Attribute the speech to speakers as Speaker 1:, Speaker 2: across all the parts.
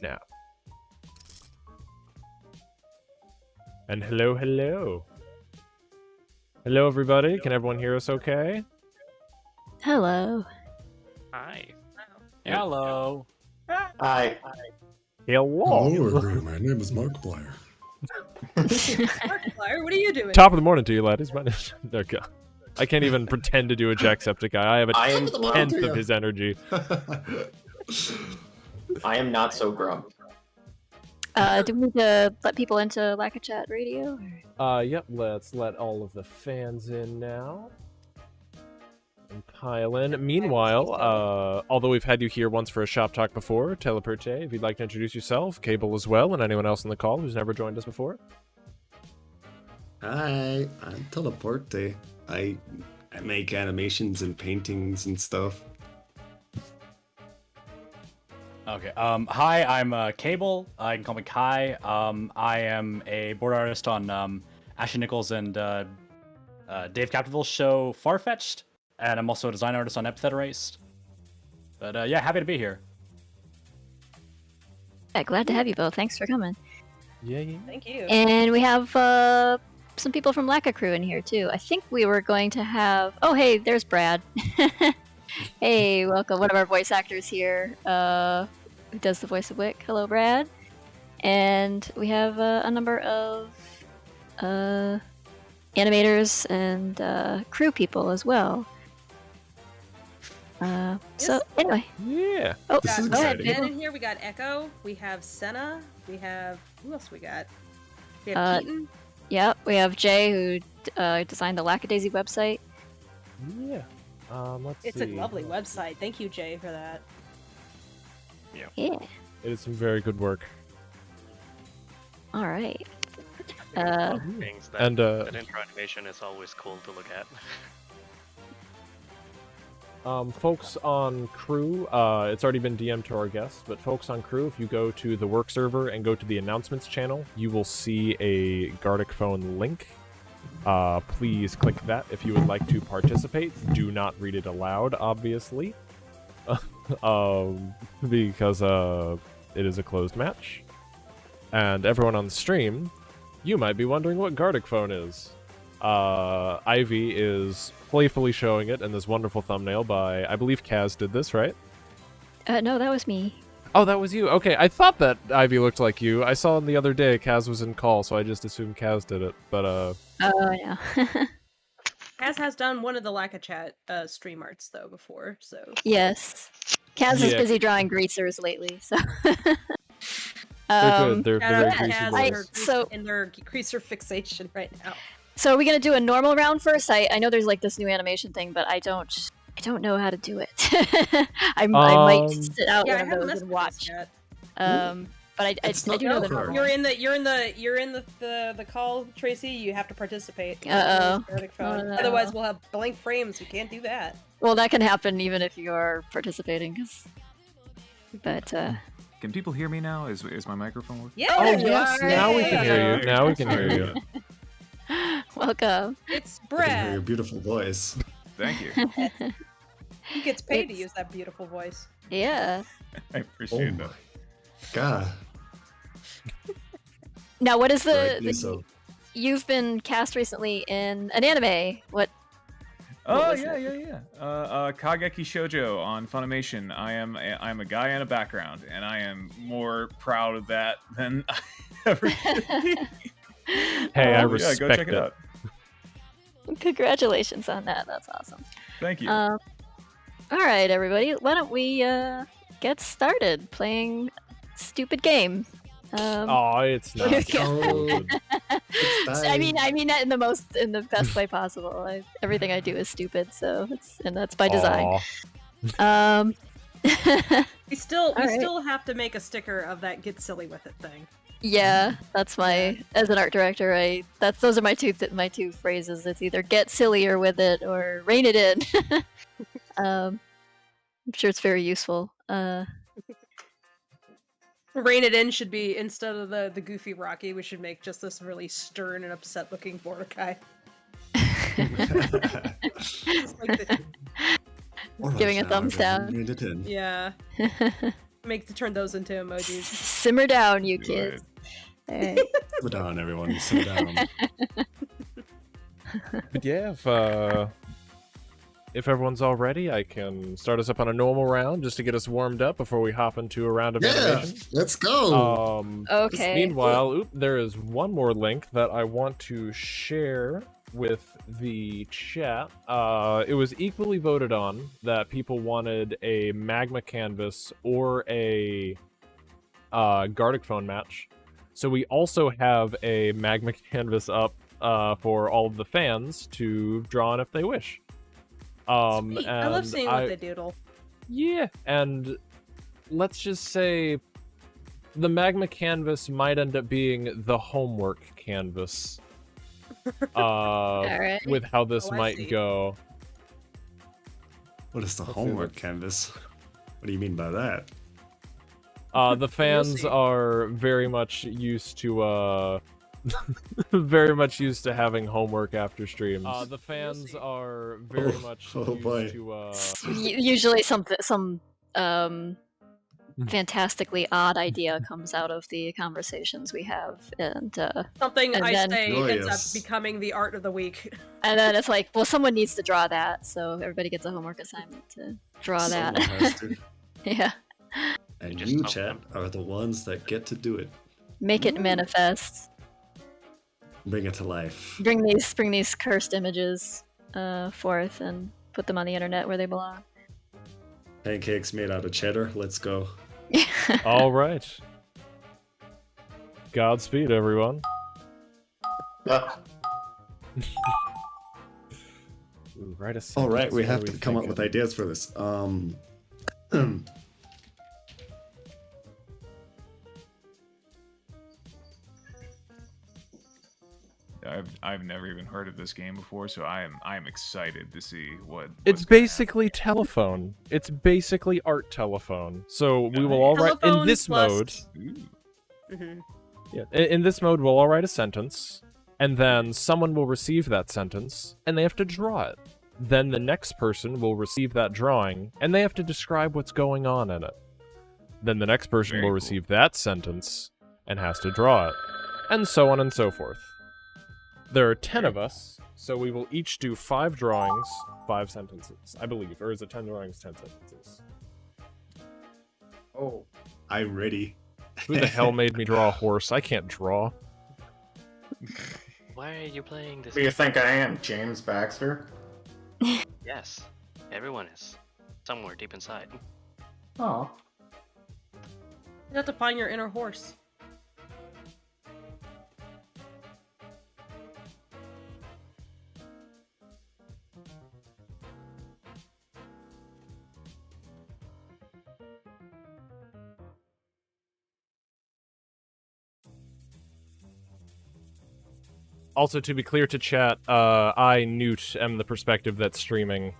Speaker 1: Now. And hello, hello. Hello, everybody. Can everyone hear us okay?
Speaker 2: Hello.
Speaker 3: Hi.
Speaker 4: Hello.
Speaker 5: Hi.
Speaker 1: Hello.
Speaker 6: Hello, everyone. My name is Markiplier.
Speaker 7: Markiplier, what are you doing?
Speaker 1: Top of the morning to you, ladies. My name's... Okay. I can't even pretend to do a Jacksepticeye. I have a tenth of his energy.
Speaker 5: I am not so grump.
Speaker 2: Do we need to let people into Lackachat radio?
Speaker 1: Yep, let's let all of the fans in now. And pile in. Meanwhile, although we've had you here once for a shop talk before, Teleperte, if you'd like to introduce yourself, Cable as well, and anyone else on the call who's never joined us before.
Speaker 6: Hi, I'm Teleporte. I make animations and paintings and stuff.
Speaker 4: Okay. Hi, I'm Cable. You can call me Kai. I am a board artist on Ashley Nichols and Dave Captiville's show Farfetched, and I'm also a design artist on Epithet Erased. But yeah, happy to be here.
Speaker 2: Yeah, glad to have you both. Thanks for coming.
Speaker 1: Yeah.
Speaker 7: Thank you.
Speaker 2: And we have some people from Lacka Crew in here too. I think we were going to have. Oh, hey, there's Brad. Hey, welcome. One of our voice actors here, who does the voice of Wick. Hello, Brad. And we have a number of animators and crew people as well. So anyway.
Speaker 1: Yeah.
Speaker 2: Oh,
Speaker 6: This is
Speaker 7: We got
Speaker 6: exciting.
Speaker 7: Ben in here. We got Echo. We have Senna. We have who else we got? We have Keaton.
Speaker 2: Yeah, we have Jay who designed the Lackadaisy website.
Speaker 1: Yeah. Let's
Speaker 7: It's
Speaker 1: see.
Speaker 7: a lovely website. Thank you, Jay, for that.
Speaker 2: Yeah.
Speaker 1: It is some very good work.
Speaker 2: All right.
Speaker 3: Things that,
Speaker 1: And
Speaker 3: that intro animation is always cool to look at.
Speaker 1: folks on crew, it's already been DM'd to our guests, but folks on crew, if you go to the work server and go to the announcements channel, you will see a Gartic Phone link. Please click that if you would like to participate. Do not read it aloud, obviously, because it is a closed match. And everyone on the stream, you might be wondering what Gartic Phone is. Ivy is playfully showing it in this wonderful thumbnail by, I believe Kaz did this, right?
Speaker 2: No, that was me.
Speaker 1: Oh, that was you. Okay, I thought that Ivy looked like you. I saw him the other day. Kaz was in call, so I just assumed Kaz did it. But
Speaker 2: Oh, no.
Speaker 7: Kaz has done one of the Lackachat stream arts though before, so
Speaker 2: Yes. Kaz is
Speaker 1: Yeah.
Speaker 2: busy drawing greasers lately, so.
Speaker 1: they're good. They're
Speaker 7: shout
Speaker 1: very
Speaker 7: out to
Speaker 1: greasy
Speaker 7: Kaz
Speaker 1: boys.
Speaker 7: and their creaser fixation right now.
Speaker 2: So are we gonna do a normal round first? I know there's like this new animation thing, but I don't know how to do it. I might sit out
Speaker 7: Yeah, I
Speaker 2: one
Speaker 7: haven't
Speaker 2: of those
Speaker 7: messed
Speaker 2: and
Speaker 7: with
Speaker 2: watch.
Speaker 7: this yet.
Speaker 2: But I
Speaker 6: It's
Speaker 2: do
Speaker 6: not
Speaker 2: know the
Speaker 6: hard.
Speaker 2: normal.
Speaker 7: You're in the call, Tracy. You have to participate.
Speaker 2: Uh-oh.
Speaker 7: Gartic Phone.
Speaker 2: Oh, no.
Speaker 7: Otherwise, we'll have blank frames. We can't do that.
Speaker 2: Well, that can happen even if you're participating. But
Speaker 8: Can people hear me now? Is my microphone working?
Speaker 7: Yeah.
Speaker 1: Oh,
Speaker 7: there you
Speaker 1: yes,
Speaker 7: are.
Speaker 1: now we can hear you.
Speaker 7: Hey.
Speaker 1: Now we can hear you.
Speaker 2: welcome.
Speaker 7: It's
Speaker 6: I can hear your
Speaker 7: Brad.
Speaker 6: beautiful voice.
Speaker 8: Thank you.
Speaker 7: He gets paid to use that beautiful voice.
Speaker 2: Yeah.
Speaker 8: I
Speaker 6: Oh
Speaker 8: appreciate
Speaker 6: my
Speaker 8: that.
Speaker 6: god.
Speaker 2: Now, what is
Speaker 6: Rightly so.
Speaker 2: You've been cast recently in an anime. What
Speaker 8: Oh
Speaker 2: was
Speaker 8: yeah. Kageki Shoujo on Funimation. I'm a guy in a background, and I am more proud of that than I ever should be.
Speaker 1: Hey, I
Speaker 8: Yeah,
Speaker 1: respect
Speaker 8: go check it out.
Speaker 2: Congratulations on that. That's awesome.
Speaker 8: Thank you.
Speaker 2: All right, everybody. Why don't we get started playing stupid game?
Speaker 1: Oh, it's not.
Speaker 2: Okay.
Speaker 6: Oh, it's
Speaker 2: I
Speaker 6: time.
Speaker 2: mean that in the best way possible. Everything I do is stupid, so that's by design.
Speaker 1: Aw.
Speaker 7: We still
Speaker 2: All right.
Speaker 7: still have to make a sticker of that "Get Silly with It" thing.
Speaker 2: Yeah, that's my as an art director. Those are my two phrases. It's either get sillier with it or rein it in. I'm sure it's very useful.
Speaker 7: Rein it in should be, instead of the goofy Rocky, we should make just this really stern and upset looking Mordecai. Just like
Speaker 2: Giving a thumbs down.
Speaker 7: yeah. Turn those into emojis.
Speaker 2: Simmer down, you kids. Alright.
Speaker 6: Simmer down, everyone. Simmer down.
Speaker 1: But yeah, if everyone's all ready, I can start us up on a normal round just to get us warmed up before we hop into a round of animation.
Speaker 6: Let's go.
Speaker 2: Okay.
Speaker 1: Meanwhile, there is one more link that I want to share with the chat. It was equally voted on that people wanted a magma canvas or a Gartic Phone match. So we also have a magma canvas up for all of the fans to draw on if they wish.
Speaker 7: Sweet. I love
Speaker 1: and
Speaker 7: seeing what they doodle.
Speaker 1: Yeah, and let's just say the magma canvas might end up being the homework canvas.
Speaker 2: Alright.
Speaker 1: With how this
Speaker 7: I
Speaker 1: might
Speaker 7: see.
Speaker 1: go.
Speaker 6: What is the homework canvas? What do you mean by that?
Speaker 1: The fans
Speaker 7: see.
Speaker 1: are very much used to very much used to having homework after streams. The fans
Speaker 7: see.
Speaker 1: are very much
Speaker 6: oh
Speaker 1: used
Speaker 6: boy.
Speaker 1: to
Speaker 2: Usually some fantastically odd idea comes out of the conversations we have, and
Speaker 7: Something
Speaker 2: And
Speaker 7: I
Speaker 2: then-
Speaker 7: say ends up
Speaker 6: Joyous.
Speaker 7: becoming the art of the week.
Speaker 2: and then it's like, well, someone needs to draw that, so everybody gets a homework assignment to draw that.
Speaker 6: Someone has to.
Speaker 2: Yeah,
Speaker 6: And
Speaker 3: Just
Speaker 6: you,
Speaker 3: help
Speaker 6: chat,
Speaker 3: them.
Speaker 6: are the ones that get to do it.
Speaker 2: make it manifest.
Speaker 6: Bring it to life.
Speaker 2: Bring these cursed images forth and put them on the internet where they belong.
Speaker 6: Pancakes made out of cheddar. Let's go.
Speaker 1: All right. Godspeed, everyone. Ooh, right a
Speaker 6: All right,
Speaker 1: sentence.
Speaker 6: we
Speaker 1: What
Speaker 6: have
Speaker 1: are
Speaker 6: to
Speaker 1: we
Speaker 6: come up
Speaker 1: thinking?
Speaker 6: with ideas for this.
Speaker 8: I've never even heard of this game before, so I am excited to see what.
Speaker 1: It's
Speaker 8: what's gonna
Speaker 1: basically telephone. It's basically art telephone. So we will all write in
Speaker 7: Telephone
Speaker 1: this
Speaker 7: plus-
Speaker 1: mode.
Speaker 8: happen. Ooh.
Speaker 7: Mhm.
Speaker 1: Yeah, in this mode, we'll all write a sentence, and then someone will receive that sentence, and they have to draw it. Then the next person will receive that drawing, and they have to describe what's going on in it. Then the next person
Speaker 8: Very
Speaker 1: will
Speaker 8: cool.
Speaker 1: receive that sentence and has to draw it, and so on and so forth. There are 10 of us, so we will each do 5 drawings, 5 sentences, I believe. Or is it 10 drawings, 10 sentences?
Speaker 6: Oh, I'm ready.
Speaker 1: Who the hell made me draw a horse? I can't draw.
Speaker 3: Why are you playing this?
Speaker 5: Who do you think I am, James Baxter?
Speaker 3: Yes, everyone is. Somewhere deep inside.
Speaker 5: Oh.
Speaker 7: You have to find your inner horse.
Speaker 1: Also, to be clear to chat, I, Newt, am the perspective that's streaming.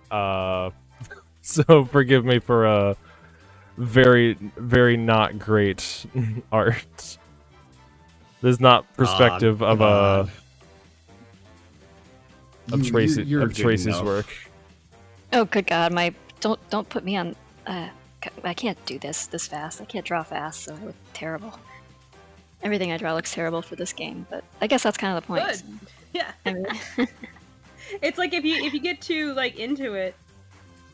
Speaker 1: So forgive me for very, very not great art. This is not perspective of Tracy,
Speaker 6: you're
Speaker 1: of
Speaker 6: good
Speaker 1: Tracy's
Speaker 6: enough.
Speaker 1: work.
Speaker 2: Oh, good God! Don't put me on. I can't do this fast. I can't draw fast, so I look terrible. Everything I draw looks terrible for this game, but I guess that's kind of the point.
Speaker 7: Good.
Speaker 2: so,
Speaker 7: Yeah.
Speaker 2: I mean,
Speaker 7: It's like if you get too like into it,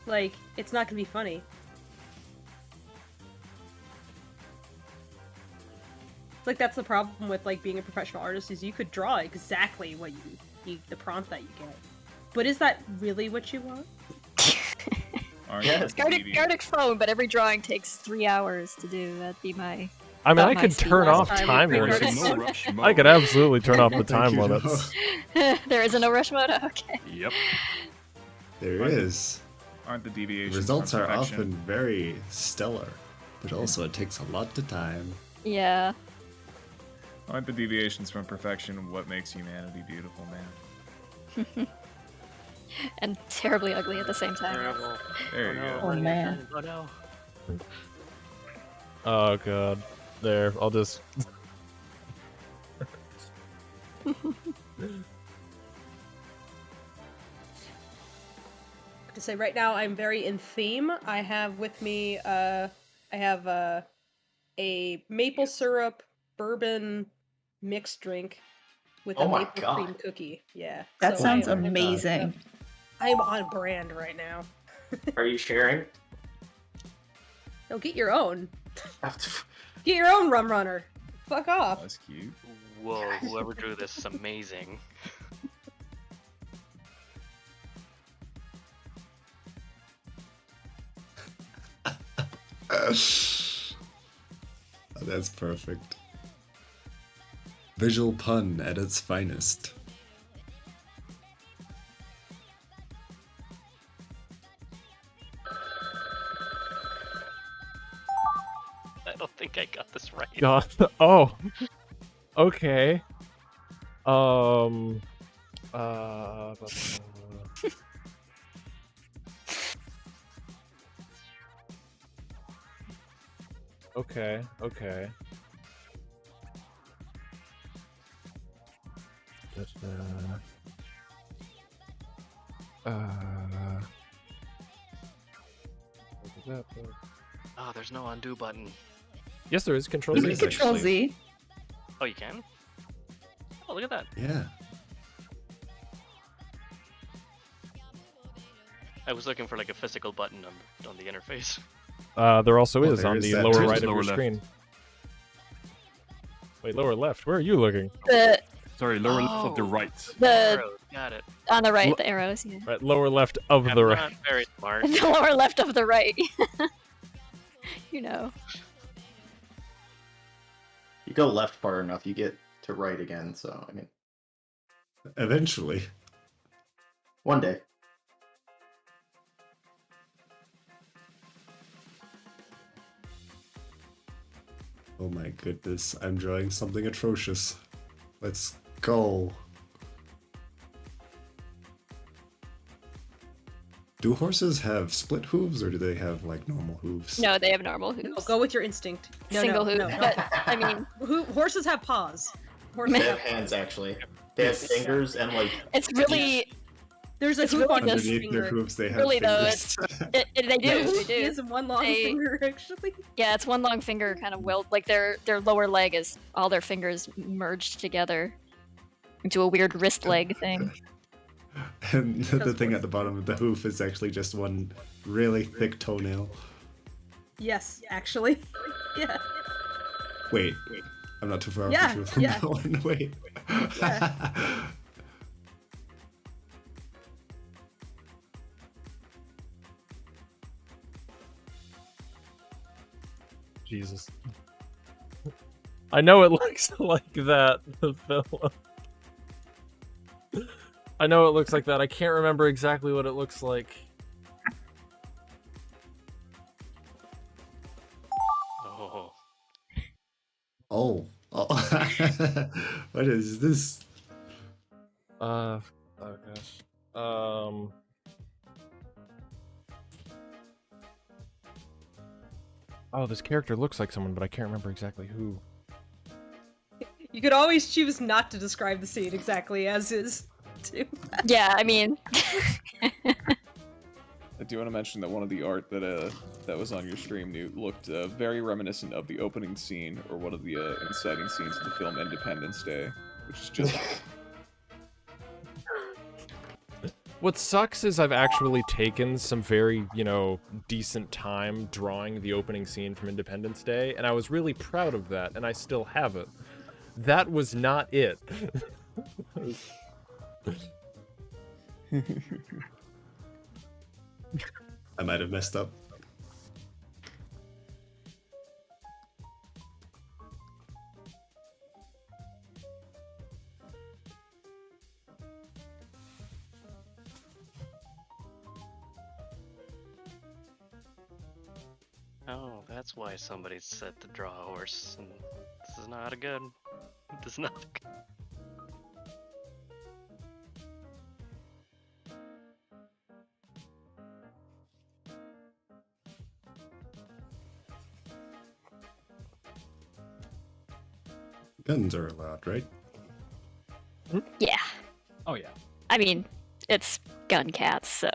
Speaker 7: like it's not gonna be funny. It's like that's the problem with like being a professional artist is you could draw exactly what the prompt that you get. But is that really what you want?
Speaker 8: Aren't
Speaker 5: Yes.
Speaker 8: the
Speaker 2: Gartic,
Speaker 8: DV
Speaker 2: Gartic Phone, but every drawing takes 3 hours to do. That'd be my.
Speaker 1: I mean,
Speaker 2: Not
Speaker 1: I
Speaker 2: my
Speaker 1: could
Speaker 2: speed
Speaker 1: turn
Speaker 2: last
Speaker 1: off
Speaker 7: time we
Speaker 1: time
Speaker 7: played
Speaker 1: limits.
Speaker 7: Gartic
Speaker 8: no
Speaker 7: Phone.
Speaker 8: rush mode.
Speaker 1: I could absolutely turn off the
Speaker 6: Thank
Speaker 1: time
Speaker 6: you,
Speaker 1: limits.
Speaker 2: There is a no rush mode. Okay.
Speaker 8: Yep.
Speaker 6: There is.
Speaker 8: Aren't the deviations
Speaker 6: Results
Speaker 8: from
Speaker 6: are
Speaker 8: perfection?
Speaker 6: often very stellar, but also it takes a lot of time.
Speaker 2: Yeah.
Speaker 8: Aren't the deviations from perfection what makes humanity beautiful, man?
Speaker 2: And terribly ugly at the same time.
Speaker 3: Terrible.
Speaker 8: There you
Speaker 3: no,
Speaker 8: go.
Speaker 5: Oh,
Speaker 3: running
Speaker 5: man.
Speaker 3: again. Oh no.
Speaker 1: Oh god. There, I'll just.
Speaker 7: To say right now, I'm very in theme. I have with me, I have a maple syrup bourbon mixed drink with
Speaker 5: Oh
Speaker 7: a
Speaker 5: my
Speaker 7: maple
Speaker 5: God.
Speaker 7: cream cookie. Yeah.
Speaker 9: That
Speaker 7: so
Speaker 9: sounds
Speaker 7: I'm
Speaker 9: amazing.
Speaker 7: I'm on brand right now.
Speaker 5: Are you sharing?
Speaker 7: No, get your own.
Speaker 5: Have to-
Speaker 7: Get your own rum runner. Fuck off.
Speaker 8: That's cute.
Speaker 3: Whoa, whoever drew this is amazing.
Speaker 6: That's perfect. Visual pun at its finest.
Speaker 3: I don't think I got this right.
Speaker 1: God. Oh. Okay. Okay. Okay.
Speaker 3: Oh, there's no undo button.
Speaker 1: Yes, there is. Control
Speaker 6: There
Speaker 1: Z.
Speaker 6: is
Speaker 9: Control
Speaker 6: actually.
Speaker 9: Z.
Speaker 3: Oh, you can? Oh, look at that.
Speaker 6: Yeah.
Speaker 3: I was looking for like a physical button on the interface.
Speaker 1: There also
Speaker 6: Oh,
Speaker 1: is
Speaker 6: there
Speaker 1: on
Speaker 6: is
Speaker 1: the
Speaker 6: that
Speaker 1: lower
Speaker 6: too.
Speaker 1: right of
Speaker 10: Lower
Speaker 1: your
Speaker 10: left.
Speaker 1: screen. Wait, lower left. Where are you looking?
Speaker 2: The
Speaker 10: Sorry, lower left of the
Speaker 3: Oh.
Speaker 10: right.
Speaker 2: the
Speaker 3: Arrows, got it.
Speaker 2: on the right, the arrows. Yeah.
Speaker 1: Right, lower left of
Speaker 3: I'm
Speaker 1: the right.
Speaker 3: not very smart.
Speaker 2: The lower left of the right. You know.
Speaker 5: You go left far enough, you get to right again. So I mean,
Speaker 6: Eventually.
Speaker 5: one day.
Speaker 6: Oh my goodness, I'm drawing something atrocious. Let's go. Do horses have split hooves or do they have like normal hooves?
Speaker 2: No, they have normal
Speaker 7: No,
Speaker 2: hooves.
Speaker 7: go with your instinct. No,
Speaker 2: Single
Speaker 7: no,
Speaker 2: hoop.
Speaker 7: no.
Speaker 2: But I mean,
Speaker 7: Horses have paws. Horses
Speaker 5: They have
Speaker 7: have
Speaker 5: hands actually. They have fingers and like.
Speaker 2: it's really
Speaker 7: There's a
Speaker 2: It's
Speaker 7: hoof
Speaker 2: really
Speaker 7: on each
Speaker 6: Underneath
Speaker 7: finger.
Speaker 6: their hooves, they have
Speaker 2: Really, though,
Speaker 6: fingers.
Speaker 2: they do. They
Speaker 7: He
Speaker 2: do.
Speaker 7: has one long
Speaker 2: They-
Speaker 7: finger, actually.
Speaker 2: Yeah, it's one long finger kind of weld. Like their lower leg is all their fingers merged together into a weird wrist leg thing.
Speaker 6: And the
Speaker 7: Because
Speaker 6: thing at
Speaker 7: horse-
Speaker 6: the bottom of the hoof is actually just one really thick toenail.
Speaker 7: Yes, actually. Yeah.
Speaker 6: Wait, I'm not too far off
Speaker 7: Yeah,
Speaker 6: the truth from
Speaker 7: yeah.
Speaker 6: that one. Wait.
Speaker 7: Yeah.
Speaker 1: Jesus. I know it looks like that, the film. I know it looks like that. I can't remember exactly what it looks like.
Speaker 3: Oh,
Speaker 6: Oh. Oh. What is this?
Speaker 1: Oh gosh. Oh, this character looks like someone, but I can't remember exactly who.
Speaker 7: You could always choose not to describe the scene exactly as is, too.
Speaker 2: Yeah, I mean,
Speaker 11: I do want to mention that one of the art that was on your stream, Newt, looked very reminiscent of the opening scene or one of the inciting scenes of the film Independence Day, which is just
Speaker 1: What sucks is I've actually taken some very, decent time drawing the opening scene from Independence Day, and I was really proud of that, and I still have it. That was not it.
Speaker 6: I might have messed up.
Speaker 3: oh, that's why somebody said to draw a horse, and this is not a good does not.
Speaker 6: Guns are allowed, right?
Speaker 2: Yeah.
Speaker 4: Oh yeah.
Speaker 2: I mean, it's gun cats, so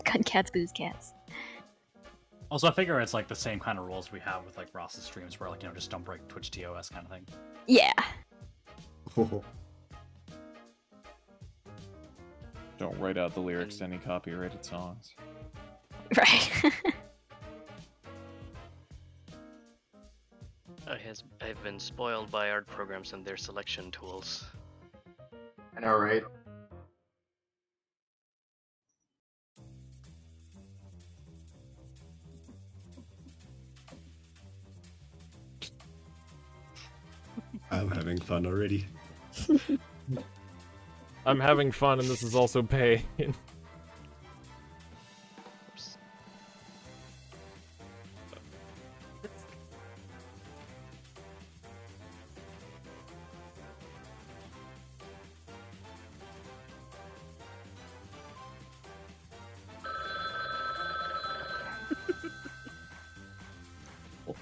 Speaker 2: gun cats, booze cats.
Speaker 4: Also, I figure it's like the same kind of rules we have with like Ross's streams, where like just don't break Twitch TOS kind of thing.
Speaker 2: Yeah.
Speaker 11: Don't write out the lyrics to any copyrighted songs.
Speaker 2: Right.
Speaker 3: I've been spoiled by art programs and their selection tools.
Speaker 5: I know, right?
Speaker 6: I'm having fun already.
Speaker 1: I'm having fun, and this is also pain.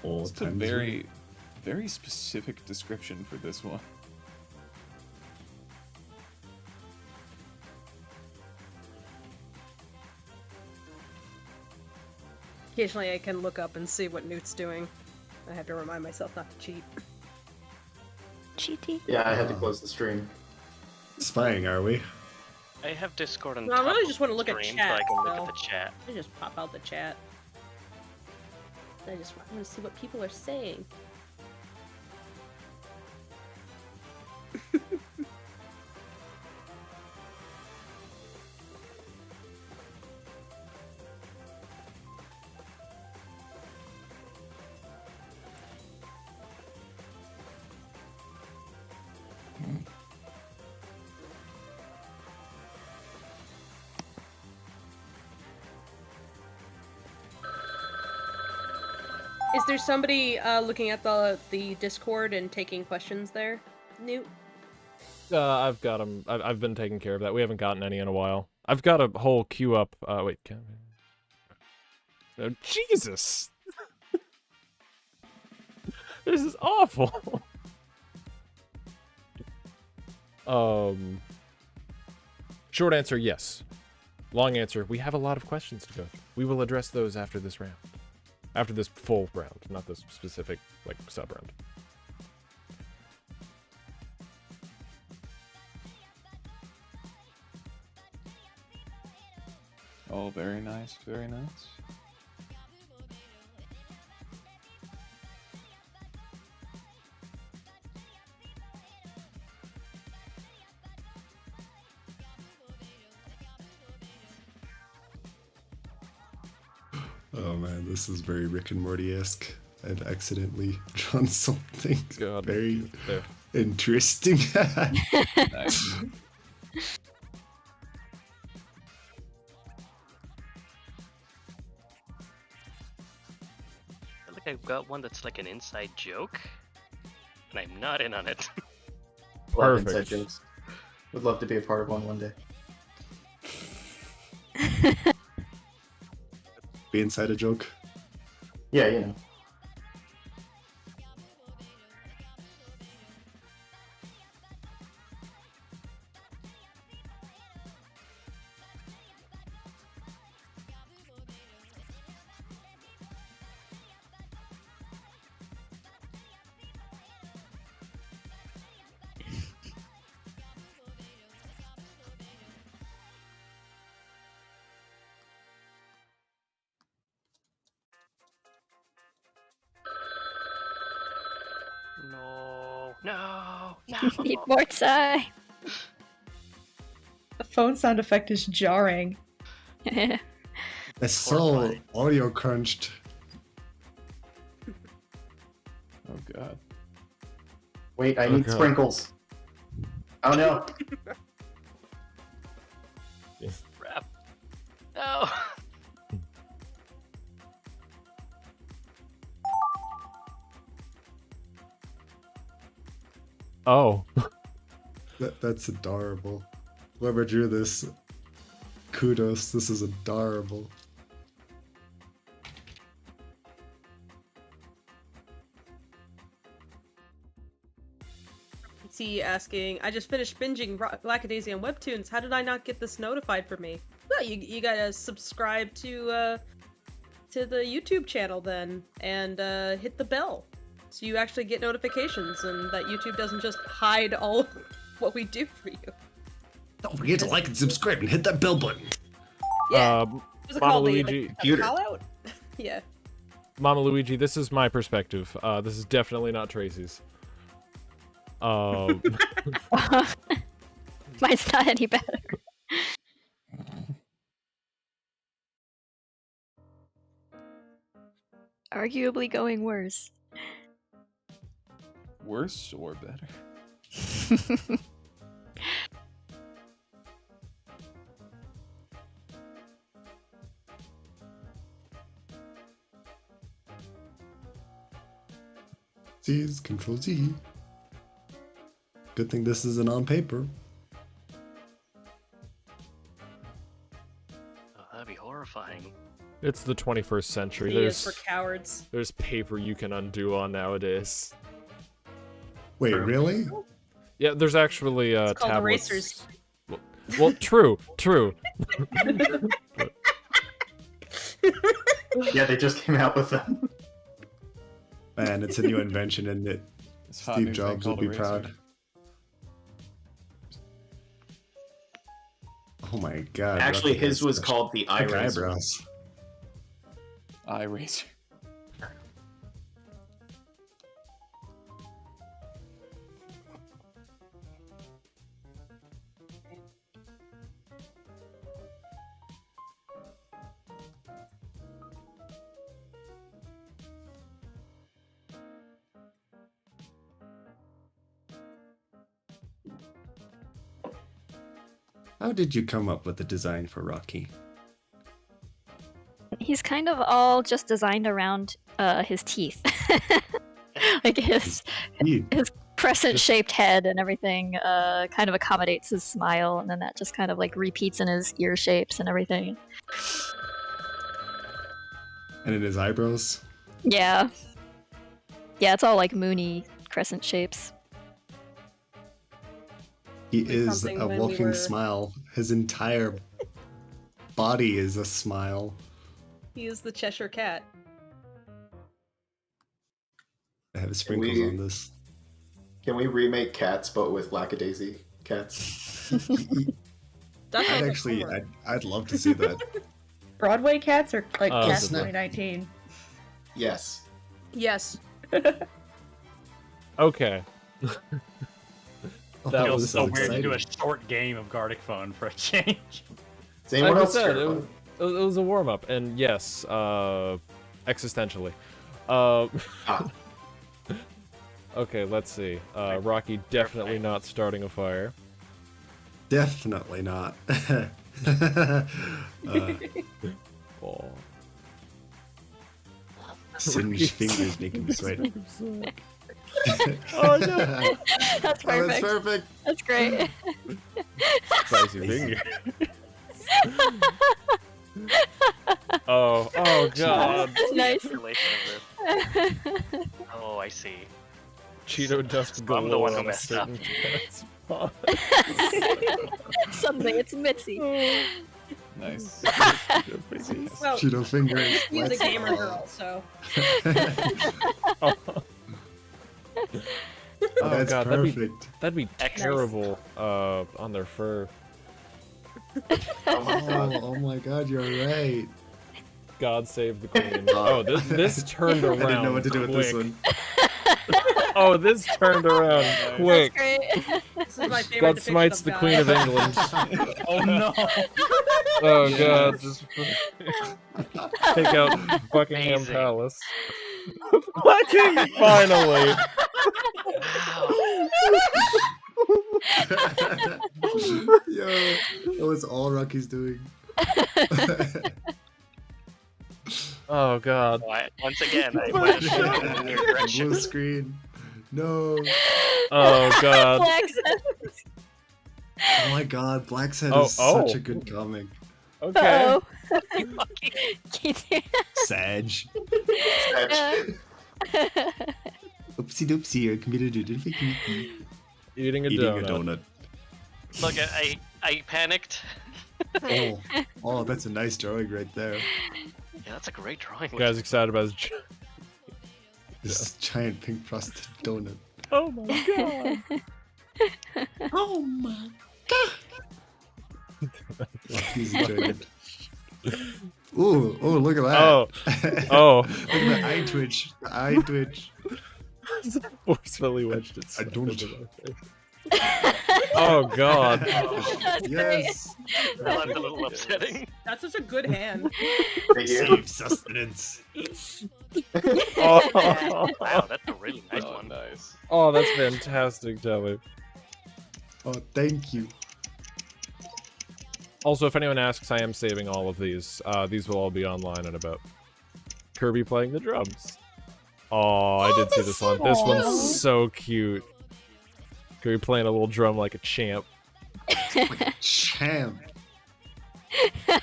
Speaker 6: Oh,
Speaker 11: It's a very, very specific description for this one.
Speaker 7: Occasionally I can look up and see what Newt's doing. I have to remind myself not to cheat.
Speaker 2: Cheaty.
Speaker 5: Yeah, I had to close the stream.
Speaker 6: Spying, are we?
Speaker 3: I have Discord on
Speaker 7: No, I
Speaker 3: top
Speaker 7: really
Speaker 3: of
Speaker 7: just want to
Speaker 3: the
Speaker 7: look at
Speaker 3: stream,
Speaker 7: chat,
Speaker 3: so I can look
Speaker 7: so-
Speaker 3: at the chat.
Speaker 7: I just pop out the chat. I just want to see what people are saying. Is there somebody looking at the Discord and taking questions there, Newt?
Speaker 1: I've got them. I've been taking care of that. We haven't gotten any in a while. I've got a whole queue up. Wait. Oh, Jesus! This is awful. Short answer, yes. Long answer, we have a lot of questions to go through. We will address those after this round. After this full round, not this specific, like, sub-round.
Speaker 11: Oh, very nice, very nice.
Speaker 6: Oh man, this is very Rick and Morty-esque. I've accidentally drawn something
Speaker 1: God,
Speaker 6: very
Speaker 1: there.
Speaker 6: interesting.
Speaker 11: Nice.
Speaker 3: I feel like I've got one that's like an inside joke, and I'm not in on it.
Speaker 5: Love
Speaker 1: Perfect.
Speaker 5: inside jokes. Would love to be a part of one day.
Speaker 6: Be inside a joke.
Speaker 5: Yeah, you know.
Speaker 3: No, no,
Speaker 2: Need
Speaker 3: no.
Speaker 2: more time.
Speaker 9: The phone sound effect is jarring.
Speaker 6: It's so audio crunched.
Speaker 11: Oh god.
Speaker 5: Wait, I need
Speaker 1: God.
Speaker 5: sprinkles. Oh no.
Speaker 3: Crap. No.
Speaker 1: Oh.
Speaker 6: That's adorable. Whoever drew this, kudos. This is adorable.
Speaker 7: PC asking, I just finished binging Lackadaisy on Webtoons. How did I not get this notified for me? Well, you gotta subscribe to the YouTube channel then, and hit the bell, so you actually get notifications, and that YouTube doesn't just hide all what we do for you.
Speaker 6: Don't forget to like and subscribe and hit that bell button.
Speaker 7: Yeah. What's it called?
Speaker 1: Luigi.
Speaker 7: A call out? Yeah.
Speaker 1: Mama Luigi, this is my perspective. This is definitely not Tracy's.
Speaker 2: Mine's not any better. Arguably going worse.
Speaker 11: Worse or better?
Speaker 6: Z's Control Z. Good thing this isn't on paper.
Speaker 3: Oh, that'd be horrifying.
Speaker 1: It's the 21st century.
Speaker 7: Z is for cowards.
Speaker 1: There's paper you can undo on nowadays.
Speaker 6: Wait, really?
Speaker 1: Yeah, there's actually
Speaker 7: It's called
Speaker 1: tablets.
Speaker 7: erasers.
Speaker 1: Well, true.
Speaker 5: Yeah, they just came out with them.
Speaker 6: Man, it's a new invention, isn't it?
Speaker 11: It's hot
Speaker 6: Steve
Speaker 11: new thing
Speaker 6: Jobs will
Speaker 11: called
Speaker 6: be
Speaker 11: eraser.
Speaker 6: proud. Oh my god.
Speaker 5: Actually,
Speaker 6: Rocky
Speaker 5: his
Speaker 6: has
Speaker 5: was
Speaker 6: such
Speaker 5: called the
Speaker 6: thick
Speaker 5: iRazer.
Speaker 6: eyebrows.
Speaker 11: iRazer.
Speaker 6: How did you come up with the design for Rocky?
Speaker 2: He's kind of all just designed around his teeth. Like his crescent-shaped head and everything kind of accommodates his smile, and then that just kind of like repeats in his ear shapes and everything.
Speaker 6: And in his eyebrows?
Speaker 2: Yeah. Yeah, it's all like moony crescent shapes.
Speaker 6: He
Speaker 7: Like
Speaker 6: is
Speaker 7: something
Speaker 6: a
Speaker 7: when we
Speaker 6: walking
Speaker 7: were-
Speaker 6: smile. His entire body is a smile.
Speaker 7: He is the Cheshire Cat.
Speaker 6: I have sprinkles
Speaker 5: we-
Speaker 6: on this.
Speaker 5: Can we remake Cats, but with Lackadaisy cats?
Speaker 7: That sounds
Speaker 6: I'd
Speaker 7: like
Speaker 6: actually,
Speaker 7: homework.
Speaker 6: I'd love to see that.
Speaker 9: Broadway cats or like Cats
Speaker 1: Snap.
Speaker 9: 2019?
Speaker 5: Yes.
Speaker 7: Yes.
Speaker 1: Okay.
Speaker 6: Oh,
Speaker 1: That
Speaker 4: Feels
Speaker 1: was
Speaker 4: so
Speaker 6: sounds
Speaker 4: weird to do a
Speaker 6: exciting.
Speaker 4: short game of Gartic Phone for a change.
Speaker 5: Does anyone
Speaker 1: Like I
Speaker 5: else
Speaker 1: said,
Speaker 5: care
Speaker 1: it
Speaker 5: about
Speaker 1: was a warm up, and yes, existentially.
Speaker 5: Ah.
Speaker 1: Okay, let's see. Rocky definitely not starting a fire.
Speaker 6: Definitely not.
Speaker 1: Oh.
Speaker 6: Singed fingers making me sweat.
Speaker 1: Oh no!
Speaker 2: That's
Speaker 6: Oh,
Speaker 2: perfect.
Speaker 6: that's perfect.
Speaker 2: That's great.
Speaker 1: Spicy finger. Oh god.
Speaker 2: Nice.
Speaker 3: Relation of this. Oh, I see.
Speaker 1: Cheeto dust
Speaker 3: I'm the one who
Speaker 1: galore on a
Speaker 3: messed up.
Speaker 1: certain cat spot.
Speaker 2: Something. It's Mitzi.
Speaker 11: Nice.
Speaker 7: Well,
Speaker 6: Cheeto fingers.
Speaker 7: he's a
Speaker 6: Let's
Speaker 7: gamer
Speaker 6: go.
Speaker 7: girl, so.
Speaker 1: Oh
Speaker 6: That's
Speaker 1: god,
Speaker 6: perfect.
Speaker 1: that'd be terrible on their fur.
Speaker 6: Oh my god, you're right.
Speaker 1: God save the queen. Oh, this turned around.
Speaker 6: I didn't know what to do with this
Speaker 1: quick.
Speaker 6: one.
Speaker 1: Oh, this turned around quick.
Speaker 2: That's great.
Speaker 7: This is my favorite
Speaker 1: God
Speaker 7: depiction
Speaker 1: smites
Speaker 7: of
Speaker 1: the
Speaker 7: God.
Speaker 1: Queen of England.
Speaker 4: Oh no!
Speaker 1: Oh god, just take out Buckingham
Speaker 3: Amazing.
Speaker 1: Palace. Fucking finally!
Speaker 6: Yo, that was all Rocky's doing.
Speaker 1: Oh god.
Speaker 3: Once again, I went in your
Speaker 6: Blue
Speaker 3: direction.
Speaker 6: screen. No.
Speaker 1: Oh god.
Speaker 2: Black Set.
Speaker 6: Oh my god, Black Set
Speaker 1: Oh,
Speaker 6: is such
Speaker 1: oh.
Speaker 6: a good comic.
Speaker 1: Okay.
Speaker 2: Uh-oh.
Speaker 6: Sag. Oopsie doopsie, I committed a difficulty.
Speaker 1: Eating a
Speaker 6: Eating
Speaker 1: donut.
Speaker 6: a donut.
Speaker 3: Look, I panicked.
Speaker 6: Oh, that's a nice drawing right there.
Speaker 3: Yeah, that's a great drawing.
Speaker 1: You guys excited about his...
Speaker 6: This giant pink frosted donut.
Speaker 1: Oh my god.
Speaker 6: Oh my god. He's enjoying it. Ooh, look at that.
Speaker 1: Oh. Oh.
Speaker 6: Look at the eye twitch. The eye twitch.
Speaker 1: Forcefully wedged it.
Speaker 6: I don't.
Speaker 1: Oh god.
Speaker 2: That's
Speaker 6: Yes.
Speaker 3: That's a little upsetting.
Speaker 7: That's such a good hand.
Speaker 6: Save sustenance.
Speaker 1: Oh.
Speaker 3: Wow, that's a really nice
Speaker 11: Oh,
Speaker 3: one.
Speaker 11: nice.
Speaker 1: Oh, that's fantastic, Jelly.
Speaker 6: Oh, thank you.
Speaker 1: Also, if anyone asks, I am saving all of these. These will all be online in about. Kirby playing the drums. Oh, I did see this one. This one's so cute. Kirby playing a little drum like a champ.
Speaker 6: Like a champ.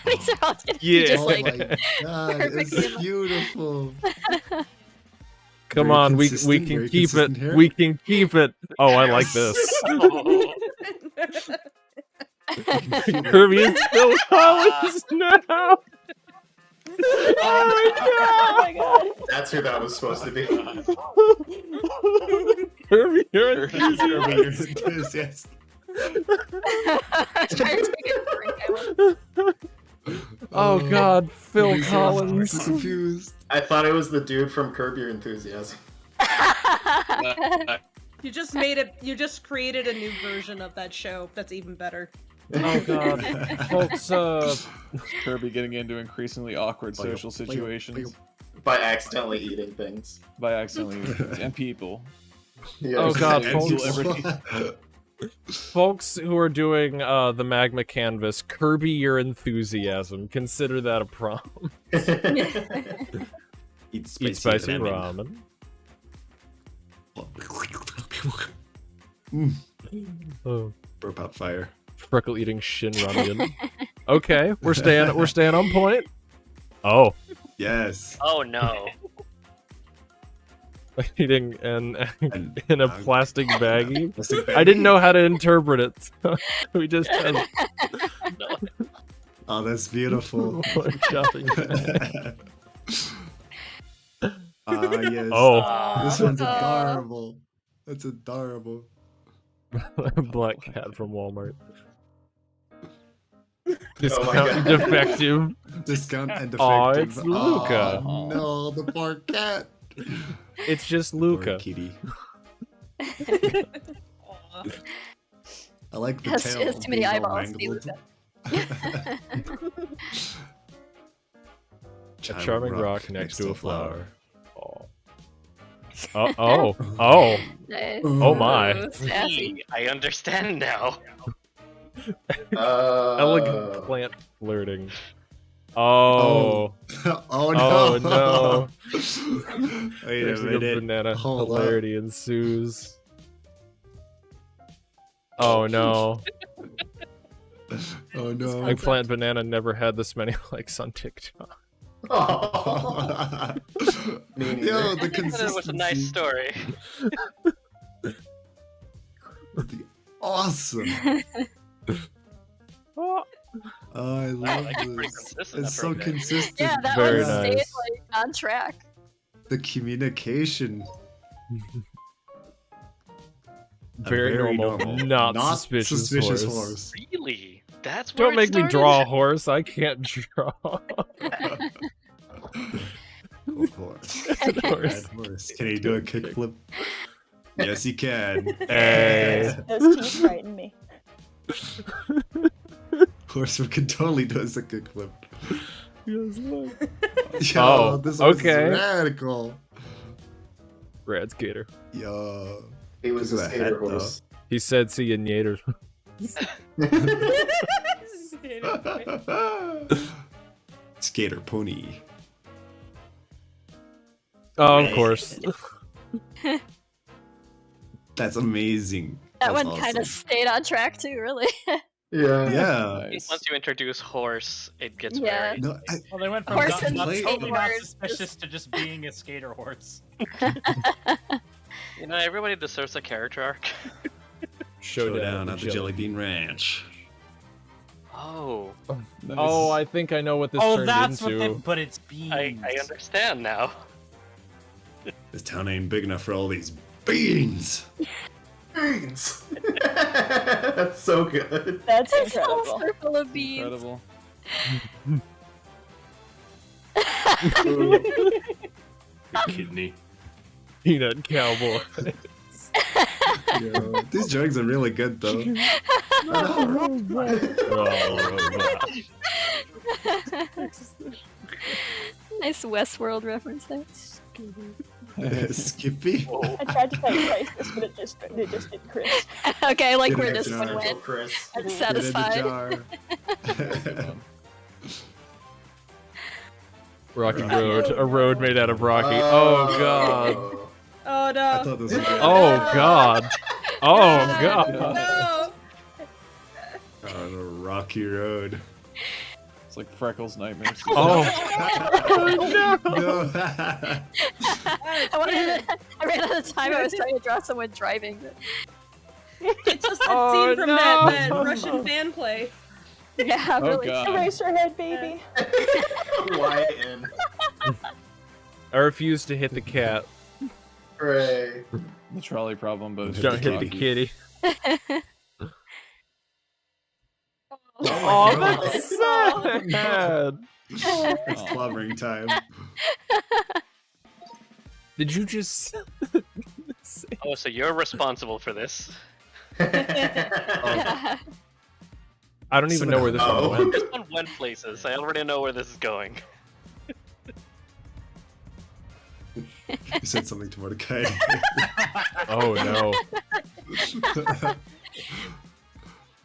Speaker 2: These are all just,
Speaker 1: Yeah.
Speaker 2: just
Speaker 6: Oh
Speaker 2: like
Speaker 6: my god,
Speaker 2: perfect
Speaker 6: it's
Speaker 2: image.
Speaker 6: beautiful.
Speaker 1: Come
Speaker 6: Very
Speaker 1: on, we
Speaker 6: consistent,
Speaker 1: can
Speaker 6: very
Speaker 1: keep it.
Speaker 6: consistent hair.
Speaker 1: We can keep it. Oh, I like this. Kirby is still Collins now.
Speaker 9: Oh my god.
Speaker 5: That's who that was supposed to be.
Speaker 1: Kirby, you're a
Speaker 6: Kirby, you're enthusiast.
Speaker 2: Trying to take a drink. I won't.
Speaker 1: Oh god, Phil
Speaker 6: He's so
Speaker 1: Collins.
Speaker 6: confused.
Speaker 5: I thought it was the dude from Curb Your Enthusiasm.
Speaker 7: You just made it. You just created a new version of that show. That's even better.
Speaker 1: Oh god, folks.
Speaker 11: Kirby getting into increasingly awkward social situations
Speaker 5: By accidentally eating things.
Speaker 11: by accidentally and people.
Speaker 5: Yeah,
Speaker 1: Oh god,
Speaker 11: Cancel
Speaker 1: folks.
Speaker 11: everything.
Speaker 1: Folks who are doing the magma canvas, Kirby your enthusiasm. Consider that a prom.
Speaker 6: Eat
Speaker 1: Eat spicy ramen. Oh,
Speaker 6: Burp out fire.
Speaker 1: freckle eating shin ramen. Okay, we're staying on point. Oh,
Speaker 6: Yes.
Speaker 3: Oh no.
Speaker 1: eating in a plastic baggie.
Speaker 6: Plastic
Speaker 1: I didn't know how to interpret it. So we just
Speaker 6: Oh, that's beautiful.
Speaker 1: shopping.
Speaker 6: Yes.
Speaker 1: Oh,
Speaker 6: This one's adorable. That's adorable.
Speaker 1: Black cat from Walmart.
Speaker 5: Oh my
Speaker 1: Discount
Speaker 5: God.
Speaker 1: defective.
Speaker 6: Discount and defective.
Speaker 1: Aw, it's Luca.
Speaker 6: Oh, no, the poor cat.
Speaker 1: It's just
Speaker 6: Poor
Speaker 1: Luca.
Speaker 6: kitty. I like the
Speaker 2: Has
Speaker 6: tail.
Speaker 2: too many
Speaker 6: being all
Speaker 2: eyeballs to be
Speaker 6: mangled.
Speaker 1: A charming rock next to a flower. Oh.
Speaker 2: Nice.
Speaker 1: Oh my.
Speaker 2: Ooh, sassy.
Speaker 3: I understand now.
Speaker 1: Elegant plant flirting. Oh.
Speaker 6: Oh no.
Speaker 1: Oh no.
Speaker 6: Wait a
Speaker 1: There's like a
Speaker 6: minute.
Speaker 1: banana.
Speaker 6: Hold up.
Speaker 1: Hilarity ensues. Oh no.
Speaker 6: Oh no.
Speaker 1: Eggplant banana never had this many likes on TikTok.
Speaker 5: Oh. Me neither.
Speaker 6: Yo, the
Speaker 3: That was a
Speaker 6: consistency.
Speaker 3: nice story.
Speaker 6: Awesome.
Speaker 1: Oh,
Speaker 6: Oh, I love
Speaker 3: like pretty
Speaker 6: this.
Speaker 3: consistent
Speaker 6: It's so
Speaker 3: after a bit.
Speaker 6: consistent.
Speaker 2: Yeah, that
Speaker 1: Very
Speaker 2: one stayed
Speaker 1: nice.
Speaker 2: like on track.
Speaker 6: The communication.
Speaker 1: very, normal. Not, suspicious, horse.
Speaker 3: Really? That's where
Speaker 1: Don't
Speaker 3: it
Speaker 1: make me
Speaker 3: started?
Speaker 1: draw a horse. I can't draw.
Speaker 6: Of course.
Speaker 1: Of course.
Speaker 6: That horse. Can he do a kickflip? Yes, he can.
Speaker 1: Hey.
Speaker 9: Those teeth frighten me.
Speaker 6: Horse can totally do us a kickflip.
Speaker 1: Yes, look.
Speaker 6: Yo,
Speaker 1: Oh,
Speaker 6: this horse
Speaker 1: okay.
Speaker 6: is radical.
Speaker 1: Rad skater.
Speaker 6: Yo.
Speaker 5: He was a
Speaker 6: Look at that
Speaker 5: skater
Speaker 6: head, though.
Speaker 5: horse.
Speaker 1: He said, "See you later."
Speaker 6: Skater pony.
Speaker 1: Oh, of course.
Speaker 6: That's amazing.
Speaker 2: That
Speaker 6: That's
Speaker 2: one kind
Speaker 6: awesome.
Speaker 2: of stayed on track too, really.
Speaker 5: Yeah.
Speaker 6: Yeah.
Speaker 11: Nice.
Speaker 3: Once you introduce horse, it gets
Speaker 2: Yeah.
Speaker 3: very.
Speaker 6: No,
Speaker 4: Well, they went from
Speaker 2: Horse
Speaker 6: and
Speaker 4: totally not
Speaker 2: skateboard,
Speaker 4: suspicious to just being a skater horse.
Speaker 3: You know, everybody deserves a character arc.
Speaker 6: Showdown at the Jelly Bean Ranch.
Speaker 3: Oh,
Speaker 11: Nice.
Speaker 1: Oh, I think I know what this
Speaker 4: Oh,
Speaker 1: turned
Speaker 4: that's
Speaker 1: into.
Speaker 4: what they. But it's beans.
Speaker 3: I understand now.
Speaker 6: This town ain't big enough for all these beans.
Speaker 5: Beans. That's so good.
Speaker 9: That's
Speaker 2: It's all
Speaker 9: incredible.
Speaker 2: circle of beans.
Speaker 11: Incredible.
Speaker 6: Kidney.
Speaker 1: Peanut cowboy.
Speaker 6: Yo, these drugs are really good though.
Speaker 2: Nice Westworld reference there.
Speaker 6: Skippy.
Speaker 9: I tried to type crisis, but it just did Chris.
Speaker 2: Okay, I like
Speaker 6: Get
Speaker 2: where
Speaker 6: it
Speaker 2: this one
Speaker 6: extra.
Speaker 2: went.
Speaker 5: Chris.
Speaker 2: I'm
Speaker 6: Get in the
Speaker 2: satisfied.
Speaker 6: jar.
Speaker 1: Rocky Road. A road made out of Rocky. Oh god.
Speaker 7: Oh
Speaker 6: I
Speaker 7: no.
Speaker 6: thought this was
Speaker 1: Oh god. Oh god.
Speaker 7: No.
Speaker 6: on a rocky road.
Speaker 11: It's like Freckles' nightmares.
Speaker 1: Oh.
Speaker 6: No.
Speaker 2: I ran out of time. I was trying to draw someone driving. But...
Speaker 7: It's just that
Speaker 1: Oh,
Speaker 7: scene from
Speaker 1: no.
Speaker 7: that Russian fan play.
Speaker 2: Yeah,
Speaker 11: Oh
Speaker 2: really.
Speaker 11: god.
Speaker 9: Erase your head, baby.
Speaker 5: YN.
Speaker 1: I refuse to hit the cat.
Speaker 5: Hooray.
Speaker 11: The trolley problem, but it's
Speaker 1: Don't
Speaker 11: just
Speaker 1: hit the
Speaker 11: Rocky.
Speaker 1: kitty.
Speaker 5: Oh,
Speaker 1: Oh, that's sad.
Speaker 6: It's clobbering time.
Speaker 1: Did you just?
Speaker 3: Oh, so you're responsible for this.
Speaker 2: Yeah.
Speaker 1: I don't even know where this
Speaker 5: Oh.
Speaker 1: one went.
Speaker 3: This one went places. I already know where this is going.
Speaker 6: You said something to Mordecai.
Speaker 1: Oh no.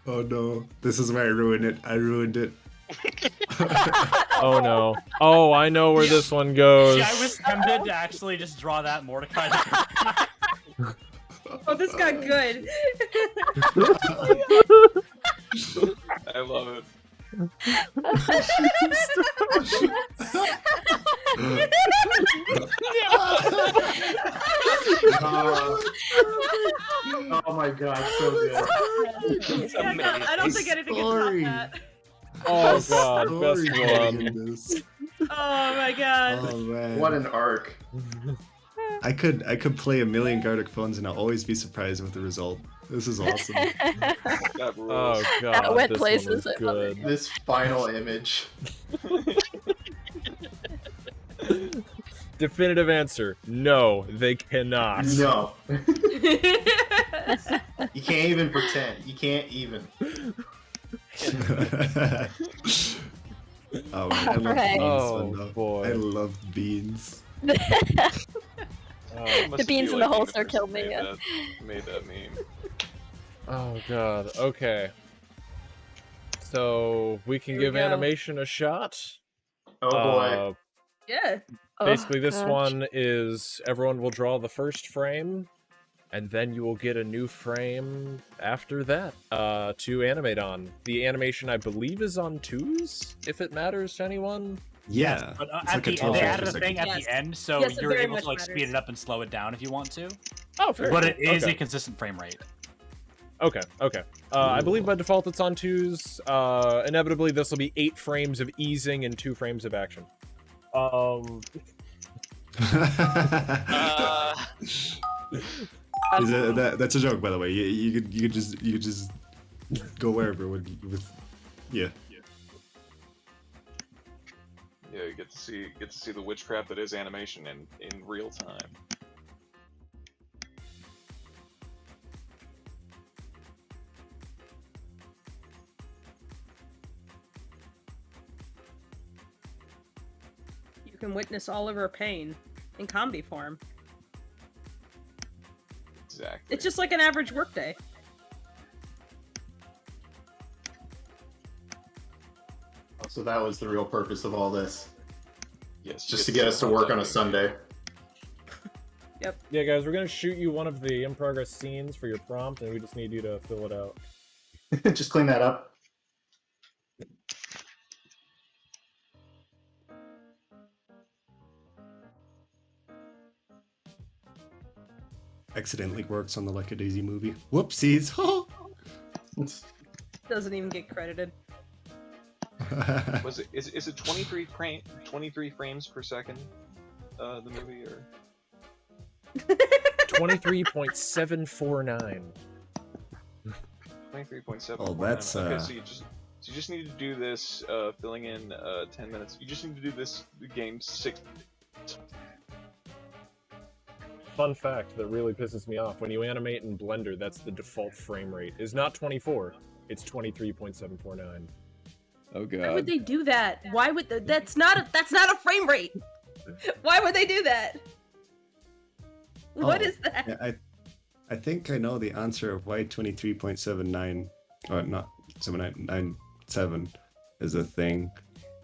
Speaker 6: Oh no. This is where I ruined it. I ruined it.
Speaker 1: Oh no. Oh, I know where this one goes.
Speaker 4: See, I was tempted to actually just draw that Mordecai.
Speaker 7: Oh, this got good.
Speaker 11: I love it.
Speaker 5: Oh my god, so good.
Speaker 7: Yeah, I don't think anything can top
Speaker 6: Story.
Speaker 7: that.
Speaker 1: Oh god,
Speaker 6: Story
Speaker 1: best
Speaker 6: behind
Speaker 1: one.
Speaker 6: this.
Speaker 7: Oh my god.
Speaker 6: Oh man.
Speaker 5: What an arc.
Speaker 6: I could play a million Gartic phones and I'll always be surprised with the result. This is awesome.
Speaker 11: That rules.
Speaker 1: Oh god,
Speaker 2: went
Speaker 1: this
Speaker 2: places,
Speaker 1: one
Speaker 2: I love
Speaker 1: was good.
Speaker 5: This final image.
Speaker 1: Definitive answer: no, they cannot.
Speaker 5: No. You can't even pretend. You can't even.
Speaker 6: Oh man, I love
Speaker 2: Right.
Speaker 6: beans.
Speaker 1: Oh,
Speaker 6: Though.
Speaker 1: boy.
Speaker 6: I love beans.
Speaker 1: Oh,
Speaker 11: Must
Speaker 2: beans
Speaker 11: feel
Speaker 2: in the
Speaker 11: like
Speaker 2: holster
Speaker 11: Universe
Speaker 2: killed me,
Speaker 11: made
Speaker 2: yeah.
Speaker 11: made that meme.
Speaker 1: oh god. Okay. So we can
Speaker 7: Here we
Speaker 1: give
Speaker 7: go.
Speaker 1: animation a shot.
Speaker 5: Oh boy.
Speaker 7: Yeah.
Speaker 2: Oh,
Speaker 1: Basically, this
Speaker 2: gosh.
Speaker 1: one is everyone will draw the first frame, and then you will get a new frame after that to animate on. The animation, I believe, is on 2s, if it matters to anyone.
Speaker 6: Yeah.
Speaker 4: But
Speaker 6: It's
Speaker 4: at
Speaker 6: like a
Speaker 4: the
Speaker 6: 12
Speaker 4: end, they
Speaker 6: frames
Speaker 4: added
Speaker 6: per
Speaker 4: a thing at
Speaker 7: Yes.
Speaker 4: the end, so
Speaker 7: Yes, it
Speaker 4: you're
Speaker 7: very
Speaker 4: able
Speaker 7: much
Speaker 4: to like speed
Speaker 7: matters.
Speaker 4: it up and slow it down if you want to.
Speaker 1: Oh, fair.
Speaker 4: But it is
Speaker 1: Okay.
Speaker 4: a consistent frame rate.
Speaker 1: Okay, okay. I believe by default it's on 2s. Inevitably, this will be 8 frames of easing and 2 frames of action.
Speaker 6: That's a joke, by the way. You could just go wherever with yeah.
Speaker 11: Yeah, you get to see the witchcraft that is animation in real time.
Speaker 7: You can witness Oliver Payne in comedy form.
Speaker 11: Exactly.
Speaker 7: It's just like an average workday.
Speaker 5: So that was the real purpose of all this.
Speaker 11: Yes.
Speaker 5: Just to get us to work on a Sunday.
Speaker 7: Yep.
Speaker 1: Yeah, guys, we're gonna shoot you one of the in-progress scenes for your prompt, and we just need you to fill it out.
Speaker 5: Just clean that up.
Speaker 6: Accidentally works on the Lackadaisy movie. Whoopsies!
Speaker 7: Doesn't even get credited.
Speaker 11: Was it is it 23 frames per second? The movie or
Speaker 1: 23.749.
Speaker 11: 23.7.
Speaker 6: Oh, that's
Speaker 11: okay. So you just need to do this, filling in 10 minutes. You just need to do this game 6.
Speaker 1: Fun fact that really pisses me off: when you animate in Blender, that's the default frame rate. Is not 24. It's 23.749.
Speaker 11: Oh god.
Speaker 7: Why would they do that? Why would that's not a frame rate? Why would they do that? What is that?
Speaker 6: Yeah, I think I know the answer of why 23.79 or not 7997 is a thing.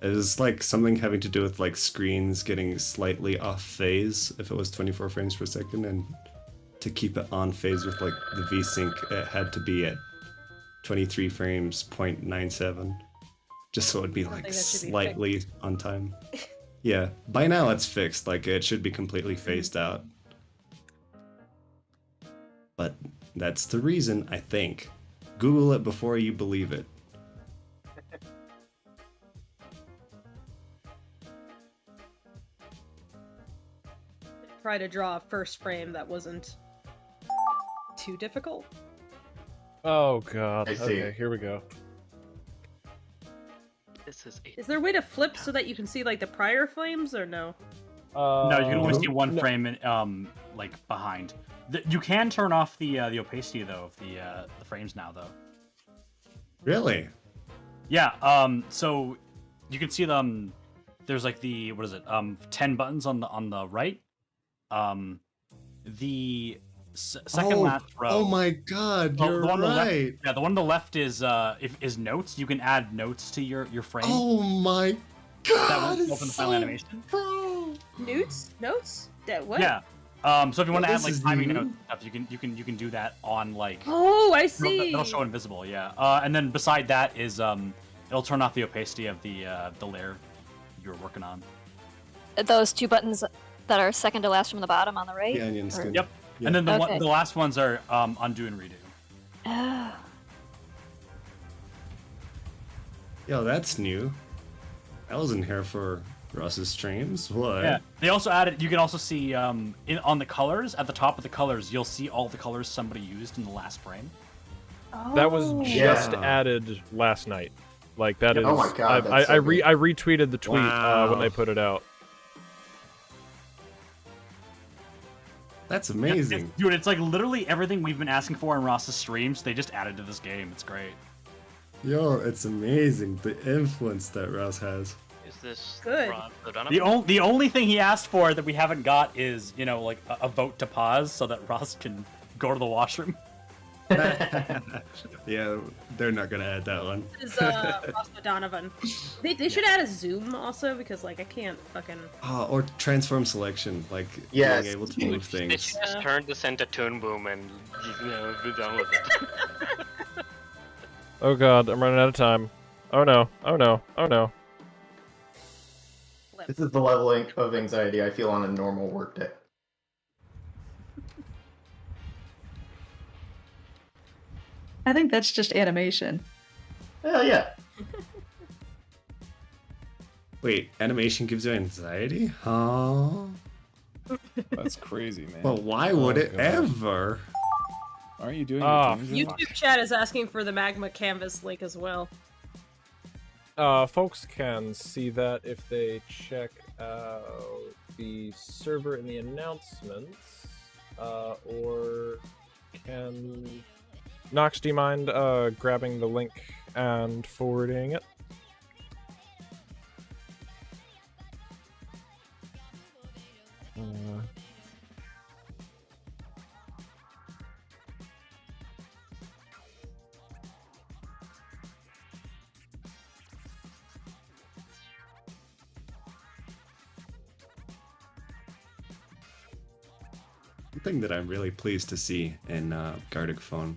Speaker 6: It is like something having to do with like screens getting slightly off phase if it was 24 frames per second, and to keep it on phase with like the VSync, it had to be at 23 frames 0.97, just so it'd be like
Speaker 7: think that should be
Speaker 6: slightly on time. Yeah, by now it's fixed. Like it should be completely phased out. But that's the reason, I think. Google it before you believe it.
Speaker 7: Try to draw a first frame that wasn't too difficult.
Speaker 1: Oh god.
Speaker 5: I see.
Speaker 1: Okay, here we go.
Speaker 3: This is
Speaker 7: Is there a way to flip so that you can see like the prior frames or no?
Speaker 4: No, you can only
Speaker 6: no.
Speaker 4: see one frame in, like behind. You can turn off the opacity though of the frames now though.
Speaker 6: Really?
Speaker 4: Yeah. So you can see them. There's like the 10 buttons on the right. The second last row.
Speaker 6: Oh my god, you're
Speaker 4: the one on the left,
Speaker 6: right.
Speaker 4: yeah, the one on the left is notes. You can add notes to your frame.
Speaker 6: Oh my
Speaker 4: that
Speaker 6: god.
Speaker 4: will
Speaker 6: it's
Speaker 4: open the
Speaker 6: so
Speaker 4: final animation.
Speaker 6: pro.
Speaker 7: Notes? That what?
Speaker 4: Yeah. So if you want to
Speaker 6: Yeah,
Speaker 4: add
Speaker 6: this
Speaker 4: like
Speaker 6: is
Speaker 4: timing
Speaker 6: new.
Speaker 4: notes and stuff, you can do that on like.
Speaker 7: Oh, I see.
Speaker 4: It'll show invisible, yeah. And then beside that is it'll turn off the opacity of the layer you're working on.
Speaker 2: Those two buttons that are second to last from the bottom on the right?
Speaker 6: The onion
Speaker 2: Or-
Speaker 6: skin.
Speaker 4: Yep.
Speaker 6: Yeah.
Speaker 4: And then
Speaker 2: Okay.
Speaker 4: the last ones are undo and redo.
Speaker 2: Oh.
Speaker 6: Yo, that's new. I wasn't here for Ross's streams. What?
Speaker 4: Yeah. They also added. You can also see on the colors at the top of the colors. You'll see all the colors somebody used in the last frame.
Speaker 1: That was
Speaker 2: Oh.
Speaker 1: just
Speaker 6: Yeah.
Speaker 1: added last night. Like that is.
Speaker 5: Oh my God,
Speaker 1: I
Speaker 5: that's so good.
Speaker 1: retweeted the tweet
Speaker 6: Wow.
Speaker 1: when they put it out.
Speaker 6: That's
Speaker 4: Yeah,
Speaker 6: amazing.
Speaker 4: dude, it's like literally everything we've been asking for in Ross's streams. They just added to this game. It's great.
Speaker 6: Yo, it's amazing the influence that Ross has.
Speaker 3: Is this
Speaker 7: Good.
Speaker 3: Ron O'Donovan?
Speaker 4: The only thing he asked for that we haven't got is like a vote to pause so that Ross can go to the washroom.
Speaker 6: Yeah, they're not gonna add that one.
Speaker 7: This is Ross O'Donovan. They should add a zoom also because like I can't fucking.
Speaker 6: Or transform selection, like
Speaker 5: Yes.
Speaker 6: being able to move
Speaker 3: They
Speaker 6: things.
Speaker 3: should just turn this into Toon Boom and be done with it.
Speaker 1: Oh god, I'm running out of time. Oh no, oh no, oh no.
Speaker 5: This is the level of anxiety I feel on a normal workday.
Speaker 10: I think that's just animation.
Speaker 5: Hell yeah.
Speaker 6: Wait, animation gives you anxiety? Huh?
Speaker 11: That's crazy, man.
Speaker 6: But why would
Speaker 1: Oh,
Speaker 6: it
Speaker 1: God.
Speaker 6: ever?
Speaker 11: Aren't you doing
Speaker 1: Ah,
Speaker 11: your things?
Speaker 7: YouTube chat is asking for the magma canvas link as well.
Speaker 1: Folks can see that if they check out the server in the announcements, or can... Nox, do you mind grabbing the link and forwarding it?
Speaker 6: One thing that I'm really pleased to see in Gartic Phone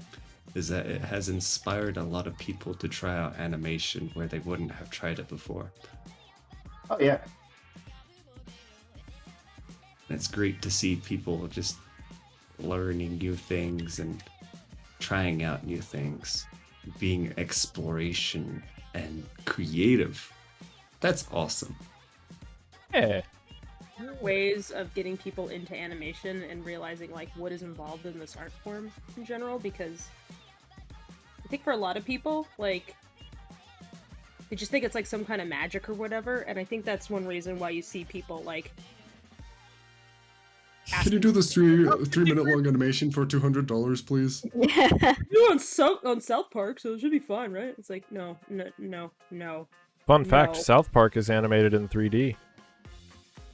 Speaker 6: is that it has inspired a lot of people to try out animation where they wouldn't have tried it before.
Speaker 5: Oh yeah.
Speaker 6: And it's great to see people just learning new things and trying out new things, being exploration and creative. That's awesome.
Speaker 1: Yeah.
Speaker 7: Ways of getting people into animation and realizing like what is involved in this art form in general, because I think for a lot of people, like, they just think it's like some kind of magic or whatever, and I think that's one reason why you see people like
Speaker 6: Can you do this 3-minute long animation for $200, please?
Speaker 7: you on South Park, so it should be fine, right? It's like no.
Speaker 1: Fun fact:
Speaker 7: No.
Speaker 1: South Park is animated in 3D.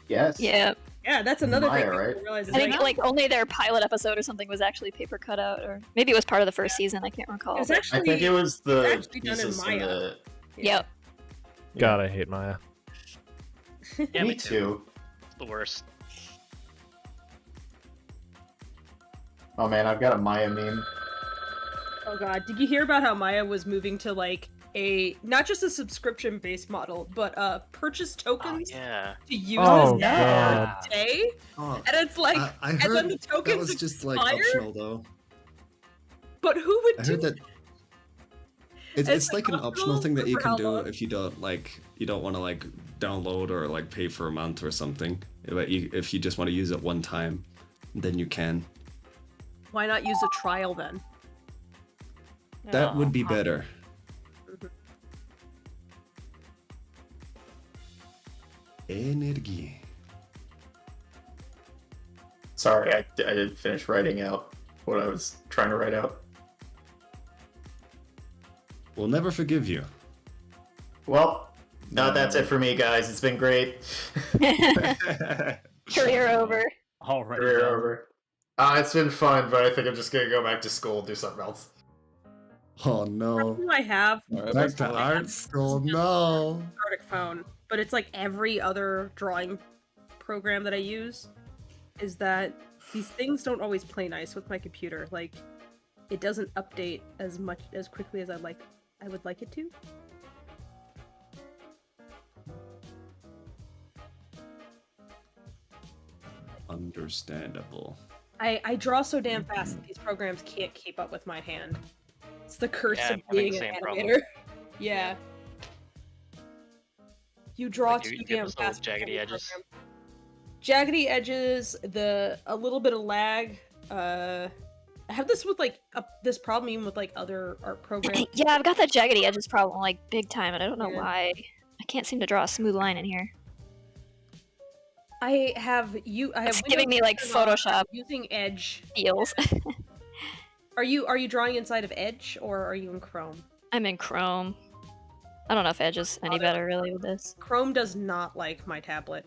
Speaker 5: Yes.
Speaker 2: Yeah.
Speaker 7: Yeah, that's another
Speaker 5: Maya,
Speaker 7: thing people
Speaker 5: right?
Speaker 7: realize.
Speaker 2: I think like only their pilot episode or something was actually paper cut out, or maybe it was part of the first season. I can't recall.
Speaker 7: It was
Speaker 2: but-
Speaker 7: actually,
Speaker 5: I think it was the
Speaker 7: actually done in
Speaker 5: pieces
Speaker 7: Maya.
Speaker 5: in the...
Speaker 2: Yep.
Speaker 1: God, I hate Maya.
Speaker 3: Yeah,
Speaker 5: Me too.
Speaker 3: It's the worst.
Speaker 5: Oh man, I've got a Maya meme.
Speaker 7: Oh god, did you hear about how Maya was moving to like a not just a subscription-based model, but purchase tokens
Speaker 3: Yeah.
Speaker 7: to use
Speaker 1: Oh,
Speaker 7: this
Speaker 1: God.
Speaker 7: day?
Speaker 6: Oh,
Speaker 7: And it's like,
Speaker 6: I
Speaker 7: and
Speaker 6: heard
Speaker 7: then the
Speaker 6: that
Speaker 7: tokens
Speaker 6: was just like
Speaker 7: expire?
Speaker 6: optional though.
Speaker 7: But who would
Speaker 6: I
Speaker 7: do
Speaker 6: heard that it's
Speaker 7: It's,
Speaker 6: like an
Speaker 7: like,
Speaker 6: optional
Speaker 7: optional
Speaker 6: thing that you
Speaker 7: for
Speaker 6: can
Speaker 7: how
Speaker 6: do
Speaker 7: long?
Speaker 6: if you don't want to like download or like pay for a month or something. If you just want to use it one time, then you can.
Speaker 7: Why not use a trial then?
Speaker 6: That would be better. Energy.
Speaker 5: Sorry, I didn't finish writing out what I was trying to write out.
Speaker 6: We'll never forgive you.
Speaker 5: Well, that's it for me, guys. It's been great.
Speaker 2: Career over.
Speaker 4: All right.
Speaker 5: Career over. It's been fun, but I think I'm just gonna go back to school and do something else.
Speaker 6: Oh no.
Speaker 7: Who I have
Speaker 6: Back to art school, no.
Speaker 7: Gartic Phone, but it's like every other drawing program that I use is that these things don't always play nice with my computer. Like, it doesn't update as quickly as I would like it to.
Speaker 6: Understandable.
Speaker 7: I draw so damn fast that these programs can't keep up with my hand. It's the curse
Speaker 3: Yeah,
Speaker 7: of
Speaker 3: I'm having
Speaker 7: being
Speaker 3: the
Speaker 7: an
Speaker 3: same
Speaker 7: animator.
Speaker 3: problem.
Speaker 7: Yeah. You draw
Speaker 3: Like,
Speaker 7: too
Speaker 3: you have
Speaker 7: damn
Speaker 3: those little
Speaker 7: fast. with
Speaker 3: jaggedy
Speaker 7: any
Speaker 3: edges.
Speaker 7: program. Jaggedy edges, a little bit of lag. I have this with like this problem even with like other art programs.
Speaker 2: Yeah, I've got that jaggedy edges problem like big time, and I don't know
Speaker 7: Yeah.
Speaker 2: why. I can't seem to draw a smooth line in here.
Speaker 7: I have
Speaker 2: It's giving me
Speaker 7: Windows
Speaker 2: like
Speaker 7: turned on,
Speaker 2: Photoshop
Speaker 7: using Edge.
Speaker 2: feels.
Speaker 7: Are you drawing inside of Edge or are you in Chrome?
Speaker 2: I'm in Chrome. I don't know if Edge is any better really with this.
Speaker 7: Chrome does not like my tablet.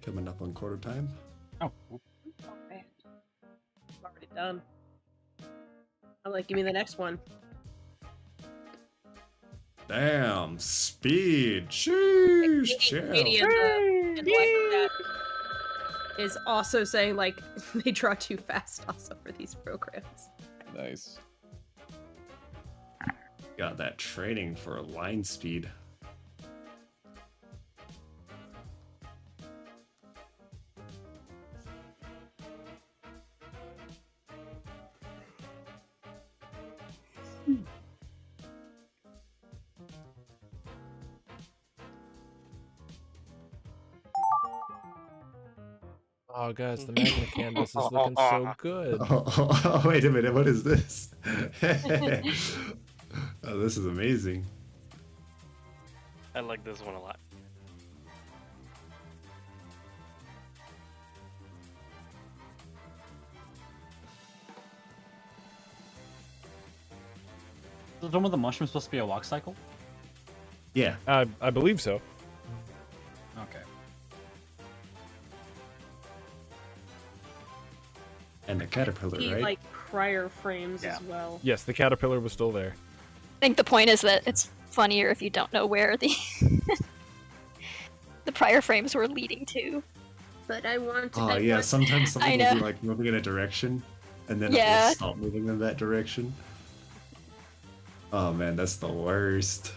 Speaker 6: Coming up on quarter time.
Speaker 4: Oh.
Speaker 7: Okay. I'm already done. I'm like, give me the next one.
Speaker 6: Damn, speed. Sheesh, chill.
Speaker 7: Katie in the chat is also saying like they draw too fast also for these programs.
Speaker 11: Nice.
Speaker 6: Got that training for line speed.
Speaker 1: Oh, guys, the Magna Canvas is looking so good.
Speaker 6: Oh, wait a minute, what is this? Oh, this is amazing.
Speaker 3: I like this one a lot.
Speaker 4: The one with the mushroom supposed to be a walk cycle?
Speaker 6: Yeah.
Speaker 1: I believe so.
Speaker 4: Okay.
Speaker 6: And the caterpillar,
Speaker 7: He
Speaker 6: right?
Speaker 7: like prior frames as well.
Speaker 1: Yes, the caterpillar was still there.
Speaker 2: I think the point is that it's funnier if you don't know where the the prior frames were leading to.
Speaker 7: But I want to.
Speaker 6: Oh yeah, sometimes
Speaker 2: I
Speaker 6: something will be
Speaker 2: know.
Speaker 6: like moving in a direction, and then it
Speaker 2: Yeah.
Speaker 6: will stop moving in that direction. Oh man, that's the worst.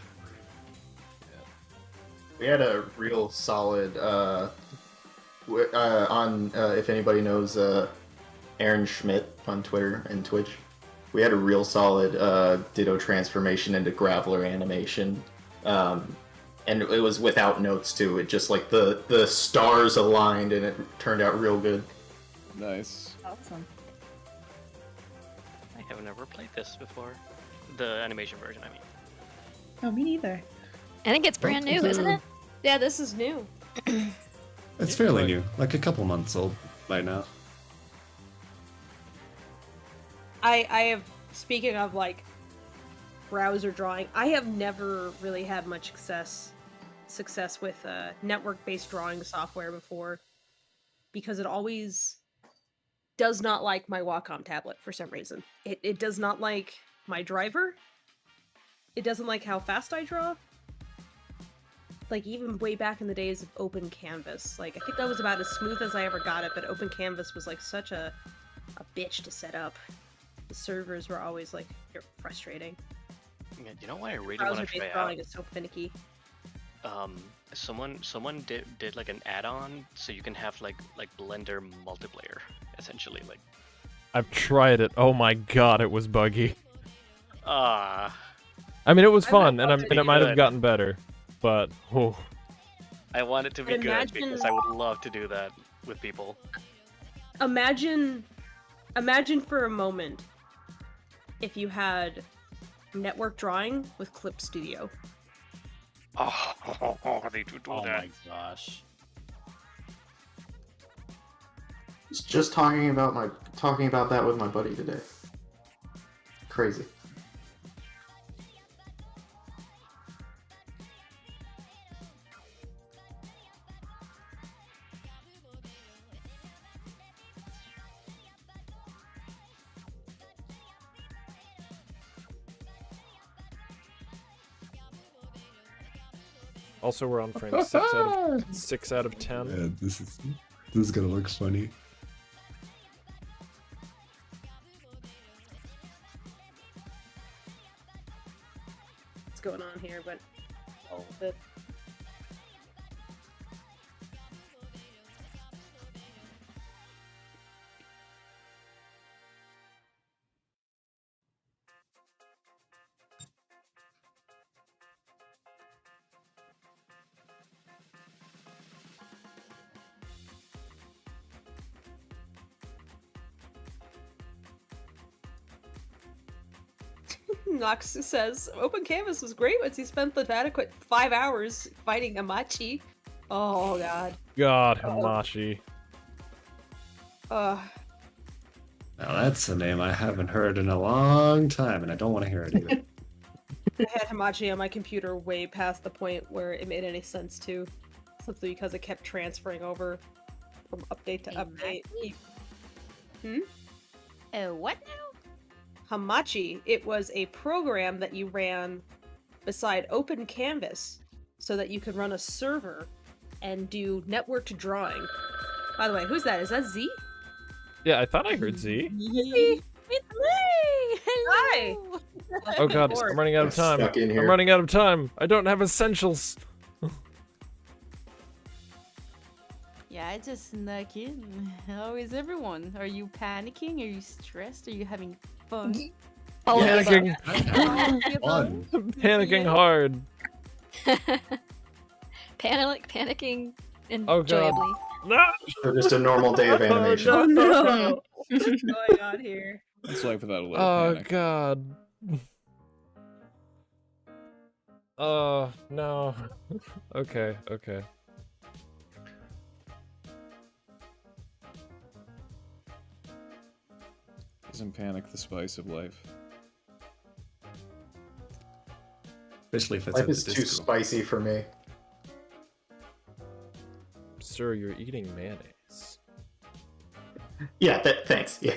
Speaker 5: We had a real solid on if anybody knows Aaron Schmidt on Twitter and Twitch. We had a real solid Ditto transformation into Graveler animation, and it was without notes too. It just like the stars aligned and it turned out real good.
Speaker 11: Nice.
Speaker 10: Awesome.
Speaker 3: I have never played this before. The animation version, I mean.
Speaker 10: No, me neither.
Speaker 2: I think it's brand new, isn't it?
Speaker 7: Yeah, this is new.
Speaker 6: It's fairly new, like a couple months old by now.
Speaker 7: I have, speaking of like browser drawing, I have never really had much success with network-based drawing software before, because it always does not like my Wacom tablet for some reason. It does not like my driver. It doesn't like how fast I draw. Like, even way back in the days of Open Canvas. Like, I think that was about as smooth as I ever got it, but Open Canvas was, like, such a bitch to set up. The servers were always, like, frustrating.
Speaker 3: Yeah, you know what I really want to
Speaker 7: Browser-based
Speaker 3: try
Speaker 7: drawing
Speaker 3: out?
Speaker 7: is so finicky.
Speaker 3: Someone did like an add-on so you can have like Blender multiplayer, essentially. Like,
Speaker 1: I've tried it. Oh my god, it was buggy.
Speaker 3: I
Speaker 1: mean, it was
Speaker 3: I
Speaker 1: fun,
Speaker 3: want
Speaker 1: and
Speaker 3: it to
Speaker 1: it
Speaker 3: be
Speaker 1: might have
Speaker 3: good.
Speaker 1: gotten better, but oh.
Speaker 3: want it to be
Speaker 7: But
Speaker 3: good because I would love to do that with people.
Speaker 7: Imagine for a moment if you had network drawing with Clip Studio.
Speaker 3: Oh, they do
Speaker 4: Oh
Speaker 3: that.
Speaker 4: my gosh.
Speaker 5: Just talking about that with my buddy today. Crazy.
Speaker 1: Also, we're on frame 6 out of 10.
Speaker 6: Yeah, this is gonna look funny.
Speaker 7: What's going on here, but
Speaker 4: Oh.
Speaker 7: Nox says Open Canvas was great once he spent the adequate 5 hours fighting Amachi. Oh god.
Speaker 1: God, Hamachi.
Speaker 7: Ugh.
Speaker 6: Now that's a name I haven't heard in a long time, and I don't want to hear it either.
Speaker 7: I had Hamachi on my computer way past the point where it made any sense to. Simply because it kept transferring over from update to update.
Speaker 2: What now?
Speaker 7: Hamachi, it was a program that you ran beside Open Canvas so that you could run a server and do networked drawing. By the way, who's that? Is that Z?
Speaker 1: Yeah, I thought I heard Z.
Speaker 7: It's me! Hi!
Speaker 1: Oh god, I'm running out of time.
Speaker 5: Stuck in here.
Speaker 1: I'm running out of time. I don't have essentials.
Speaker 12: Yeah, I just snuck in. How is everyone? Are you panicking? Are you stressed? Are you having fun?
Speaker 1: Panicking.
Speaker 6: Fun.
Speaker 1: Panicking hard.
Speaker 2: Panicking
Speaker 1: Oh god.
Speaker 2: enjoyably.
Speaker 1: No!
Speaker 5: For just a normal day of animation.
Speaker 7: Oh no! What's going on here?
Speaker 11: It's life without a little
Speaker 1: Oh
Speaker 11: panic.
Speaker 1: god. Oh no. Okay, okay.
Speaker 11: Isn't panic the spice of life?
Speaker 6: Especially if it's
Speaker 5: Life
Speaker 6: at the
Speaker 5: is too
Speaker 6: disco.
Speaker 5: spicy for me.
Speaker 1: Sir, you're eating mayonnaise.
Speaker 5: Yeah, thanks. Yeah.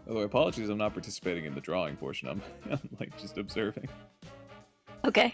Speaker 11: Although apologies, I'm not participating in the drawing portion. I'm like just observing.
Speaker 2: Okay.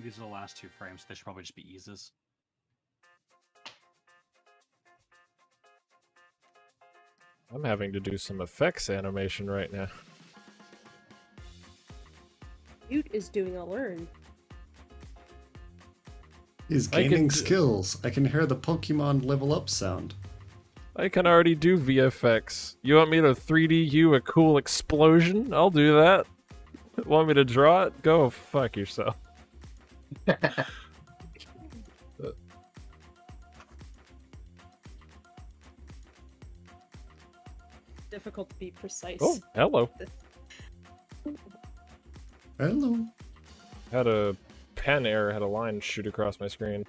Speaker 4: think these are the last 2 frames. They should probably just be eases.
Speaker 1: I'm having to do some effects animation right now.
Speaker 7: Mute is doing a learn.
Speaker 6: He's gaining skills. I can hear the Pokemon level up sound.
Speaker 1: I can already do VFX. You want me to 3D you a cool explosion? I'll do that. Want me to draw it? Go fuck yourself.
Speaker 7: Difficult to be precise.
Speaker 1: Oh, hello.
Speaker 6: Hello.
Speaker 1: Had a pen error, had a line shoot across my screen.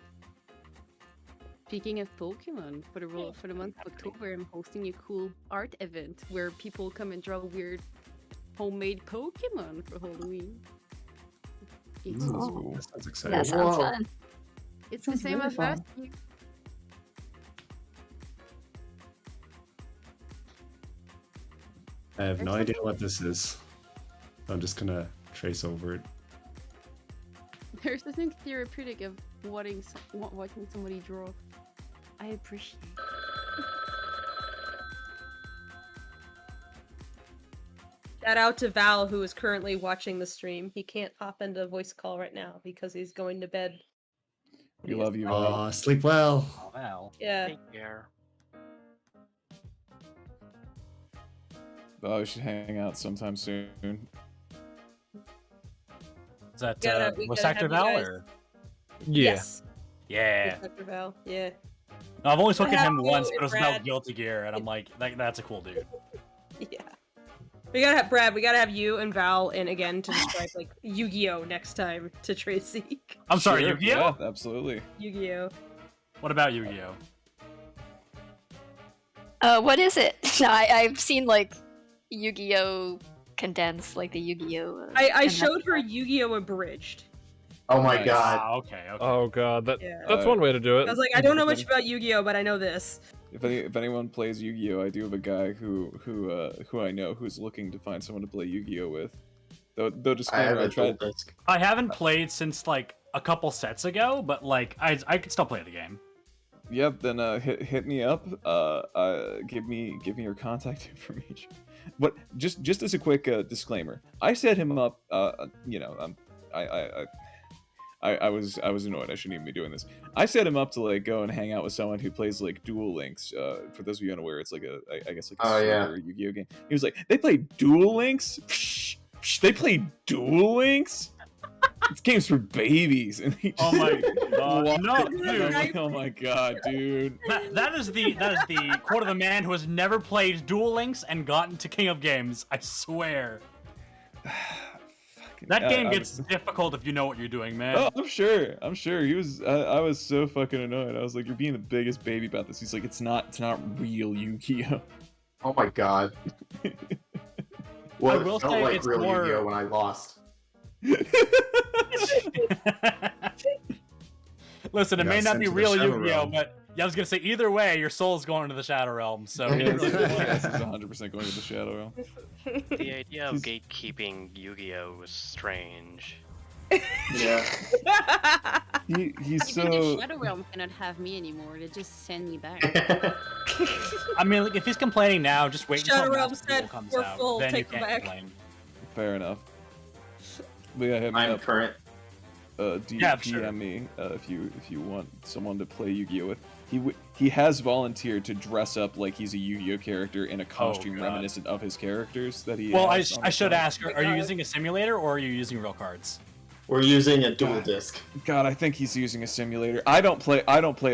Speaker 12: Speaking of Pokemon, for the month of October, I'm hosting a cool art event where people come and draw weird homemade Pokemon for Halloween. It's
Speaker 6: Ooh, that sounds exciting.
Speaker 2: That sounds fun.
Speaker 12: It's the
Speaker 10: Sounds
Speaker 12: same
Speaker 10: really
Speaker 12: as last
Speaker 10: fun.
Speaker 12: year.
Speaker 6: I have no idea what this is. So I'm just gonna trace over it.
Speaker 12: There's nothing therapeutic of watching somebody draw. I appreciate it.
Speaker 7: Shout out to Val, who is currently watching the stream. He can't hop into voice call right now because he's going to bed.
Speaker 11: We love you, Val.
Speaker 6: Sleep well.
Speaker 4: Oh, Val.
Speaker 7: Yeah.
Speaker 3: Take care.
Speaker 11: Oh, we should hang out sometime soon.
Speaker 4: Is that
Speaker 7: We
Speaker 4: voice
Speaker 7: gotta
Speaker 4: actor
Speaker 7: have you
Speaker 4: Val
Speaker 7: guys-
Speaker 4: or?
Speaker 1: Yeah.
Speaker 7: Yes.
Speaker 4: Yeah.
Speaker 7: Voice actor Val. Yeah.
Speaker 4: No, I've only spoken to him
Speaker 7: Have
Speaker 4: once,
Speaker 7: you
Speaker 4: but it was
Speaker 7: and
Speaker 4: about
Speaker 7: Brad.
Speaker 4: Guilty Gear, and I'm like, that's a cool dude.
Speaker 7: Yeah. We gotta have Brad. We gotta have you and Val, and again to describe like Yu-Gi-Oh next time to Tracy.
Speaker 4: I'm sorry,
Speaker 11: Sure,
Speaker 4: Yu-Gi-Oh?
Speaker 11: Yeah, absolutely.
Speaker 7: Yu-Gi-Oh.
Speaker 4: What about Yu-Gi-Oh?
Speaker 2: What is it? I've seen like Yu-Gi-Oh condensed, like the Yu-Gi-Oh.
Speaker 7: I
Speaker 2: condensed.
Speaker 7: showed her Yu-Gi-Oh abridged.
Speaker 5: Oh my
Speaker 11: Nice.
Speaker 5: god.
Speaker 4: Ah, okay.
Speaker 1: Oh god,
Speaker 7: Yeah.
Speaker 1: that's one way to do it.
Speaker 7: I was like, I don't know much about Yu-Gi-Oh, but I know this.
Speaker 11: If anyone plays Yu-Gi-Oh, I do have a guy who I know who's looking to find someone to play Yu-Gi-Oh with. Though
Speaker 5: I have
Speaker 11: disclaimer, I
Speaker 5: a dual
Speaker 11: tried.
Speaker 5: disc.
Speaker 4: I haven't played since like a couple sets ago, but like I could still play the game.
Speaker 11: Yep. Then hit me up. Give me your contact information. But just as a quick disclaimer, I set him up. I was annoyed. I shouldn't even be doing this. I set him up to like go and hang out with someone who plays like Duel Links. For those of you unaware, it's like I guess like a super Yu-Gi-Oh game. He was like, they play Duel Links. Psh, psh, they play Duel Links. This game's for babies. And he
Speaker 4: Oh my god!
Speaker 11: What?
Speaker 4: No,
Speaker 11: I'm
Speaker 4: dude.
Speaker 11: like, oh my god, dude.
Speaker 4: That is the quote of the man who has never played Duel Links and gotten to King of Games. I swear. That game gets difficult if you know what you're doing, man.
Speaker 11: Oh, I'm sure. He was. I was so fucking annoyed. I was like, "You're being the biggest baby about this." He's like, "It's not real Yu-Gi-Oh."
Speaker 5: Oh my god. Well,
Speaker 4: I will
Speaker 5: it felt
Speaker 4: say
Speaker 5: like
Speaker 4: it's
Speaker 5: real
Speaker 4: more-
Speaker 5: Yu-Gi-Oh when I lost.
Speaker 4: Listen, it
Speaker 6: You
Speaker 4: may
Speaker 6: got
Speaker 4: not
Speaker 6: sent
Speaker 4: be
Speaker 6: to the
Speaker 4: real
Speaker 6: Shadow
Speaker 4: Yu-Gi-Oh,
Speaker 6: Realm.
Speaker 4: but yeah, I was gonna say either way, your soul's going into the Shadow Realm. So
Speaker 11: Yes, yes, he's 100% going to the Shadow Realm.
Speaker 3: The idea of gatekeeping Yu-Gi-Oh was strange.
Speaker 5: Yeah.
Speaker 11: He's
Speaker 12: Even the
Speaker 11: so.
Speaker 12: Shadow Realm cannot have me anymore. They just send me back.
Speaker 4: I mean, like, if he's complaining now, just wait
Speaker 7: Shadow
Speaker 4: until
Speaker 7: Realm
Speaker 4: Master
Speaker 7: said,
Speaker 4: Duel comes
Speaker 7: "We're
Speaker 4: out.
Speaker 7: full,
Speaker 4: Then you
Speaker 7: take them
Speaker 4: can't
Speaker 7: back."
Speaker 4: complain.
Speaker 11: Fair enough. But yeah, hit me
Speaker 5: I'm
Speaker 11: up.
Speaker 5: current.
Speaker 4: Yeah, sure.
Speaker 11: DM me if you want someone to play Yu-Gi-Oh with. He has volunteered to dress up like he's a Yu-Gi-Oh character in a costume
Speaker 4: God.
Speaker 11: reminiscent of his characters that he.
Speaker 4: Well, I
Speaker 11: has on his
Speaker 4: should
Speaker 11: side.
Speaker 4: ask, are you using a simulator or are you using real cards?
Speaker 5: We're using a dual disc.
Speaker 11: God, I think he's using a simulator. I don't play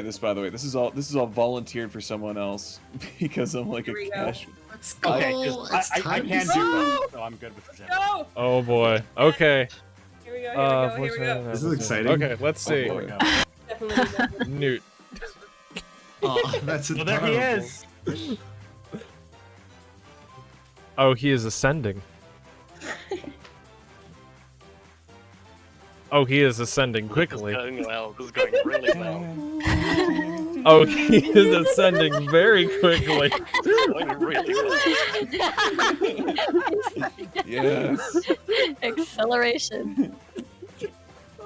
Speaker 11: this, by the way. This is all volunteered for someone else because I'm like
Speaker 7: Here we
Speaker 11: a
Speaker 7: go.
Speaker 11: casual.
Speaker 6: Let's
Speaker 4: Okay,
Speaker 6: go.
Speaker 4: 'cause
Speaker 6: It's
Speaker 4: I
Speaker 6: time
Speaker 4: can
Speaker 6: to
Speaker 4: do
Speaker 7: go.
Speaker 4: both, so I'm good with whichever.
Speaker 7: No!
Speaker 1: Oh boy. Okay.
Speaker 7: Here we go, here we go.
Speaker 6: This is exciting.
Speaker 1: Okay, let's see.
Speaker 11: boy.
Speaker 4: There we go.
Speaker 7: Definitely not.
Speaker 1: Newt.
Speaker 6: Oh, that's
Speaker 4: Well, there he
Speaker 6: adorable.
Speaker 4: is.
Speaker 1: Oh, he is ascending. Oh, he is ascending quickly.
Speaker 3: This is going well. This is going really well.
Speaker 1: Oh, he is ascending very quickly.
Speaker 3: It's going really well.
Speaker 11: Yes.
Speaker 2: Acceleration.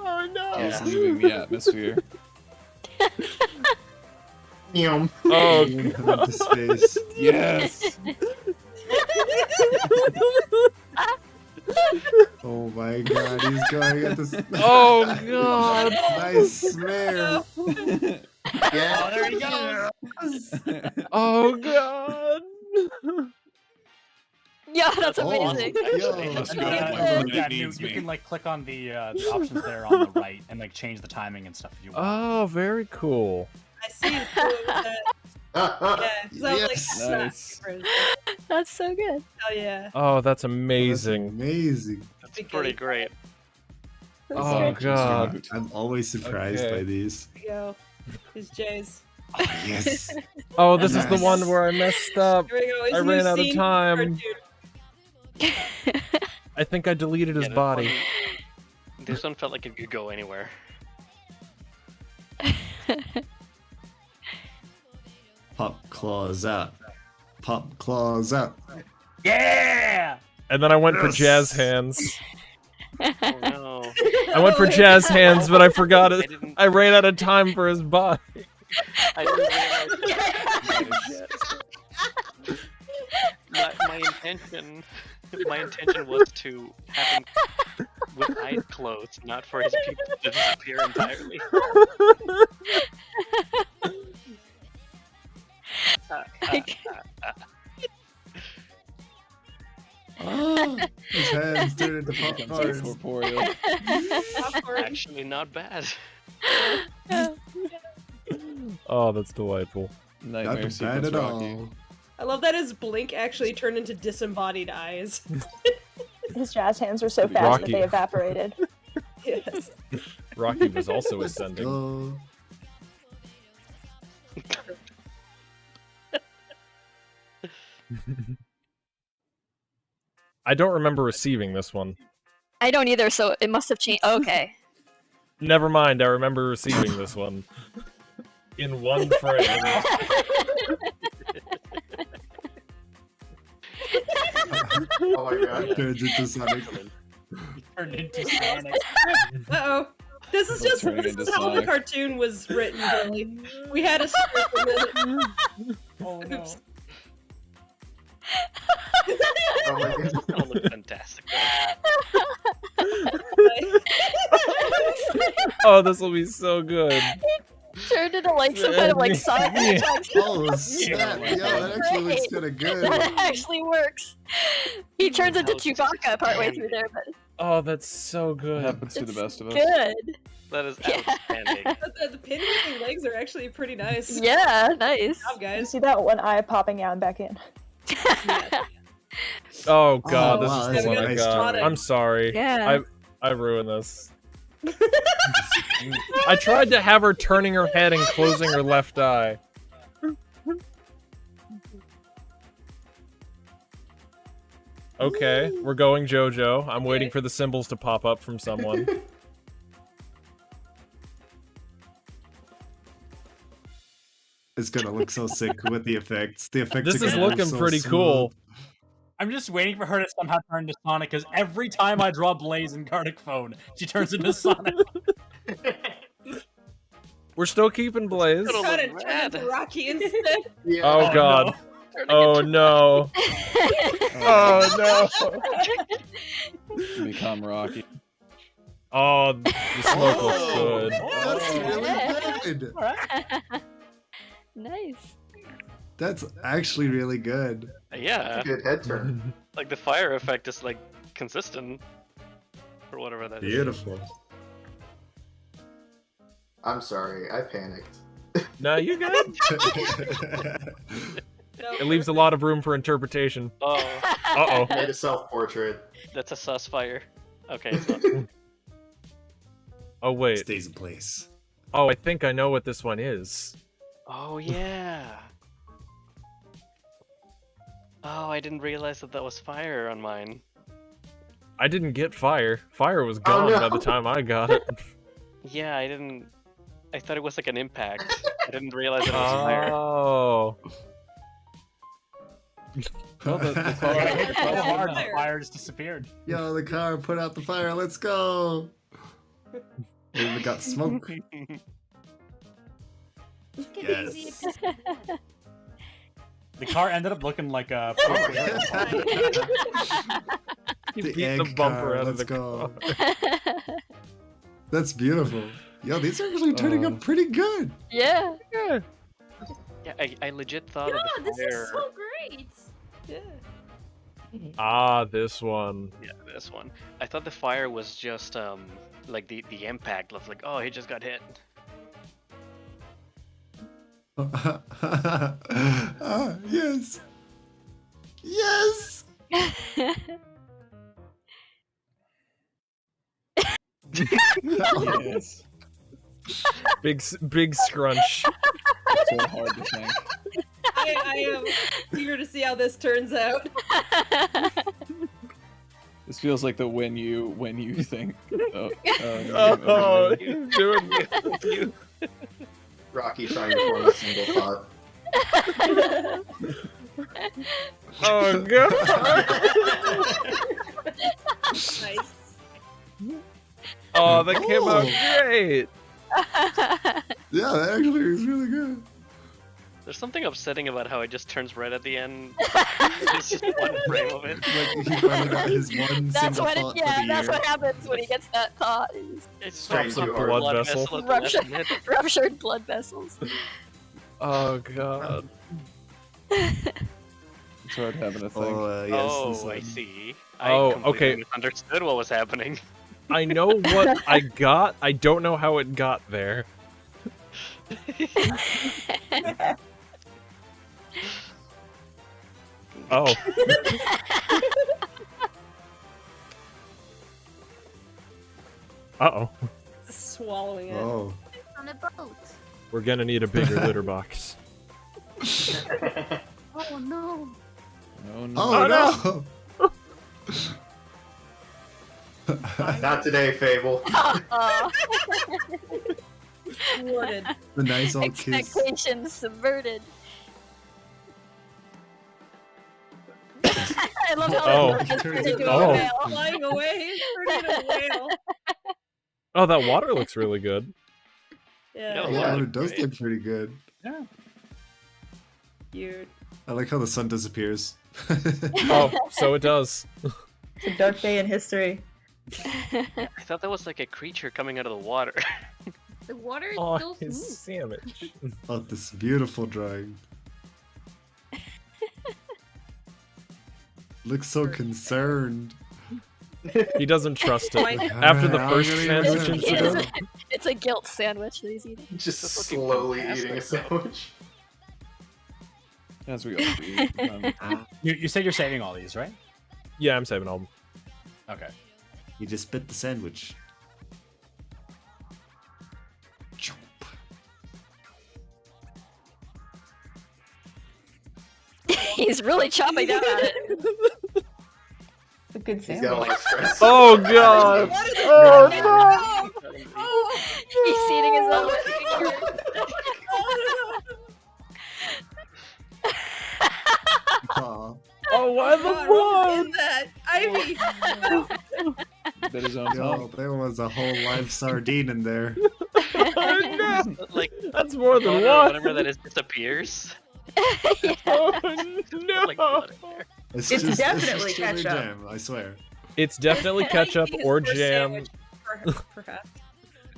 Speaker 7: Oh no!
Speaker 11: It's leaving the atmosphere.
Speaker 5: Yum.
Speaker 1: Oh,
Speaker 6: Into space.
Speaker 11: Yes.
Speaker 6: Oh my god, he's going at this.
Speaker 1: Oh god.
Speaker 6: Nice smear.
Speaker 5: Yeah.
Speaker 4: Oh, there he goes.
Speaker 1: Oh god.
Speaker 2: Yeah, that's
Speaker 6: Oh,
Speaker 2: amazing.
Speaker 6: yo.
Speaker 11: Let's go.
Speaker 4: Yeah,
Speaker 11: It needs
Speaker 4: you
Speaker 11: me.
Speaker 4: can like click on the options there on the right and like change the timing and stuff if you want.
Speaker 1: Oh, very cool.
Speaker 7: I see you doing that. Yeah, 'cause I was like,
Speaker 6: Yes.
Speaker 7: that's not
Speaker 11: Nice.
Speaker 7: different.
Speaker 2: That's so good.
Speaker 7: Oh yeah.
Speaker 1: Oh, that's
Speaker 6: That's
Speaker 1: amazing.
Speaker 6: amazing.
Speaker 3: That's pretty great.
Speaker 1: Oh god.
Speaker 6: I'm always surprised
Speaker 1: Okay.
Speaker 6: by these.
Speaker 7: There you go. Here's Jay's.
Speaker 6: Oh, yes.
Speaker 1: Oh, this is the
Speaker 6: Nice.
Speaker 1: one where I messed up.
Speaker 7: Here we go. His
Speaker 1: I
Speaker 7: new
Speaker 1: ran out of
Speaker 7: scene
Speaker 1: time.
Speaker 7: cartoon.
Speaker 1: I think I deleted his
Speaker 3: Yeah,
Speaker 1: body.
Speaker 3: This one felt like it could go anywhere.
Speaker 6: Pop claws out. Pop claws out.
Speaker 4: Yeah.
Speaker 1: And then I went for
Speaker 6: Yes.
Speaker 1: jazz hands.
Speaker 3: Oh no.
Speaker 1: I went for jazz hands, but I forgot
Speaker 3: I
Speaker 1: it.
Speaker 3: didn't.
Speaker 1: I ran out of time for his body.
Speaker 3: I didn't realize. My intention. My intention was to have him with eyes closed, not for his people to disappear entirely.
Speaker 6: Oh, his hands turn into popcorn.
Speaker 11: Corporeal.
Speaker 3: Actually, not bad.
Speaker 1: Oh, that's delightful.
Speaker 11: Nightmare
Speaker 6: Not bad
Speaker 11: sequence
Speaker 6: at
Speaker 11: Rocky.
Speaker 6: all.
Speaker 7: I love that his blink actually turned into disembodied eyes.
Speaker 9: His jazz hands were so fast
Speaker 1: Rocky.
Speaker 9: that they evaporated.
Speaker 7: Yes.
Speaker 1: Rocky was also
Speaker 6: Let's
Speaker 1: ascending.
Speaker 6: go.
Speaker 1: I don't remember receiving this one.
Speaker 2: I don't either, so it must have changed. Okay.
Speaker 1: Never mind, I remember receiving this one. In one frame.
Speaker 5: Oh my god.
Speaker 6: Turns into Sonic.
Speaker 4: Turned into Sonic.
Speaker 7: Uh-oh. This is just
Speaker 11: Turning
Speaker 7: this
Speaker 11: into
Speaker 7: is how the
Speaker 11: Sonic.
Speaker 7: cartoon was written, really. We had a script and then
Speaker 4: Oh no.
Speaker 7: Oops.
Speaker 5: Oh my god.
Speaker 3: That looks fantastic.
Speaker 1: Oh, this will be so good.
Speaker 2: Turned into like some kind of like Sonic
Speaker 1: Yeah.
Speaker 2: Hedgehog.
Speaker 6: Oh, snap. Yo, that actually looks kind of good.
Speaker 2: That actually works. He turns into
Speaker 3: How does this
Speaker 2: Chewbacca partway
Speaker 3: expand?
Speaker 2: through there, but
Speaker 1: Oh, that's so good.
Speaker 11: Happens to the
Speaker 2: it's
Speaker 11: best of us.
Speaker 2: good.
Speaker 3: That is
Speaker 2: Yeah.
Speaker 3: outstanding.
Speaker 7: The pin-whipping legs are actually pretty nice.
Speaker 2: Yeah, nice.
Speaker 7: Good job,
Speaker 9: You
Speaker 7: guys.
Speaker 9: see that one eye popping out and back in.
Speaker 1: Oh god,
Speaker 6: Oh,
Speaker 1: this
Speaker 6: wow,
Speaker 1: is
Speaker 6: that's
Speaker 1: the one
Speaker 6: a
Speaker 1: I
Speaker 6: nice
Speaker 1: got.
Speaker 7: drawing.
Speaker 1: I'm sorry.
Speaker 2: Yeah.
Speaker 1: I ruined this. I tried to have her turning her head and closing her left eye. Okay, we're going JoJo. I'm waiting for the symbols to pop up from someone.
Speaker 6: It's gonna look so sick with the effects. The effects.
Speaker 1: This
Speaker 6: are
Speaker 1: is
Speaker 6: gonna look
Speaker 1: looking
Speaker 6: so
Speaker 1: pretty
Speaker 6: smooth.
Speaker 1: cool.
Speaker 4: I'm just waiting for her to somehow turn into Sonic, because every time I draw Blaze in Gartic Phone, she turns into Sonic.
Speaker 1: We're still keeping Blaze.
Speaker 3: Could've
Speaker 7: Try to
Speaker 3: looked
Speaker 7: turn into
Speaker 3: rad.
Speaker 7: Rocky instead.
Speaker 5: Yeah.
Speaker 1: Oh
Speaker 4: Oh,
Speaker 1: god.
Speaker 4: no.
Speaker 1: Oh no. Oh no.
Speaker 11: Become Rocky.
Speaker 1: Oh, the smoke looks
Speaker 5: Oh.
Speaker 1: good.
Speaker 6: That's really good.
Speaker 2: Nice.
Speaker 6: That's actually really good.
Speaker 3: Yeah,
Speaker 5: Good head turn.
Speaker 3: like the fire effect is like consistent, or whatever that is.
Speaker 6: Beautiful.
Speaker 5: I'm sorry, I panicked.
Speaker 1: No, you good.
Speaker 7: No,
Speaker 1: It leaves a lot of room for interpretation.
Speaker 3: Oh,
Speaker 1: Uh-oh.
Speaker 5: Made a self-portrait.
Speaker 3: that's a sus fire. Okay, it's not.
Speaker 1: Oh wait.
Speaker 6: Stays in place.
Speaker 1: Oh, I think I know what this one is.
Speaker 3: Oh yeah. Oh, I didn't realize that that was fire on mine.
Speaker 1: I didn't get fire. Fire was gone
Speaker 5: no.
Speaker 1: by the time I got it.
Speaker 3: Yeah, I didn't. I thought it was like an impact. I didn't realize it was fire.
Speaker 1: Oh.
Speaker 11: Well, the
Speaker 4: I
Speaker 11: fire-
Speaker 4: hit it so
Speaker 11: fire-
Speaker 4: hard, the fire just disappeared.
Speaker 6: Yo, the car, put out the fire. Let's go. We even got smoke.
Speaker 10: Yes.
Speaker 4: The car ended up looking like a.
Speaker 1: He
Speaker 6: The
Speaker 1: beat
Speaker 6: egg
Speaker 1: the bumper
Speaker 6: car,
Speaker 1: out of
Speaker 6: let's
Speaker 1: the
Speaker 6: go.
Speaker 1: car.
Speaker 6: That's beautiful. Yo, these are actually turning out pretty good.
Speaker 2: Yeah.
Speaker 1: Yeah.
Speaker 3: Yeah, I legit thought
Speaker 7: God,
Speaker 3: of the
Speaker 7: this
Speaker 3: fire.
Speaker 7: is so great. Yeah.
Speaker 1: Ah, this one.
Speaker 3: Yeah, this one. I thought the fire was just like the impact of like, oh, he just got hit.
Speaker 6: Ah, yes. Yes.
Speaker 11: Yes.
Speaker 1: Big scrunch.
Speaker 11: So hard to think.
Speaker 7: I am eager to see how this turns out.
Speaker 11: This feels like the when you think.
Speaker 1: Oh, he's doing it.
Speaker 5: Rocky trying to form a single thought.
Speaker 1: Oh god.
Speaker 7: Nice.
Speaker 1: Oh, that came out great.
Speaker 6: Yeah, that actually is really good.
Speaker 3: There's something upsetting about how it just turns red at the end. It's just one frame of it.
Speaker 6: Like he finally got his one
Speaker 2: That's
Speaker 6: single
Speaker 2: what
Speaker 6: thought
Speaker 2: yeah,
Speaker 6: for the
Speaker 2: that's
Speaker 6: year.
Speaker 2: what happens when he gets that thought. He's
Speaker 3: It's
Speaker 5: Strains
Speaker 3: some
Speaker 5: too
Speaker 3: sort
Speaker 5: hard.
Speaker 3: of
Speaker 1: Blood vessel.
Speaker 3: at the last
Speaker 2: Ruptured,
Speaker 3: minute.
Speaker 2: ruptured blood vessels.
Speaker 1: Oh god.
Speaker 11: It's hard having a thing.
Speaker 6: Oh, yes.
Speaker 3: Oh, I
Speaker 6: this one.
Speaker 3: see.
Speaker 1: Oh,
Speaker 3: I completely
Speaker 1: okay.
Speaker 3: misunderstood what was happening.
Speaker 1: I know what I got. I don't know how it got there. Oh. Uh-oh.
Speaker 7: Swallowing it.
Speaker 6: Oh.
Speaker 12: On a boat.
Speaker 1: We're gonna need a bigger litter box.
Speaker 12: Oh no.
Speaker 11: No, no.
Speaker 6: Oh, no!
Speaker 5: Not today, Fable.
Speaker 2: Uh,
Speaker 7: Thwarted.
Speaker 6: The nice old kiss.
Speaker 2: expectations subverted. I love how
Speaker 1: Oh.
Speaker 2: it just turned into
Speaker 1: Oh.
Speaker 2: a whale.
Speaker 7: Flying away, turning into a whale.
Speaker 1: Oh, that water looks really good.
Speaker 7: Yeah.
Speaker 3: No,
Speaker 6: Yeah,
Speaker 3: Yeah,
Speaker 6: it does
Speaker 3: great.
Speaker 6: look pretty good.
Speaker 7: Cute.
Speaker 6: I like how the sun disappears.
Speaker 1: Oh, so it does.
Speaker 10: It's a dark day in history.
Speaker 3: I thought that was like a creature coming out of the water.
Speaker 12: The water is
Speaker 1: Oh,
Speaker 12: still
Speaker 1: his
Speaker 12: smooth.
Speaker 1: sandwich.
Speaker 6: Oh, this beautiful drawing. Looks so concerned.
Speaker 1: He doesn't trust it.
Speaker 7: Like-
Speaker 1: After the
Speaker 6: I'm
Speaker 1: first
Speaker 6: gonna
Speaker 1: sandwich
Speaker 6: use it.
Speaker 1: incident.
Speaker 2: It's a guilt sandwich that he's eating.
Speaker 5: Just
Speaker 3: That's looking
Speaker 5: slowly
Speaker 3: fantastic,
Speaker 5: eating a
Speaker 3: though.
Speaker 5: sandwich.
Speaker 11: As we all do.
Speaker 4: You said you're saving all these, right?
Speaker 1: Yeah, I'm saving all of them.
Speaker 4: Okay.
Speaker 6: You just bit the sandwich. Chomp.
Speaker 2: He's really chopping down on it.
Speaker 10: A good
Speaker 5: He's got a
Speaker 10: sandwich.
Speaker 5: lot of stress.
Speaker 1: Oh god!
Speaker 7: What is
Speaker 1: Oh
Speaker 7: it?
Speaker 1: no!
Speaker 7: Oh,
Speaker 2: He's eating his own finger.
Speaker 6: Aw.
Speaker 1: Oh, why
Speaker 7: God, what was
Speaker 1: the
Speaker 7: in that? Ivy!
Speaker 11: Bit his own
Speaker 6: Yo,
Speaker 11: tongue.
Speaker 6: there was a whole live sardine in there.
Speaker 1: blood? Oh, no.
Speaker 3: Like
Speaker 1: That's more than
Speaker 3: water,
Speaker 1: one.
Speaker 3: whatever that is disappears.
Speaker 1: Oh
Speaker 3: Like
Speaker 1: no!
Speaker 3: blood in there.
Speaker 10: It's
Speaker 6: just
Speaker 10: definitely
Speaker 6: chili
Speaker 10: ketchup.
Speaker 6: jam, I swear.
Speaker 1: It's definitely ketchup
Speaker 7: His
Speaker 1: or
Speaker 7: first
Speaker 1: jam.
Speaker 7: sandwich, perhaps.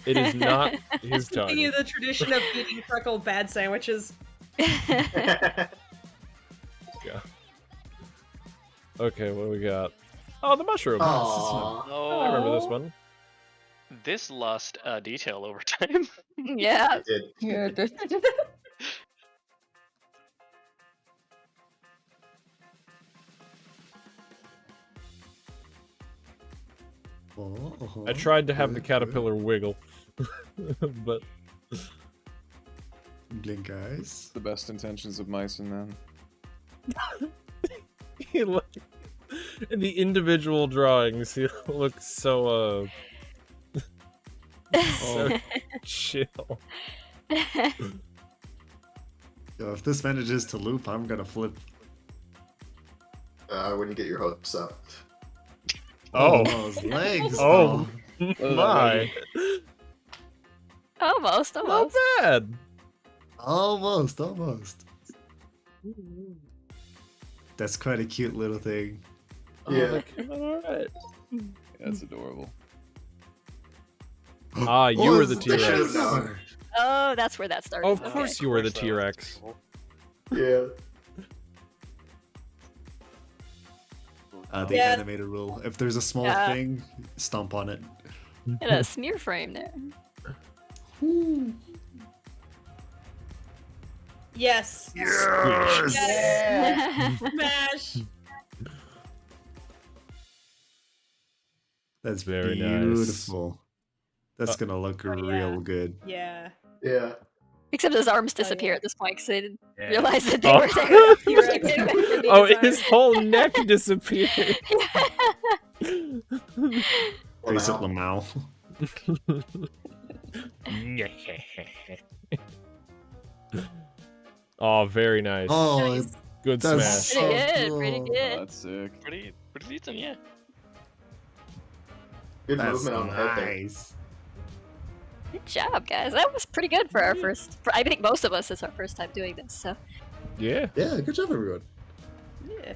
Speaker 1: It is not his tongue.
Speaker 7: Continue the tradition of eating freckled bad sandwiches.
Speaker 1: Okay, what do we got? Oh, the mushroom.
Speaker 5: Aww.
Speaker 3: Oh,
Speaker 1: I remember this one.
Speaker 3: this lost detail over time.
Speaker 2: Yeah.
Speaker 5: I did.
Speaker 10: Yeah,
Speaker 1: I tried to have the caterpillar wiggle, but
Speaker 6: Blink eyes.
Speaker 11: The best intentions of mice and men.
Speaker 1: he looked in the individual drawings. He looks so so chill.
Speaker 6: Yo, if this manages to loop, I'm gonna flip.
Speaker 5: When you get your hopes up.
Speaker 1: Oh.
Speaker 6: those legs.
Speaker 1: Oh.
Speaker 6: though.
Speaker 1: My.
Speaker 2: Almost.
Speaker 1: Not bad.
Speaker 6: Almost. That's quite a cute little thing.
Speaker 5: Yeah.
Speaker 1: That came out all right.
Speaker 11: That's adorable.
Speaker 1: Ah, you were the
Speaker 5: I should have
Speaker 1: T-Rex.
Speaker 5: known.
Speaker 2: Oh, that's where that started.
Speaker 1: Of
Speaker 2: Okay.
Speaker 1: course you were the T-Rex.
Speaker 5: Yeah.
Speaker 6: The
Speaker 7: Yeah.
Speaker 6: animator rule. If there's a small
Speaker 2: Yeah.
Speaker 6: thing, stomp on it.
Speaker 2: And a smear frame there.
Speaker 7: Yes.
Speaker 6: Yes!
Speaker 7: Yes. Smash.
Speaker 6: That's
Speaker 1: Very nice.
Speaker 6: beautiful. That's gonna look
Speaker 7: yeah.
Speaker 6: real good.
Speaker 7: Yeah.
Speaker 5: Yeah.
Speaker 2: Except his arms
Speaker 7: Oh, yeah.
Speaker 2: disappear at this point because they didn't
Speaker 4: Yeah.
Speaker 2: realize that they
Speaker 1: Oh.
Speaker 2: were there.
Speaker 7: T-Rex.
Speaker 1: Oh, his whole neck disappeared.
Speaker 6: Face up the mouth.
Speaker 1: Oh, very nice.
Speaker 6: Oh,
Speaker 1: Good
Speaker 6: that's
Speaker 1: smash.
Speaker 2: Pretty
Speaker 6: so
Speaker 2: good, pretty
Speaker 6: cool.
Speaker 2: good.
Speaker 11: Oh, that's sick.
Speaker 3: Pretty decent, yeah.
Speaker 5: Good
Speaker 6: That's
Speaker 5: movement on the head there.
Speaker 6: nice.
Speaker 2: Good job, guys. That was pretty good for our first. I think most of us, it's our first time doing this. So
Speaker 1: Yeah.
Speaker 6: Yeah, good job, everyone.
Speaker 7: Yeah.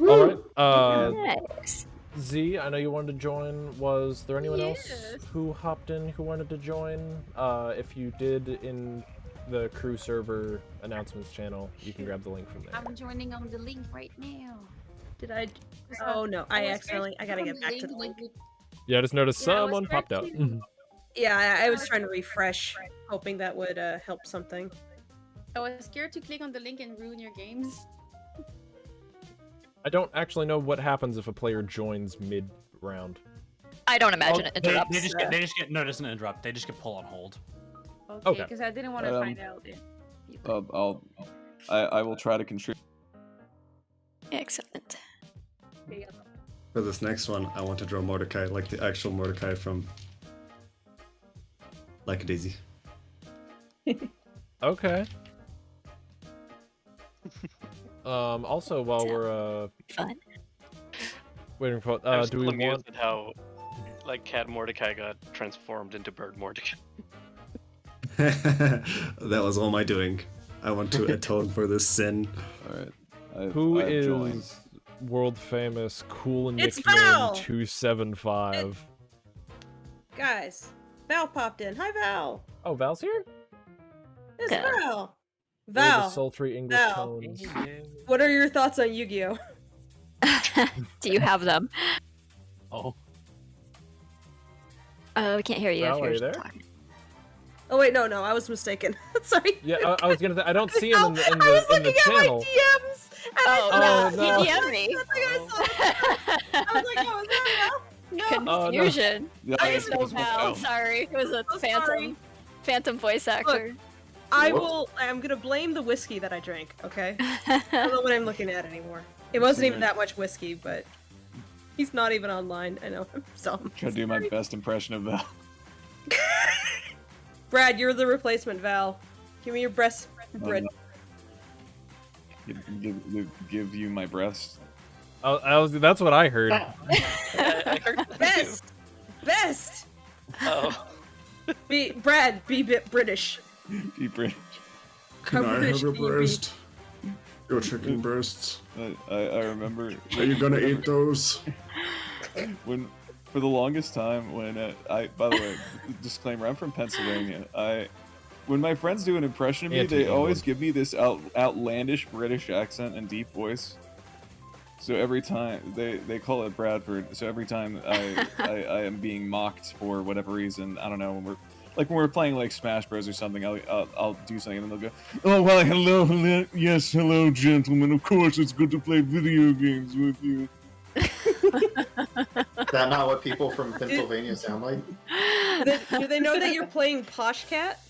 Speaker 1: All right.
Speaker 2: nice.
Speaker 1: Z, I know you wanted to join. Was there anyone else
Speaker 12: Yes.
Speaker 1: who hopped in who wanted to join? If you did in the crew server announcements channel, you can grab the link from there.
Speaker 12: I'm joining on the link right now.
Speaker 7: Did I? Oh no! I accidentally. I gotta get back to the link.
Speaker 1: Yeah, I just noticed
Speaker 12: Yeah, I was
Speaker 1: someone popped out.
Speaker 12: trying
Speaker 7: Yeah, I was trying to refresh, hoping that would help something.
Speaker 12: I was scared to click on the link and ruin your games.
Speaker 1: I don't actually know what happens if a player joins mid-round.
Speaker 2: I don't imagine it
Speaker 4: They
Speaker 2: interrupts.
Speaker 4: just get no, it doesn't interrupt. They just get pulled on hold.
Speaker 12: Okay,
Speaker 1: Okay.
Speaker 12: because I didn't want to find out.
Speaker 11: I will try to contribute.
Speaker 2: Excellent.
Speaker 6: For this next one, I want to draw Mordecai, like the actual Mordecai from Lackadaisy.
Speaker 1: Okay. Also, while we're
Speaker 2: Fun.
Speaker 1: waiting for,
Speaker 3: I'm
Speaker 1: do
Speaker 3: still
Speaker 1: we
Speaker 3: amused
Speaker 1: want?
Speaker 3: at how, like, Cat Mordecai got transformed into Bird Mordecai.
Speaker 6: That was all my doing. I want to atone for this sin.
Speaker 11: All right.
Speaker 1: Who
Speaker 11: I've
Speaker 1: is
Speaker 11: joined.
Speaker 1: world famous Cool
Speaker 7: It's
Speaker 1: Nickname
Speaker 7: Val!
Speaker 1: 275?
Speaker 7: Guys, Val popped in. Hi, Val.
Speaker 1: Oh, Val's here.
Speaker 7: It's
Speaker 2: Yeah.
Speaker 7: Val.
Speaker 1: With
Speaker 7: Val.
Speaker 1: the sultry English
Speaker 7: Val.
Speaker 1: tones.
Speaker 7: What are your thoughts on Yu-Gi-Oh?
Speaker 2: Do you have them?
Speaker 1: Oh,
Speaker 2: We can't hear you.
Speaker 1: Val,
Speaker 2: if
Speaker 1: are
Speaker 2: you're
Speaker 1: you there?
Speaker 2: talking.
Speaker 7: Oh wait, no, I was mistaken. Sorry.
Speaker 1: yeah. I was gonna. I don't see him in the
Speaker 7: I was
Speaker 1: in the
Speaker 7: looking at
Speaker 1: channel.
Speaker 7: my DMs. And
Speaker 2: Oh,
Speaker 1: Oh,
Speaker 2: no.
Speaker 1: no.
Speaker 2: He DM'd me.
Speaker 7: I was like, oh, is that Val? No.
Speaker 1: Oh, no.
Speaker 2: Confusion.
Speaker 11: Yeah,
Speaker 2: I
Speaker 11: it's-
Speaker 2: didn't know
Speaker 11: it's my
Speaker 2: Val.
Speaker 11: fault.
Speaker 2: Sorry. It was a
Speaker 7: So sorry.
Speaker 2: phantom voice actor.
Speaker 7: I'm gonna blame the whiskey that I drank, okay? I don't know what I'm looking at anymore. It wasn't even that much whiskey, but he's not even online. I know him, so I'm
Speaker 11: Try to do my best impression of that.
Speaker 7: Brad, you're the replacement Val. Give me your breast bread.
Speaker 11: Give you my breast.
Speaker 1: That's what I heard.
Speaker 3: I heard that too.
Speaker 7: Best!
Speaker 3: Oh.
Speaker 7: Be British.
Speaker 11: Be British.
Speaker 6: Can
Speaker 7: How
Speaker 6: I
Speaker 7: British
Speaker 6: have a
Speaker 7: can you be?
Speaker 6: breast? Your chicken breasts.
Speaker 11: I remember
Speaker 6: Are you gonna eat those?
Speaker 11: when, for the longest time, when by the way, disclaimer, I'm from Pennsylvania. When my friends do an impression of me, they always give me this outlandish British accent and deep voice. So every time they call it Bradford. So every time I am being mocked for whatever reason, I don't know, when we're playing like Smash Bros or something, I'll do something and they'll go, "Oh well, hello, yes, hello, gentlemen. Of course, it's good to play video games with you."
Speaker 5: Is that not what people from Pennsylvania sound like?
Speaker 7: Do they know that you're playing Posh Cat?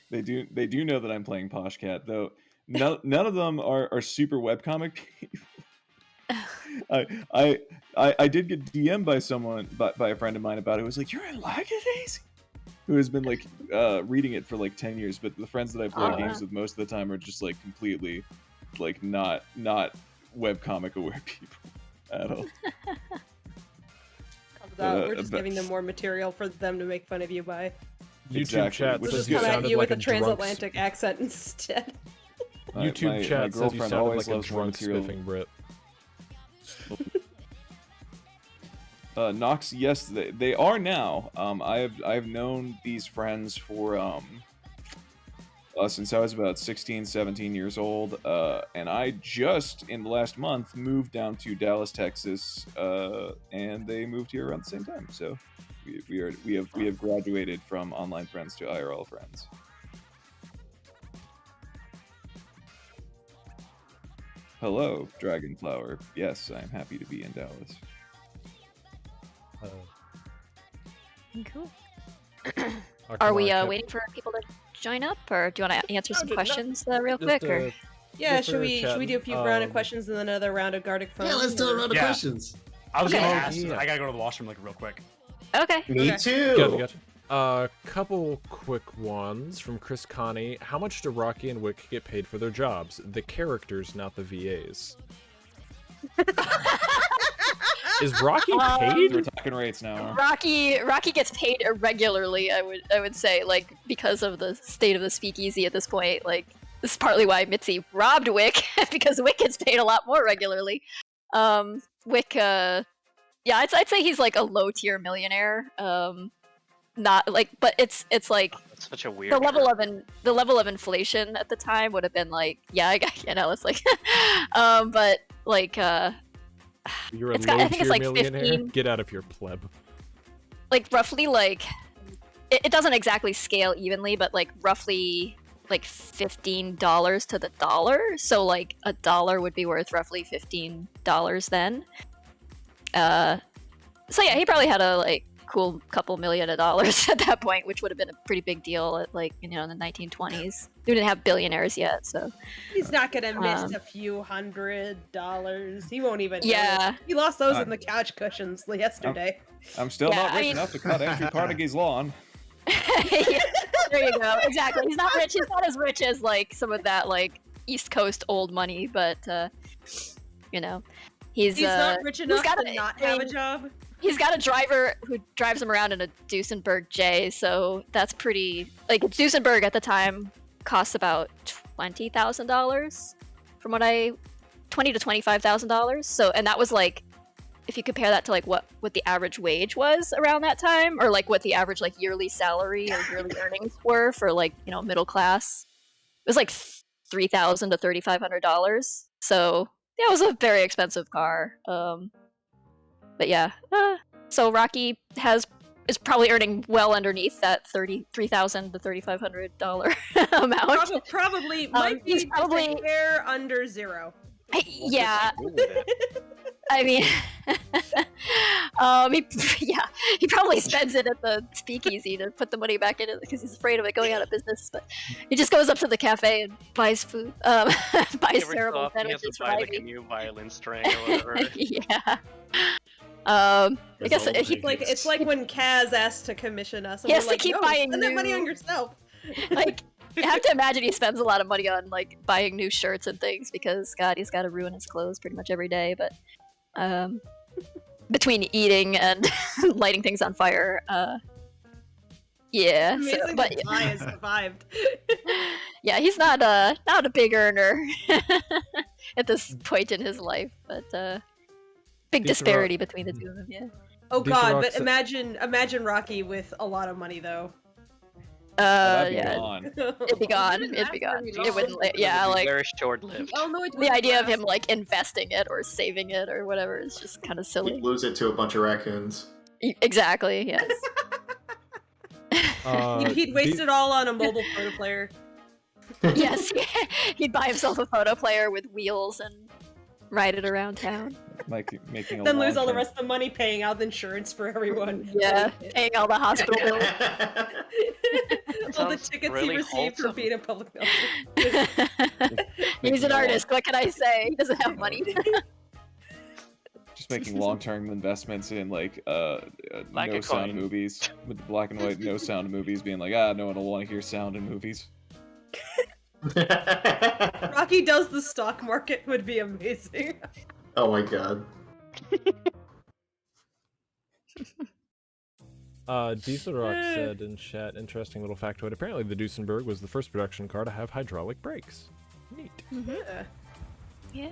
Speaker 11: They do know that I'm playing Posh Cat, though. None of them are super webcomic people. I did get DM'd by someone, by a friend of mine about it. It was like, "You're in Lackadaisy?" Who has been like reading it for like 10 years, but the friends that I play games with most of the time are just like completely like not webcomic aware people at all.
Speaker 7: We're just giving them more material for them to make fun of you by.
Speaker 1: YouTube
Speaker 11: Exactly,
Speaker 1: chat
Speaker 11: which
Speaker 7: We'll
Speaker 1: says
Speaker 7: just
Speaker 1: you
Speaker 7: come at
Speaker 1: sounded
Speaker 7: you
Speaker 1: like
Speaker 7: with
Speaker 1: a
Speaker 7: a
Speaker 1: drunk.
Speaker 7: transatlantic accent instead.
Speaker 1: YouTube
Speaker 11: my
Speaker 1: chat says you
Speaker 11: girlfriend
Speaker 1: sounded
Speaker 11: always
Speaker 1: like a
Speaker 11: loves more
Speaker 1: drunk
Speaker 11: material.
Speaker 1: spiffing Brit.
Speaker 11: Nox, yes, they are now. I've known these friends for since I was about 16, 17 years old, and I just in the last month moved down to Dallas, Texas, and they moved here around the same time. So we have graduated from online friends to IRL friends. Hello, Dragonflower. Yes, I'm happy to be in Dallas.
Speaker 2: Cool.
Speaker 1: Akamara
Speaker 2: Are we
Speaker 1: kept-
Speaker 2: waiting for people to join up, or do you want to answer some
Speaker 7: No,
Speaker 2: questions real
Speaker 1: Just,
Speaker 2: quick? Or
Speaker 7: Yeah,
Speaker 1: just
Speaker 7: should
Speaker 1: for
Speaker 7: we do a few
Speaker 1: chatting,
Speaker 7: round of questions and then another round of Gartic Phone?
Speaker 6: Yeah, let's do a round of
Speaker 4: Yeah.
Speaker 6: questions.
Speaker 4: I was
Speaker 2: Okay.
Speaker 4: gonna ask.
Speaker 1: Yeah.
Speaker 4: I gotta go to the washroom like real quick.
Speaker 2: okay,
Speaker 5: Me
Speaker 7: Okay.
Speaker 5: too.
Speaker 1: Gotcha. Couple quick ones from Chris Connie. How much do Rocky and Wick get paid for their jobs? The characters, not the VAs. Is Rocky
Speaker 11: We're
Speaker 1: paid?
Speaker 11: talking rates now.
Speaker 2: Rocky gets paid irregularly. I would say, like, because of the state of the speakeasy at this point. Like, this is partly why Mitzi robbed Wick, because Wick gets paid a lot more regularly. Wick, yeah, I'd say he's like a low tier millionaire. Not like, but it's like
Speaker 3: That's such a weird.
Speaker 2: the level of inflation at the time would have been like, yeah, it's like, but like,
Speaker 1: You're a
Speaker 2: It's got- I
Speaker 1: low
Speaker 2: think it's
Speaker 1: tier
Speaker 2: like
Speaker 1: millionaire?
Speaker 2: 15.
Speaker 1: Get out of here, pleb.
Speaker 2: like roughly like, it doesn't exactly scale evenly, but like roughly like $15 to the dollar. So like a dollar would be worth roughly $15 then. So yeah, he probably had a like cool couple million of dollars at that point, which would have been a pretty big deal at like, you know, in the 1920s. We didn't have billionaires yet, so
Speaker 7: He's not gonna miss
Speaker 2: Um,
Speaker 7: a few $100. He won't even.
Speaker 2: Yeah.
Speaker 7: notice. He lost those in the couch cushions yesterday.
Speaker 11: I'm still
Speaker 2: Yeah,
Speaker 11: not
Speaker 2: I
Speaker 11: rich
Speaker 2: mean-
Speaker 11: enough to cut Andrew Carnegie's lawn.
Speaker 2: Yeah, there you go. Exactly. He's not rich. He's not as rich as like some of that like East Coast old money, but you know, he's
Speaker 7: not rich enough
Speaker 2: got
Speaker 7: to not have a job.
Speaker 2: He's got a driver who drives him around in a Duesenberg J, so that's pretty. Like Duesenberg at the time costs about $20,000, from what $20,000 to $25,000. So, and that was like, if you compare that to like what the average wage was around that time, or like what the average like yearly salary or yearly earnings were for like, you know, middle class, it was like $3,000 to $3,500. So yeah, it was a very expensive car. But yeah, so Rocky is probably earning well underneath that $33,000 to $3,500 amount.
Speaker 7: Probably might be
Speaker 2: he's probably
Speaker 7: just a hair under zero.
Speaker 2: yeah. I mean, he probably spends it at the speakeasy to put the money back in it because he's afraid of it going out of business. But he just goes up to the cafe and buys food, buys
Speaker 3: Every so
Speaker 2: terrible
Speaker 3: often he has
Speaker 2: sandwiches
Speaker 3: to
Speaker 2: for
Speaker 3: buy like a
Speaker 2: Ivy.
Speaker 3: new violin string or whatever.
Speaker 2: Yeah. I guess
Speaker 6: old
Speaker 2: he
Speaker 6: lady.
Speaker 7: It's like when Kaz asked to commission us. And
Speaker 2: He has
Speaker 7: we're
Speaker 2: to
Speaker 7: like,
Speaker 2: keep
Speaker 7: no,
Speaker 2: buying
Speaker 7: spend that money
Speaker 2: new-
Speaker 7: on yourself.
Speaker 2: like. I have to imagine he spends a lot of money on like buying new shirts and things because God, he's got to ruin his clothes pretty much every day. But between eating and lighting things on fire, yeah.
Speaker 7: Amazing
Speaker 2: So, but
Speaker 7: that Ty has survived.
Speaker 2: yeah, he's not a big earner at this point in his life, but big
Speaker 1: These are
Speaker 2: disparity between the two of them. Yeah.
Speaker 7: Oh
Speaker 1: These
Speaker 7: God,
Speaker 1: are
Speaker 7: but
Speaker 1: also-
Speaker 7: imagine Rocky with a lot of money though.
Speaker 11: That'd be
Speaker 2: Yeah.
Speaker 11: gone.
Speaker 2: It'd be gone. It'd be gone. It wouldn't. Yeah,
Speaker 3: It'd be
Speaker 2: like
Speaker 3: very short-lived.
Speaker 7: Oh no, it
Speaker 2: the idea of him like investing it or saving it or whatever is just kind of
Speaker 5: You'd
Speaker 2: silly.
Speaker 5: lose it to a bunch of raccoons.
Speaker 2: Exactly. Yes.
Speaker 7: He'd waste it all on a mobile photo player.
Speaker 2: Yes. He'd buy himself a photo player with wheels and ride it around town.
Speaker 11: Like making a
Speaker 7: Then lose all the
Speaker 11: long-term-
Speaker 7: rest of the money paying out the insurance for everyone.
Speaker 2: Yeah, paying all the hospital bills.
Speaker 7: All the
Speaker 3: Sounds
Speaker 7: tickets
Speaker 3: really
Speaker 7: he received for
Speaker 3: wholesome.
Speaker 7: being a public nuisance.
Speaker 2: He's an artist. What can I say? He doesn't have money.
Speaker 11: Just making long-term investments in like
Speaker 3: Like a
Speaker 11: no sound
Speaker 3: coin.
Speaker 11: movies with the black and white no sound movies, being like, no one will want to hear sound in movies.
Speaker 7: Rocky does the stock market would be amazing.
Speaker 5: Oh my god.
Speaker 1: Dieselrock said in chat, interesting little factoid. Apparently, the Duesenberg was the first production car to have hydraulic brakes. Neat.
Speaker 7: Yeah.
Speaker 2: Yeah.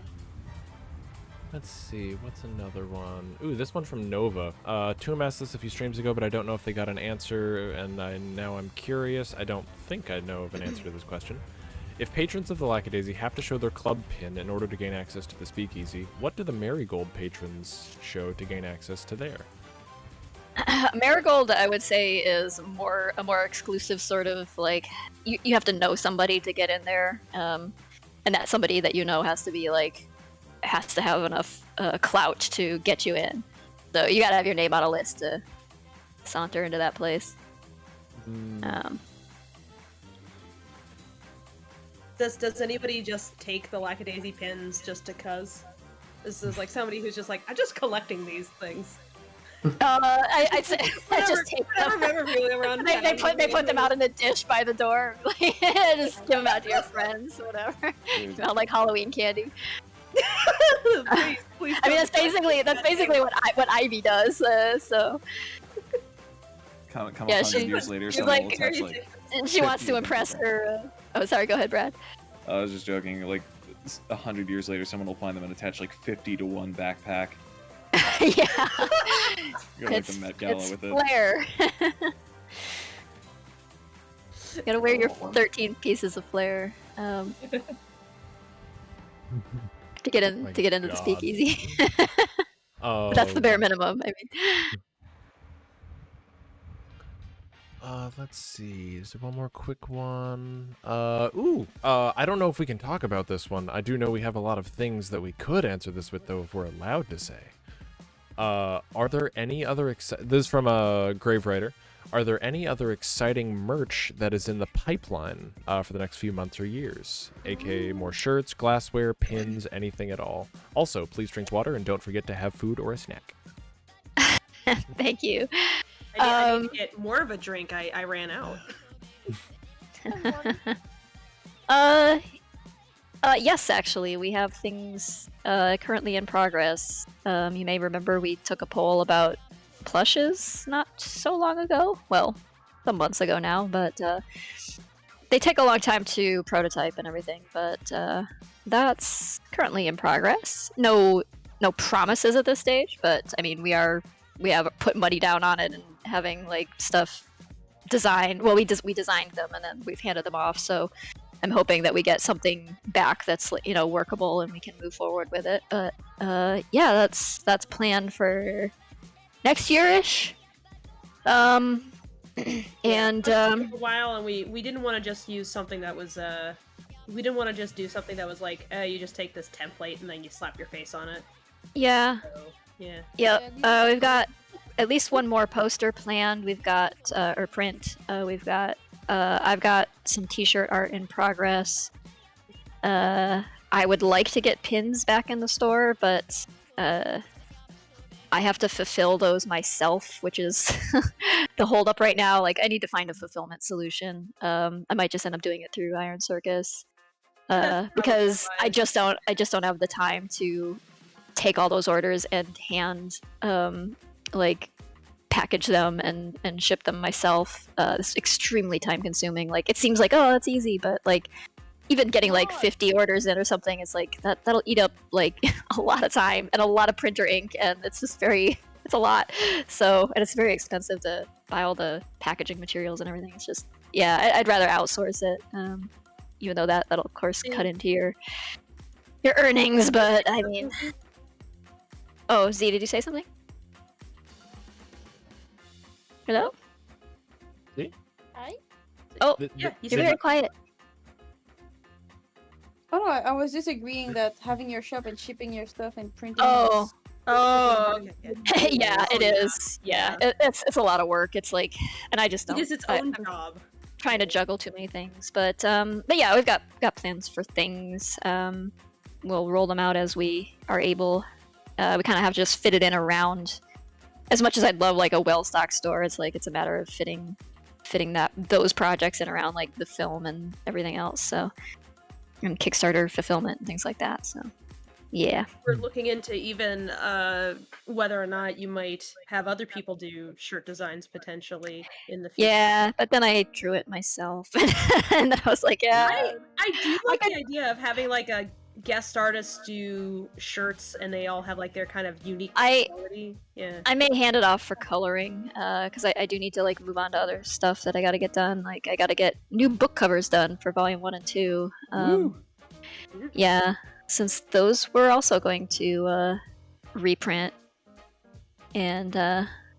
Speaker 1: Let's see, what's another one? Ooh, this one from Nova. Toom asked this a few streams ago, but I don't know if they got an answer, and now I'm curious. I don't think I know of an answer to this question. If patrons of the Lackadaisy have to show their club pin in order to gain access to the speakeasy, what do the Marigold patrons show to gain access to there?
Speaker 2: Marigold, I would say, is a more exclusive sort of like you have to know somebody to get in there, and that somebody that you know has to be like has to have enough clout to get you in. So you gotta have your name on a list to saunter into that place.
Speaker 7: Does anybody just take the Lackadaisy pins just to cuz? This is like somebody who's just like, I'm just collecting these things.
Speaker 2: I'd say I just take them.
Speaker 7: Memorabilia around
Speaker 2: They put them out in a dish by the door. Just give them out to your friends, whatever. Smell like Halloween candy.
Speaker 7: please
Speaker 2: I mean, that's basically what Ivy does. So.
Speaker 11: Come
Speaker 2: Yeah,
Speaker 11: 100 years later,
Speaker 2: she's
Speaker 11: someone will
Speaker 2: like,
Speaker 11: attach like.
Speaker 2: and she wants
Speaker 11: 50
Speaker 2: to
Speaker 11: of them
Speaker 2: impress
Speaker 11: to
Speaker 2: her. Oh, sorry. Go ahead, Brad.
Speaker 11: I was just joking. Like 100 years later, someone will find them and attach like 50 to one backpack.
Speaker 2: Yeah.
Speaker 11: Go like the Met Gala with it.
Speaker 2: Flair. You gotta wear your 13 pieces of flair to get in
Speaker 1: My
Speaker 2: to get into the
Speaker 1: God.
Speaker 2: speakeasy.
Speaker 1: Oh,
Speaker 2: That's the bare minimum. I mean.
Speaker 1: Let's see. Is there one more quick one? I don't know if we can talk about this one. I do know we have a lot of things that we could answer this with, though, if we're allowed to say. Are there any other this is from a Grave Writer. Are there any other exciting merch that is in the pipeline for the next few months or years? AKA more shirts, glassware, pins, anything at all. Also, please drink water and don't forget to have food or a snack.
Speaker 2: Thank you.
Speaker 7: I need to get more of a drink. I ran out.
Speaker 2: Yes, actually, we have things currently in progress. You may remember we took a poll about plushes not so long ago. Well, some months ago now, but they take a long time to prototype and everything. But that's currently in progress. No promises at this stage, but I mean, we have put money down on it and having like stuff designed. Well, we designed them and then we've handed them off. So I'm hoping that we get something back that's workable and we can move forward with it. But yeah, that's planned for next year-ish. And
Speaker 7: a while, and we didn't want to just use something that was we didn't want to just do something that was like you just take this template and then you slap your face on it.
Speaker 2: yeah.
Speaker 7: So, yeah.
Speaker 2: Yep. We've got at least one more poster planned. We've got or print. We've got I've got some t-shirt art in progress. I would like to get pins back in the store, but I have to fulfill those myself, which is the holdup right now. Like, I need to find a fulfillment solution. I might just end up doing it through Iron Circus because I just don't have the time to take all those orders and hand package them and ship them myself. It's extremely time consuming. Like, it seems like, oh, it's easy, but like even getting like 50 orders in or something is like that'll eat up like a lot of time and a lot of printer ink, and it's a lot. So, and it's very expensive to buy all the packaging materials and everything. It's just, yeah, I'd rather outsource it, even though that'll of course cut into your earnings. But I mean, oh, Z, did you say something? Hello?
Speaker 1: Z?
Speaker 9: Hi?
Speaker 2: Oh,
Speaker 7: Yeah,
Speaker 2: you're very quiet.
Speaker 10: Oh no, I was disagreeing that having your shop and shipping your stuff and printing.
Speaker 2: Oh.
Speaker 7: Okay.
Speaker 2: Yeah, it is. Yeah, it's a lot of work. It's like, and I just don't.
Speaker 7: It is its own job.
Speaker 2: Trying to juggle too many things, but yeah, we've got plans for things. We'll roll them out as we are able. We kind of have to just fit it in around. As much as I'd love like a well-stocked store, it's like it's a matter of fitting those projects in around like the film and everything else. So, and Kickstarter fulfillment and things like that. So, Yeah.
Speaker 7: We're looking into even whether or not you might have other people do shirt designs potentially in the future.
Speaker 2: Yeah, but then I drew it myself, and then I was like, yeah.
Speaker 7: I do like the idea of having like a guest artist do shirts, and they all have like their kind of unique quality. Yeah.
Speaker 2: I may hand it off for coloring, because I do need to like move on to other stuff that I gotta get done. Like I gotta get new book covers done for Volume 1 and 2. Yeah, since those were also going to reprint, and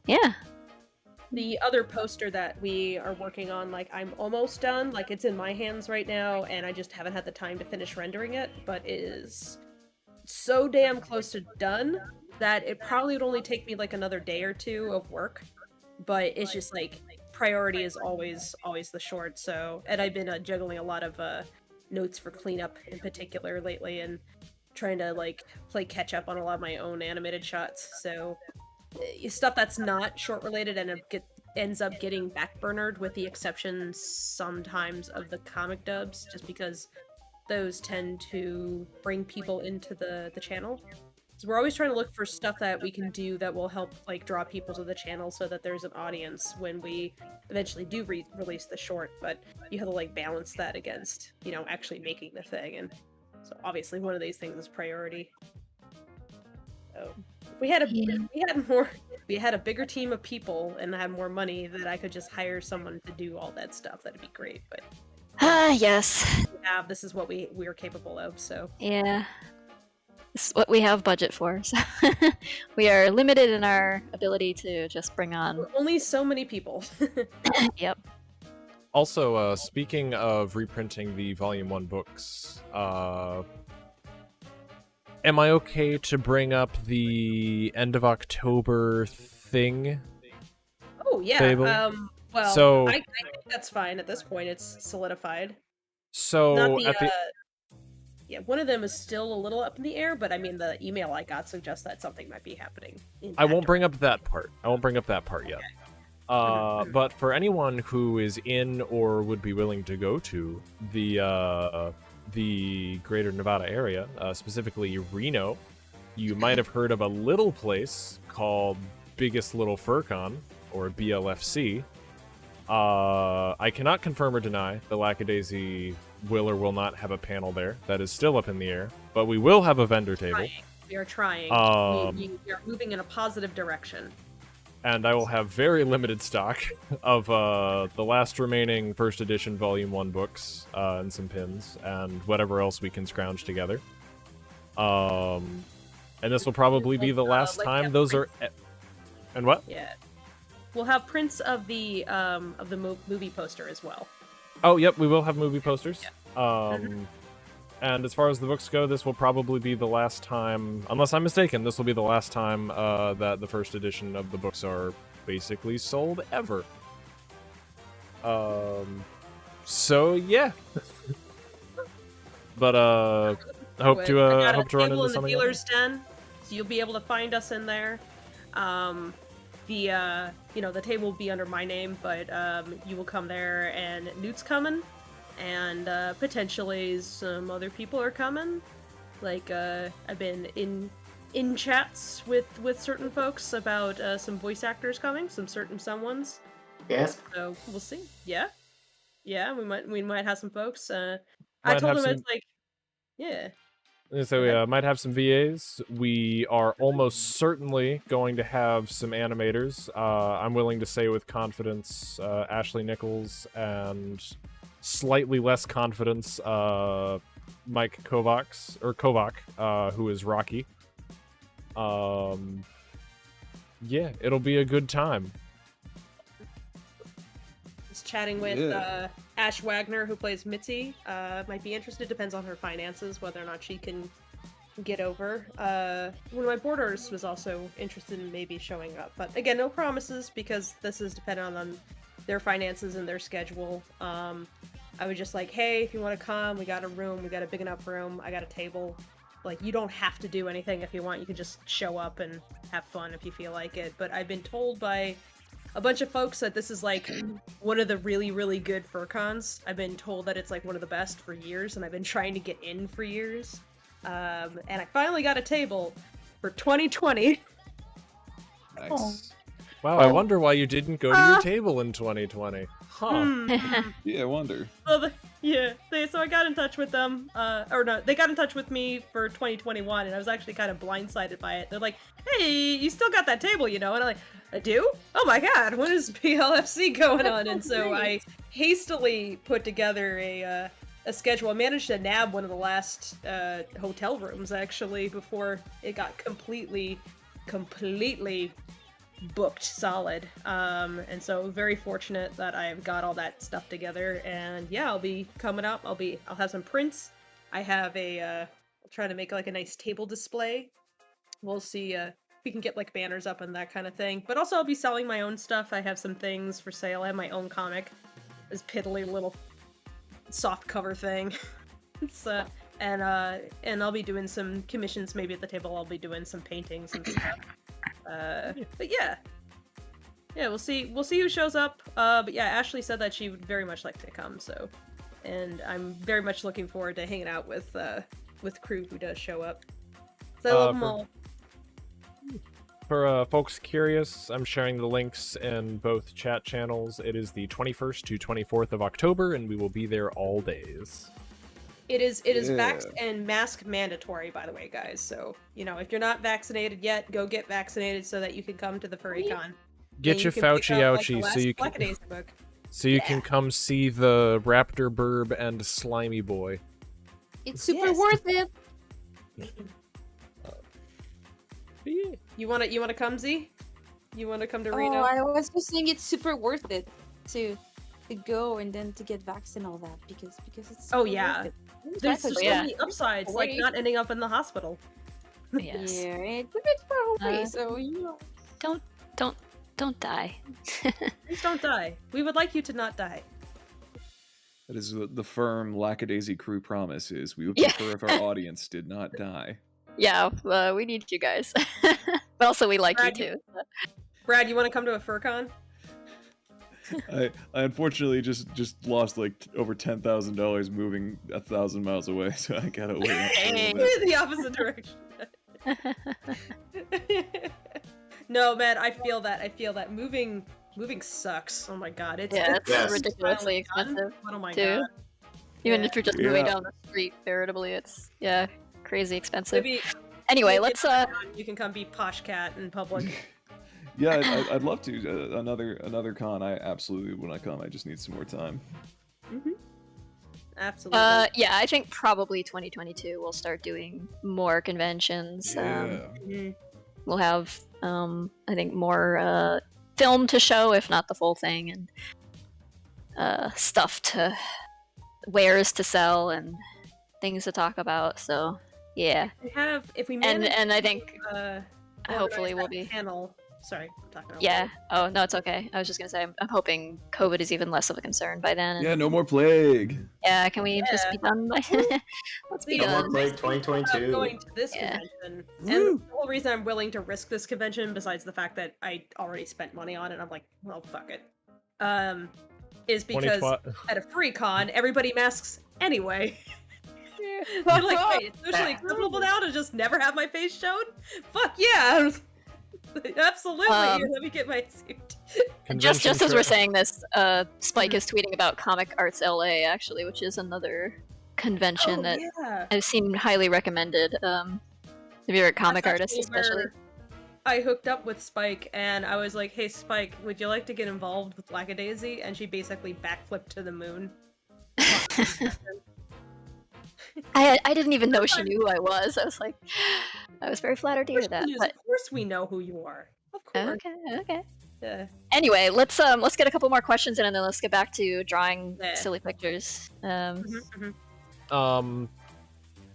Speaker 2: yeah.
Speaker 7: The other poster that we are working on, like I'm almost done, like it's in my hands right now, and I just haven't had the time to finish rendering it, but it is so damn close to done that it probably would only take me like another day or two of work, but it's just like priority is always the short. So, and I've been juggling a lot of notes for cleanup in particular lately, and trying to like play catch up on a lot of my own animated shots. So stuff that's not short related and ends up getting backburnered, with the exception sometimes of the comic dubs, just because those tend to bring people into the channel. So we're always trying to look for stuff that we can do that will help like draw people to the channel, so that there's an audience when we eventually do release the short. But you have to like balance that against, you know, actually making the thing, and so obviously one of these things is priority. So if we had a bigger team of people and had more money, that I could just hire someone to do all that stuff, that'd be great. But
Speaker 2: yes.
Speaker 7: this is what we're capable of. So
Speaker 2: yeah, this is what we have budget for. So we are limited in our ability to just bring on
Speaker 7: only so many people.
Speaker 2: Yep.
Speaker 1: Also, speaking of reprinting the Volume 1 books, am I okay to bring up the end of October thing?
Speaker 7: Oh yeah.
Speaker 1: Fable?
Speaker 7: Well,
Speaker 1: So,
Speaker 7: I think that's fine at this point. It's solidified.
Speaker 1: So
Speaker 7: Not the,
Speaker 1: at the
Speaker 7: yeah, one of them is still a little up in the air, but I mean the email I got suggests that something might be happening.
Speaker 1: I won't bring up that part. I won't bring up that part yet. But for anyone who is in or would be willing to go to the greater Nevada area, specifically Reno, you might have heard of a little place called Biggest Little FurCon, or BLFC. I cannot confirm or deny the Lackadaisy will or will not have a panel there. That is still up in the air, but we will have a vendor table.
Speaker 7: We are trying. We are moving in a positive direction.
Speaker 1: And I will have very limited stock of the last remaining first edition Volume 1 books, and some pins, and whatever else we can scrounge together. And this will probably be the last time those are... And what?
Speaker 7: Yeah. We'll have prints of the movie poster as well.
Speaker 1: Oh, yep, we will have movie posters. And as far as the books go, this will probably be the last time, unless I'm mistaken, this will be the last time that the first edition of the books are basically sold ever. So yeah. But I hope to run into something.
Speaker 7: In the dealer's den, so you'll be able to find us in there. The table will be under my name, but you will come there, and Newt's coming. And potentially some other people are coming. Like I've been in chats with certain folks about some voice actors coming, some certain someones.
Speaker 5: Yes.
Speaker 7: So we'll see. Yeah, we might have some folks. I told them it's like, yeah.
Speaker 1: So we might have some VAs. We are almost certainly going to have some animators. I'm willing to say with confidence, Ashley Nichols, and slightly less confidence, Mike Kovac, who is Rocky. Yeah, it'll be a good time.
Speaker 7: Just chatting with Ash Wagner, who plays Mitzi. Might be interested. Depends on her finances, whether or not she can get over. One of my board artists was also interested in maybe showing up, but again, no promises, because this is dependent on their finances and their schedule. I was just like, hey, if you want to come, we got a room, we got a big enough room, I got a table. Like, you don't have to do anything if you want, you can just show up and have fun if you feel like it. But I've been told by a bunch of folks that this is like one of the really, really good FurCons. I've been told that it's like one of the best for years, and I've been trying to get in for years. And I finally got a table for 2020.
Speaker 11: Nice.
Speaker 1: Wow, I wonder why you didn't go to your table in 2020. Huh.
Speaker 11: Yeah, I wonder.
Speaker 7: Well, so I got in touch with them, or no, they got in touch with me for 2021, and I was actually kind of blindsided by it. They're like, "Hey, you still got that table, you know?" And I'm like, "I do? Oh my god, when is PLFC going on?" And so I hastily put together a schedule. I managed to nab one of the last hotel rooms actually before it got completely booked solid, and so very fortunate that I've got all that stuff together. And yeah, I'll be coming up. I'll have some prints. I have I'll try to make like a nice table display. We'll see if we can get like banners up and that kind of thing. But also I'll be selling my own stuff. I have some things for sale. I have my own comic, this piddly little soft cover thing. It's and I'll be doing some commissions maybe at the table. I'll be doing some paintings and stuff. But yeah, we'll see who shows up. But yeah, Ashley said that she would very much like to come, so, and I'm very much looking forward to hanging out with crew who does show up. So I love them all.
Speaker 1: For folks curious, I'm sharing the links in both chat channels. It is the 21st to 24th of October, and we will be there all days.
Speaker 7: It is vax and mask mandatory, by the way, guys. So, you know, if you're not vaccinated yet, go get vaccinated so that you can come to the FurryCon.
Speaker 1: Get your Fauci ouchie so you can come see the Raptor Burb and Slimy Boy.
Speaker 10: It's super worth it.
Speaker 7: You wanna come, Z? You wanna come to Reno?
Speaker 10: Oh, I was just saying it's super worth it to go and then to get vaxxed and all that because it's super worth it.
Speaker 7: There's so many upsides, like not ending up in the hospital.
Speaker 2: Yes.
Speaker 10: Yeah, right. But it's far away, so you know.
Speaker 2: Don't die.
Speaker 7: Please don't die. We would like you to not die.
Speaker 11: That is the firm Lackadaisy crew promise is we would prefer if our audience did not die.
Speaker 2: Yeah, we need you guys. But also we like
Speaker 7: Brad,
Speaker 2: you too.
Speaker 7: Brad, you want to come to a FurCon?
Speaker 11: I unfortunately just lost like over $10,000 moving 1,000 miles away, so I gotta wait.
Speaker 7: We're the opposite direction. No, man, I feel that moving sucks. Oh my god, it's
Speaker 2: ridiculously expensive.
Speaker 7: Oh my
Speaker 2: too.
Speaker 7: god.
Speaker 2: Even if you're just moving down the street, veritably, it's crazy expensive.
Speaker 7: Maybe,
Speaker 2: anyway, let's
Speaker 7: you can come be Posh Cat in public.
Speaker 11: Yeah, I'd love to. Another con. I absolutely want to come. I just need some more time.
Speaker 7: Absolutely.
Speaker 2: Yeah, I think probably 2022 we'll start doing more conventions. We'll have, I think, more film to show, if not the full thing, and wares to sell, and things to talk about. So, yeah.
Speaker 7: If we manage,
Speaker 2: and I think hopefully we'll be.
Speaker 7: Panel. Sorry, I'm talking over
Speaker 2: Yeah. Oh no, it's okay. I was just gonna say I'm hoping COVID is even less of a concern by then. And...
Speaker 11: Yeah, no more plague.
Speaker 2: Yeah, can we just be done? Let's be
Speaker 5: no
Speaker 2: done.
Speaker 5: more plague 2022.
Speaker 7: Going to this convention, and the whole reason I'm willing to risk this convention, besides the fact that I already spent money on it, I'm like, well, fuck it, is because at a free con, everybody masks anyway. I'm like, wait, it's socially acceptable now to just never have my face shown? Fuck yeah! Absolutely. Here, let me get my suit.
Speaker 2: Just as we're saying this, Spike is tweeting about Comic Arts LA, actually, which is another convention that I've seen highly recommended. If you're a comic artist, especially.
Speaker 7: I hooked up with Spike and I was like, hey Spike, would you like to get involved with Lackadaisy? And she basically backflipped to the moon.
Speaker 2: I didn't even know she knew who I was. I was like, I was very flattered to hear that. But...
Speaker 7: Of course we know who you are. Of course.
Speaker 2: Okay.
Speaker 7: Yeah.
Speaker 2: Anyway, let's get a couple more questions in, and then let's get back to drawing silly pictures.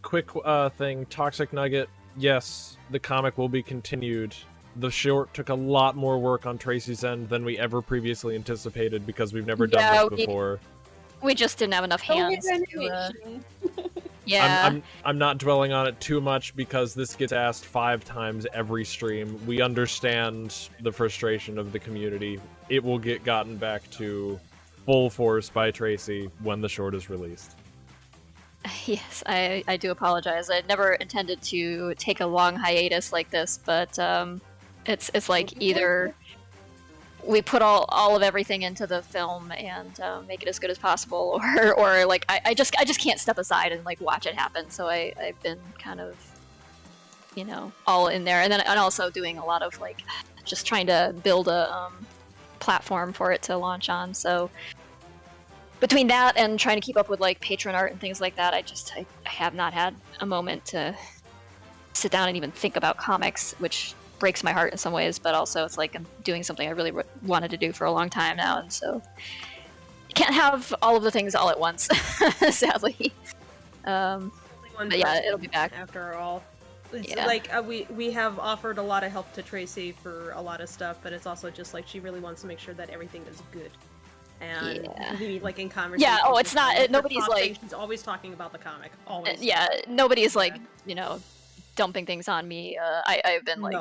Speaker 1: Quick thing, Toxic Nugget. Yes, the comic will be continued. The short took a lot more work on Tracy's end than we ever previously anticipated because we've never done this before.
Speaker 2: We just didn't have enough hands. Yeah.
Speaker 1: I'm not dwelling on it too much because this gets asked 5 times every stream. We understand the frustration of the community. It will get gotten back to full force by Tracy when the short is released.
Speaker 2: Yes, I do apologize. I never intended to take a long hiatus like this, but it's like either we put all of everything into the film and make it as good as possible, or like I just can't step aside and like watch it happen. So I've been kind of, you know, all in there, and also doing a lot of like just trying to build a platform for it to launch on. So between that and trying to keep up with like patron art and things like that, I have not had a moment to sit down and even think about comics, which breaks my heart in some ways, but also it's like I'm doing something I really wanted to do for a long time now, and so you can't have all of the things all at once, sadly. But yeah, it'll be back.
Speaker 7: After all. It's
Speaker 2: Yeah.
Speaker 7: like we have offered a lot of help to Tracy for a lot of stuff, but it's also just like she really wants to make sure that everything is good. And
Speaker 2: Yeah.
Speaker 7: we like in conversation.
Speaker 2: Yeah, oh, it's not, nobody's like...
Speaker 7: She's always talking about the comic, always.
Speaker 2: Yeah, nobody's like, you know, dumping things on me. I've been like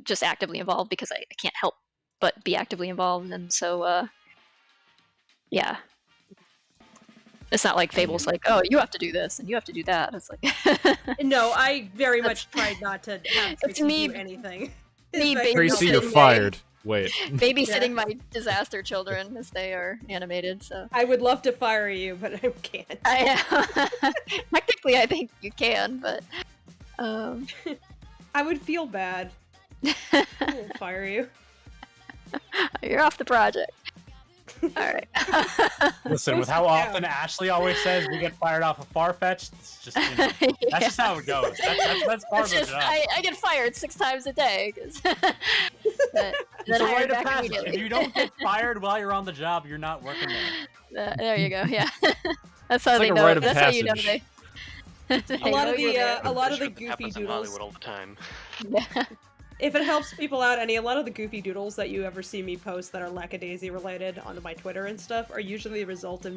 Speaker 2: just actively involved because I can't help but be actively involved, and so yeah. It's not like Fable's like, oh, you have to do this and you have to do that. It's like
Speaker 7: No, I very much tried not to have Tracy
Speaker 2: me-
Speaker 7: do anything.
Speaker 2: me
Speaker 7: Especially
Speaker 1: Tracy, you're
Speaker 2: babysitting
Speaker 1: fired. Wait.
Speaker 2: babysitting my disaster children as they are animated. So
Speaker 7: I would love to fire you, but I can't.
Speaker 2: Technically, I think you can, but
Speaker 7: I would feel bad. I won't fire you.
Speaker 2: You're off the project. All right.
Speaker 4: Listen, with how often Ashley always says we get fired off of Farfetch'd, it's just, you know, that's just how it goes. That's part of the job.
Speaker 2: I get fired 6 times a day. But
Speaker 4: It's a
Speaker 2: hired
Speaker 4: rite of
Speaker 2: back
Speaker 4: passage.
Speaker 2: immediately.
Speaker 4: If you don't get fired while you're on the job, you're not working there.
Speaker 2: There you go. Yeah, that's how
Speaker 1: It's
Speaker 2: they
Speaker 1: like a
Speaker 2: know.
Speaker 1: rite of
Speaker 2: That's how you know
Speaker 1: passage.
Speaker 2: they.
Speaker 7: A lot of
Speaker 2: know you're there.
Speaker 7: the goofy
Speaker 3: happens in
Speaker 7: doodles.
Speaker 3: Hollywood all the time.
Speaker 2: Yeah.
Speaker 7: If it helps people out any, a lot of the goofy doodles that you ever see me post that are Lackadaisy related onto my Twitter and stuff are usually the result of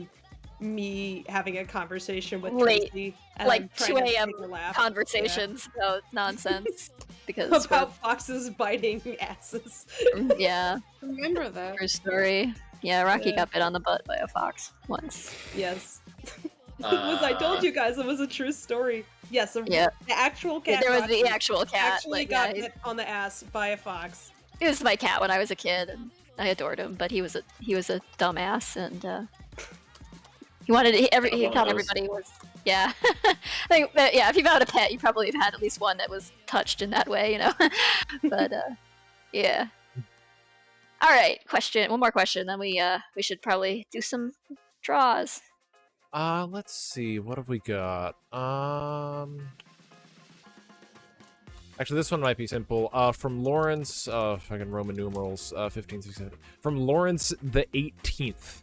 Speaker 7: me having a conversation with
Speaker 2: Late,
Speaker 7: Tracy. And
Speaker 2: like
Speaker 7: I'm trying
Speaker 2: 2
Speaker 7: to
Speaker 2: a.m.
Speaker 7: make her laugh.
Speaker 2: conversations about nonsense because
Speaker 7: Yeah. About foxes biting asses.
Speaker 2: yeah,
Speaker 10: Remember that.
Speaker 2: true story. Yeah, Rocky
Speaker 7: Yeah.
Speaker 2: got bit on the butt by a fox once.
Speaker 7: Yes. I told you guys it was a true story. Yes,
Speaker 2: Yeah.
Speaker 7: the actual cat.
Speaker 2: There was
Speaker 7: Rocky
Speaker 2: the actual cat.
Speaker 7: actually
Speaker 2: like,
Speaker 7: got
Speaker 2: yeah,
Speaker 7: bit on the ass by a fox.
Speaker 2: He was my cat when I was a kid, and I adored him. But he was a dumbass, and he wanted he thought everybody was yeah. Yeah, if you've had a pet, you probably have had at least one that was touched in that way, you know. But yeah. All right, one more question, then we should probably do some draws.
Speaker 1: Let's see. What have we got? Actually, this one might be simple. From Lawrence, fucking Roman numerals, 1567. From Lawrence the 18th.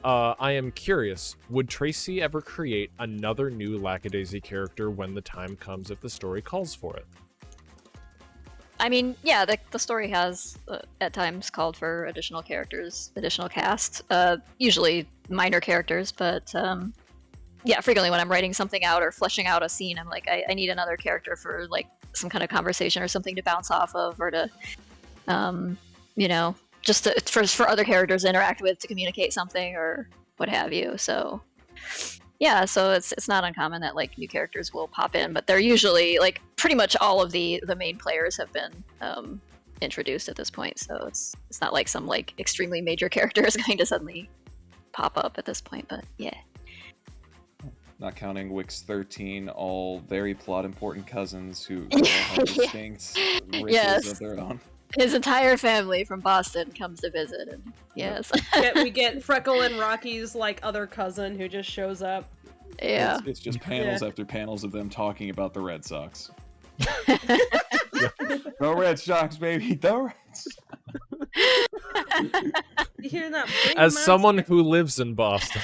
Speaker 1: I am curious, would Tracy ever create another new Lackadaisy character when the time comes if the story calls for it?
Speaker 2: I mean, yeah, the story has at times called for additional characters, additional cast, usually minor characters, but yeah, frequently when I'm writing something out or fleshing out a scene, I'm like, I need another character for like some kind of conversation or something to bounce off of, or to, you know, just for other characters to interact with, to communicate something or what have you. So yeah, so it's not uncommon that like new characters will pop in, but they're usually like pretty much all of the main players have been introduced at this point. So it's not like some like extremely major character is going to suddenly pop up at this point. But yeah,
Speaker 11: Not counting Wix 13, all very plot important cousins who all have distinct races
Speaker 2: Yes.
Speaker 11: of their own.
Speaker 2: his entire family from Boston comes to visit, and yes,
Speaker 7: We get Freckle and Rocky's like other cousin who just shows up.
Speaker 2: yeah.
Speaker 11: It's just panels after panels of them talking about the Red Sox. No Red Sox, baby. The Red Sox.
Speaker 7: You hear that? Big
Speaker 1: As
Speaker 7: monster?
Speaker 1: someone who lives in Boston.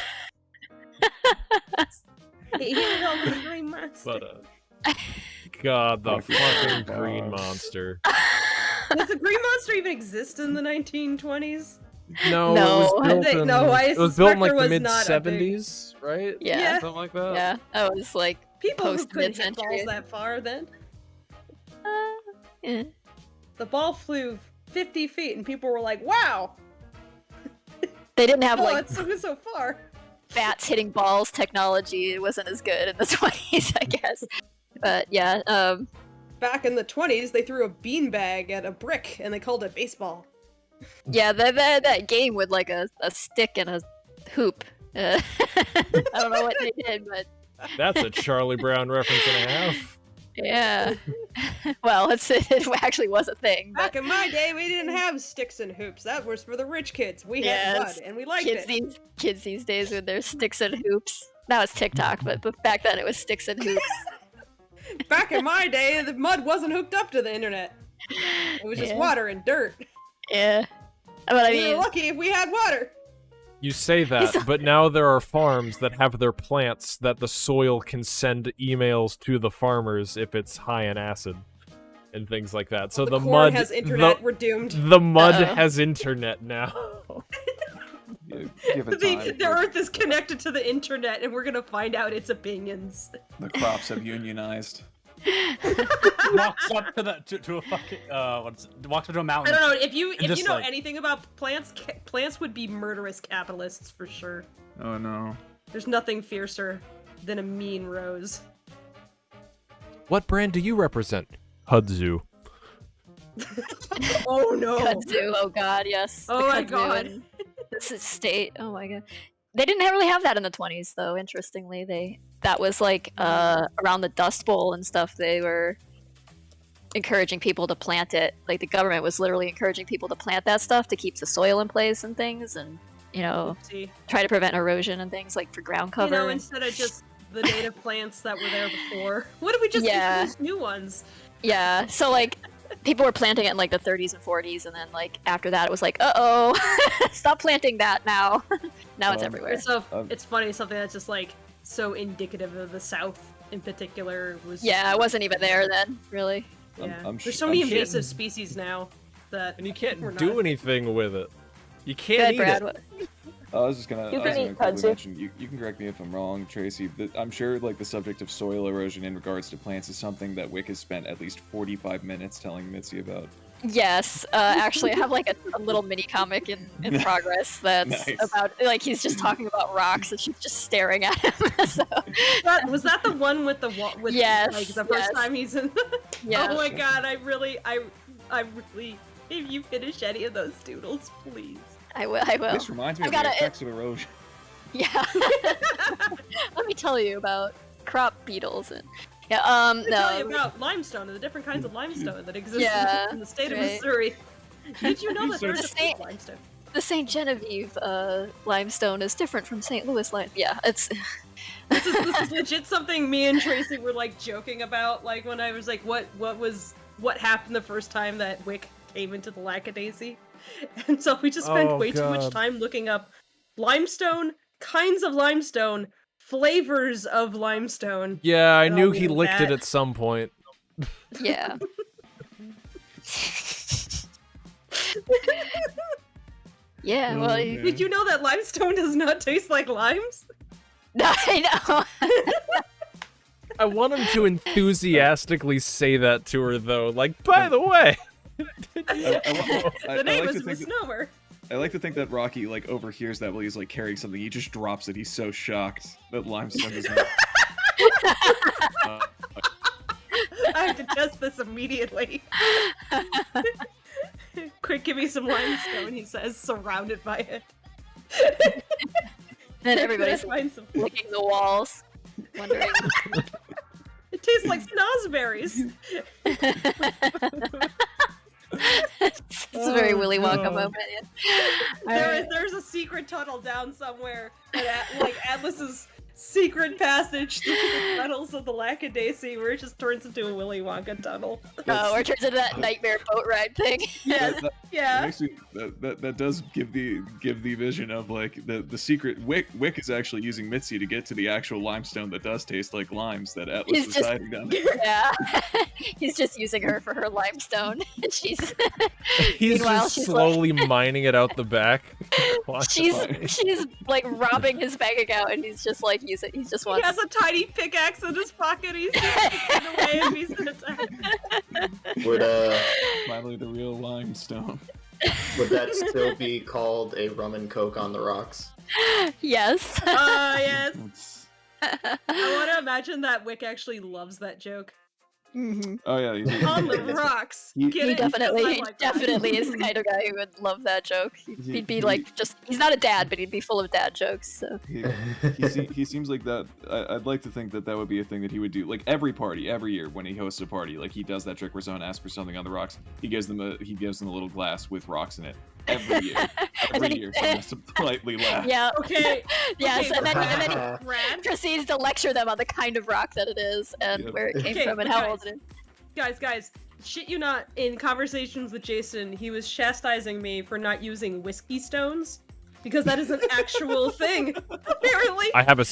Speaker 7: You hear that green monster?
Speaker 1: But, God, the
Speaker 11: Oh,
Speaker 1: fucking
Speaker 11: God.
Speaker 1: green monster.
Speaker 7: Does the green monster even exist in the 1920s?
Speaker 1: No,
Speaker 2: No.
Speaker 1: it was
Speaker 7: I
Speaker 1: built
Speaker 7: think-
Speaker 1: in,
Speaker 7: no, I
Speaker 1: it was built in like
Speaker 7: suspect
Speaker 1: the
Speaker 7: there was not a big-
Speaker 1: mid-70s, right?
Speaker 2: Yeah.
Speaker 1: Something like that.
Speaker 2: Yeah, that was like
Speaker 7: People who
Speaker 2: post
Speaker 7: couldn't hit balls
Speaker 2: mid-century.
Speaker 7: that far then.
Speaker 2: Yeah.
Speaker 7: The ball flew 50 feet and people were like, wow!
Speaker 2: They didn't have
Speaker 7: Oh,
Speaker 2: like
Speaker 7: it's so far.
Speaker 2: bats hitting balls technology wasn't as good in the 20s, I guess. But yeah,
Speaker 7: Back in the 20s, they threw a beanbag at a brick and they called it baseball.
Speaker 2: yeah, that game with like a stick and a hoop. I don't know what they did, but
Speaker 1: That's a Charlie Brown reference and a half.
Speaker 2: yeah. Well, it actually was a thing.
Speaker 7: Back in my day, we didn't have sticks and hoops. That was for the rich kids. We had mud, and we liked it.
Speaker 2: Kids these days with their sticks and hoops. Now it's TikTok, but back then it was sticks and hoops.
Speaker 7: Back in my day, the mud wasn't hooked up to the internet. It was just water and dirt.
Speaker 2: Yeah. But I
Speaker 7: We
Speaker 2: mean,
Speaker 7: were lucky if we had water.
Speaker 1: You say that, but now there are farms that have their plants that the soil can send emails to the farmers if it's high in acid and things like that. So the
Speaker 7: corn
Speaker 1: mud
Speaker 7: has internet. We're doomed.
Speaker 1: The mud has internet now.
Speaker 11: Give it time.
Speaker 7: The Earth is connected to the internet, and we're gonna find out its opinions.
Speaker 11: The crops have unionized.
Speaker 4: Walks up to a fucking walks up to a
Speaker 7: I
Speaker 4: mountain.
Speaker 7: don't know if you
Speaker 4: just,
Speaker 7: know
Speaker 4: like-
Speaker 7: anything about plants. Plants would be murderous capitalists for sure.
Speaker 11: Oh no.
Speaker 7: There's nothing fiercer than a mean rose.
Speaker 1: What brand do you represent? Hudzu.
Speaker 7: Oh no.
Speaker 2: kudzu. Oh god, yes.
Speaker 7: Oh
Speaker 2: The
Speaker 7: my
Speaker 2: kudzu
Speaker 7: god.
Speaker 2: in This is state. Oh my god. They didn't really have that in the 20s, though. Interestingly, that was like around the Dust Bowl and stuff. They were encouraging people to plant it. Like the government was literally encouraging people to plant that stuff to keep the soil in place and things, and
Speaker 7: Oopsie.
Speaker 2: try to prevent erosion and things like for ground cover.
Speaker 7: You know, instead of just the native plants that were there before, what if we just introduced new ones?
Speaker 2: Yeah. So like. People were planting it in like the 30s and 40s, and then like after that, it was like, uh-oh, stop planting that now. Now it's everywhere.
Speaker 7: So it's funny, something that's just like so indicative of the South in particular was.
Speaker 2: Yeah, I wasn't even there then, really.
Speaker 7: Yeah.
Speaker 11: I'm
Speaker 7: There's so many invasive species now that
Speaker 1: And you can't
Speaker 7: we're
Speaker 1: do
Speaker 7: not-
Speaker 1: anything with it. You can't
Speaker 2: Good,
Speaker 1: eat
Speaker 2: Brad.
Speaker 1: it.
Speaker 2: What-
Speaker 11: I was just gonna,
Speaker 9: You
Speaker 11: I was
Speaker 9: can
Speaker 11: gonna
Speaker 9: eat
Speaker 11: quickly
Speaker 9: kudzu.
Speaker 11: mention, you can correct me if I'm wrong, Tracy, but I'm sure like the subject of soil erosion in regards to plants is something that Wick has spent at least 45 minutes telling Mitzi about.
Speaker 2: Yes, actually, I have like a little mini comic in progress that's
Speaker 11: Nice.
Speaker 2: about like he's just talking about rocks and she's just staring at him. So,
Speaker 7: Was that the one with the with
Speaker 2: Yes,
Speaker 7: like the first
Speaker 2: yes.
Speaker 7: time he's in?
Speaker 2: Yeah.
Speaker 7: Oh my god! I really. If you finish any of those doodles, please.
Speaker 2: I will. I will.
Speaker 11: This reminds me
Speaker 2: I
Speaker 11: of the
Speaker 2: gotta-
Speaker 11: effects of erosion.
Speaker 2: Yeah. Let me tell you about crop beetles and yeah.
Speaker 7: I'll tell you
Speaker 2: No.
Speaker 7: about limestone and the different kinds of limestone that exist
Speaker 2: Yeah,
Speaker 7: in the state of
Speaker 2: right.
Speaker 7: Missouri. Did you know that there's a
Speaker 2: The same-
Speaker 7: limestone?
Speaker 2: The St. Genevieve limestone is different from St. Louis limestone. Yeah, it's.
Speaker 7: This is legit something me and Tracy were like joking about, like when I was like, what happened the first time that Wick came into the Lackadaisy, and so we just spent
Speaker 1: Oh,
Speaker 7: way too much
Speaker 1: God.
Speaker 7: time looking up limestone, kinds of limestone, flavors of limestone.
Speaker 1: Yeah, I
Speaker 7: And
Speaker 1: knew
Speaker 7: all
Speaker 1: he
Speaker 7: of
Speaker 1: licked it
Speaker 7: that.
Speaker 1: at some point.
Speaker 2: Yeah. Yeah, well,
Speaker 7: Did you know that limestone does not taste like limes?
Speaker 2: I know.
Speaker 1: I want him to enthusiastically say that to her, though. Like, by the way.
Speaker 7: The name
Speaker 11: like
Speaker 7: is
Speaker 11: to think that-
Speaker 7: misnomer.
Speaker 11: I like to think that Rocky like overhears that while he's like carrying something. He just drops it. He's so shocked that limestone is not.
Speaker 7: I have to test this immediately. Quick, give me some limestone, he says, surrounded by it.
Speaker 2: Then everybody's
Speaker 7: Find some-
Speaker 2: licking the walls, wondering.
Speaker 7: It tastes like snozberries.
Speaker 2: It's a very Willy Wonka
Speaker 11: no.
Speaker 2: moment. Yeah.
Speaker 7: There's a secret tunnel down somewhere, and like Atlas's secret passage through the tunnels of the Lackadaisy, where it just turns into a Willy Wonka tunnel.
Speaker 2: Oh, or it turns into that nightmare boat ride thing.
Speaker 7: Yes,
Speaker 11: That
Speaker 7: yeah.
Speaker 11: makes me, that does give the vision of like the secret. Wick is actually using Mitzi to get to the actual limestone that does taste like limes that Atlas
Speaker 2: He's
Speaker 11: was
Speaker 2: just-
Speaker 11: hiding down there.
Speaker 2: Yeah, he's just using her for her limestone, and she's
Speaker 1: He's
Speaker 2: Meanwhile,
Speaker 1: just
Speaker 2: she's
Speaker 1: slowly mining it out the back. Watch
Speaker 2: she's
Speaker 1: it.
Speaker 2: she's like robbing his bank account, and he's just like using. He just
Speaker 7: He
Speaker 2: wants.
Speaker 7: has a tiny pickaxe in his pocket. He's getting away if he's an attack.
Speaker 5: Would
Speaker 11: Finally, the real limestone.
Speaker 5: would that still be called a rum and coke on the rocks?
Speaker 2: Yes.
Speaker 7: Yes. I want to imagine that Wick actually loves that joke.
Speaker 2: Mhm.
Speaker 11: Oh yeah,
Speaker 7: On the rocks.
Speaker 11: He-
Speaker 7: Get
Speaker 2: He
Speaker 7: it? Because
Speaker 2: definitely,
Speaker 7: I
Speaker 2: he
Speaker 7: like that.
Speaker 2: definitely is the kind of guy who would love that joke. He'd be like, he's not a dad, but he'd be full of dad jokes. So.
Speaker 11: he seems like that. I'd like to think that that would be a thing that he would do. Like every party, every year when he hosts a party, like he does that trick where someone asks for something on the rocks. He gives them a little glass with rocks in it. Every year, every year, someone has to politely laugh.
Speaker 2: Yeah.
Speaker 7: Okay.
Speaker 2: Yes,
Speaker 7: okay,
Speaker 2: and then he
Speaker 7: Brad.
Speaker 2: proceeds to lecture them on the kind of rock that it is and
Speaker 11: Yep.
Speaker 2: where it came
Speaker 7: Okay,
Speaker 2: from and
Speaker 7: but
Speaker 2: how old it is.
Speaker 7: Guys, shit you not, in conversations with Jason, he was chastising me for not using whiskey stones. Because that is an actual thing, apparently.
Speaker 1: I have a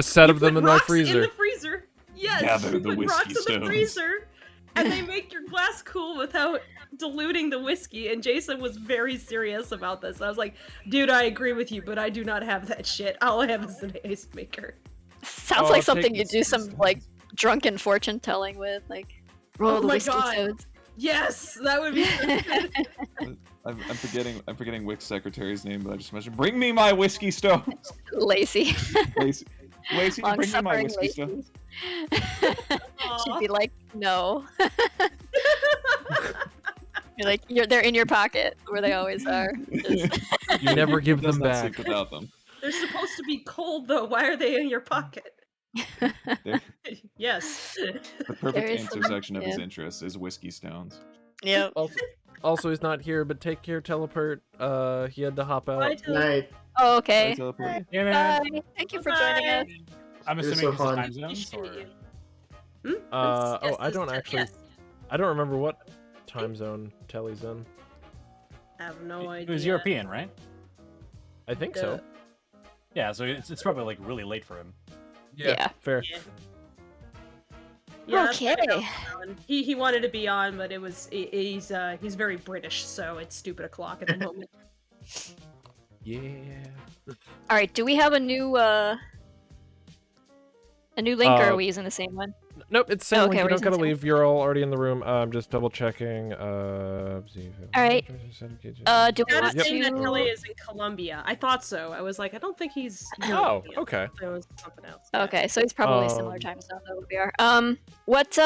Speaker 1: set of them in my
Speaker 7: rocks
Speaker 1: freezer.
Speaker 7: in the freezer. Yes,
Speaker 11: Gather
Speaker 7: you
Speaker 11: the
Speaker 7: put
Speaker 11: whiskey
Speaker 7: rocks in the
Speaker 11: stones.
Speaker 7: freezer, and they make your glass cool without diluting the whiskey. And Jason was very serious about this. I was like, dude, I agree with you, but I do not have that shit. All I have is an ice maker.
Speaker 2: Sounds
Speaker 1: Oh,
Speaker 2: like something
Speaker 1: take
Speaker 2: you do some like drunken fortune telling with, like roll
Speaker 7: Oh
Speaker 2: the
Speaker 7: my
Speaker 2: whiskey
Speaker 7: God.
Speaker 2: toads.
Speaker 7: Yes, that would be so good.
Speaker 11: I'm forgetting Wick's secretary's name, but I just mentioned. Bring me my whiskey stones.
Speaker 2: Lacey.
Speaker 11: Lacey, bring me my
Speaker 2: Long-suffering
Speaker 11: whiskey
Speaker 2: Lacey.
Speaker 11: stones.
Speaker 2: She'd be like, no. You're like, they're in your pocket where they always are. Just-
Speaker 1: You never give
Speaker 11: Does
Speaker 1: them
Speaker 11: not
Speaker 1: back.
Speaker 11: sleep without them.
Speaker 7: They're supposed to be cold, though. Why are they in your pocket?
Speaker 11: They're-
Speaker 7: Yes.
Speaker 11: The perfect
Speaker 2: There is some-
Speaker 11: intersection of his
Speaker 2: yeah.
Speaker 11: interests is whiskey stones.
Speaker 2: Yep.
Speaker 1: Also, he's not here, but take care, Teleport. He had to hop out.
Speaker 7: Bye, Tilly.
Speaker 5: Night.
Speaker 2: Oh, okay.
Speaker 11: Bye, Teleport.
Speaker 4: Yeah, man.
Speaker 2: Bye. Thank you for joining us.
Speaker 4: I'm
Speaker 5: It was
Speaker 4: assuming
Speaker 5: so
Speaker 4: it's
Speaker 5: fun.
Speaker 4: time zones or.
Speaker 7: Hmm?
Speaker 1: Oh,
Speaker 7: Yes,
Speaker 1: I don't actually.
Speaker 7: yes.
Speaker 1: I don't remember what time zone Telly's in.
Speaker 7: I have no idea.
Speaker 4: It was European, right?
Speaker 1: I think so.
Speaker 4: Yeah, so it's probably like really late for him.
Speaker 2: Yeah.
Speaker 1: Fair.
Speaker 7: Yeah. Yeah, that's
Speaker 2: Okay.
Speaker 7: kinda how he wanted to be on, but it was he's very British, so it's stupid o'clock at the moment.
Speaker 1: Yeah.
Speaker 2: All right. Do we have a new link, or are we using the same one?
Speaker 1: Nope, it's the same
Speaker 2: Oh,
Speaker 1: link.
Speaker 2: okay,
Speaker 1: You
Speaker 2: we're
Speaker 1: don't
Speaker 2: using
Speaker 1: gotta
Speaker 2: the same
Speaker 1: leave. You're all already in the room. I'm just double checking.
Speaker 2: All right. Do we
Speaker 7: Gotta
Speaker 2: want
Speaker 7: say that Kelly
Speaker 2: to?
Speaker 7: is in Colombia. I thought so. I was like, I don't think he's.
Speaker 1: Oh, okay.
Speaker 7: There was something else.
Speaker 2: Okay, so it's probably a similar
Speaker 1: Um,
Speaker 2: time zone though we are. What?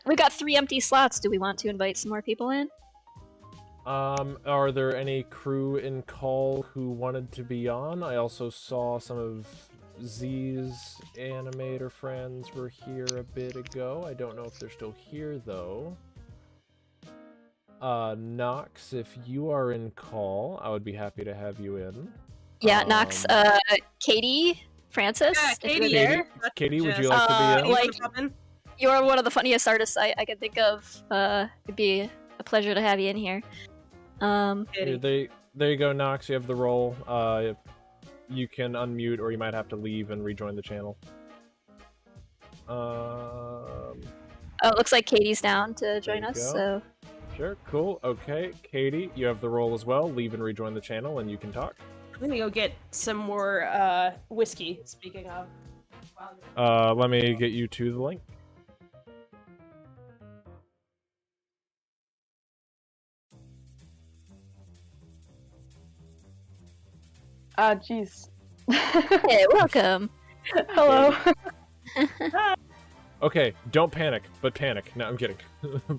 Speaker 2: We got 3 empty slots. Do we want to invite some more people in?
Speaker 1: Are there any crew in call who wanted to be on? I also saw some of Z's animator friends were here a bit ago. I don't know if they're still here though. Nox, if you are in call, I would be happy to have you in.
Speaker 2: Yeah, Knox. Katie, Francis.
Speaker 7: Yeah,
Speaker 2: if you're
Speaker 7: Katie.
Speaker 2: there.
Speaker 1: Katie, would you
Speaker 7: Just-
Speaker 1: like to be in?
Speaker 7: You wanna
Speaker 2: like-
Speaker 7: pop in?
Speaker 2: You're one of the funniest artists I can think of. It'd be a pleasure to have you in here.
Speaker 1: Here, there you go, Nox. You have the role. You can unmute, or you might have to leave and rejoin the channel.
Speaker 2: Oh, it looks like Katie's down to join
Speaker 1: you
Speaker 2: us.
Speaker 1: go.
Speaker 2: So
Speaker 1: Sure, cool. Okay, Katie, you have the role as well. Leave and rejoin the channel, and you can talk.
Speaker 7: I'm gonna go get some more whiskey. Speaking of.
Speaker 1: Let me get you to the link.
Speaker 9: Jeez.
Speaker 2: hey, welcome.
Speaker 9: Hello.
Speaker 1: Okay, don't panic, but panic. No, I'm kidding.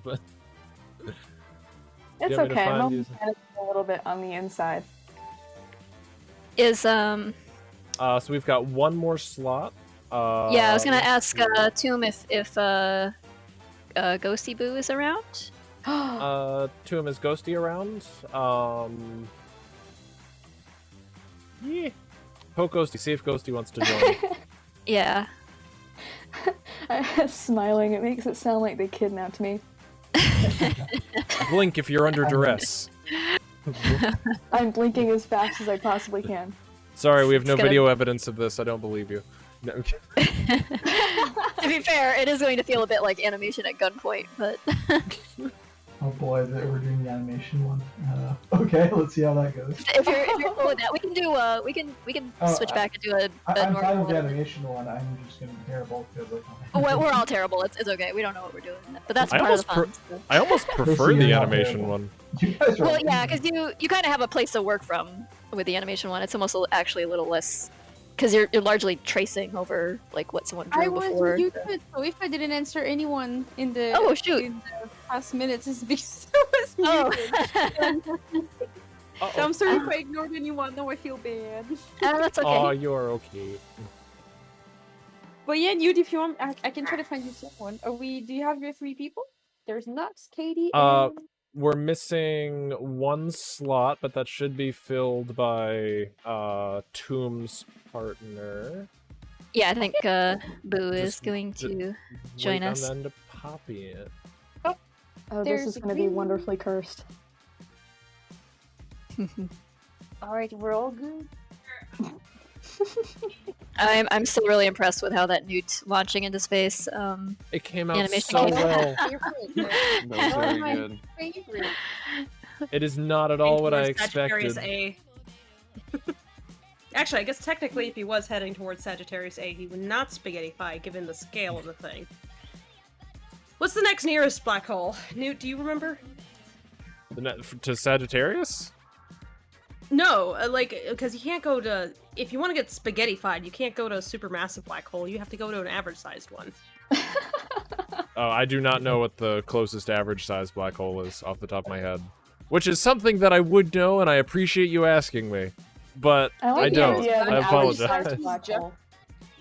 Speaker 1: But
Speaker 9: It's
Speaker 1: you want me to
Speaker 9: okay. I'm
Speaker 1: find
Speaker 9: only
Speaker 1: you-
Speaker 9: panicking a little bit on the inside.
Speaker 2: Is
Speaker 1: So we've got one more slot.
Speaker 2: yeah, I was gonna
Speaker 1: let's
Speaker 2: ask
Speaker 1: see.
Speaker 2: Toom if Ghosty Boo is around.
Speaker 1: Toom, is Ghosty around? Yeah. Poke Ghosty, see if Ghosty wants to join.
Speaker 2: Yeah.
Speaker 9: Smiling, it makes it sound like they kidnapped me.
Speaker 1: Blink if you're under duress.
Speaker 9: I'm blinking as fast as I possibly can.
Speaker 1: Sorry, we have no
Speaker 2: It's gonna-
Speaker 1: video evidence of this. I don't believe you. No, I'm kidding.
Speaker 2: To be fair, it is going to feel a bit like animation at gunpoint, but
Speaker 13: Oh boy, we're doing the animation one. Okay, let's see how that goes.
Speaker 2: If you're cool with that, we can do we can switch back and do a
Speaker 13: I'm
Speaker 2: normal
Speaker 13: fine with the
Speaker 2: one.
Speaker 13: animation one. I'm just gonna be terrible because like.
Speaker 2: We're all terrible. It's okay. We don't know what we're doing, but that's
Speaker 1: I
Speaker 2: part of the fun.
Speaker 1: I almost prefer the animation one.
Speaker 13: You guys are
Speaker 2: Well, yeah, because you kind of have a place to work from with the animation one. It's almost actually a little less, because you're largely tracing over like what someone drew
Speaker 10: I was
Speaker 2: before.
Speaker 10: muted, so if I didn't answer anyone in the in the past minutes, it's because I was muted. So I'm sorry if I ignored anyone. No, I feel bad.
Speaker 2: That's okay.
Speaker 1: Oh, you're okay.
Speaker 10: But yeah, Newt, if you want, I can try to find you someone. Do you have your 3 people? There's Nux, Katie, and...
Speaker 1: We're missing 1 slot, but that should be filled by Tomb's partner.
Speaker 2: Yeah, I think Boo is going to join
Speaker 1: wait
Speaker 2: us.
Speaker 1: on them to pop in.
Speaker 9: Oh, this is going to be wonderfully cursed.
Speaker 10: Alright, we're all good.
Speaker 2: I'm still really impressed with how that Newt launching into space.
Speaker 1: It came out
Speaker 2: animation
Speaker 1: so
Speaker 2: came
Speaker 1: well.
Speaker 11: That was very good.
Speaker 10: Favorite.
Speaker 1: It is not at all what I
Speaker 7: Sagittarius
Speaker 1: expected.
Speaker 7: A. Actually, I guess technically if he was heading towards Sagittarius A, he would not spaghettify given the scale of the thing. What's the next nearest black hole? Newt, do you remember?
Speaker 1: To Sagittarius?
Speaker 7: No, because you can't go to... If you want to get spaghettified, you can't go to a supermassive black hole. You have to go to an average-sized one.
Speaker 1: Oh, I do not know what the closest average-sized black hole is off the top of my head. Which is something that I would know, and I appreciate you asking me. But I don't. I apologize.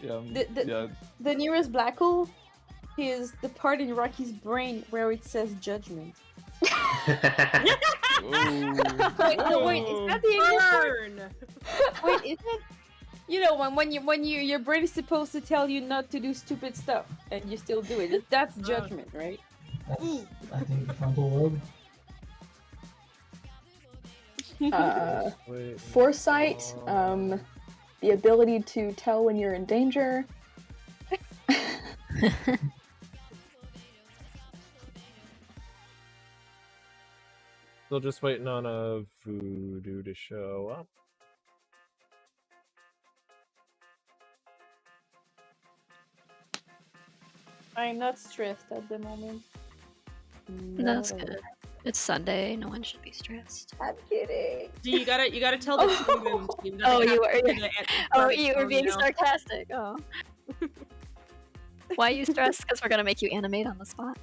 Speaker 10: The nearest black hole is the part in Rocky's brain where it says judgment. Wait, is that the English word? Wait, is it? You know, when your brain is supposed to tell you not to do stupid stuff and you still do it. That's judgment, right?
Speaker 13: I think the frontal lobe.
Speaker 9: Foresight, the ability to tell when you're in danger.
Speaker 1: Still just waiting on a voodoo to show up.
Speaker 10: I'm not stressed at the moment.
Speaker 2: That's good. It's Sunday. No one should be stressed.
Speaker 10: I'm kidding.
Speaker 7: So you gotta tell the team.
Speaker 2: Oh, you were being sarcastic. Oh. Why are you stressed? Because we're gonna make you animate on the spot.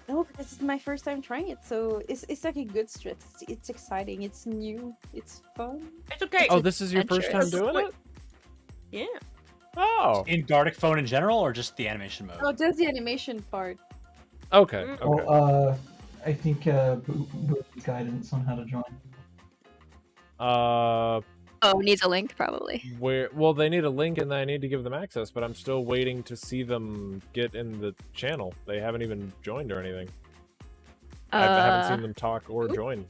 Speaker 10: No, but this is my first time trying it, so it's like a good stress. It's exciting. It's new. It's fun.
Speaker 7: It's okay.
Speaker 1: Oh, this is your first time doing it?
Speaker 7: Yeah.
Speaker 1: Oh.
Speaker 4: In Gartic Phone in general, or just the animation mode?
Speaker 10: Oh, just the animation part.
Speaker 1: Okay. Okay.
Speaker 13: Well, I think Boo guidance on how to join.
Speaker 2: Oh, needs a link probably.
Speaker 1: Well, they need a link and I need to give them access, but I'm still waiting to see them get in the channel. They haven't even joined or anything. I haven't seen them talk or join.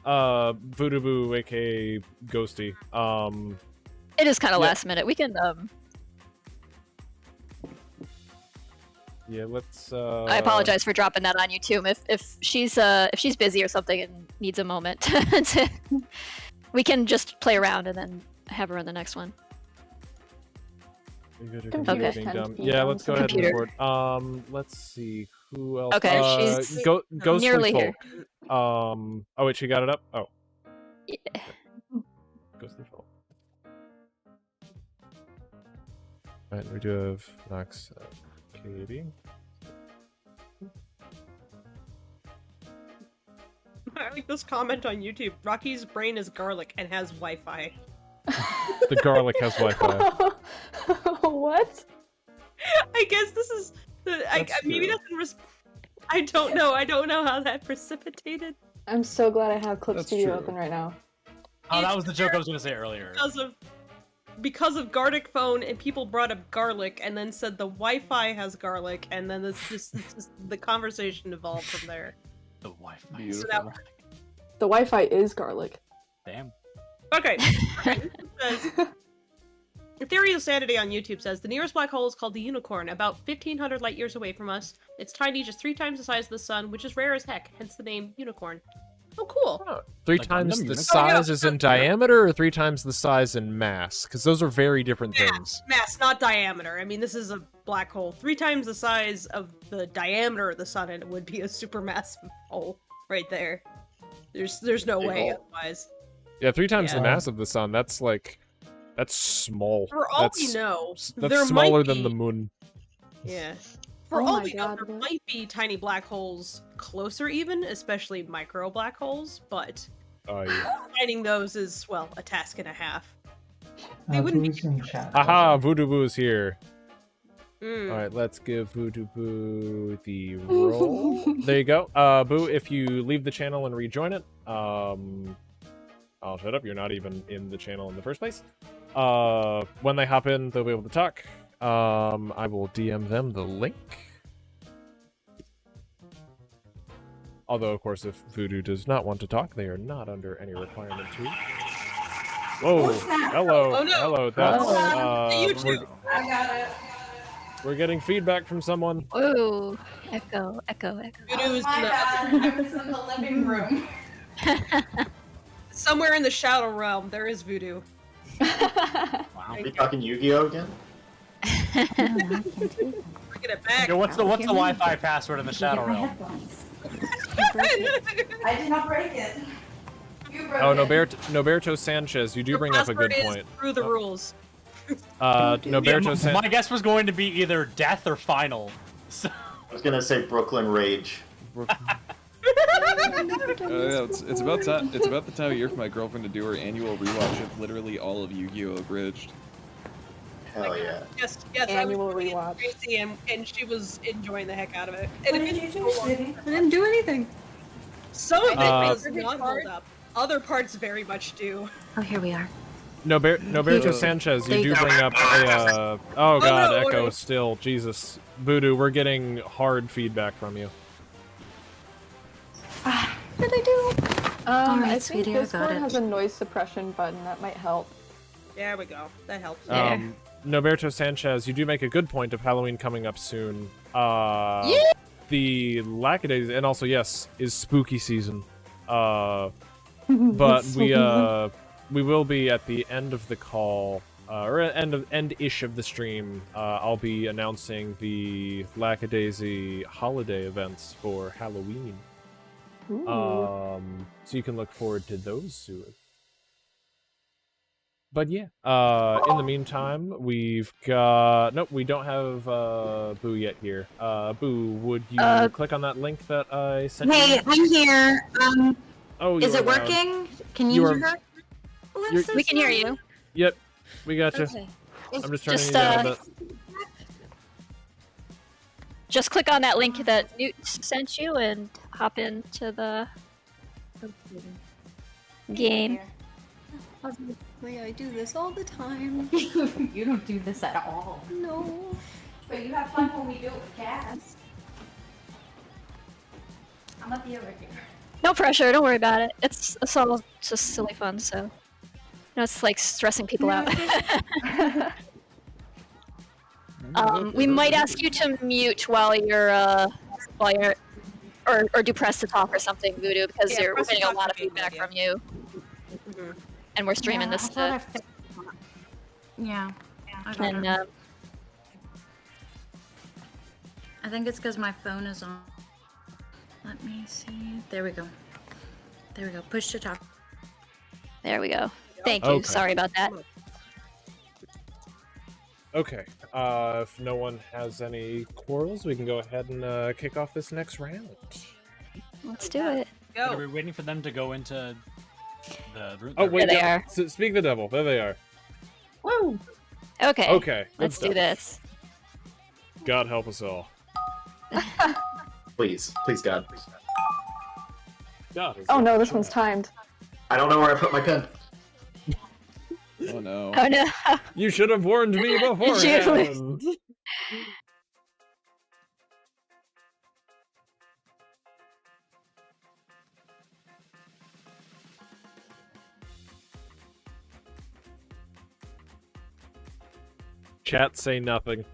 Speaker 1: Voodoo Boo, aka Ghosty.
Speaker 2: It is kind of last minute. We can
Speaker 1: Yeah, let's.
Speaker 2: I apologize for dropping that on you too. If she's busy or something and needs a moment, we can just play around and then have her on the next one.
Speaker 9: Okay.
Speaker 1: Yeah, let's go ahead and record. Let's see who else.
Speaker 2: Okay, she's
Speaker 1: Ghostly
Speaker 2: nearly
Speaker 1: Folk.
Speaker 2: here.
Speaker 1: Oh wait, she got it up. Oh.
Speaker 2: Yeah.
Speaker 1: Ghostly Folk. Alright, we do have Nox, Katie.
Speaker 7: I like this comment on YouTube. Rocky's brain is garlic and has Wi-Fi.
Speaker 1: The garlic has Wi-Fi.
Speaker 9: What?
Speaker 7: I guess this is maybe doesn't. I don't know. I don't know how that precipitated.
Speaker 9: I'm so glad I have Clip
Speaker 4: That's
Speaker 9: Studio
Speaker 4: true.
Speaker 9: open right now.
Speaker 4: Oh, that was the joke I was going to say earlier.
Speaker 7: Because of Gartic Phone, and people brought up garlic, and then said the Wi-Fi has garlic, and then it's just the conversation evolved from there.
Speaker 4: The Wi-Fi.
Speaker 7: So
Speaker 9: The Wi-Fi is garlic.
Speaker 4: Damn.
Speaker 7: Okay. It Theory of Sanity on YouTube says the nearest black hole is called the Unicorn, about 1,500 light years away from us. It's tiny, just 3 times the size of the sun, which is rare as heck, hence the name Unicorn. Oh, cool.
Speaker 1: Oh, 3
Speaker 4: Like
Speaker 1: times
Speaker 4: Gundam
Speaker 1: the
Speaker 4: Unicorn?
Speaker 1: size is in diameter, or 3 times the size in mass? Because those are very different things.
Speaker 7: Mass, not diameter. I mean, this is a black hole. 3 times the size of the diameter of the sun, and it would be a supermassive hole right there. There's no way otherwise.
Speaker 1: Yeah, 3 times
Speaker 7: Yeah.
Speaker 1: the mass of the sun. That's like, that's small.
Speaker 7: For all
Speaker 1: that's,
Speaker 7: we know,
Speaker 1: that's
Speaker 7: there
Speaker 1: smaller
Speaker 7: might
Speaker 1: than
Speaker 7: be...
Speaker 1: the moon.
Speaker 7: Yeah. For
Speaker 9: Oh
Speaker 7: all
Speaker 9: my
Speaker 7: we know,
Speaker 9: God,
Speaker 7: there
Speaker 9: really?
Speaker 7: might be tiny black holes closer even, especially micro black holes, but
Speaker 1: Yeah.
Speaker 7: finding those is, well, a task and a half. They wouldn't
Speaker 13: Boo's in chat.
Speaker 1: Aha, Voodoo Boo's here.
Speaker 7: Mm.
Speaker 1: Alright, let's give Voodoo Boo the roll. There you go. Boo, if you leave the channel and rejoin it, I'll shut up, you're not even in the channel in the first place. When they hop in, they'll be able to talk. I will DM them the link. Although, of course, if Voodoo does not want to talk, they are not under any requirement to. Whoa! Hello!
Speaker 7: Oh, no.
Speaker 1: Hello! That's
Speaker 7: YouTube.
Speaker 14: I got it.
Speaker 1: we're getting feedback from someone.
Speaker 2: Ooh, echo, echo, echo.
Speaker 7: Voodoo's
Speaker 14: My
Speaker 7: in the-
Speaker 14: bad. I was in the living room.
Speaker 7: Somewhere in the Shadow Realm, there is Voodoo.
Speaker 5: Are we talking Yu-Gi-Oh again?
Speaker 7: Bringing it back.
Speaker 4: Okay, what's the Wi-Fi password in the Shadow Realm?
Speaker 14: I did not break it. You broke
Speaker 1: Oh,
Speaker 14: it.
Speaker 1: Noberto Sanchez, you do
Speaker 7: Your
Speaker 1: bring up a good
Speaker 7: password is
Speaker 1: point.
Speaker 7: Through the rules.
Speaker 1: Noberto Sanchez.
Speaker 4: My guess was going to be either death or final. So...
Speaker 5: I was gonna say Brooklyn Rage.
Speaker 11: Yeah, it's about time. It's about the time of year for my girlfriend to do her annual rewatch of literally all of Yu-Gi-Oh! Abridged.
Speaker 5: Hell yeah.
Speaker 7: Yes,
Speaker 9: Annual
Speaker 7: I was
Speaker 9: rewatch.
Speaker 7: crazy, and she was enjoying the heck out of it.
Speaker 14: What
Speaker 7: And
Speaker 14: did
Speaker 7: it
Speaker 14: you do, sweetie?
Speaker 12: I didn't do anything.
Speaker 7: Some of it does
Speaker 12: Perfect
Speaker 7: not
Speaker 12: card.
Speaker 7: hold up. Other parts very much do.
Speaker 2: Oh, here we are.
Speaker 1: Noberto
Speaker 11: Uh,
Speaker 1: Sanchez,
Speaker 2: There
Speaker 1: you
Speaker 2: you
Speaker 1: do
Speaker 2: go.
Speaker 1: bring up a. Oh god,
Speaker 7: no,
Speaker 1: Echo
Speaker 7: no.
Speaker 1: still. Jesus. Voodoo, we're getting hard feedback from you.
Speaker 2: What did I do?
Speaker 9: I
Speaker 2: right,
Speaker 9: think
Speaker 2: sweetie, I
Speaker 9: this
Speaker 2: got
Speaker 9: one
Speaker 2: it.
Speaker 9: has a noise suppression button that might help.
Speaker 7: There we go. That helps.
Speaker 1: Noberto Sanchez, you do make a good point of Halloween coming up soon. The Lackadaisy, and also, yes, is spooky season. But we will be at the end of the call, or end-ish of the stream. I'll be announcing the Lackadaisy holiday events for Halloween. So you can look forward to those soon. But yeah, in the meantime, we've got... Nope, we don't have Boo yet here. Boo, would you click on that link that I sent you?
Speaker 14: Hey, I'm here.
Speaker 1: Oh,
Speaker 14: Is
Speaker 1: you
Speaker 14: it
Speaker 1: are loud.
Speaker 14: working? Can
Speaker 1: You
Speaker 14: you
Speaker 1: are-
Speaker 14: hear her? Oh, I'm
Speaker 1: you're-
Speaker 14: so
Speaker 2: We can hear
Speaker 14: sorry.
Speaker 2: you.
Speaker 1: Yep, we got you.
Speaker 14: Okay.
Speaker 1: I'm just turning
Speaker 2: Just,
Speaker 1: you down a bit.
Speaker 2: Just click on that link that Newt sent you and hop into the game.
Speaker 12: Obviously, I do this all the time.
Speaker 14: You don't do this at all.
Speaker 12: No.
Speaker 14: But you have fun when we do it with Cass. I'm gonna be over here.
Speaker 2: No pressure, don't worry about it. It's all just silly fun, so. No, it's like stressing people out. We might ask you to mute while you're, or do press to talk or something, Voodoo, because
Speaker 7: Yeah,
Speaker 2: we're
Speaker 7: press to
Speaker 2: getting a
Speaker 7: talk
Speaker 2: lot of
Speaker 7: would be a good
Speaker 2: feedback
Speaker 7: idea.
Speaker 2: from you,
Speaker 7: Mhm.
Speaker 2: and we're streaming this to,
Speaker 14: Yeah. I got
Speaker 2: and,
Speaker 14: her. I think it's because my phone is on. Let me see. There we go. There we go. Push to talk.
Speaker 2: there we go. Thank you,
Speaker 1: Okay.
Speaker 2: sorry about that.
Speaker 1: Okay, if no one has any quarrels, we can go ahead and kick off this next round.
Speaker 2: Let's do it.
Speaker 4: Are we waiting for them to go into the room?
Speaker 1: Oh, wait,
Speaker 2: There they
Speaker 1: yeah,
Speaker 2: are.
Speaker 1: speak the devil. There they are.
Speaker 2: Woo! Okay.
Speaker 1: Okay, good
Speaker 2: Let's do
Speaker 1: stuff.
Speaker 2: this.
Speaker 1: God help us all.
Speaker 5: Please, please, God.
Speaker 1: God. is
Speaker 9: Oh
Speaker 1: it
Speaker 9: no, this
Speaker 1: true?
Speaker 9: one's timed.
Speaker 5: I don't know where I put my pen.
Speaker 11: Oh no.
Speaker 2: Oh no.
Speaker 1: You should have warned me beforehand. Chat say nothing.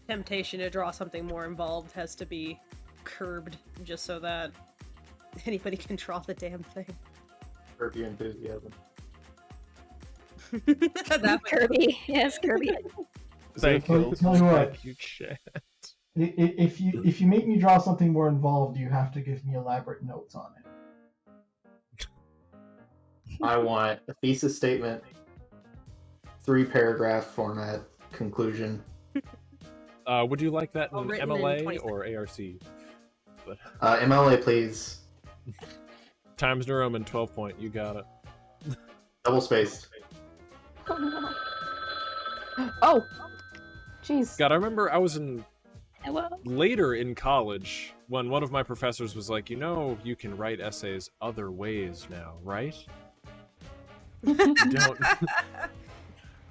Speaker 7: Temptation to draw something more involved has to be curbed just so that anybody can draw the damn thing.
Speaker 5: Curb your enthusiasm.
Speaker 7: That
Speaker 2: Kirby. Yes, Kirby.
Speaker 1: Thank
Speaker 13: Tell
Speaker 1: you.
Speaker 13: you what.
Speaker 1: Thank you, chat.
Speaker 13: If you make me draw something more involved, you have to give me elaborate notes on it.
Speaker 5: I want a thesis statement, 3-paragraph format, conclusion.
Speaker 1: Would you like that in
Speaker 7: written in
Speaker 1: MLA
Speaker 7: 20
Speaker 1: or ARC? But
Speaker 5: MLA, please.
Speaker 1: Times New Roman 12 point. You got it.
Speaker 5: Double spaced.
Speaker 9: Oh, jeez.
Speaker 1: God, I remember I was in
Speaker 2: Hello.
Speaker 1: later in college when one of my professors was like, you can write essays other ways now, right? You don't.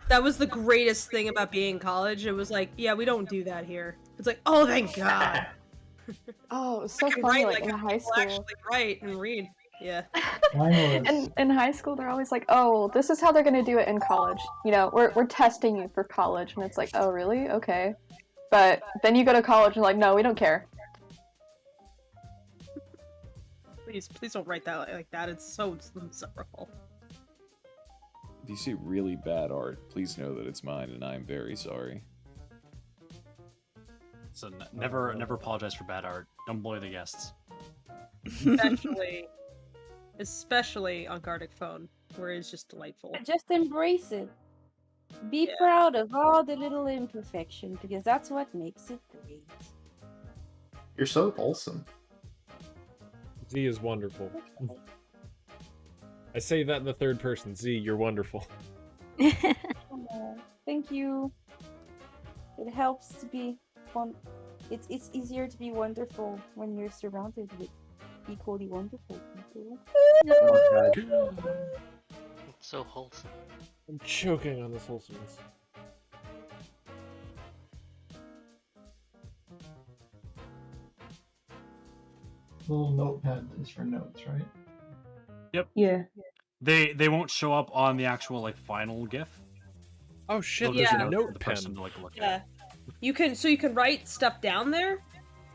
Speaker 7: That was the greatest thing about being in college. It was like, yeah, we don't do that here. It's like, oh, thank God.
Speaker 9: Oh, it was so
Speaker 7: I can
Speaker 9: funny,
Speaker 7: write
Speaker 9: like in
Speaker 7: how
Speaker 9: high
Speaker 7: people
Speaker 9: school.
Speaker 7: actually write and read. Yeah.
Speaker 9: In high school, they're always like, "Oh, this is how they're gonna do it in college." You know, we're testing you for college, and it's like, "Oh, really? Okay." But then you go to college and like, "No, we don't care."
Speaker 7: Please don't write that like that. It's so insufferable.
Speaker 11: If you see really bad art, please know that it's mine, and I am very sorry.
Speaker 4: So never apologize for bad art. Don't bully the guests.
Speaker 7: Especially on Gartic Phone, where it's just delightful.
Speaker 10: Just embrace it. Be proud of all the little imperfections, because that's what makes it great.
Speaker 5: You're so wholesome.
Speaker 1: Z is wonderful. I say that in the third person. Z, you're wonderful.
Speaker 10: Oh, thank you. It helps to be fun. It's easier to be wonderful when you're surrounded with equally wonderful people.
Speaker 5: Oh my God.
Speaker 3: It's so wholesome.
Speaker 1: I'm choking on this wholesomeness.
Speaker 13: Little notepad is for notes, right?
Speaker 4: Yep.
Speaker 9: Yeah.
Speaker 4: They won't show up on the actual like final GIF.
Speaker 1: Oh shit!
Speaker 4: They'll just
Speaker 7: Yeah.
Speaker 4: note
Speaker 1: Note
Speaker 4: for the
Speaker 1: pen.
Speaker 4: person to like look at.
Speaker 7: Yeah. You can write stuff down there,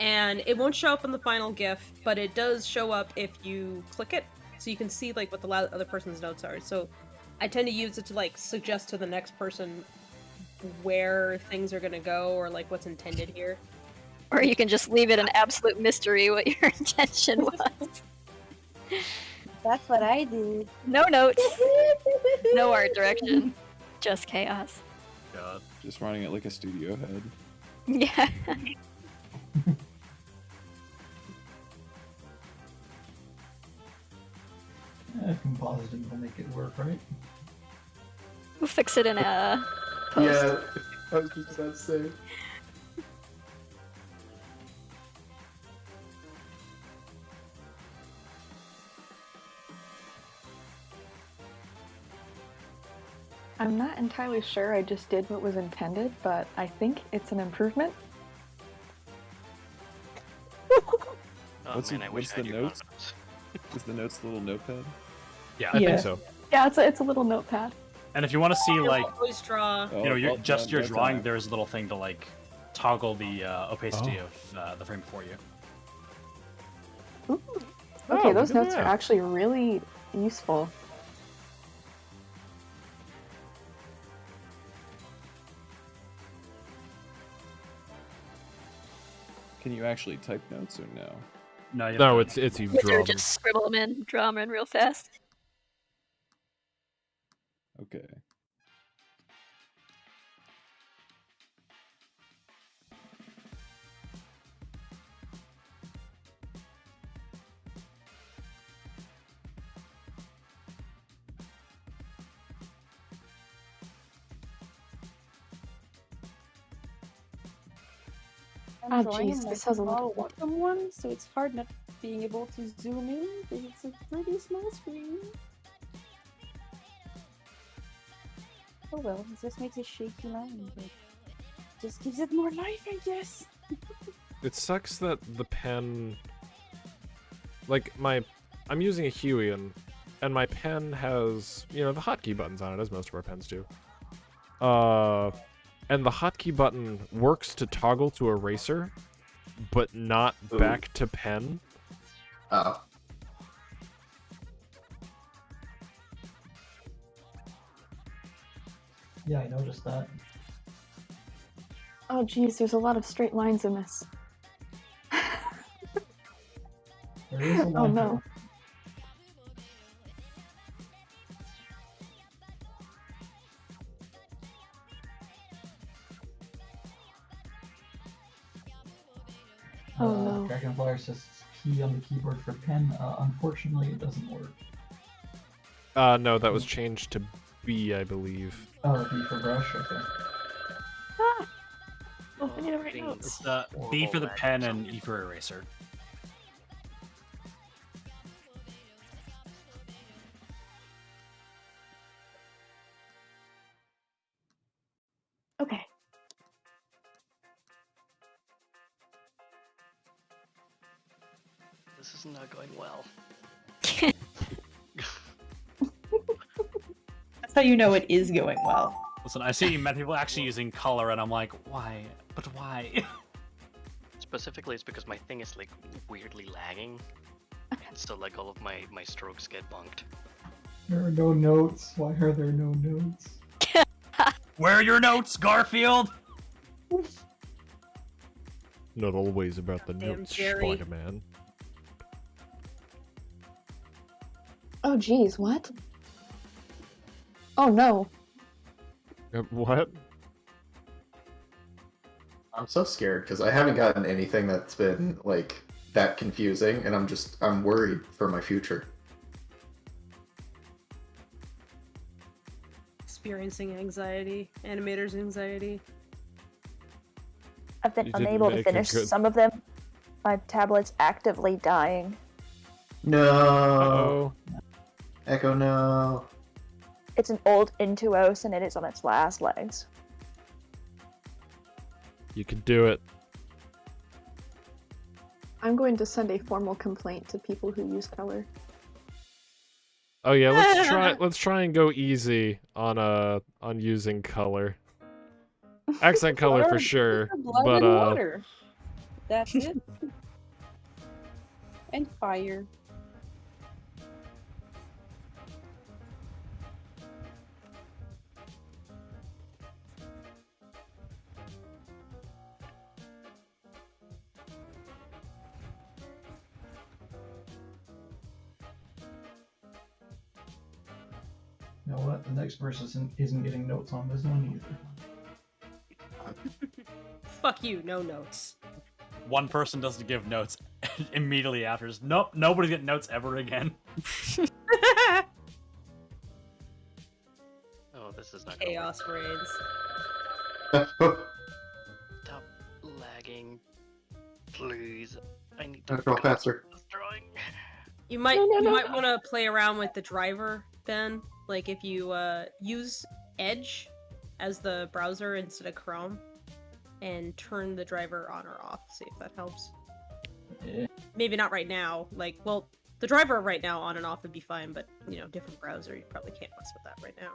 Speaker 7: and it won't show up in the final GIF, but it does show up if you click it, so you can see like what the other person's notes are. So I tend to use it to like suggest to the next person where things are gonna go or like what's intended here.
Speaker 2: Or you can just leave it an absolute mystery what your intention was.
Speaker 10: That's what I did.
Speaker 2: No notes. No art direction. Just chaos.
Speaker 11: God. Just running it like a studio head.
Speaker 2: Yeah.
Speaker 13: Compositing will make it work, right?
Speaker 2: We'll fix it in a post.
Speaker 5: Yeah, I was just about to say.
Speaker 9: I'm not entirely sure I just did what was intended, but I think it's an improvement.
Speaker 3: Oh,
Speaker 11: What's
Speaker 3: man, I wish I
Speaker 11: the
Speaker 3: knew
Speaker 11: notes?
Speaker 3: about
Speaker 11: Is the notes the little notepad?
Speaker 4: Yeah,
Speaker 1: I think so.
Speaker 9: Yeah, it's a little notepad.
Speaker 4: And if you want to see like
Speaker 7: Always draw.
Speaker 11: Oh,
Speaker 4: you know,
Speaker 11: well,
Speaker 4: just your
Speaker 11: that's
Speaker 4: drawing,
Speaker 11: fine.
Speaker 4: there's a little thing to like toggle the opacity of the frame before you.
Speaker 9: Okay,
Speaker 1: Oh,
Speaker 9: those
Speaker 1: look at
Speaker 9: notes are
Speaker 1: that.
Speaker 9: actually really useful.
Speaker 11: Can you actually type notes or no?
Speaker 4: No, you
Speaker 1: No,
Speaker 4: don't.
Speaker 1: it's you
Speaker 2: Wizard
Speaker 1: draw them.
Speaker 2: just scribble them in, draw them in real fast.
Speaker 11: Okay.
Speaker 9: Ah,
Speaker 10: drawing
Speaker 9: jeez,
Speaker 10: on
Speaker 9: this
Speaker 10: my
Speaker 9: has a lot
Speaker 10: small
Speaker 9: of
Speaker 10: Wacom one, so it's hard not being able to zoom in because it's a pretty small screen. Oh well, it just makes a shaky line, but just gives it more life, I guess.
Speaker 1: It sucks that the pen, like I'm using a Huion, and my pen has, the hotkey buttons on it, as most of our pens do. And the hotkey button works to toggle to eraser, but not back to pen.
Speaker 5: Oh.
Speaker 13: Yeah, I noticed that.
Speaker 9: Oh jeez, there's a lot of straight lines in this.
Speaker 13: There is a
Speaker 9: Oh
Speaker 13: line
Speaker 9: no. Oh no.
Speaker 13: Dragonflyer says key on the keyboard for pen. Unfortunately, it doesn't work.
Speaker 1: No, that was changed to B, I believe.
Speaker 13: Oh, B for brush. Okay.
Speaker 9: Ah! Oh, I need to write notes.
Speaker 4: It's B for the pen and E for eraser.
Speaker 9: Okay.
Speaker 3: This is not going well.
Speaker 15: That's how you know it is going well.
Speaker 4: Listen, I see many people actually using color, and I'm like, why? But why?
Speaker 3: Specifically, it's because my thing is like weirdly lagging, and so like all of my strokes get bunked.
Speaker 13: There are no notes. Why are there no notes?
Speaker 4: Where are your notes, Garfield?
Speaker 1: Not always about the
Speaker 7: Damn,
Speaker 1: notes,
Speaker 7: Jerry.
Speaker 1: Spider-Man.
Speaker 9: Oh jeez, what? Oh no.
Speaker 1: What?
Speaker 5: I'm so scared because I haven't gotten anything that's been like that confusing, and I'm worried for my future.
Speaker 7: Experiencing anxiety, animator's anxiety.
Speaker 16: I've been
Speaker 1: You didn't
Speaker 16: unable to
Speaker 1: make a
Speaker 16: finish
Speaker 1: good-
Speaker 16: some of them. My tablet's actively dying.
Speaker 5: No.
Speaker 1: Uh-oh.
Speaker 5: Echo, no.
Speaker 16: It's an old Intuos and it is on its last legs.
Speaker 1: You can do it.
Speaker 9: I'm going to send a formal complaint to people who use color.
Speaker 1: Oh yeah, let's try and go easy on using color. Accent color for sure,
Speaker 10: Blood
Speaker 1: but
Speaker 10: and water. That's it. And fire.
Speaker 13: You know what? The next person isn't getting notes on this one either.
Speaker 7: Fuck you, no notes.
Speaker 4: One person doesn't give notes immediately after. Just, nope, nobody's getting notes ever again.
Speaker 3: Oh, this is not gonna
Speaker 7: Chaos reigns.
Speaker 3: Stop lagging, please. I need
Speaker 5: Gotta
Speaker 3: to
Speaker 5: draw
Speaker 3: focus on
Speaker 5: faster.
Speaker 3: this drawing.
Speaker 7: You might
Speaker 9: No, no,
Speaker 7: you
Speaker 9: no.
Speaker 7: might want to play around with the driver, Ben. Like if you use Edge as the browser instead of Chrome, and turn the driver on or off. See if that helps.
Speaker 13: Yeah.
Speaker 7: Maybe not right now. Like, well, the driver right now on and off would be fine, but different browser, you probably can't mess with that right now.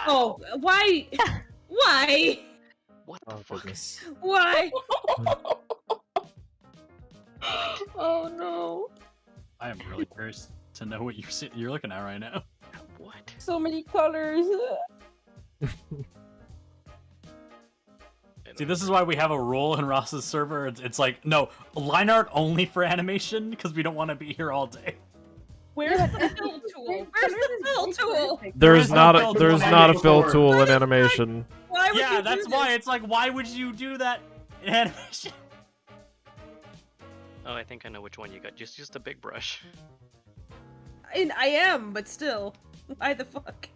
Speaker 7: Oh, why? Why?
Speaker 3: What the
Speaker 1: Oh
Speaker 3: fuck?
Speaker 1: goodness.
Speaker 7: Why?
Speaker 9: Oh no.
Speaker 4: I am really curious to know what you're looking at right now.
Speaker 3: What?
Speaker 10: So many colors.
Speaker 4: See, this is why we have a rule in Ross's server. It's like, no, line art only for animation because we don't want to be here all day.
Speaker 7: Where's the fill tool? Where's the fill tool?
Speaker 1: There's not a fill
Speaker 4: before.
Speaker 1: tool in animation.
Speaker 7: Why would
Speaker 4: Yeah,
Speaker 7: you
Speaker 4: that's
Speaker 7: do
Speaker 4: why
Speaker 7: this?
Speaker 4: it's like, why would you do that in animation?
Speaker 3: Oh, I think I know which one you got. Just use the big brush.
Speaker 7: I am, but still. Why the fuck?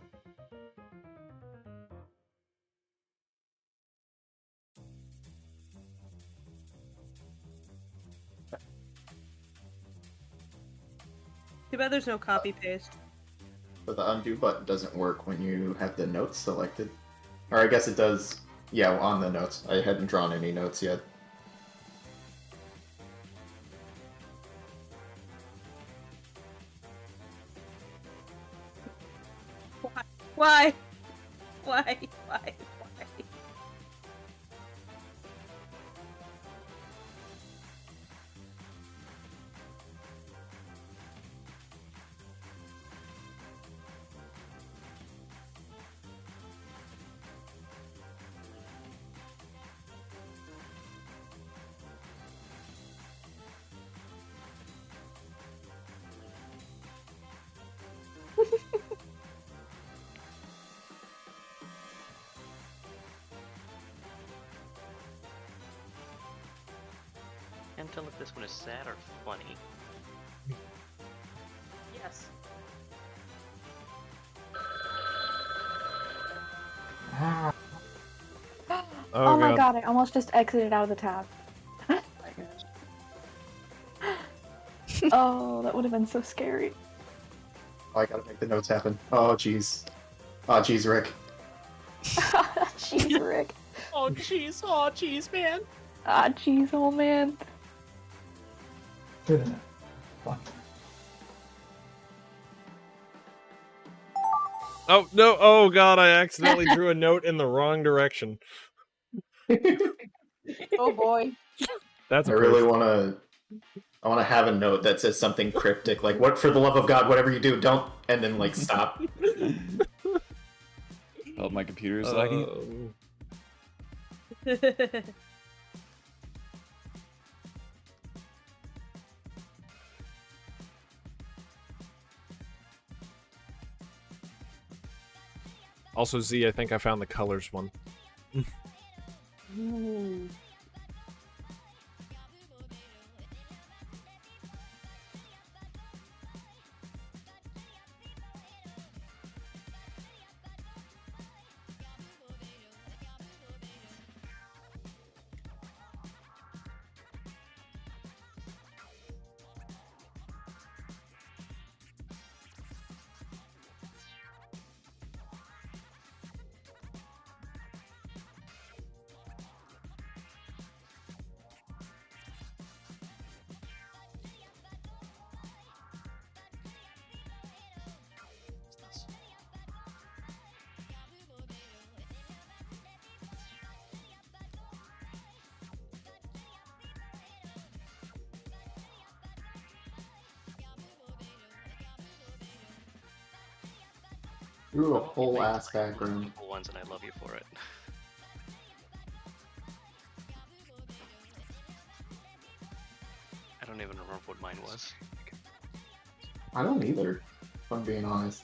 Speaker 7: Too bad there's no copy paste.
Speaker 5: But the undo button doesn't work when you have the notes selected. Or I guess it does, yeah, on the notes. I hadn't drawn any notes yet.
Speaker 7: Why? Why? Why?
Speaker 3: Can't tell if this one is sad or funny.
Speaker 7: Yes.
Speaker 9: Oh my
Speaker 1: God.
Speaker 9: god, I almost just exited out of the tab. Oh, that would have been so scary.
Speaker 5: Oh, I gotta make the notes happen. Oh, jeez. Oh, jeez, Rick.
Speaker 9: Jeez, Rick.
Speaker 4: Oh jeez, man.
Speaker 9: Ah, jeez, oh man.
Speaker 13: Good enough. Fuck.
Speaker 1: Oh no! Oh god! I accidentally drew a note in the wrong direction.
Speaker 10: Oh boy.
Speaker 1: That's
Speaker 5: I
Speaker 1: a
Speaker 5: really
Speaker 1: first.
Speaker 5: want to have a note that says something cryptic, like, what, for the love of God, whatever you do, don't, and then, like, stop.
Speaker 11: Oh, my computer is lagging.
Speaker 1: Also, Z, I think I found the colors one.
Speaker 10: Ooh.
Speaker 5: Ooh, a whole ass background.
Speaker 3: Cool ones, and I love you for it. I don't even remember what mine was.
Speaker 5: I don't either, if I'm being honest.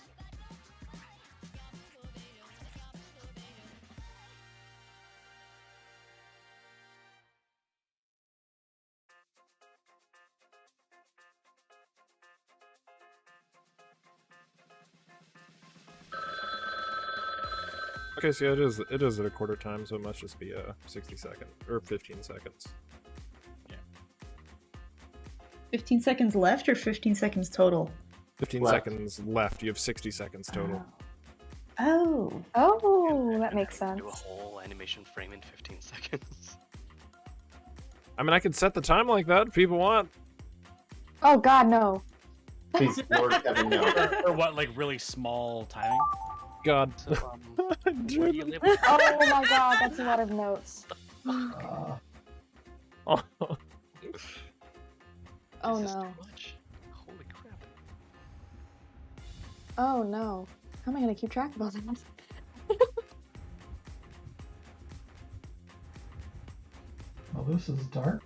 Speaker 1: Okay, so yeah, it is at a quarter time, so it must just be 60 seconds or 15 seconds.
Speaker 15: 15 seconds left or 15 seconds total?
Speaker 1: 15
Speaker 5: Left.
Speaker 1: seconds left. You have 60 seconds total.
Speaker 15: Oh.
Speaker 9: Oh, that makes sense.
Speaker 3: Do a whole animation frame in 15 seconds.
Speaker 1: I mean, I could set the time like that if people want.
Speaker 9: Oh god, no.
Speaker 5: Please, Lord Kevin, no.
Speaker 4: Or what, like really small timing?
Speaker 1: God.
Speaker 3: So, where do you live?
Speaker 9: Oh my god, that's a lot of notes.
Speaker 1: Oh.
Speaker 9: Oh
Speaker 3: This is
Speaker 9: no.
Speaker 3: too much. Holy crap.
Speaker 9: Oh no. How am I gonna keep track of all that?
Speaker 13: this is dark.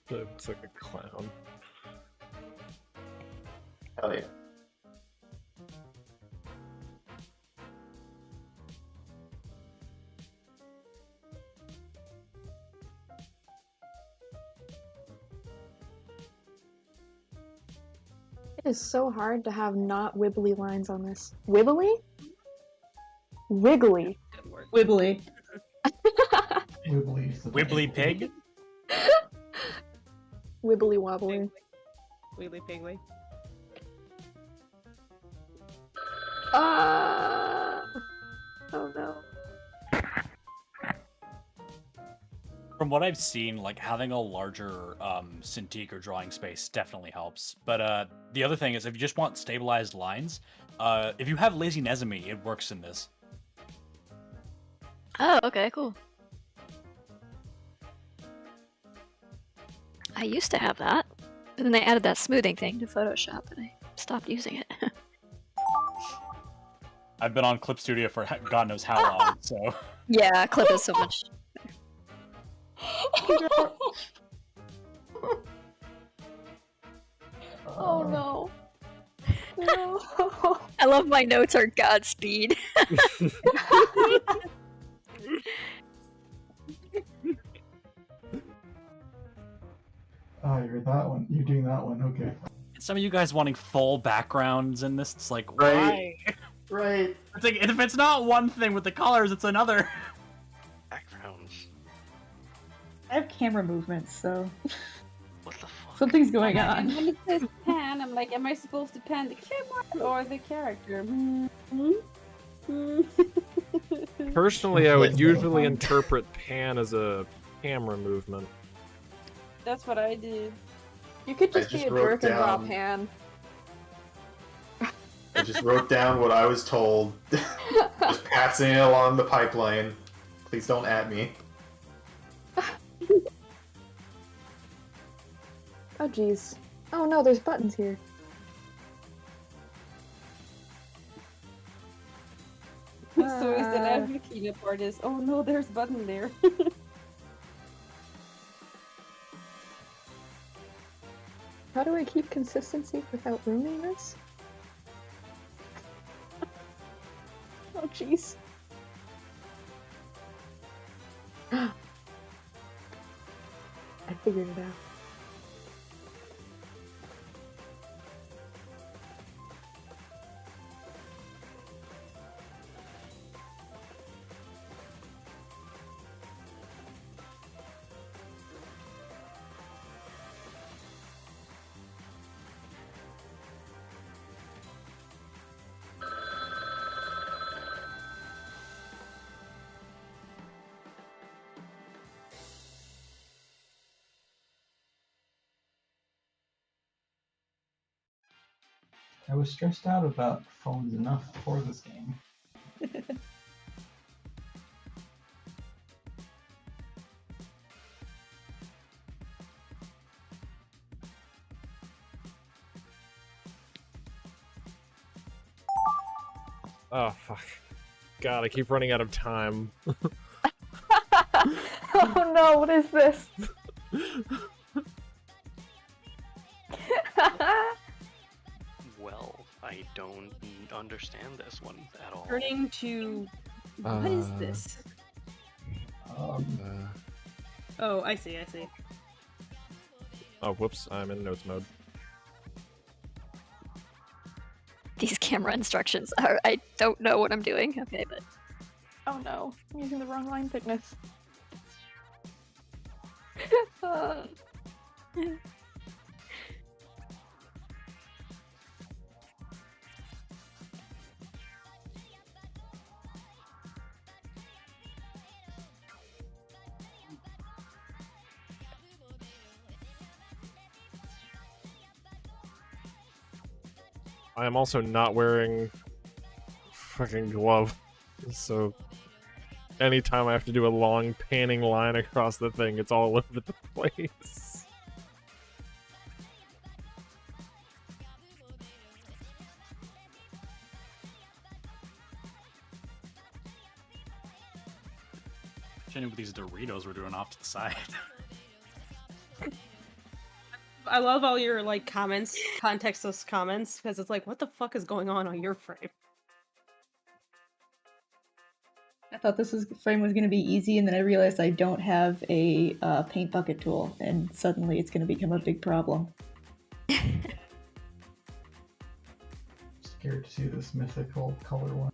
Speaker 1: It looks like a clown.
Speaker 5: Hell yeah.
Speaker 9: It is so hard to have not wibbly lines on this. Wibbly? Wiggly.
Speaker 15: Wibbly.
Speaker 4: Wibbly pig?
Speaker 9: Wibbly wobbly.
Speaker 7: Wiggly Piggly.
Speaker 9: Oh no.
Speaker 4: From what I've seen, like having a larger Cintiq or drawing space definitely helps. But the other thing is, if you just want stabilized lines, if you have Lazy Nezumi, it works in this.
Speaker 2: Oh, okay, cool. I used to have that, but then they added that smoothing thing to Photoshop, and I stopped using it.
Speaker 4: I've been on Clip Studio for God knows how long, so.
Speaker 2: Yeah, Clip is so much.
Speaker 9: Oh no. No.
Speaker 2: I love my notes are Godspeed.
Speaker 13: Oh, you're that one. You're doing that one. Okay.
Speaker 4: Some of you guys wanting full backgrounds in this, it's like,
Speaker 5: Right.
Speaker 4: why?
Speaker 5: Right.
Speaker 4: It's like, if it's not one thing with the colors, it's another.
Speaker 3: Backgrounds.
Speaker 15: I have camera movements, so
Speaker 3: What the fuck?
Speaker 15: something's going
Speaker 12: And
Speaker 15: on.
Speaker 12: when it says pan, I'm like, am I supposed to pan the camera or the character?
Speaker 1: Personally, I would usually interpret pan as a camera movement.
Speaker 12: That's what I did.
Speaker 9: You could just be
Speaker 5: just
Speaker 9: a
Speaker 5: wrote
Speaker 9: jerk and drop
Speaker 5: down-
Speaker 9: hand.
Speaker 5: I just wrote down what I was told. Just passing it along the pipeline. Please don't at me.
Speaker 9: Oh jeez. Oh no, there's buttons here.
Speaker 12: So is the every cleanup artist. Oh no, there's button there.
Speaker 9: How do I keep consistency without ruining this? Oh jeez. I figured it out.
Speaker 13: I was stressed out about phones enough for this game.
Speaker 1: Oh, fuck. God, I keep running out of time.
Speaker 9: Oh no, what is this?
Speaker 3: Well, I don't understand this one at all.
Speaker 7: Turning to what is this? Oh, I see, I see.
Speaker 1: Oh, whoops, I'm in notes mode.
Speaker 2: These camera instructions are. I don't know what I'm doing. Okay, but.
Speaker 9: Oh no, I'm using the wrong line thickness.
Speaker 1: I am also not wearing fucking glove, so anytime I have to do a long panning line across the thing, it's all over the place.
Speaker 4: Shouldn't with these Doritos we're doing off to the side.
Speaker 7: I love all your like comments, contextless comments, because it's like, what the fuck is going on your frame?
Speaker 15: I thought frame was going to be easy, and then I realized I don't have a paint bucket tool, and suddenly it's going to become a big problem.
Speaker 13: Scared to see this mythical color one.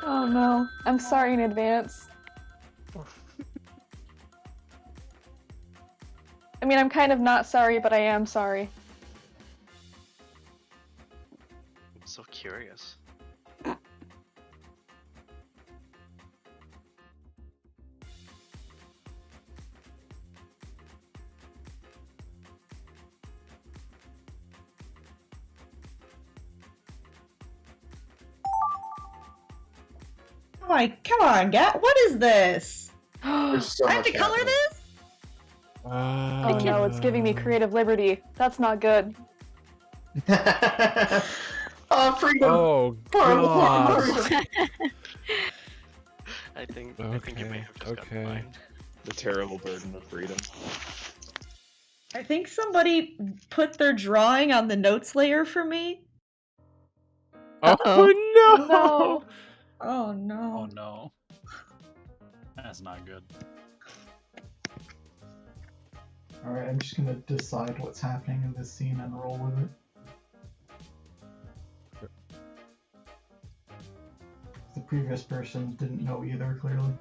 Speaker 9: Oh no, I'm sorry in advance. I mean, I'm kind of not sorry, but I am sorry.
Speaker 3: I'm so curious.
Speaker 15: Come on, Gat, what is this?
Speaker 5: There's so
Speaker 15: I have
Speaker 5: much
Speaker 15: to color
Speaker 5: happening.
Speaker 15: this?
Speaker 9: Oh no, it's giving me creative liberty. That's not good.
Speaker 5: Oh, freedom!
Speaker 1: Oh
Speaker 5: Horrible,
Speaker 1: god.
Speaker 5: freedom.
Speaker 3: I think you may have just gotten mine.
Speaker 11: The terrible burden of freedom.
Speaker 15: I think somebody put their drawing on the notes layer for me.
Speaker 1: Oh no!
Speaker 9: No!
Speaker 15: Oh no.
Speaker 4: Oh no. That's not good.
Speaker 13: Alright, I'm just gonna decide what's happening in this scene and roll with it. The previous person didn't know either, clearly.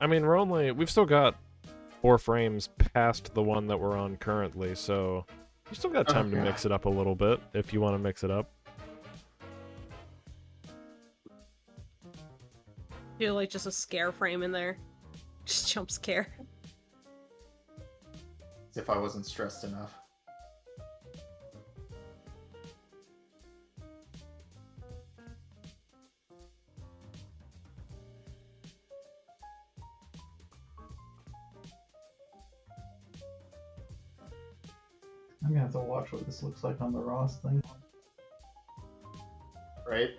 Speaker 1: I mean, we've still got 4 frames past the one that we're on currently, so you still got time to mix it up a little bit if you want to mix it up.
Speaker 7: Do like just a scare frame in there. Just jump scare.
Speaker 5: As if I wasn't stressed enough.
Speaker 13: I'm gonna have to watch what this looks like on the Ross thing.
Speaker 5: Right?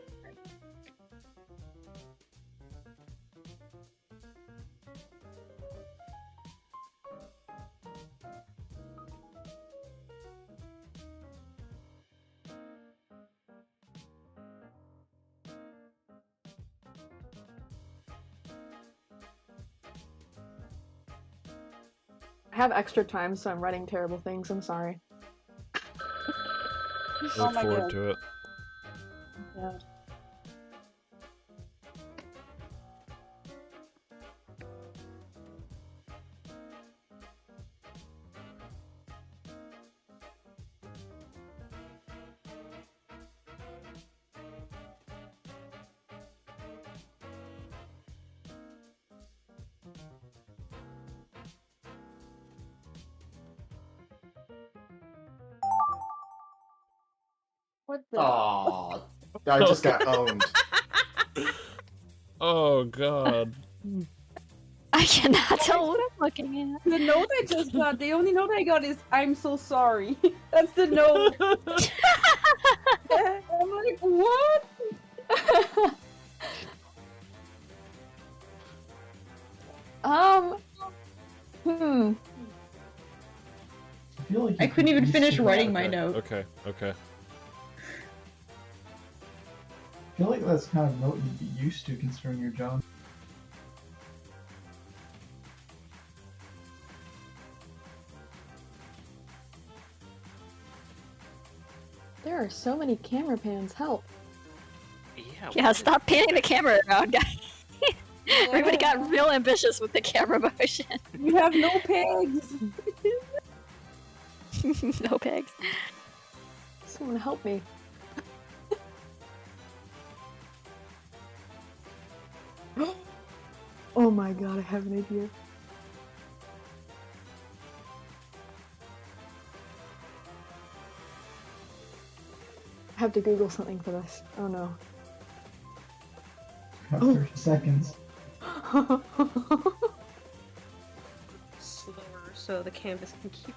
Speaker 9: I have extra time, so I'm writing terrible things. I'm sorry.
Speaker 1: I look forward to it.
Speaker 15: God. What the?
Speaker 5: Aw, I just got owned.
Speaker 1: Oh god.
Speaker 2: I cannot tell what I'm looking at.
Speaker 12: The note I just got, the only note I got is "I'm so sorry." That's the note. I'm like, what?
Speaker 13: feel like
Speaker 15: I
Speaker 13: you
Speaker 15: couldn't
Speaker 13: could
Speaker 15: even
Speaker 13: use
Speaker 15: finish
Speaker 13: some-
Speaker 15: writing my
Speaker 1: Okay,
Speaker 15: note.
Speaker 1: Okay, okay.
Speaker 13: I feel like that's the kind of note you'd be used to considering you're John.
Speaker 9: There are so many camera pans. Help.
Speaker 2: Yeah, stop panning the camera around, guys. Everybody got real ambitious with the camera motion.
Speaker 10: You have no pegs.
Speaker 2: No pegs.
Speaker 9: Someone help me. Oh my god, I have an idea. I have to Google something for this. Oh no.
Speaker 13: Got 30 seconds.
Speaker 7: Slower so the canvas can keep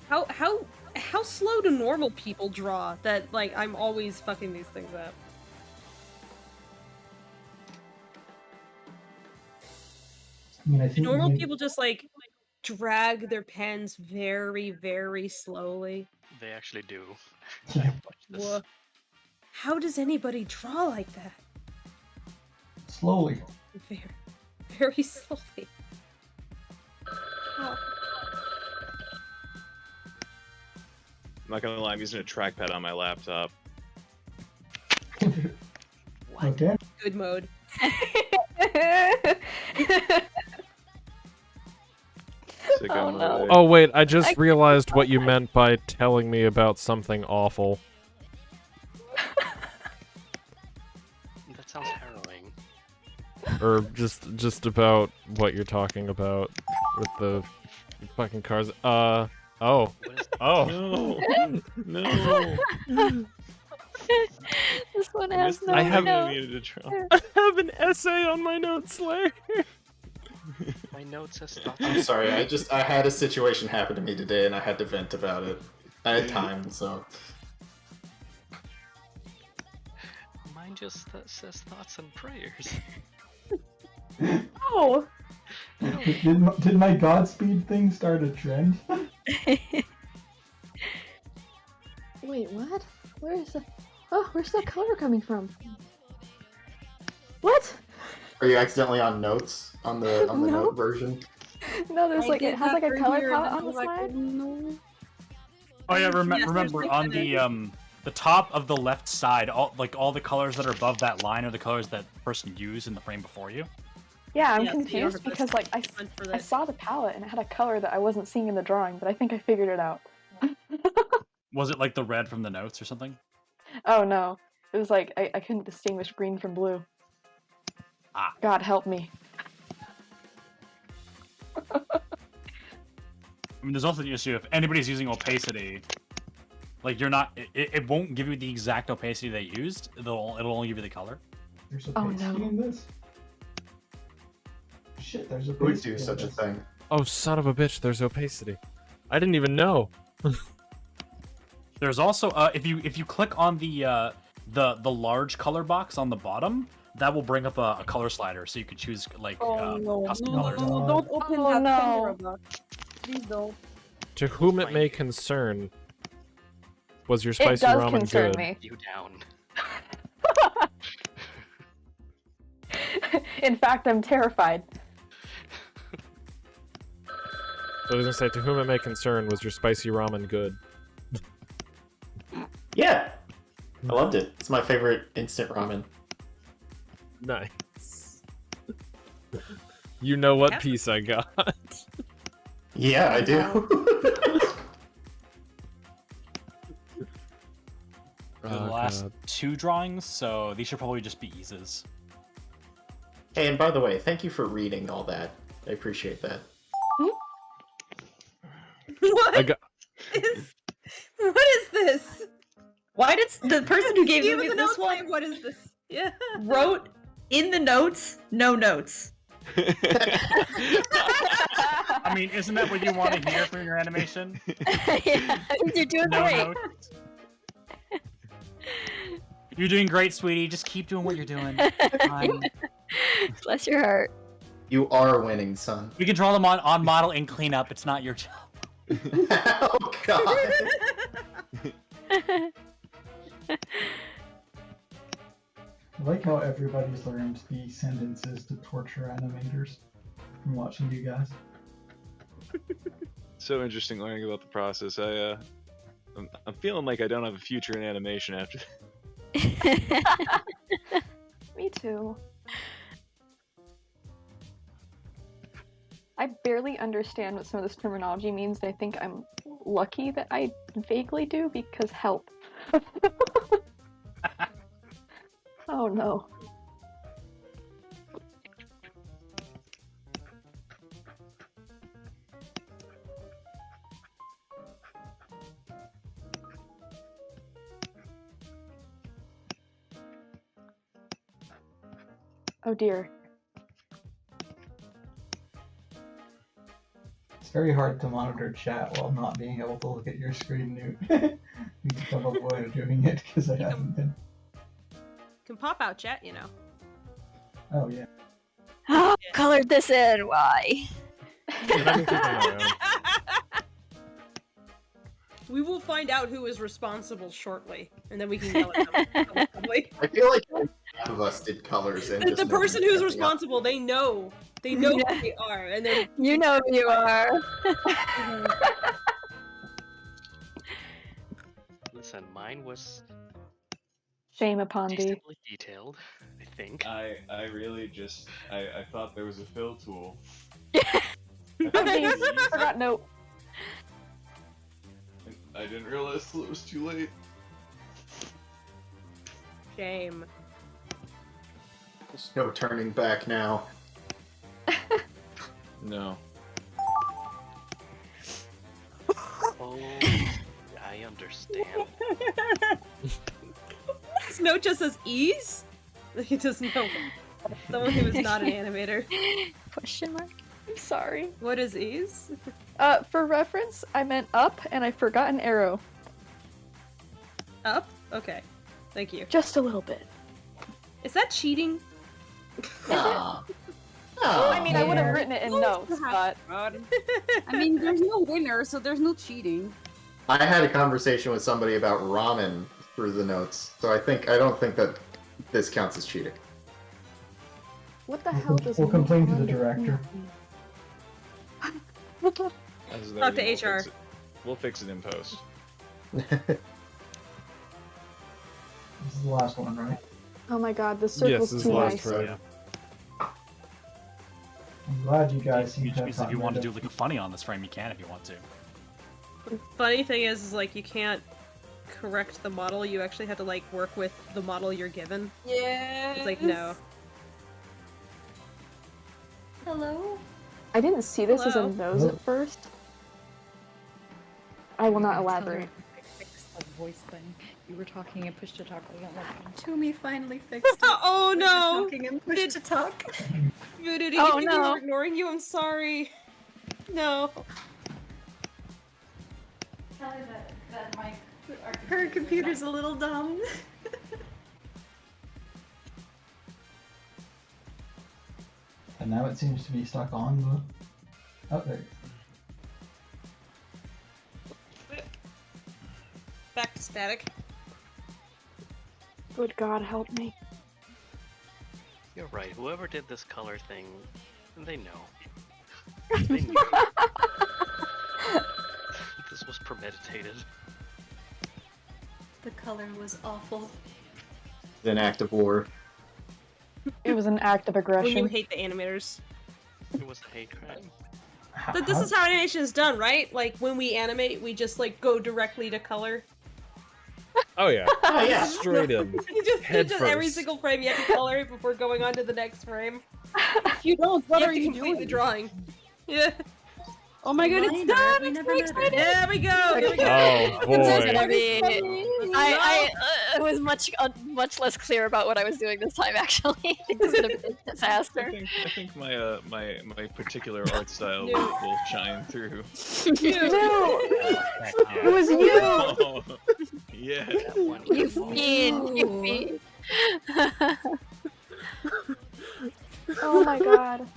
Speaker 7: up. How slow do normal people draw that, like, I'm always fucking these things up?
Speaker 13: I mean, I think
Speaker 7: Normal
Speaker 13: maybe-
Speaker 7: people just, like, drag their pens very, very slowly.
Speaker 3: They actually do.
Speaker 13: Yeah.
Speaker 7: Wha- How does anybody draw like that?
Speaker 13: Slowly.
Speaker 7: Very, very slowly. Oh.
Speaker 11: I'm not gonna lie, I'm using a trackpad on my laptop.
Speaker 13: Okay.
Speaker 7: Good mode.
Speaker 11: Oh, no.
Speaker 1: Oh wait, I just realized what you meant by telling me about something awful.
Speaker 3: That sounds harrowing.
Speaker 1: Or just about what you're talking about with the fucking cars. Oh. Oh.
Speaker 11: No. No.
Speaker 2: This one has no
Speaker 1: I have
Speaker 2: note.
Speaker 1: I have an essay on my notes, Slayer.
Speaker 3: My notes says stuff.
Speaker 5: I'm sorry. I had a situation happen to me today, and I had to vent about it. I had time, so.
Speaker 3: Mine just says thoughts and prayers.
Speaker 9: Oh!
Speaker 13: Did my Godspeed thing start a trend?
Speaker 9: Wait, what? Where's that color coming from? What?
Speaker 5: Are you accidentally on notes on the
Speaker 9: No.
Speaker 5: note version?
Speaker 9: No, there's
Speaker 10: I
Speaker 9: like
Speaker 10: did
Speaker 9: it has
Speaker 10: that
Speaker 9: like a
Speaker 10: for
Speaker 9: color
Speaker 10: here,
Speaker 9: palette
Speaker 10: and
Speaker 9: on the
Speaker 10: I was like,
Speaker 9: slide.
Speaker 10: no.
Speaker 4: Oh yeah,
Speaker 7: Yes, there's
Speaker 4: remember
Speaker 7: like
Speaker 4: on
Speaker 7: a-
Speaker 4: the top of the left side, all the colors that are above that line are the colors that person used in the frame before you.
Speaker 9: Yeah, I'm
Speaker 7: Yes, the
Speaker 9: confused
Speaker 7: artist
Speaker 9: because like I
Speaker 7: went for
Speaker 9: I
Speaker 7: that.
Speaker 9: saw the palette and it had a color that I wasn't seeing in the drawing, but I think I figured it out.
Speaker 4: Was it like the red from the notes or something?
Speaker 9: Oh no, it was like I couldn't distinguish green from blue.
Speaker 4: Ah.
Speaker 9: God help me.
Speaker 4: I mean, there's also the issue if anybody's using opacity, like you're not, it won't give you the exact opacity they used. It'll only give you the color.
Speaker 13: There's
Speaker 9: Oh,
Speaker 13: opacity
Speaker 9: no.
Speaker 13: in this? Shit, there's
Speaker 5: Who
Speaker 13: opacity
Speaker 5: would do
Speaker 13: in
Speaker 5: such a
Speaker 13: this.
Speaker 5: thing?
Speaker 1: Oh, son of a bitch, there's opacity. I didn't even know.
Speaker 4: There's also if you click on the large color box on the bottom, that will bring up a color slider, so you could choose like
Speaker 10: Oh no,
Speaker 4: custom
Speaker 10: no,
Speaker 4: colors.
Speaker 10: no, don't open
Speaker 9: Oh,
Speaker 10: that
Speaker 9: no.
Speaker 10: Pandora box. Please don't.
Speaker 1: To whom it may concern, was your
Speaker 9: It
Speaker 1: spicy
Speaker 9: does
Speaker 1: ramen
Speaker 9: concern
Speaker 1: good?
Speaker 9: me.
Speaker 3: You down.
Speaker 9: In fact, I'm terrified.
Speaker 1: I was gonna say, to whom it may concern, was your spicy ramen good?
Speaker 5: Yeah, I loved it. It's my favorite instant ramen.
Speaker 1: Nice. You know what
Speaker 7: Yeah.
Speaker 1: piece I got.
Speaker 5: Yeah, I do.
Speaker 4: For the
Speaker 1: Oh,
Speaker 4: last
Speaker 1: God.
Speaker 4: 2 drawings, so these should probably just be eases.
Speaker 5: Hey, and by the way, thank you for reading all that. I appreciate that.
Speaker 7: What
Speaker 1: I got.
Speaker 7: What is this?
Speaker 15: Why did the person who gave
Speaker 7: Give
Speaker 15: me
Speaker 7: us the
Speaker 15: this
Speaker 7: notes,
Speaker 15: one
Speaker 7: like, what is this? Yeah.
Speaker 15: wrote in the notes, no notes?
Speaker 4: I mean, isn't that what you want to hear from your animation?
Speaker 2: Yeah, you're doing
Speaker 4: No
Speaker 2: great.
Speaker 4: notes? You're doing great, sweetie. Just keep doing what you're doing.
Speaker 2: Bless your heart.
Speaker 5: You are winning, son.
Speaker 4: We can draw them on model and clean up. It's not your job.
Speaker 5: Oh god.
Speaker 13: I like how everybody's learned the sentences to torture animators from watching you guys.
Speaker 11: So interesting learning about the process. I'm feeling like I don't have a future in animation after that.
Speaker 9: Me too. I barely understand what some of this terminology means, and I think I'm lucky that I vaguely do, because help. Oh no. Oh dear.
Speaker 13: It's very hard to monitor chat while not being able to look at your screen, Newt. I've avoided doing it because I haven't been.
Speaker 7: Can pop out chat, you know.
Speaker 13: Oh yeah.
Speaker 2: Oh, colored this in. Why?
Speaker 7: We will find out who is responsible shortly, and then we can yell at them. Probably.
Speaker 5: I feel like half of us did colors and
Speaker 7: The person who's responsible, they know who they are, and then
Speaker 2: You know who you are.
Speaker 3: Listen, mine was
Speaker 9: Shame upon thee.
Speaker 3: reasonably detailed, I think.
Speaker 11: I really just I thought there was a fill tool.
Speaker 9: Oh geez, forgot note.
Speaker 11: I didn't realize till it was too late.
Speaker 7: shame.
Speaker 5: There's no turning back now.
Speaker 11: No.
Speaker 3: Oh, I understand.
Speaker 7: This note just says ease? He doesn't know. Someone who is not an animator.
Speaker 2: Question mark?
Speaker 9: I'm sorry.
Speaker 7: What is ease?
Speaker 9: For reference, I meant up, and I forgot an arrow.
Speaker 7: Up? Okay. Thank you.
Speaker 9: Just a little bit.
Speaker 7: Is that cheating?
Speaker 9: I mean, I would have written it in notes, but...
Speaker 12: I mean, there's no winner, so there's no cheating.
Speaker 5: I had a conversation with somebody about ramen through the notes, so I don't think that this counts as cheating.
Speaker 9: What the hell does
Speaker 13: We'll complain to the director.
Speaker 11: As
Speaker 7: Talk to
Speaker 11: we'll
Speaker 7: HR.
Speaker 11: fix it. We'll fix it in post.
Speaker 13: This is the last one, right?
Speaker 9: Oh my god, the circle's too nice.
Speaker 4: Yeah.
Speaker 13: I'm glad you guys seem to have
Speaker 4: If you want to
Speaker 13: gotten
Speaker 4: do like a funny on this frame, you can if you want to.
Speaker 7: The funny thing is like you can't correct the model. You actually have to like work with the model you're given.
Speaker 12: Yeah.
Speaker 7: It's like no.
Speaker 14: Hello?
Speaker 9: I didn't see this as a
Speaker 7: Hello?
Speaker 9: nose at first. I will not elaborate.
Speaker 14: Fixed the voice thing. You were talking and push to talk. I don't like Toomey finally fixed it.
Speaker 7: Oh
Speaker 14: We were
Speaker 7: no!
Speaker 14: talking and push to talk.
Speaker 7: Voodoo,
Speaker 2: Oh,
Speaker 7: you
Speaker 2: no.
Speaker 7: were ignoring you. I'm sorry. No.
Speaker 14: Tell her that her computer's a little dumb.
Speaker 13: And now it seems to be stuck on the... Oh, there.
Speaker 7: Back to static.
Speaker 9: Good God, help me.
Speaker 3: You're right. Whoever did this color thing, they know. They knew. This was premeditated.
Speaker 14: The color was awful.
Speaker 5: It's an act of war.
Speaker 9: It was an act of
Speaker 7: When you
Speaker 9: aggression.
Speaker 7: hate the animators.
Speaker 3: It was a hate crime.
Speaker 7: But this is how animation is done, right? Like when we animate, we just like go directly to color.
Speaker 1: Oh yeah.
Speaker 5: Oh yeah.
Speaker 1: Straight in.
Speaker 7: You just
Speaker 1: Head
Speaker 7: every
Speaker 1: first.
Speaker 7: single frame you have to color it before going on to the next frame.
Speaker 12: If you don't, what
Speaker 7: You
Speaker 12: are
Speaker 7: have to
Speaker 12: you
Speaker 7: complete
Speaker 12: doing?
Speaker 7: the drawing. Yeah.
Speaker 12: Oh my god, it's
Speaker 14: Reminder,
Speaker 12: done!
Speaker 14: we
Speaker 12: I'm
Speaker 14: never
Speaker 12: so
Speaker 14: met
Speaker 12: excited!
Speaker 7: There we go. Here we go.
Speaker 1: Oh
Speaker 2: This is
Speaker 1: boy.
Speaker 2: gonna be. I was much less clear about what I was doing this time. Actually, it's gonna be a disaster.
Speaker 11: I think my my particular art style will shine through.
Speaker 9: No! It was you!
Speaker 11: Oh, yeah.
Speaker 2: You fiend! You fiend!
Speaker 9: Oh my god.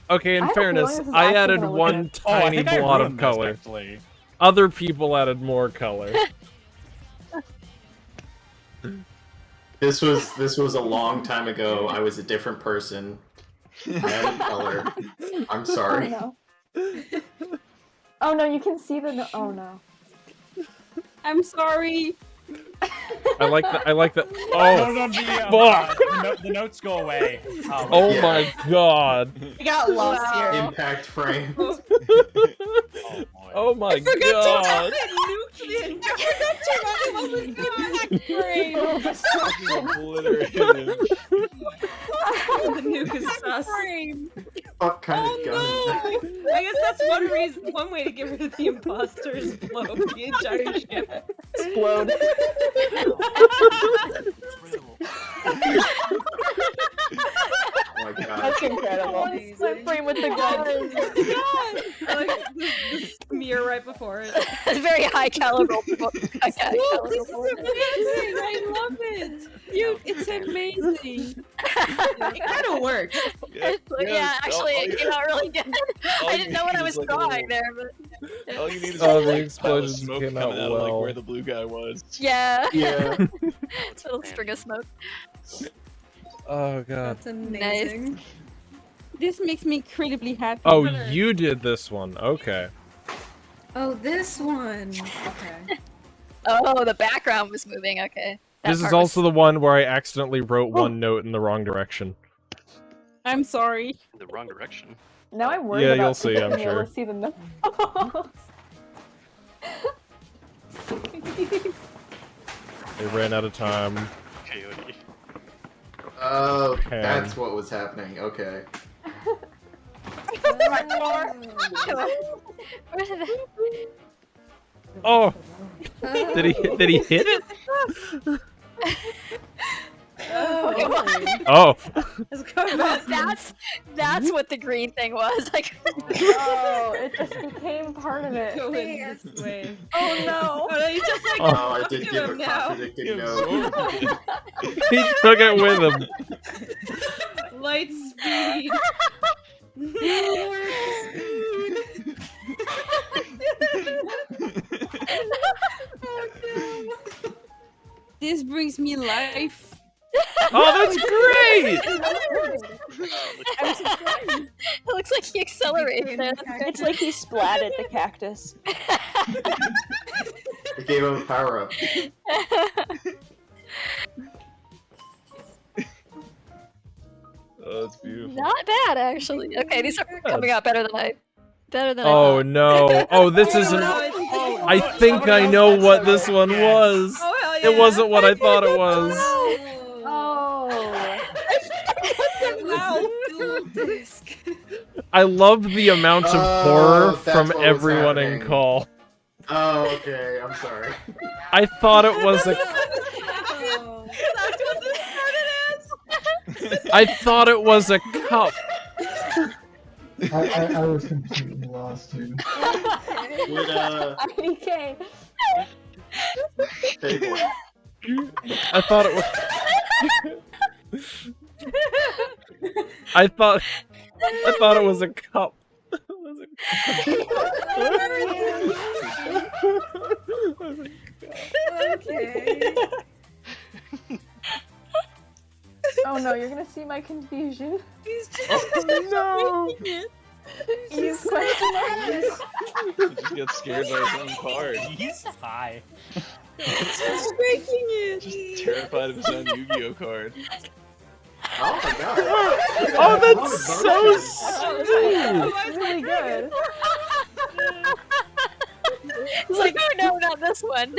Speaker 1: Okay, in
Speaker 9: I have a feeling
Speaker 1: fairness,
Speaker 9: this is
Speaker 1: I
Speaker 9: actually
Speaker 1: added
Speaker 9: gonna look
Speaker 1: one
Speaker 9: good.
Speaker 4: Oh, I
Speaker 1: tiny
Speaker 4: think I
Speaker 1: blot of
Speaker 4: ruined this,
Speaker 1: color.
Speaker 4: actually.
Speaker 1: Other people added more color.
Speaker 5: This was a long time ago. I was a different person. I added color. I'm sorry.
Speaker 9: Oh no. Oh no, you can see the. Oh no.
Speaker 12: I'm sorry.
Speaker 1: I like that.
Speaker 4: No,
Speaker 1: Oh,
Speaker 4: no,
Speaker 1: fuck!
Speaker 4: the notes go away.
Speaker 1: Oh
Speaker 5: Yeah.
Speaker 1: my god.
Speaker 10: I got lost here.
Speaker 5: Impact frame.
Speaker 1: Oh my
Speaker 7: I forgot
Speaker 1: god.
Speaker 7: to nuke the entire The nuke is sus.
Speaker 5: What kind of gun is that?
Speaker 7: I guess that's one way to get rid of the imposters. Blow up the entire ship.
Speaker 9: Explode.
Speaker 5: Oh my god.
Speaker 9: That's incredible. That frame with the gun.
Speaker 7: I like the smear right before it.
Speaker 2: Very high caliber.
Speaker 12: Look, this is amazing. I love it. Dude, it's amazing.
Speaker 7: It kind of works.
Speaker 2: Yeah, actually, it came out really good. I didn't know what I was drawing there, but
Speaker 11: All you need is
Speaker 1: Oh,
Speaker 11: like,
Speaker 1: the
Speaker 11: a pile of
Speaker 1: explosions
Speaker 11: smoke
Speaker 1: came
Speaker 11: coming
Speaker 1: out
Speaker 11: out of like
Speaker 1: well.
Speaker 11: where the blue guy was.
Speaker 2: yeah,
Speaker 5: Yeah.
Speaker 2: it's a little string of smoke.
Speaker 1: Oh god.
Speaker 12: That's amazing. This makes me incredibly happy.
Speaker 1: Oh, you did this one. Okay.
Speaker 12: Oh, this one. Okay.
Speaker 2: Oh, the background was moving. Okay. That
Speaker 1: This is
Speaker 2: part was-
Speaker 1: also the one where I accidentally wrote one note in the wrong direction.
Speaker 12: I'm sorry.
Speaker 3: The wrong direction.
Speaker 9: Now I'm worried
Speaker 1: Yeah,
Speaker 9: about
Speaker 1: you'll see,
Speaker 9: people
Speaker 1: I'm
Speaker 9: being able
Speaker 1: sure.
Speaker 9: to see the notes.
Speaker 1: They ran out of time.
Speaker 3: Coyote.
Speaker 5: Oh,
Speaker 1: Pan.
Speaker 5: that's what was happening. Okay.
Speaker 1: Oh! Did he hit it? Oh.
Speaker 7: Let's go back.
Speaker 2: That's what the green thing was. Like.
Speaker 9: Oh, it just became part of it.
Speaker 7: Go in this way.
Speaker 9: Oh no!
Speaker 7: Oh, no, you just like
Speaker 5: Oh, I did
Speaker 7: to
Speaker 5: give a
Speaker 7: him now.
Speaker 5: contradicting note.
Speaker 1: He took it with him.
Speaker 7: Light speed.
Speaker 12: This brings me life.
Speaker 1: Oh, that's great!
Speaker 12: I'm surprised.
Speaker 2: It looks like he accelerated it.
Speaker 16: It's like he splatted the cactus.
Speaker 5: It gave him a power up.
Speaker 11: Oh, that's beautiful.
Speaker 2: Not bad, actually. Okay, these are coming out better than I
Speaker 1: Oh
Speaker 2: thought.
Speaker 1: no. Oh, this isn't. I think I know what this one was.
Speaker 7: Oh, hell yeah.
Speaker 1: It wasn't what I thought it was. I loved the amount of horror
Speaker 5: that's
Speaker 1: from
Speaker 5: what was
Speaker 1: everyone in
Speaker 5: happening.
Speaker 1: call.
Speaker 5: Oh, okay. I'm sorry.
Speaker 1: I thought it was a.
Speaker 7: That's what this started as.
Speaker 1: I thought it was a cup.
Speaker 13: I was completely lost too.
Speaker 5: Would
Speaker 9: IDK.
Speaker 5: Fable.
Speaker 1: I thought it was. I thought it was a cup.
Speaker 12: Okay.
Speaker 9: Oh no, you're gonna see my confusion.
Speaker 12: He's just
Speaker 1: Oh
Speaker 9: He's question marks.
Speaker 11: He just gets scared by his own card.
Speaker 4: He's high.
Speaker 12: just breaking it.
Speaker 11: Just terrified of his own Yu-Gi-Oh card.
Speaker 5: Oh my god.
Speaker 1: Oh, that's so
Speaker 9: That was really good.
Speaker 2: It's like, oh no, not this one.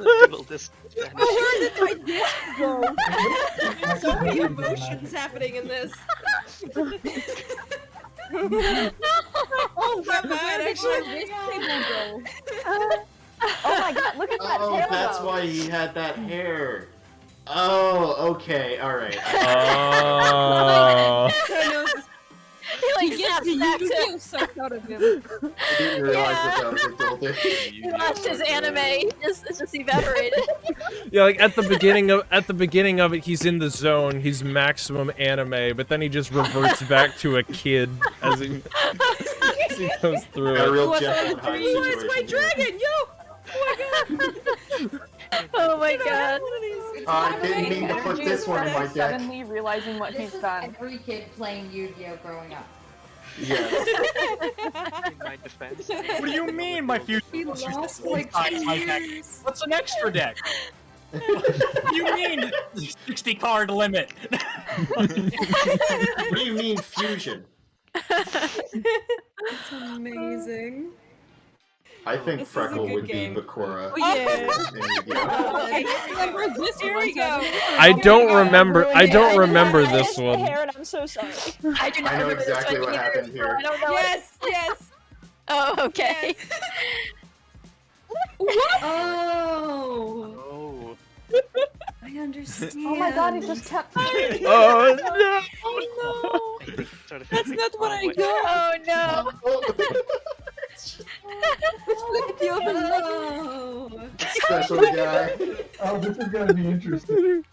Speaker 3: Little dis-
Speaker 7: Where did my disc go? There's so many emotions happening in this. Oh, that bad actually.
Speaker 9: Oh my god, look at that
Speaker 5: Oh,
Speaker 9: tail
Speaker 5: that's
Speaker 9: though.
Speaker 5: why he had that hair. Oh, okay. All right.
Speaker 1: Oh.
Speaker 2: He like snaps back to.
Speaker 12: Yu-Gi-Oh sucked out of him.
Speaker 5: I didn't realize that was a dildo.
Speaker 2: He lost his anime. It just evaporated.
Speaker 1: Yeah, like at the beginning of it, he's in the zone. He's maximum anime, but then he just reverts back to a kid as he goes through
Speaker 5: A
Speaker 1: it.
Speaker 5: real
Speaker 7: What's
Speaker 5: Jekyll
Speaker 7: on
Speaker 5: and Hyde
Speaker 7: Who is my
Speaker 5: situation.
Speaker 7: dragon? Yo! Oh my god!
Speaker 2: Oh my god.
Speaker 5: I didn't mean to put this one in my deck.
Speaker 9: Suddenly realizing what he's done.
Speaker 14: Every kid playing Yu-Gi-Oh growing up.
Speaker 5: Yes.
Speaker 3: In my defense.
Speaker 4: What do you mean, my future?
Speaker 10: He lost like
Speaker 4: my
Speaker 10: 2
Speaker 4: deck?
Speaker 10: years.
Speaker 4: What's an extra deck? What do you mean 60 card limit?
Speaker 5: What do you mean fusion?
Speaker 10: That's amazing.
Speaker 5: I think
Speaker 7: This is a
Speaker 5: Freckle
Speaker 7: good
Speaker 5: would
Speaker 7: game.
Speaker 5: be Bakura.
Speaker 7: Oh, yeah.
Speaker 5: in Yu-Gi-Oh.
Speaker 7: Here we go.
Speaker 1: I don't remember. I don't remember
Speaker 16: I
Speaker 1: this
Speaker 16: missed the
Speaker 1: one.
Speaker 16: hair and I'm so sorry.
Speaker 2: I do not
Speaker 5: I know
Speaker 2: remember
Speaker 5: exactly
Speaker 2: this one
Speaker 5: what
Speaker 2: either,
Speaker 5: happened
Speaker 2: so
Speaker 5: here.
Speaker 2: I don't know.
Speaker 7: Yes.
Speaker 2: Oh, okay.
Speaker 10: Oh,
Speaker 3: Oh.
Speaker 10: I understand.
Speaker 9: Oh my god, he just kept.
Speaker 1: Oh no!
Speaker 3: I think he sort of
Speaker 7: That's not what I
Speaker 3: went-
Speaker 7: got.
Speaker 2: Oh no!
Speaker 10: Oh.
Speaker 5: Special guy.
Speaker 13: Oh, this is gonna be interesting.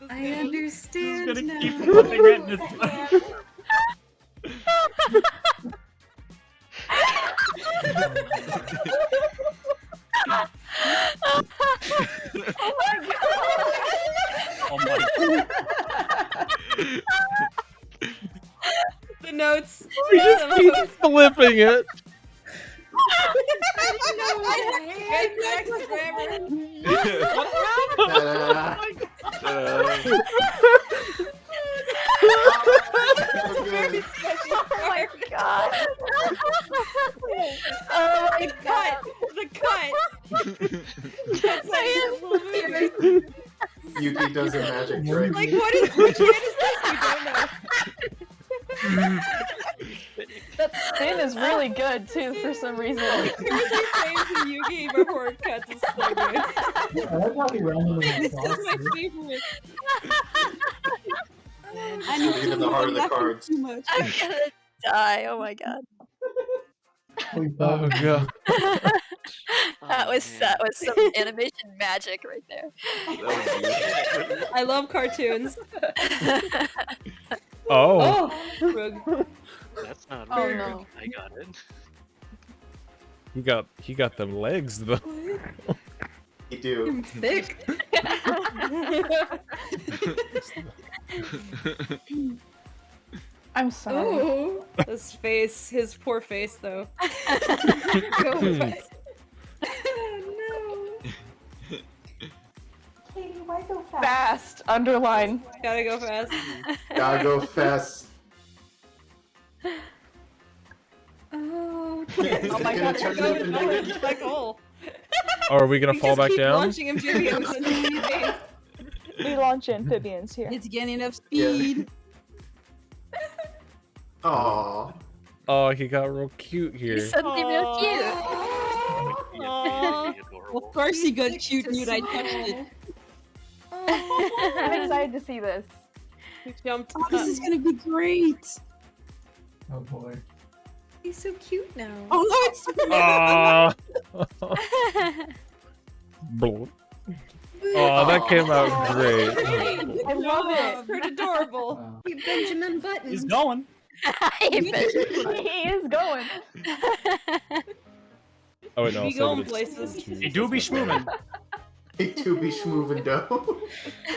Speaker 10: I understand
Speaker 4: Gonna
Speaker 10: now.
Speaker 4: keep putting it in his Oh my
Speaker 7: The notes.
Speaker 1: We just keep flipping it.
Speaker 2: Oh my god!
Speaker 7: Oh my god! The cut! That's like
Speaker 5: Yuki does a magic trick.
Speaker 7: Like, what is, which hand is this? We don't know.
Speaker 9: That spin is really good too for some reason.
Speaker 7: Crazy frames of Yugi before it cuts is so good.
Speaker 13: I like how he randomly
Speaker 7: This is
Speaker 13: exhausts
Speaker 7: my
Speaker 13: you.
Speaker 7: favorite.
Speaker 5: Even the harder the cards.
Speaker 10: Too much.
Speaker 2: I'm gonna die. Oh my god.
Speaker 1: Oh god.
Speaker 2: That was some animation magic right there.
Speaker 7: I love cartoons.
Speaker 1: Oh.
Speaker 7: Rug.
Speaker 3: That's not
Speaker 9: Oh,
Speaker 3: fair.
Speaker 9: no.
Speaker 3: I got it.
Speaker 1: He got them legs though.
Speaker 5: You do.
Speaker 10: I'm thick.
Speaker 9: I'm sorry.
Speaker 10: Oh.
Speaker 7: His face, his poor face though.
Speaker 10: Go fast. No.
Speaker 14: Katie, why go fast?
Speaker 9: Fast. Underline.
Speaker 7: Gotta go fast.
Speaker 5: Gotta go fast.
Speaker 10: Oh,
Speaker 7: Oh my god,
Speaker 5: Turn
Speaker 7: go
Speaker 5: it into negative.
Speaker 7: black hole.
Speaker 1: Oh, are we gonna
Speaker 7: We
Speaker 1: fall
Speaker 7: just
Speaker 1: back
Speaker 7: keep
Speaker 1: down?
Speaker 7: launching amphibians into the space.
Speaker 16: We launch amphibians here.
Speaker 10: it's getting enough speed.
Speaker 5: Aww.
Speaker 1: Oh, he got real cute here.
Speaker 2: He's suddenly real cute.
Speaker 7: Aw.
Speaker 10: Of course he got cute, dude. I touched it.
Speaker 9: I'm excited to see this.
Speaker 7: He jumped.
Speaker 10: Oh, this is gonna be great.
Speaker 13: Oh boy.
Speaker 10: He's so cute now. Oh no, it's
Speaker 1: Aw. Bloop. Oh, that came out great.
Speaker 9: I love it.
Speaker 7: Pretty adorable.
Speaker 13: Wow.
Speaker 10: Benjamin Button.
Speaker 4: He's going.
Speaker 9: He is going.
Speaker 1: Oh wait, no.
Speaker 7: We
Speaker 1: I'll save
Speaker 7: going
Speaker 1: it.
Speaker 7: places.
Speaker 4: He do be schmoovin'.
Speaker 5: He do be schmoovin' dough.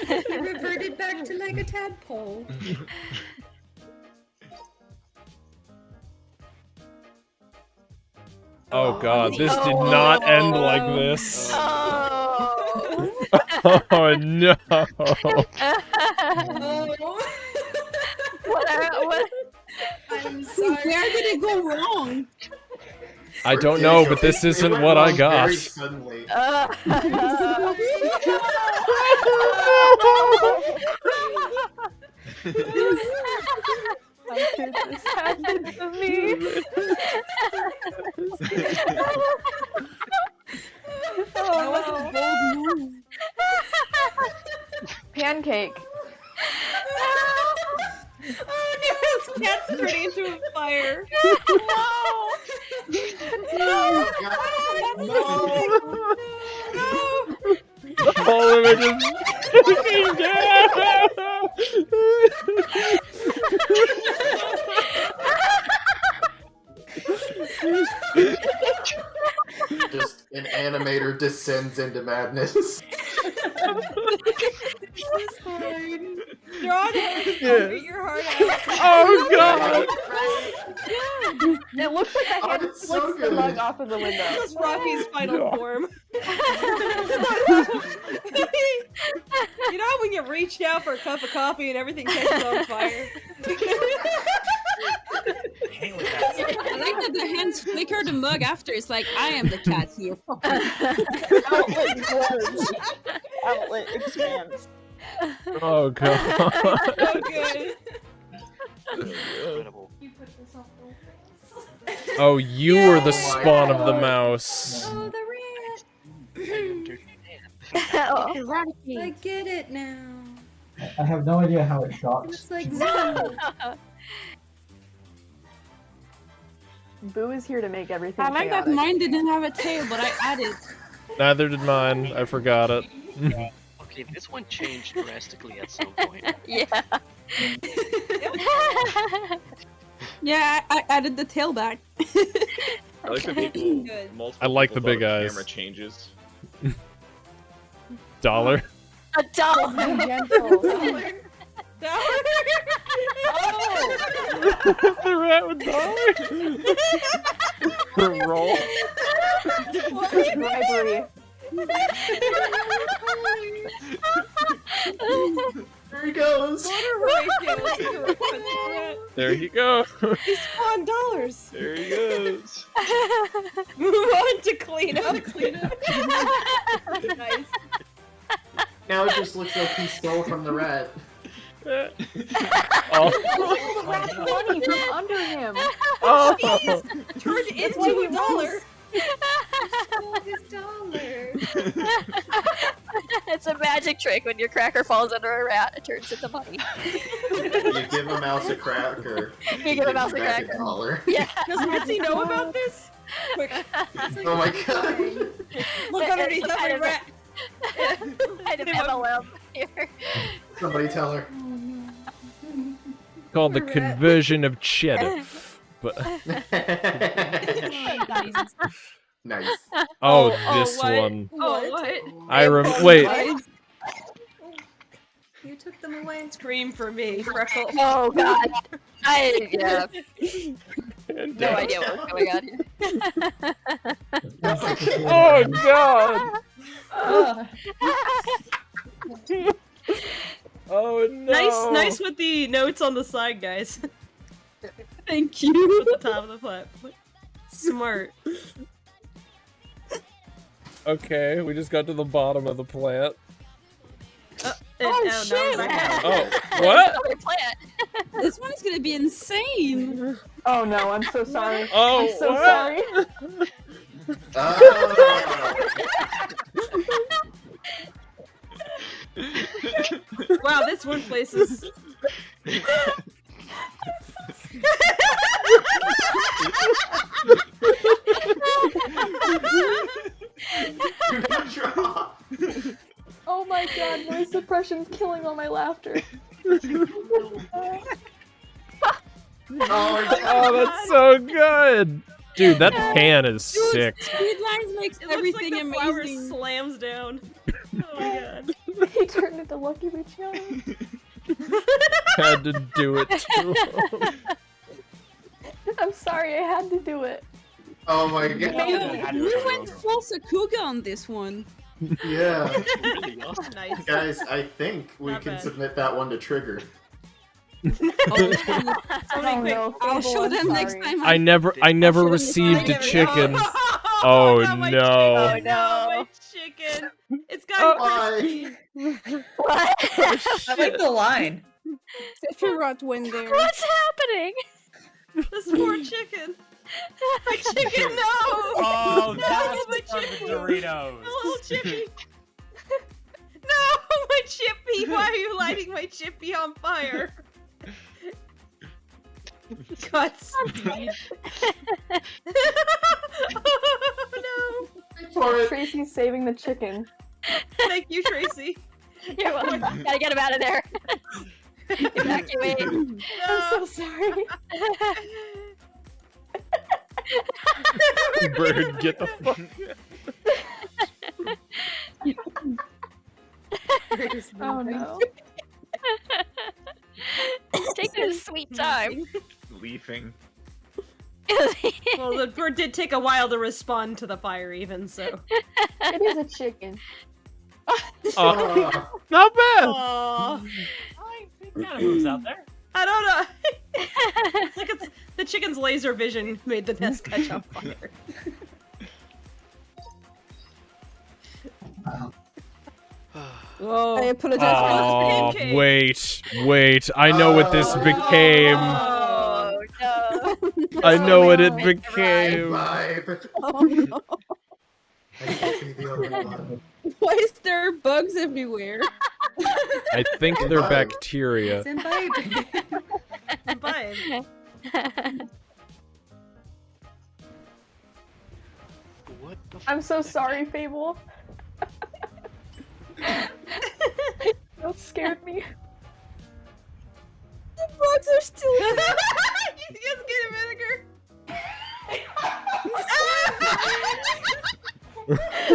Speaker 10: He reverted back to like a tadpole.
Speaker 1: Oh god, this did not end like this.
Speaker 2: Oh.
Speaker 1: Oh no.
Speaker 2: What?
Speaker 10: I'm sorry. Where did it go wrong?
Speaker 1: I don't know, but this
Speaker 5: It
Speaker 1: isn't
Speaker 5: went
Speaker 1: what I
Speaker 5: wrong
Speaker 1: got.
Speaker 5: Very suddenly.
Speaker 9: How could this happen to me?
Speaker 10: That was a bold move.
Speaker 9: Pancake.
Speaker 7: Oh no, his cat's turning into a fire.
Speaker 2: No!
Speaker 5: Oh,
Speaker 1: The whole image is fucking down.
Speaker 5: Just an animator descends into madness.
Speaker 10: It's fine.
Speaker 7: Draw it. Beat your heart out.
Speaker 1: Oh god!
Speaker 9: It looks like a hand flicks the mug off of the window.
Speaker 7: This is Rocky's final form. You know when you reach out for a cup of coffee and everything catches on fire?
Speaker 12: I like that the hands flicker the mug after. It's like, I am the cat here.
Speaker 16: Outlet grows. Outlet expands.
Speaker 1: Oh god.
Speaker 7: So good.
Speaker 3: Incredible.
Speaker 1: Oh, you were the spawn of the mouse.
Speaker 10: Oh, the rat. I get it now.
Speaker 13: I have no idea how it shocks.
Speaker 10: It's like Zoom.
Speaker 9: Boo is here to make everything
Speaker 12: I like that
Speaker 9: chaotic.
Speaker 12: mine didn't have a tail, but I added.
Speaker 1: Neither did mine. I forgot it.
Speaker 3: Okay, this one changed drastically at some point.
Speaker 2: Yeah.
Speaker 12: Yeah, I added the tail back.
Speaker 11: I like the people.
Speaker 1: I like the
Speaker 11: people
Speaker 1: big
Speaker 11: thought the
Speaker 1: eyes.
Speaker 11: Camera changes.
Speaker 1: Dollar.
Speaker 2: A dollar.
Speaker 1: The rat with dollar. Roll.
Speaker 9: Bribery.
Speaker 5: There he goes.
Speaker 1: There you go.
Speaker 7: He spawned dollars.
Speaker 11: There he goes.
Speaker 7: Move on to clean up. Nice.
Speaker 5: Now it just looks like he stole from the rat.
Speaker 1: Oh.
Speaker 9: The rat's money from under him.
Speaker 1: Oh.
Speaker 7: Turned into a dollar.
Speaker 10: His dollar.
Speaker 2: It's a magic trick. When your cracker falls under a rat, it turns into money.
Speaker 5: You give a mouse a cracker.
Speaker 2: You give a mouse a
Speaker 5: back
Speaker 2: cracker.
Speaker 5: dollar.
Speaker 2: Yeah.
Speaker 7: Does Mitzi know about this? Quick.
Speaker 5: Oh my god.
Speaker 7: Look underneath
Speaker 2: It's
Speaker 7: every rat.
Speaker 2: Kind of MLM here.
Speaker 5: Somebody tell her.
Speaker 1: Called the conversion of cheddar. But
Speaker 5: Nice.
Speaker 1: oh, this
Speaker 7: what?
Speaker 1: one.
Speaker 7: Oh, what?
Speaker 1: I wait.
Speaker 10: You took them away.
Speaker 7: Scream for me, Freckle.
Speaker 2: Oh god. Yeah. No idea what's going on here.
Speaker 1: Oh god. Oh no.
Speaker 7: Nice with the notes on the side, guys.
Speaker 12: Thank you.
Speaker 7: At the top of the plat. Smart.
Speaker 1: Okay, we just got to the bottom of the plant.
Speaker 7: Oh, shit!
Speaker 1: Oh, what?
Speaker 2: Another plant.
Speaker 12: This one's gonna be insane.
Speaker 9: Oh no, I'm so sorry.
Speaker 1: Oh,
Speaker 9: I'm so
Speaker 1: what?
Speaker 9: sorry.
Speaker 7: Wow, this one place is.
Speaker 9: Oh my god, noise suppression's killing all my laughter.
Speaker 1: Oh, that's so good. Dude, that pan is sick.
Speaker 12: Speed lines makes
Speaker 7: It
Speaker 12: everything
Speaker 7: looks like the flower
Speaker 12: amazing.
Speaker 7: slams down. Oh my god.
Speaker 9: He turned into Lucky Luciano.
Speaker 1: Had to do it to him.
Speaker 9: I'm sorry, I had to do it.
Speaker 5: Oh my god.
Speaker 12: You went full Sakuga on this one.
Speaker 5: Yeah.
Speaker 7: Nice.
Speaker 5: Guys, I think we can submit that one to Trigger.
Speaker 12: I'll show them next time.
Speaker 1: I never received a chicken. Oh no.
Speaker 7: Oh no, my chicken. It's got
Speaker 2: What?
Speaker 15: I like the line.
Speaker 12: Sephiroth went there.
Speaker 2: What's happening?
Speaker 7: This poor chicken. My chicken, no!
Speaker 4: Oh,
Speaker 7: no,
Speaker 4: that's
Speaker 7: my
Speaker 4: part of the
Speaker 7: chicken.
Speaker 4: Doritos.
Speaker 7: My little chippy. No, my chippy. Why are you lighting my chippy on fire? Godspeed. Oh no.
Speaker 5: for it.
Speaker 9: Tracy's saving the chicken.
Speaker 7: Thank you, Tracy.
Speaker 2: You're welcome. Gotta get him out of there. Evacuate.
Speaker 9: I'm so sorry.
Speaker 1: Bird, get the fuck.
Speaker 9: Oh no.
Speaker 2: Take a sweet time.
Speaker 8: Leafing.
Speaker 7: Well, the bird did take a while to respond to the fire, even so.
Speaker 9: It is a chicken.
Speaker 1: Not bad.
Speaker 4: Kind of moves out there.
Speaker 7: I don't know. It's like the chicken's laser vision made the nest catch on fire.
Speaker 10: I apologize
Speaker 1: Oh,
Speaker 10: for this.
Speaker 1: wait. I know what this became.
Speaker 2: Oh no.
Speaker 1: I know what it became.
Speaker 10: Oh no. Why is there bugs everywhere?
Speaker 1: I think they're bacteria.
Speaker 3: What the
Speaker 9: I'm so sorry, Fable. That scared me.
Speaker 10: The bugs are still there.
Speaker 7: You just get vinegar.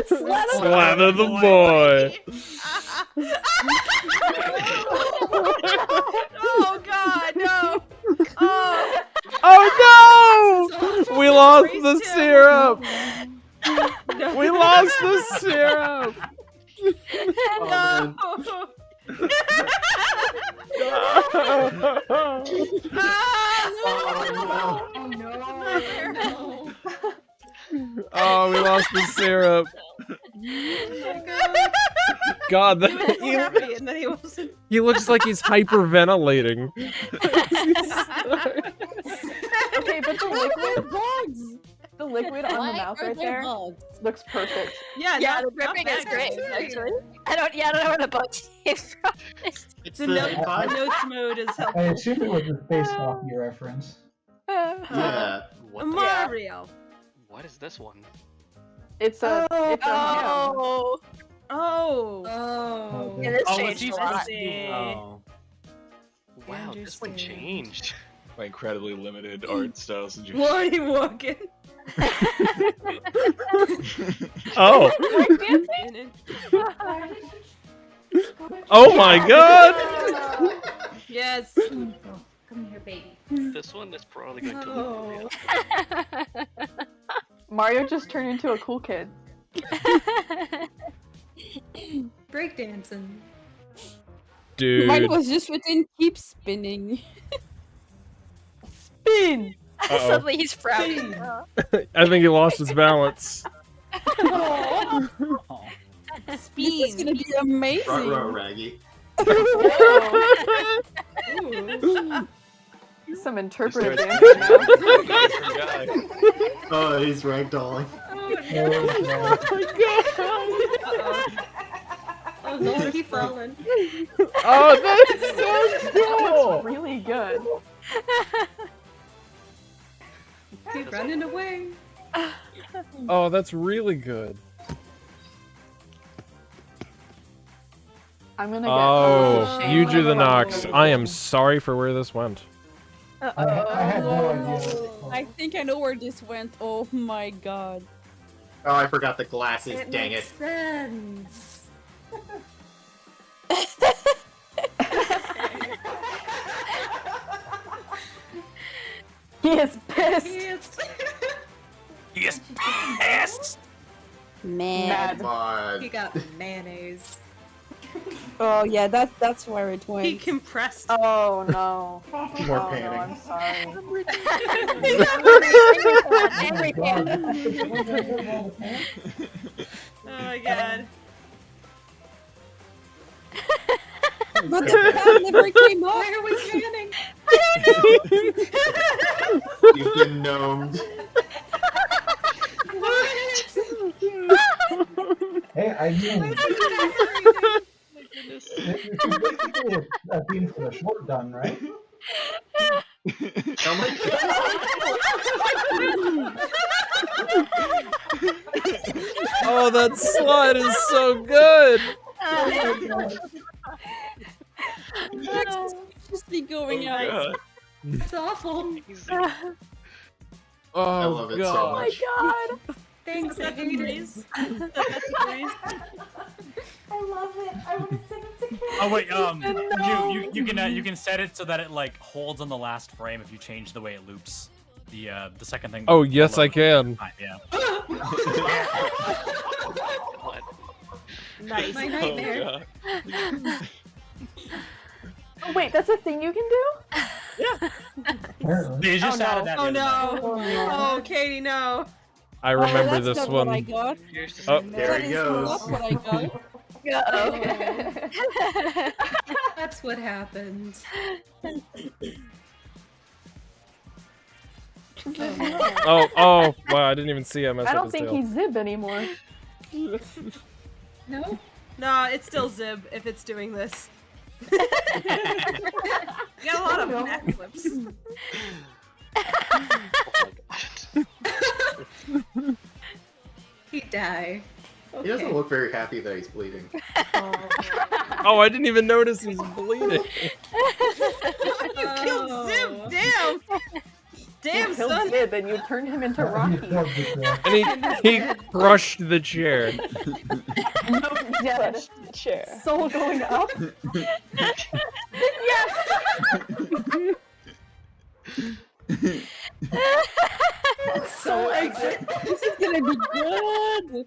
Speaker 1: Slather the boy.
Speaker 7: Oh God, no!
Speaker 1: Oh no! We lost the syrup. We lost the syrup.
Speaker 7: No!
Speaker 1: Oh, we lost the syrup. God,
Speaker 7: He was so happy, and then he wasn't.
Speaker 1: he looks like he's hyperventilating.
Speaker 9: Okay, but the liquid on the mouth right there looks perfect.
Speaker 7: Yeah,
Speaker 2: the dripping is great, actually. I don't know where the bugs came from.
Speaker 5: It's
Speaker 7: The notes mode is
Speaker 13: I
Speaker 7: helpful.
Speaker 13: assume it was a Space Hockey reference.
Speaker 5: Yeah.
Speaker 3: What the
Speaker 7: Mario.
Speaker 3: What is this one?
Speaker 9: It's a ham.
Speaker 7: Oh.
Speaker 2: Yeah, this
Speaker 4: Oh,
Speaker 2: changed a lot.
Speaker 4: Oh.
Speaker 3: Wow, this one changed.
Speaker 11: My incredibly limited art style suggestion.
Speaker 7: What are you walking?
Speaker 1: Oh. Oh my God.
Speaker 7: Yes.
Speaker 14: Come here, baby.
Speaker 3: This one is probably going to look
Speaker 9: Mario just turned into a cool kid.
Speaker 12: Breakdancing.
Speaker 1: Dude.
Speaker 10: Mine was just within keep spinning.
Speaker 9: Spin!
Speaker 1: Uh-oh.
Speaker 2: Suddenly he's frowning.
Speaker 1: I think he lost his balance.
Speaker 10: This is gonna be amazing.
Speaker 5: Ruh-roh, Raggy.
Speaker 9: Some interpretive
Speaker 5: Starts-
Speaker 9: damage now.
Speaker 5: Oh, he's ragdolling.
Speaker 7: Oh Lord, he's falling.
Speaker 1: Oh, that's so cool.
Speaker 9: That's really good.
Speaker 12: Keep running away.
Speaker 1: Oh, that's really good.
Speaker 9: I'm gonna get.
Speaker 1: Oh, you drew the
Speaker 9: I'm
Speaker 1: Nox.
Speaker 9: gonna-
Speaker 1: I am sorry for where this went.
Speaker 13: I had no idea.
Speaker 10: I think I know where this went. Oh my god.
Speaker 5: Oh, I forgot the glasses. Dang it.
Speaker 12: Sense.
Speaker 9: He is pissed.
Speaker 4: He is pissed.
Speaker 10: Man.
Speaker 12: He got mayonnaise.
Speaker 10: Oh yeah, that's where it went.
Speaker 7: He compressed.
Speaker 9: Oh no.
Speaker 5: More
Speaker 9: Oh no,
Speaker 5: panning.
Speaker 9: I'm sorry.
Speaker 2: Angry fan.
Speaker 7: Oh my God.
Speaker 10: But the pan never came off.
Speaker 12: Why are we panning?
Speaker 5: You've been gnomed.
Speaker 13: Hey, I mean, this is basically a theme for the short done, right?
Speaker 5: Oh my God.
Speaker 1: Oh, that slide is so good.
Speaker 12: Just be going out.
Speaker 14: It's awful.
Speaker 1: Oh,
Speaker 5: I love it so
Speaker 1: God.
Speaker 5: much.
Speaker 9: God.
Speaker 14: Thanks, I hate it.
Speaker 10: I love it. I want to send it to Karen.
Speaker 4: Oh wait, you can set it so that it like holds on the last frame if you change the way it loops. The second thing.
Speaker 1: Oh, yes, I can.
Speaker 4: Yeah.
Speaker 7: Nice.
Speaker 14: My nightmare.
Speaker 9: Oh, wait, that's a thing you can do?
Speaker 13: Apparently.
Speaker 4: They just added that.
Speaker 7: Oh
Speaker 4: the other
Speaker 7: no!
Speaker 4: night.
Speaker 7: Oh, Katie, no!
Speaker 1: I remember
Speaker 12: that's
Speaker 1: this
Speaker 12: not
Speaker 1: one.
Speaker 12: What I got.
Speaker 1: Oh,
Speaker 5: There he goes.
Speaker 12: Not what I got.
Speaker 14: That's what happened.
Speaker 1: oh, wow, I didn't even see him.
Speaker 9: I don't think he's Zib anymore.
Speaker 14: No?
Speaker 7: No, it's still Zib if it's doing this. You got a lot of backflips.
Speaker 14: He died.
Speaker 5: He doesn't look very happy that he's bleeding.
Speaker 1: Oh, I didn't even notice he's bleeding.
Speaker 7: You killed Zib! Damn! Damn,
Speaker 9: You killed
Speaker 7: son!
Speaker 9: Zib and you turned him into Rocky.
Speaker 1: And he crushed the chair.
Speaker 9: Dead chair. Soul going up. Yes!
Speaker 12: So exit. This is gonna be good.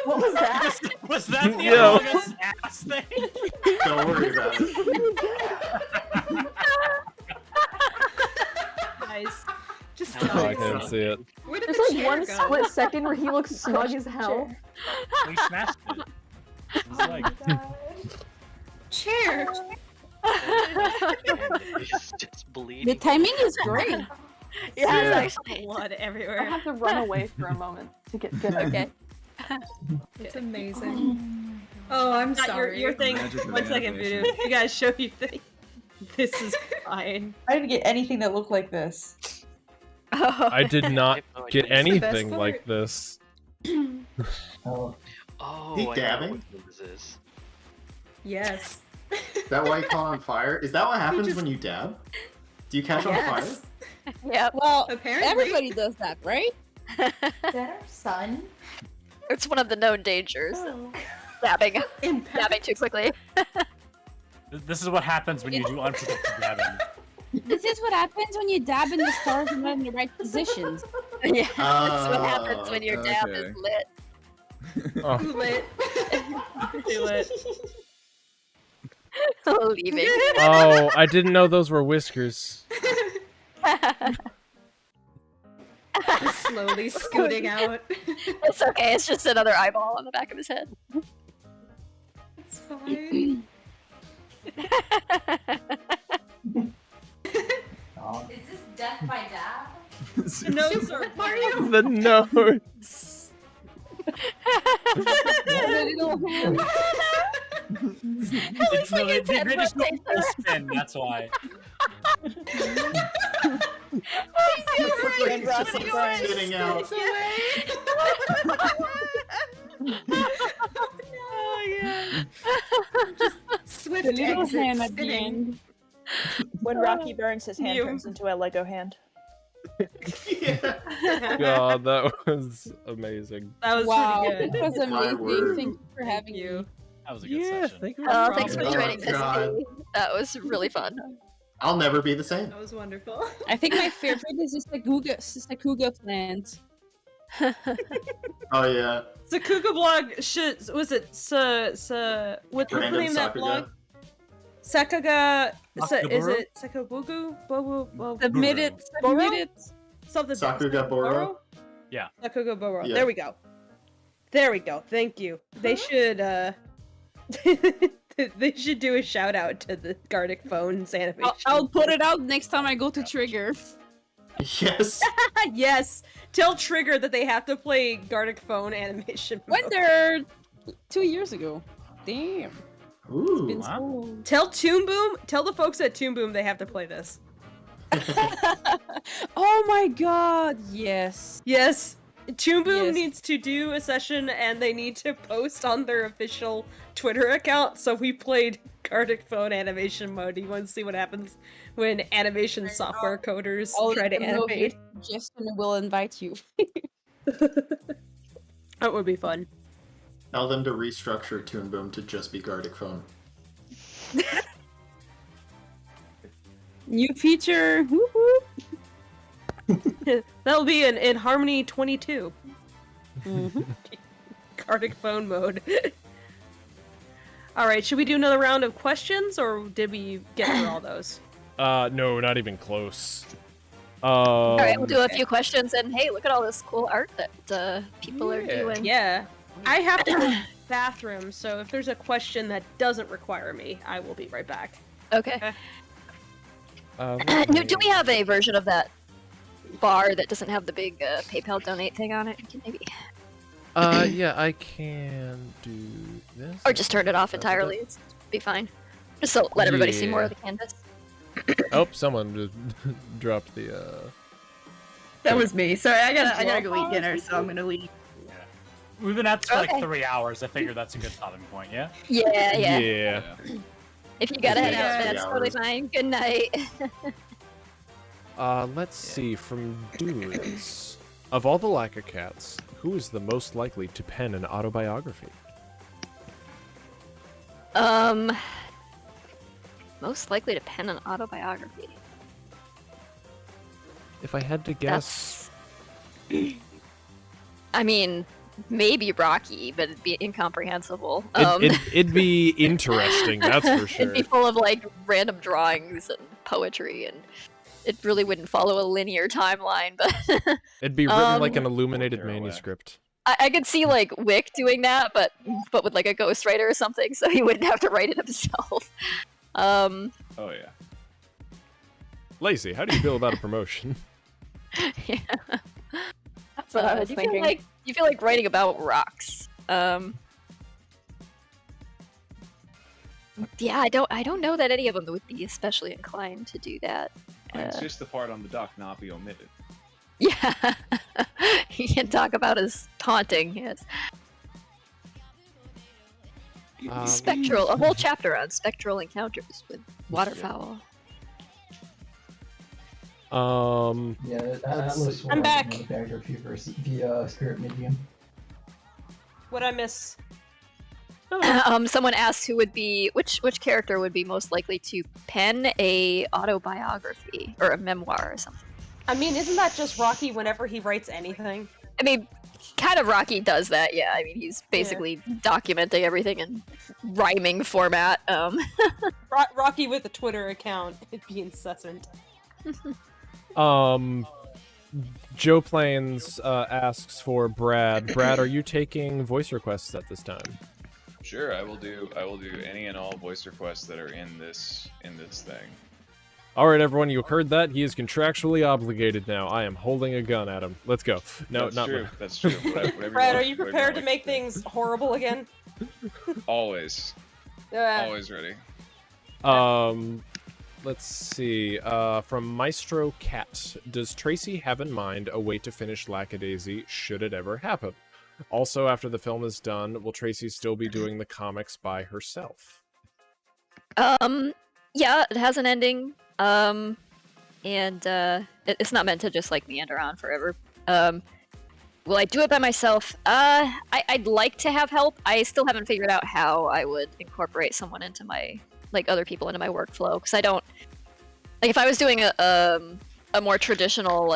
Speaker 9: What was that?
Speaker 4: Was that the
Speaker 1: Yo.
Speaker 4: Among Us ass thing?
Speaker 5: Don't worry about it.
Speaker 7: Nice.
Speaker 14: Just
Speaker 1: Oh, I can't see it.
Speaker 14: Where did
Speaker 9: There's
Speaker 14: the
Speaker 9: like
Speaker 14: chair
Speaker 9: one
Speaker 14: go?
Speaker 9: split second where he looks smug as hell.
Speaker 4: We smashed it. It's like,
Speaker 14: Chair.
Speaker 3: He's just bleeding.
Speaker 12: The timing is great.
Speaker 7: Yeah,
Speaker 1: Yeah.
Speaker 7: it's actually blood
Speaker 9: I
Speaker 7: everywhere.
Speaker 9: have to run away for a moment to get good.
Speaker 12: Okay.
Speaker 14: It's amazing. Oh, I'm
Speaker 7: Not
Speaker 14: sorry.
Speaker 7: your thing.
Speaker 11: Magic of
Speaker 7: 1 second,
Speaker 11: animation.
Speaker 7: Voodoo. You guys show you thing. This is fine.
Speaker 15: I didn't get anything that looked like this.
Speaker 1: I did not get
Speaker 14: That's the best
Speaker 1: anything
Speaker 14: part.
Speaker 1: like this.
Speaker 13: Oh,
Speaker 3: Oh,
Speaker 5: He
Speaker 3: I know
Speaker 5: dabbing?
Speaker 3: what this is.
Speaker 14: Yes.
Speaker 5: Is that why you caught on fire? Is that what happens when you dab? Do you catch on fire?
Speaker 14: Yes.
Speaker 2: Yep.
Speaker 12: Well,
Speaker 14: Apparently.
Speaker 12: everybody does that, right?
Speaker 10: Is that our son?
Speaker 2: It's one of the known dangers.
Speaker 10: Oh.
Speaker 2: Dabbing.
Speaker 14: Impact.
Speaker 2: Dabbing too quickly.
Speaker 4: this is what happens when you do unprotected dabbing.
Speaker 12: This is what happens when you dab in the stars and not in the right positions.
Speaker 2: Yeah, that's what happens when your dab
Speaker 11: okay.
Speaker 2: is lit.
Speaker 1: Oh,
Speaker 14: Lit.
Speaker 7: Do it.
Speaker 2: Leaving.
Speaker 1: oh, I didn't know those were whiskers.
Speaker 14: Just slowly scooting out.
Speaker 2: It's okay, it's just another eyeball on the back of his head.
Speaker 14: It's fine.
Speaker 13: oh.
Speaker 10: Is this death by dab?
Speaker 7: The notes are
Speaker 14: Mario.
Speaker 1: The notes.
Speaker 4: It's no, they just go full spin, that's why.
Speaker 5: Like he's just spitting out.
Speaker 7: Oh yeah.
Speaker 14: Swift
Speaker 12: The little
Speaker 14: exit
Speaker 12: hand at the
Speaker 14: spinning.
Speaker 12: end.
Speaker 16: When Rocky burns, his hand
Speaker 7: You.
Speaker 16: turns into a Lego hand.
Speaker 5: Yeah.
Speaker 1: God, that was amazing.
Speaker 7: That was
Speaker 12: Wow,
Speaker 7: pretty
Speaker 12: this
Speaker 7: good.
Speaker 12: was
Speaker 5: My
Speaker 12: amazing.
Speaker 5: word.
Speaker 12: Thank you for having
Speaker 7: You.
Speaker 4: That was a good
Speaker 1: Yeah,
Speaker 4: session.
Speaker 1: thank you.
Speaker 2: Oh, thanks for
Speaker 5: Oh,
Speaker 2: joining
Speaker 5: God.
Speaker 2: us. That was really fun.
Speaker 5: I'll never be the same.
Speaker 14: That was wonderful.
Speaker 12: I think my favorite is just the Kuga plant.
Speaker 5: Oh yeah.
Speaker 7: Sakuga blog should was it what's the
Speaker 5: Random
Speaker 7: name of that
Speaker 5: Sakuga.
Speaker 7: blog? Sakaga is
Speaker 4: Sakaburo?
Speaker 7: it Sakabugu? Bobu
Speaker 12: Submit it. Submit it.
Speaker 7: Something
Speaker 5: Sakuga Boro?
Speaker 4: Yeah.
Speaker 7: Sakuga Boro.
Speaker 5: Yeah.
Speaker 7: There we go. There we go. Thank you. They should they should do a shout out to the Gartic Phones animation.
Speaker 12: I'll put it out next time I go to Trigger.
Speaker 5: Yes.
Speaker 7: Yes. Tell Trigger that they have to play Gartic Phone Animation.
Speaker 12: Went there 2 years ago. Damn.
Speaker 5: Ooh.
Speaker 12: Been so long.
Speaker 7: Tell Toon Boom. Tell the folks at Toon Boom they have to play this.
Speaker 12: Oh my god, yes.
Speaker 7: Yes. Toon Boom needs to do a session and they need to post on their official Twitter account. So we played Gartic Phone Animation mode. You want to see what happens when animation software coders try to animate?
Speaker 12: Justin will invite you.
Speaker 7: That would be fun.
Speaker 5: Tell them to restructure Toon Boom to just be Gartic Phone.
Speaker 7: New feature. That'll be in Harmony 22. Gartic Phone mode. Alright, should we do another round of questions, or did we get through all those?
Speaker 1: No, not even close.
Speaker 2: Alright, we'll do a few questions, and hey, look at all this cool art that people are doing.
Speaker 7: Yeah. I have to go to the bathroom, so if there's a question that doesn't require me, I will be right back.
Speaker 2: Okay. Do we have a version of that bar that doesn't have the big PayPal donate thing on it? We can maybe...
Speaker 1: Yeah, I can do this.
Speaker 2: Or just turn it off entirely. It's be fine. Just so let everybody see more of the canvas.
Speaker 1: Oh, someone just dropped the.
Speaker 15: That was me. Sorry, I gotta go eat dinner, so I'm gonna leave.
Speaker 4: We've been at this for like
Speaker 2: Okay.
Speaker 4: 3 hours. I figured that's a good stopping point. Yeah.
Speaker 2: Yeah. If you gotta head out,
Speaker 1: Yeah.
Speaker 2: that's totally fine. Good night.
Speaker 1: Let's see from dudes. Of all the Lackacats, who is the most likely to pen an autobiography?
Speaker 2: Most likely to pen an autobiography.
Speaker 1: If I had to guess,
Speaker 2: I mean, maybe Rocky, but it'd be incomprehensible.
Speaker 1: it'd be interesting, that's for sure.
Speaker 2: It'd be full of like random drawings and poetry, and it really wouldn't follow a linear timeline. But
Speaker 1: It'd be written like an illuminated manuscript.
Speaker 2: I could see like Wick doing that, but with like a ghostwriter or something, so he wouldn't have to write it himself.
Speaker 11: Oh yeah.
Speaker 1: Lacey, how do you feel about a promotion?
Speaker 2: That's
Speaker 9: what I was
Speaker 2: do
Speaker 9: thinking.
Speaker 2: You feel like writing about rocks. Yeah, I don't know that any of them would be especially inclined to do that.
Speaker 11: It's just the part on the dock not be omitted.
Speaker 2: Yeah, you can talk about as taunting. Yes. Spectral, a whole chapter on spectral encounters with waterfowl.
Speaker 13: Yeah, that looks
Speaker 7: I'm back.
Speaker 13: Biography versus via Spirit Medium.
Speaker 7: What'd I miss?
Speaker 2: Someone asked which character would be most likely to pen a autobiography or a memoir or something.
Speaker 7: I mean, isn't that just Rocky whenever he writes anything?
Speaker 2: I mean, kind of Rocky does that, yeah. I mean, he's basically documenting everything in rhyming format.
Speaker 7: Rocky with a Twitter account, it'd be incessant.
Speaker 1: Joe Plains asks for Brad. Brad, are you taking voice requests at this time?
Speaker 11: Sure, I will do any and all voice requests that are in this thing.
Speaker 1: All right, everyone, you heard that. He is contractually obligated now. I am holding a gun at him. Let's go. No,
Speaker 11: That's
Speaker 1: not
Speaker 11: true.
Speaker 1: me.
Speaker 11: That's true. Whatever
Speaker 7: Brad, are
Speaker 11: want,
Speaker 7: you
Speaker 11: whatever
Speaker 7: prepared to
Speaker 11: like.
Speaker 7: make things horrible again?
Speaker 11: Always.
Speaker 7: Uh,
Speaker 11: Always ready.
Speaker 1: Let's see. From Maestro Cat, does Tracy have in mind a way to finish Lackadaisy should it ever happen? Also, after the film is done, will Tracy still be doing the comics by herself?
Speaker 2: Yeah, it has an ending. And it's not meant to just like meander on forever. Will I do it by myself? I'd like to have help. I still haven't figured out how I would incorporate someone into my other people into my workflow, because I don't like if I was doing a more traditional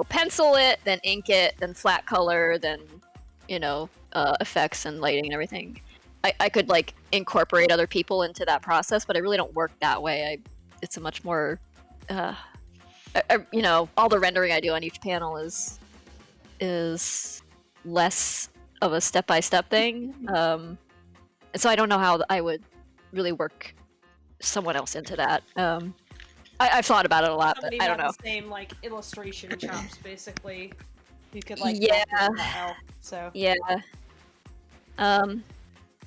Speaker 2: pencil it, then ink it, then flat color, then effects and lighting and everything. I could like incorporate other people into that process, but I really don't work that way. It's a much more all the rendering I do on each panel is less of a step-by-step thing, and so I don't know how I would really work someone else into that. I've thought about it a lot,
Speaker 7: Somebody
Speaker 2: but I don't
Speaker 7: have
Speaker 2: know.
Speaker 7: the same like illustration chops, basically. You could like
Speaker 2: Yeah.
Speaker 7: help, so
Speaker 2: Yeah.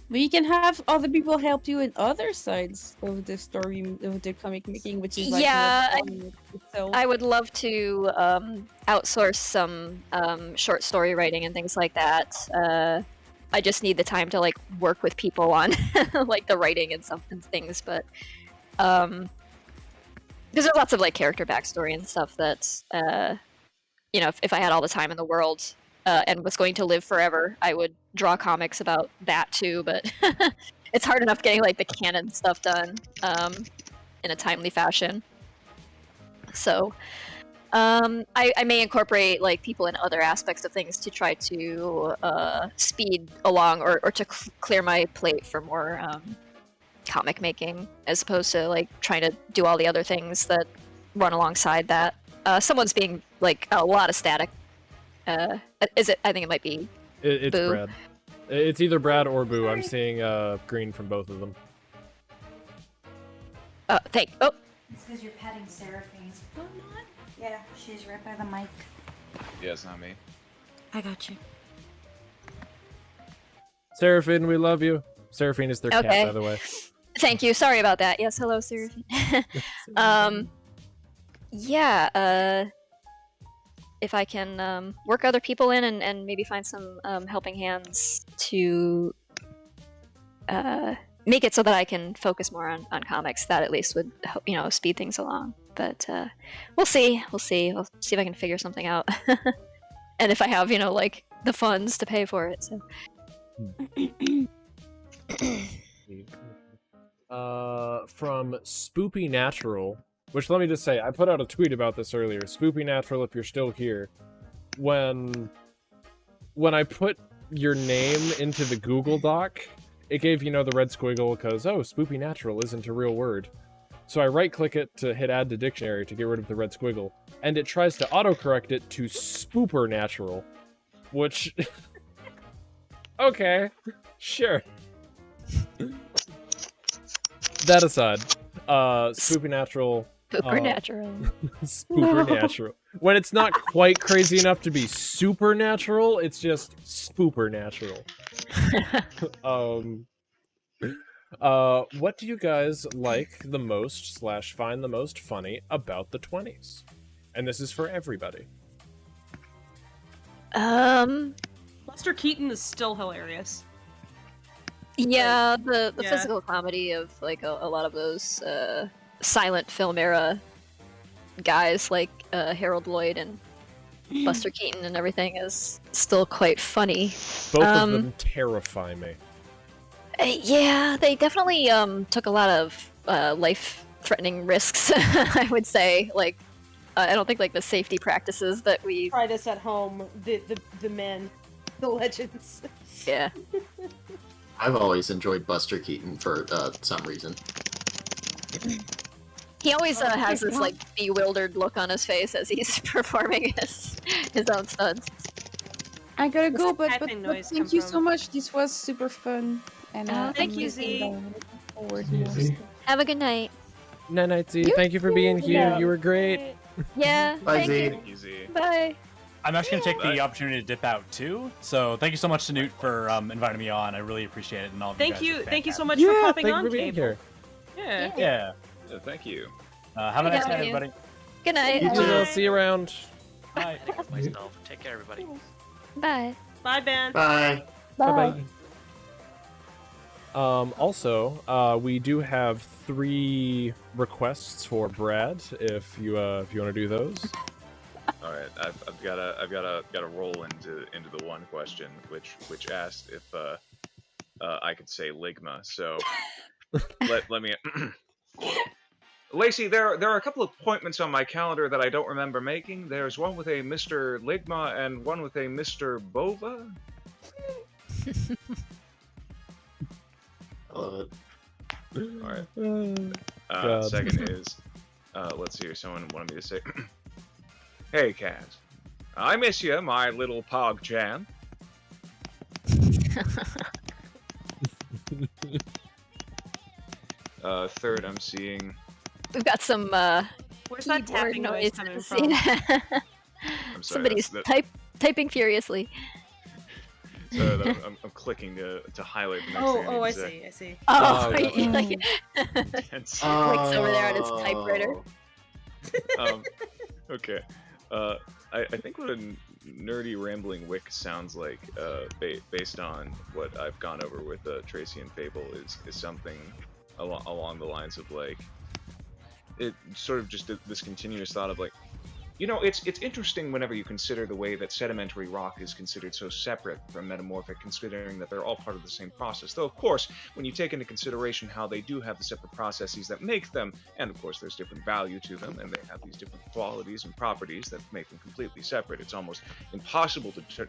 Speaker 12: We can have other people help you in other sides of the story of the comic making, which is like
Speaker 2: Yeah,
Speaker 12: more fun itself.
Speaker 2: I would love to outsource some short story writing and things like that. I just need the time to like work with people on like the writing and some and things, but because there's lots of like character backstory and stuff that you know, if I had all the time in the world and was going to live forever, I would draw comics about that too. But it's hard enough getting like the canon stuff done in a timely fashion. So I may incorporate like people in other aspects of things to try to speed along or to clear my plate for more comic making, as opposed to like trying to do all the other things that run alongside that. Someone's being like a lot of static. Is it? I think it might be.
Speaker 1: It's
Speaker 2: Boo.
Speaker 1: Brad. It's either Brad or Boo. I'm seeing green from both of them.
Speaker 2: Oh.
Speaker 14: It's because you're petting Seraphine. Oh, not? Yeah, she's right by the mic.
Speaker 11: Yeah, it's not me.
Speaker 14: I got you.
Speaker 1: Seraphine, we love you. Seraphine is their cat,
Speaker 2: Okay.
Speaker 1: by the way.
Speaker 2: Thank you. Sorry about that. Yes, hello, Seraphine. Yeah. If I can work other people in and maybe find some helping hands to make it so that I can focus more on comics, that at least would help, you know, speed things along. But we'll see. I'll see if I can figure something out. And if I have, you know, like the funds to pay for it. So.
Speaker 1: From Spoopy Natural, which let me just say, I put out a tweet about this earlier. Spoopy Natural, if you're still here, when I put your name into the Google Doc, it gave, you know, the red squiggle because, oh, Spoopy Natural isn't a real word. So I right-click it to hit Add to Dictionary to get rid of the red squiggle, and it tries to autocorrect it to Spooper Natural, which... okay, sure. That aside, Spoopy Natural...
Speaker 2: Supernatural.
Speaker 1: Supernatural. When it's not quite crazy enough to be supernatural, it's just spoopernatural. What do you guys like the most / find the most funny about the 20s? And this is for everybody.
Speaker 7: Buster Keaton is still hilarious.
Speaker 2: Yeah, the
Speaker 7: yeah.
Speaker 2: physical comedy of like a lot of those silent film era guys like Harold Lloyd and Buster Keaton and everything is still quite funny.
Speaker 1: Both of them terrify me.
Speaker 2: Yeah, they definitely took a lot of life-threatening risks. I would say, like, I don't think like the safety practices that we
Speaker 7: Try this at home. The men, the legends.
Speaker 2: Yeah.
Speaker 5: I've always enjoyed Buster Keaton for some reason.
Speaker 2: He always has this like bewildered look on his face as he's performing his own stunts.
Speaker 12: I gotta go,
Speaker 7: Where's the
Speaker 12: but
Speaker 7: typing noise
Speaker 12: thank
Speaker 7: come
Speaker 12: you
Speaker 7: from?
Speaker 12: so much. This was super fun. And
Speaker 7: thank
Speaker 12: I'm
Speaker 7: you,
Speaker 12: looking
Speaker 7: Z.
Speaker 12: forward to more stuff.
Speaker 2: Have a good night.
Speaker 1: Night, Z. Thank you for being here.
Speaker 2: Yeah.
Speaker 1: You were great.
Speaker 2: Yeah.
Speaker 5: Bye,
Speaker 2: thank
Speaker 5: Z.
Speaker 2: you. Bye.
Speaker 4: I'm actually going to take the opportunity to dip out too. So thank you so much to Newt for inviting me on. I really appreciate it. And all of
Speaker 7: Thank
Speaker 4: you
Speaker 7: you,
Speaker 4: guys are
Speaker 7: thank you so
Speaker 4: fantastic.
Speaker 7: much for popping
Speaker 1: thank
Speaker 7: on,
Speaker 1: you for being
Speaker 7: Cable.
Speaker 1: here.
Speaker 7: Yeah.
Speaker 4: Yeah.
Speaker 11: Yeah, thank you.
Speaker 4: Have a nice night, everybody.
Speaker 2: Good night.
Speaker 1: You too. I'll see you around.
Speaker 4: Bye.
Speaker 3: Thanks myself. Take care, everybody.
Speaker 2: Bye.
Speaker 7: Bye, Ben.
Speaker 5: Bye.
Speaker 1: Bye-bye. Also, we do have 3 requests for Brad. If you want to do those.
Speaker 11: All right, I've got to roll into the one question, which asked if I could say Ligma. So let me. Lacey, there are a couple of appointments on my calendar that I don't remember making. There's one with a Mr. Ligma and one with a Mr. Bova.
Speaker 5: I love it.
Speaker 11: All right.
Speaker 1: God.
Speaker 11: Second is, let's see here. Someone wanted me to say, "Hey, Cat, I miss you, my little pog jam." Third, I'm seeing.
Speaker 2: We've got some
Speaker 7: Where's that
Speaker 2: keyboard
Speaker 7: tapping noise
Speaker 2: noise.
Speaker 7: coming from?
Speaker 11: I'm sorry,
Speaker 2: Somebody's
Speaker 11: that's-
Speaker 2: typing furiously.
Speaker 11: So that I'm clicking to highlight the next thing.
Speaker 7: Oh, I
Speaker 11: need to say.
Speaker 7: see, I see.
Speaker 2: Oh,
Speaker 11: gotcha.
Speaker 2: like
Speaker 11: Hence-
Speaker 2: Wick's over there on his typewriter.
Speaker 11: Okay. I think what a nerdy rambling Wick sounds like, based on what I've gone over with Tracy and Fable, is something along the lines of like, it sort of just this continuous thought of like, you know, it's interesting whenever you consider the way that sedimentary rock is considered so separate from metamorphic, considering that they're all part of the same process. Though, of course, when you take into consideration how they do have the separate processes that make them, and of course there's different value to them, and they have these different qualities and properties that make them completely separate, it's almost impossible to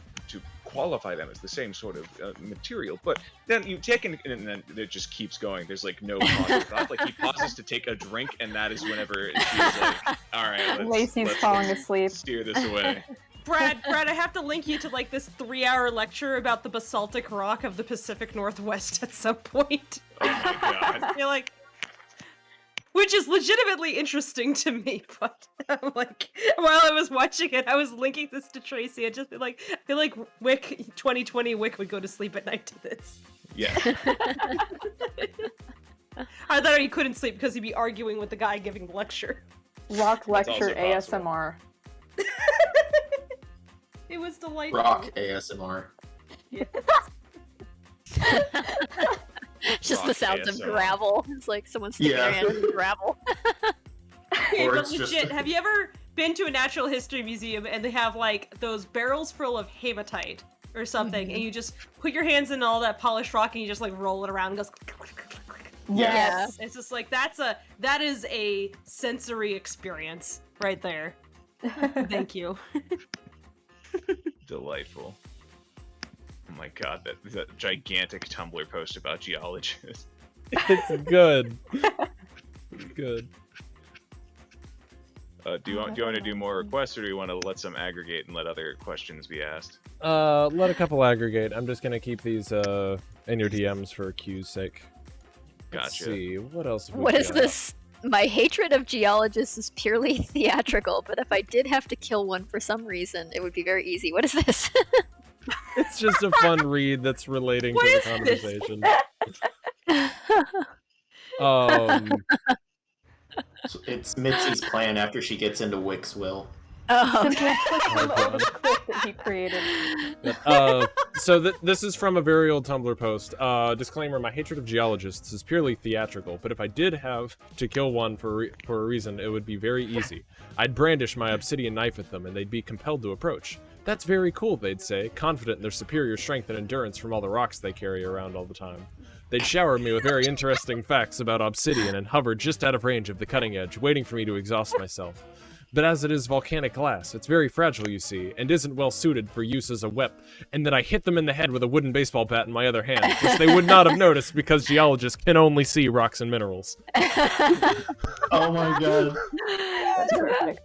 Speaker 11: qualify them as the same sort of material. But then you take and then it just keeps going. There's like no pause of thought. Like he pauses to take a drink, and that is whenever it feels like, all right,
Speaker 9: Lacey's falling asleep.
Speaker 11: Steer this away.
Speaker 7: Brad, I have to link you to like this 3-hour lecture about the basaltic rock of the Pacific Northwest at some point.
Speaker 11: Oh my god.
Speaker 7: I feel like, which is legitimately interesting to me, but I'm like, while I was watching it, I was linking this to Tracy. I just feel like 2020 Wick would go to sleep at night to this.
Speaker 11: Yeah.
Speaker 7: I thought he couldn't sleep because he'd be arguing with the guy giving the lecture.
Speaker 9: Rock
Speaker 11: That's
Speaker 9: lecture
Speaker 11: also possible.
Speaker 9: ASMR.
Speaker 7: It was delightful.
Speaker 5: Rock ASMR.
Speaker 7: Yeah.
Speaker 2: Just the
Speaker 11: Rock
Speaker 2: sounds of
Speaker 11: ASMR.
Speaker 2: gravel. It's like someone sticking their hand in gravel.
Speaker 7: Okay,
Speaker 5: Or
Speaker 7: but
Speaker 5: it's just-
Speaker 7: legit, have you ever been to a natural history museum and they have like those barrels full of hematite or something, and you just put your hands in all that polished rock and you just like roll it around and it goes click, click, click, click, click.
Speaker 9: Yes.
Speaker 7: It's just like that is a sensory experience right there. Thank you.
Speaker 11: Delightful. Oh my god, that gigantic Tumblr post about geologists.
Speaker 1: It's good. It's good.
Speaker 11: Do you want to do more requests, or do you want to let some aggregate and let other questions be asked?
Speaker 1: Let a couple aggregate. I'm just gonna keep these in your DMs for Q's sake. Let's
Speaker 11: Gotcha.
Speaker 1: see, what else have we
Speaker 2: What is
Speaker 1: got?
Speaker 2: this? My hatred of geologists is purely theatrical, but if I did have to kill one for some reason, it would be very easy. What is this?
Speaker 1: It's just a fun read that's relating
Speaker 7: What
Speaker 1: to
Speaker 7: is
Speaker 1: the
Speaker 7: this?
Speaker 1: conversation.
Speaker 5: It's Mitzi's plan after she gets into Wick's will.
Speaker 2: Oh,
Speaker 9: Simply
Speaker 2: okay.
Speaker 9: click on the old script that he created.
Speaker 1: So this is from a very old Tumblr post. Disclaimer: my hatred of geologists is purely theatrical, but if I did have to kill one for a reason, it would be very easy. I'd brandish my obsidian knife at them, and they'd be compelled to approach. That's very cool, they'd say, confident in their superior strength and endurance from all the rocks they carry around all the time. They'd shower me with very interesting facts about obsidian and hover just out of range of the cutting edge, waiting for me to exhaust myself. But as it is volcanic glass, it's very fragile, you see, and isn't well suited for use as a whip. And then I hit them in the head with a wooden baseball bat in my other hand, which they would not have noticed because geologists can only see rocks and minerals.
Speaker 5: Oh my god.
Speaker 9: That's perfect.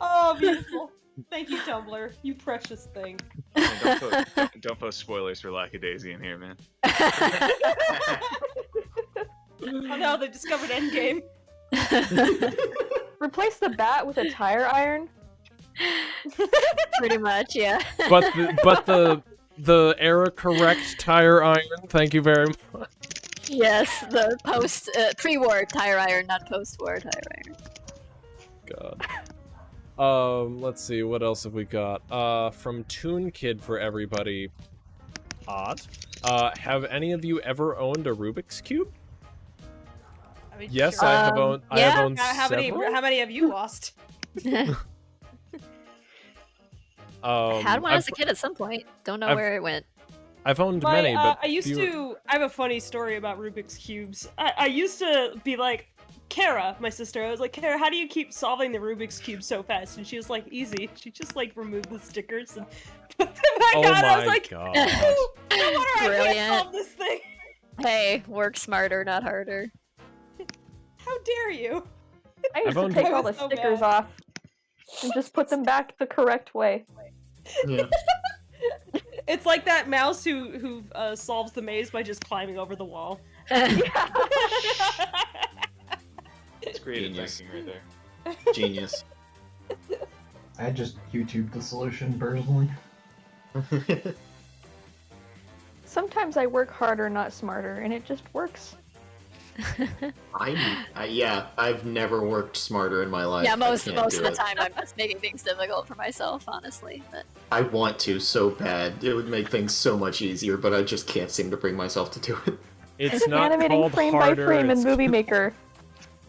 Speaker 7: Oh, beautiful. Thank you, Tumblr. You precious thing.
Speaker 11: Man, don't post spoilers for Lackadaisy in here, man.
Speaker 7: Oh no, they discovered Endgame.
Speaker 9: Replace the bat with a tire iron.
Speaker 2: Pretty much, yeah.
Speaker 1: But the era correct tire iron. Thank you very much.
Speaker 2: Yes, the pre-war tire iron, not post-war tire iron.
Speaker 1: God. Let's see, what else have we got? From Toon Kid for everybody. Odd. Have any of you ever owned a Rubik's Cube?
Speaker 7: I mean,
Speaker 1: Yes,
Speaker 7: sure.
Speaker 1: I have owned. I have owned
Speaker 7: How
Speaker 1: several.
Speaker 7: many have you lost?
Speaker 2: I had one as a
Speaker 1: I've-
Speaker 2: kid at some point. Don't know
Speaker 1: I've-
Speaker 2: where it went.
Speaker 1: I've owned many, but
Speaker 7: I used
Speaker 1: fewer-
Speaker 7: to. I have a funny story about Rubik's cubes. I used to be like, Kara, my sister. I was like, Kara, how do you keep solving the Rubik's cube so fast? And she was like, easy. She just like removed the stickers and put them back
Speaker 1: Oh
Speaker 7: on. I was
Speaker 1: my
Speaker 7: like,
Speaker 1: god.
Speaker 7: no wonder I can't
Speaker 2: Brilliant.
Speaker 7: solve this thing.
Speaker 2: Hey, work smarter, not harder.
Speaker 7: How dare you?
Speaker 9: I used to
Speaker 1: owned-
Speaker 9: take
Speaker 7: I
Speaker 9: all
Speaker 7: was
Speaker 9: the
Speaker 7: so
Speaker 9: stickers
Speaker 7: mad.
Speaker 9: off and just put them back the correct way.
Speaker 5: Yeah.
Speaker 7: It's like that mouse who solves the maze by just climbing over the wall.
Speaker 11: It's creative
Speaker 5: Genius.
Speaker 11: thinking right there.
Speaker 5: Genius.
Speaker 13: I just YouTubed the solution personally.
Speaker 9: sometimes I work harder, not smarter, and it just works.
Speaker 5: Yeah, I've never worked smarter in my life.
Speaker 2: Yeah,
Speaker 5: I
Speaker 2: most
Speaker 5: can't
Speaker 2: of
Speaker 5: do
Speaker 2: the
Speaker 5: it.
Speaker 2: time I'm just making things difficult for myself, honestly. But
Speaker 5: I want to so bad. It would make things so much easier, but I just can't seem to bring myself to do it.
Speaker 1: It's not
Speaker 9: animating
Speaker 1: called
Speaker 9: frame
Speaker 1: harder.
Speaker 9: by frame in
Speaker 1: It's,
Speaker 9: Movie Maker.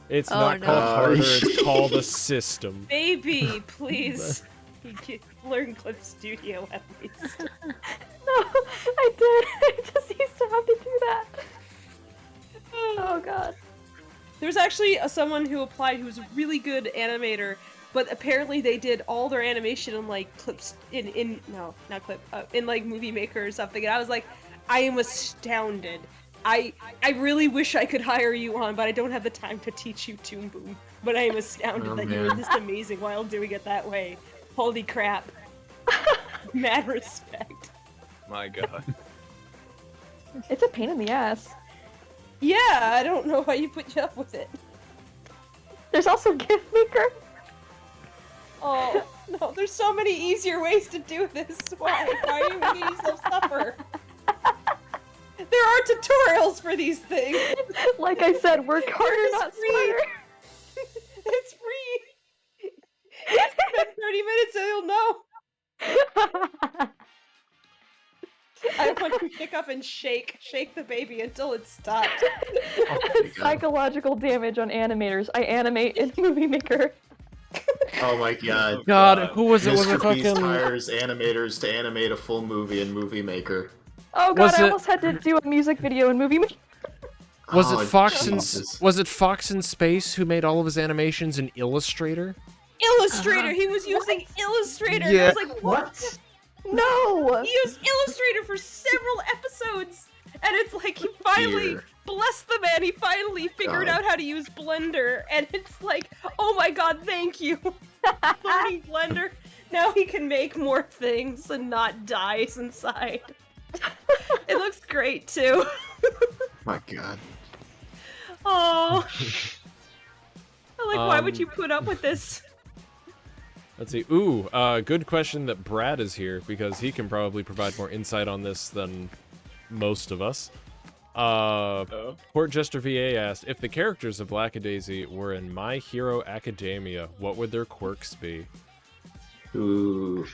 Speaker 1: it's
Speaker 2: Oh,
Speaker 1: not
Speaker 2: no.
Speaker 1: called harder. It's called a system.
Speaker 7: Baby, please. You can learn Clip Studio at least.
Speaker 9: No, I did. I just used to have to do that. Oh god.
Speaker 7: There's actually someone who applied who's a really good animator, but apparently they did all their animation in like clips in like Movie Maker or something, and I was like, I am astounded. I really wish I could hire you on, but I don't have the time to teach you Toon Boom. But I am astounded that you're this amazing while doing it that way. Holy crap. Mad respect.
Speaker 8: My god.
Speaker 9: It's a pain in the ass.
Speaker 7: Yeah, I don't know why you put up with it.
Speaker 9: There's also GIF Maker.
Speaker 7: Oh, no, there's so many easier ways to do this. Why? Why are you making yourself suffer? There are tutorials for these things.
Speaker 9: Like I said, work harder, not smarter.
Speaker 7: It's free. Spend 30 minutes and you'll know. I want to pick up and shake the baby until it stops.
Speaker 9: Psychological damage on animators. I animate in Movie Maker.
Speaker 5: Oh my god.
Speaker 1: God, who was it? Was
Speaker 5: Mr.
Speaker 1: it
Speaker 5: Beast
Speaker 1: fucking?
Speaker 5: hires animators to animate a full movie in Movie Maker.
Speaker 9: Oh god,
Speaker 1: Was
Speaker 9: I
Speaker 1: it-
Speaker 9: almost had to do a music video in Movie Maker.
Speaker 1: Was
Speaker 5: Oh,
Speaker 1: it Fox in
Speaker 5: Jesus.
Speaker 1: Was it Fox in Space who made all of his animations in Illustrator?
Speaker 7: Illustrator! He was using Illustrator!
Speaker 1: Yeah.
Speaker 7: And I was like, what?
Speaker 9: No!
Speaker 7: He used Illustrator for several episodes! And it's like, he finally,
Speaker 5: Dear.
Speaker 7: bless the man, he finally figured
Speaker 5: God.
Speaker 7: out how to use Blender. And it's like, oh my god, thank you! Learning Blender. Now he can make more things and not dies inside. It looks great, too.
Speaker 5: My god.
Speaker 7: Oh. Why would
Speaker 1: Um,
Speaker 7: you put up with this?
Speaker 1: Let's see. Ooh, good question that Brad is here because he can probably provide more insight on this than most of us. Port Jester VA asked, if the characters of Lackadaisy were in My Hero Academia, what would their quirks be?
Speaker 5: Ooh.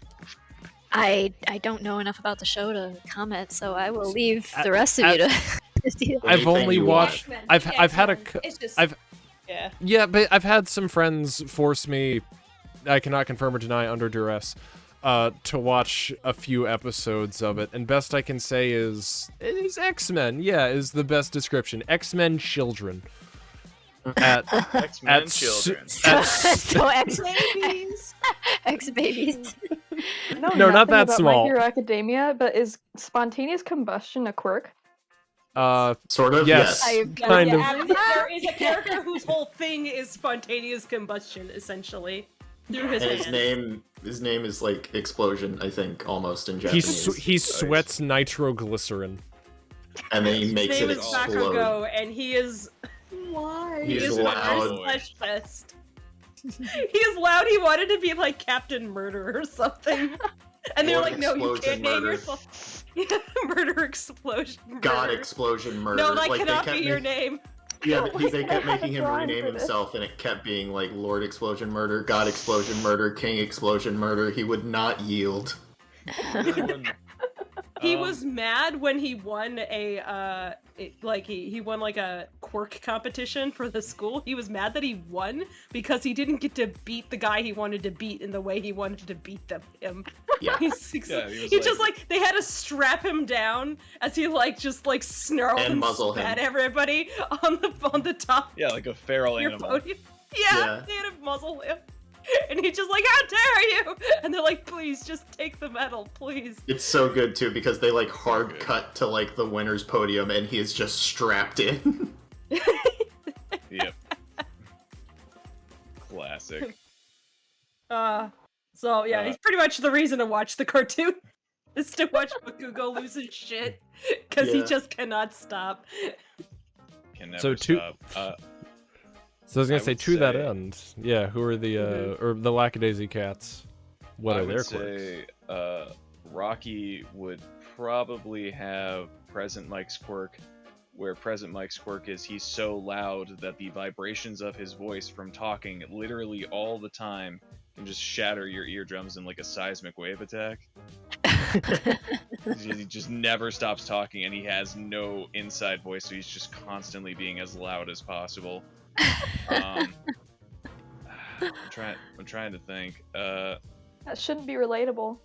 Speaker 2: I don't know enough about the show to comment, so I will leave the rest of you to.
Speaker 1: I've only watched. I've had a.
Speaker 7: It's just,
Speaker 1: I've
Speaker 7: yeah.
Speaker 1: Yeah, but I've had some friends force me. I cannot confirm or deny under duress. To watch a few episodes of it, and best I can say is X-Men. Yeah, is the best description. X-Men children.
Speaker 8: X-Men children.
Speaker 2: So
Speaker 7: X-babies.
Speaker 2: X-babies.
Speaker 9: No,
Speaker 1: No, not that
Speaker 9: about
Speaker 1: small.
Speaker 9: My Hero Academia, but is spontaneous combustion a quirk?
Speaker 5: Sort of,
Speaker 1: Yes. Kind of.
Speaker 7: There is a character whose whole thing is spontaneous combustion, essentially. Through his
Speaker 5: And
Speaker 7: hand.
Speaker 5: his name is like Explosion, I think, almost in
Speaker 1: He
Speaker 5: Japanese.
Speaker 1: he sweats nitroglycerin.
Speaker 5: And then he
Speaker 7: His
Speaker 5: makes
Speaker 7: name
Speaker 5: it
Speaker 7: is
Speaker 5: explode.
Speaker 7: Bakugo, and he is... Why? He
Speaker 5: He's
Speaker 7: is
Speaker 5: loud.
Speaker 7: a flesh fest. He is loud, he wanted to be like Captain Murder or something. And they're
Speaker 5: Lord
Speaker 7: like, no, you
Speaker 5: Explosion
Speaker 7: can't name
Speaker 5: Murder.
Speaker 7: yourself... Murder Explosion Murder.
Speaker 5: God Explosion Murder.
Speaker 7: No, that
Speaker 5: Like, they
Speaker 7: cannot
Speaker 5: kept
Speaker 7: be your
Speaker 5: make-
Speaker 7: name.
Speaker 5: Yeah, they kept making him
Speaker 9: drawing
Speaker 5: rename
Speaker 9: for this.
Speaker 5: himself, and it kept being like Lord Explosion Murder, God Explosion Murder, King Explosion Murder. He would not yield.
Speaker 7: He was mad when he won a he won like a quirk competition for the school. He was mad that he won because he didn't get to beat the guy he wanted to beat in the way he wanted to beat him.
Speaker 5: Yeah.
Speaker 7: He
Speaker 8: was
Speaker 7: just like they had to strap him down as he just snarled
Speaker 5: And muzzle him.
Speaker 7: at everybody on the top
Speaker 8: Yeah, like a feral
Speaker 7: of your
Speaker 8: animal.
Speaker 7: podium. Yeah,
Speaker 5: Yeah.
Speaker 7: they had to muzzle him. And he's just like, how dare you? And they're like, please, just take the medal, please.
Speaker 5: It's so good too because they like hard cut to like the winner's podium, and he is just strapped in.
Speaker 8: Yep. Classic.
Speaker 7: So yeah, he's pretty much the reason to watch the cartoon. Is to watch Bakugo lose his shit. Because he
Speaker 5: Yeah.
Speaker 7: just cannot stop.
Speaker 8: Can never
Speaker 1: So to-
Speaker 8: stop.
Speaker 1: So I was gonna
Speaker 8: I
Speaker 1: say
Speaker 8: would
Speaker 1: to that
Speaker 8: say-
Speaker 1: end, yeah. Who are the or the Lackadaisy cats? What
Speaker 8: I
Speaker 1: are
Speaker 8: would
Speaker 1: their quirks?
Speaker 8: say Rocky would
Speaker 11: probably have Present Mike's quirk, where Present Mike's quirk is he's so loud that the vibrations of his voice from talking literally all the time can just shatter your eardrums in like a seismic wave attack. He just never stops talking, and he has no inside voice, so he's just constantly being as loud as possible. I'm trying to think.
Speaker 16: That shouldn't be relatable.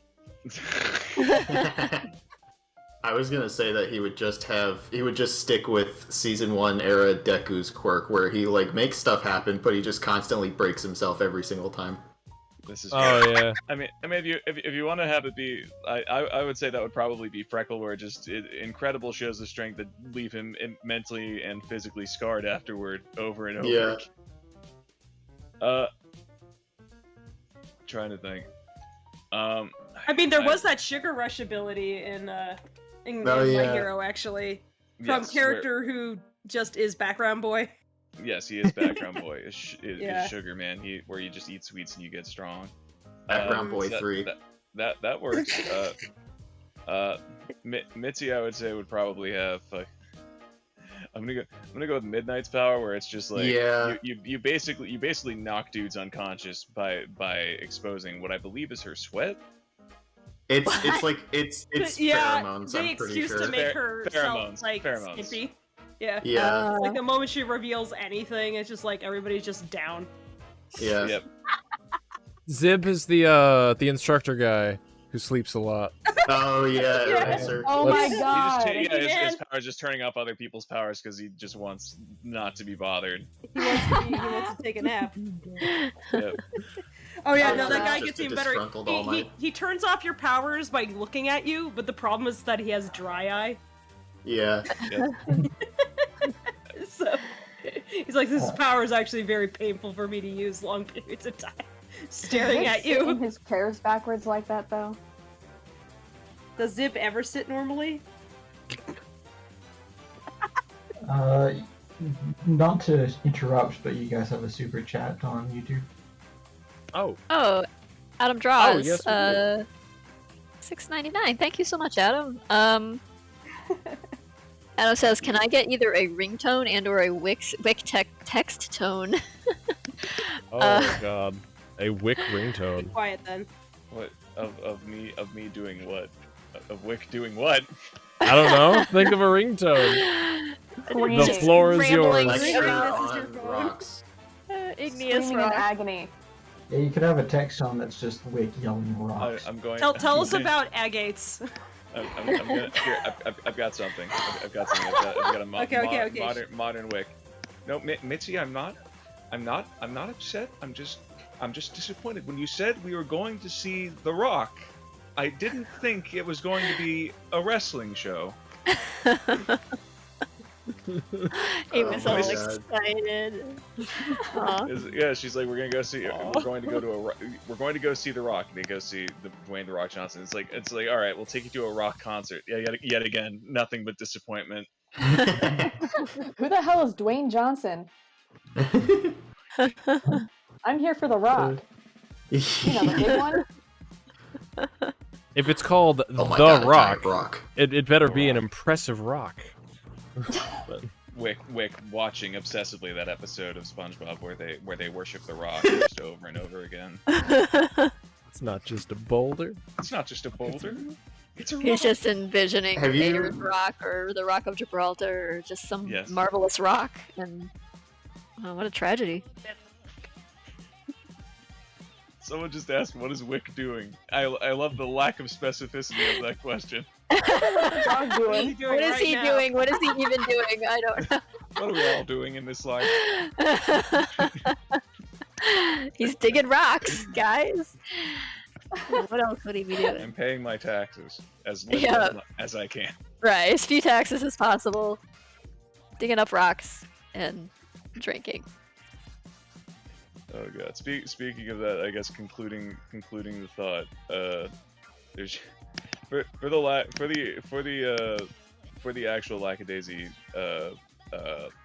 Speaker 5: I was gonna say that he would just stick with season 1 era Deku's quirk, where he like makes stuff happen, but he just constantly breaks himself every single time.
Speaker 11: This is
Speaker 1: yeah.
Speaker 11: I mean, if you want to have it be, I would say that would probably be Freckle, where incredible shows of strength that leave him mentally and physically scarred afterward, over and over.
Speaker 5: Yeah.
Speaker 11: Trying to think.
Speaker 7: I mean, there was that Sugar Rush ability in My Hero, actually, from character who just is background boy.
Speaker 11: Yes, he is background boy. Is Sugar Man. Where you just eat sweets and you get strong.
Speaker 5: Background boy 3.
Speaker 11: That works. Mitzi, I would say, would probably have. I'm gonna go with Midnight's power, where it's just like you basically knock dudes unconscious by exposing what I believe is her sweat.
Speaker 5: It's pheromones.
Speaker 7: The
Speaker 5: I'm pretty
Speaker 7: excuse
Speaker 5: sure.
Speaker 7: to make herself
Speaker 11: pheromones.
Speaker 7: skimpy. Yeah.
Speaker 5: Yeah.
Speaker 7: Like the moment she reveals anything, it's just like everybody's just down.
Speaker 5: Yeah.
Speaker 11: Yep.
Speaker 1: Zib is the instructor guy who sleeps a lot.
Speaker 5: Oh yeah, Eraser.
Speaker 16: Oh my god.
Speaker 11: His power is just turning off other people's powers because he just wants not to be bothered.
Speaker 7: He wants to take a nap.
Speaker 11: Yep.
Speaker 7: Oh yeah, no, that guy
Speaker 5: Just
Speaker 7: gets
Speaker 5: a
Speaker 7: even better.
Speaker 5: disgruntled All Might.
Speaker 7: He turns off your powers by looking at you, but the problem is that he has dry eye.
Speaker 5: Yeah.
Speaker 7: So he's like, this power is actually very painful for me to use long periods of time, staring at you.
Speaker 9: Sitting his chairs backwards like that, though.
Speaker 7: Does Zip ever sit normally?
Speaker 13: Not to interrupt, but you guys have a super chat on YouTube.
Speaker 2: Oh, Adam Draws.
Speaker 1: yes, we do.
Speaker 2: $6.99. Thank you so much, Adam. Adam says, "Can I get either a ringtone and/or a Wick text tone?"
Speaker 1: Oh god, a Wick ringtone.
Speaker 7: Quiet then.
Speaker 11: What of me doing what? Of Wick doing what?
Speaker 1: I don't know. Think of a ringtone. The floor is yours.
Speaker 5: Lecture on rocks.
Speaker 2: Igneous
Speaker 9: Screaming in
Speaker 2: rock.
Speaker 9: agony.
Speaker 13: Yeah, you could have a text song that's just Wick yelling rocks.
Speaker 11: I'm going.
Speaker 7: Tell us about agates.
Speaker 11: I'm gonna, here, I've got something. I've got a
Speaker 7: Okay.
Speaker 11: modern Wick. No, Mitzi, I'm not upset. I'm just disappointed. When you said we were going to see The Rock, I didn't think it was going to be a wrestling show.
Speaker 2: He was all
Speaker 5: God.
Speaker 2: excited. Aw.
Speaker 11: Yeah, she's like, we're going to go see The Rock. And they go see Dwayne The Rock Johnson. It's like, all right, we'll take you to a rock concert. Yeah, yet again, nothing but disappointment.
Speaker 9: Who the hell is Dwayne Johnson? I'm here for The Rock. You know, the big one?
Speaker 1: If it's called
Speaker 5: Oh my
Speaker 1: The
Speaker 5: God, a
Speaker 1: Rock,
Speaker 5: giant rock.
Speaker 1: it better be an impressive rock. But
Speaker 11: Wick watching obsessively that episode of SpongeBob where they worship The Rock just over and over again.
Speaker 1: it's not just a boulder.
Speaker 11: It's not just a boulder. It's a rock.
Speaker 2: He's just envisioning
Speaker 5: Have you-
Speaker 2: Vader's Rock or the Rock of Gibraltar or just some
Speaker 11: Yes.
Speaker 2: marvelous rock. And oh, what a tragedy.
Speaker 11: Someone just asked, what is Wick doing? I love the lack of specificity of that question.
Speaker 9: Dog doing.
Speaker 2: What is he doing? What is he even doing? I don't know.
Speaker 11: What are we all doing in this life?
Speaker 2: He's digging rocks, guys. What else would he be doing?
Speaker 11: I'm paying my taxes as little
Speaker 2: Yeah.
Speaker 11: as I can.
Speaker 2: Right, as few taxes as possible. Digging up rocks and drinking.
Speaker 11: Oh god. Speaking of that, I guess concluding the thought. There's for the actual Lackadaisy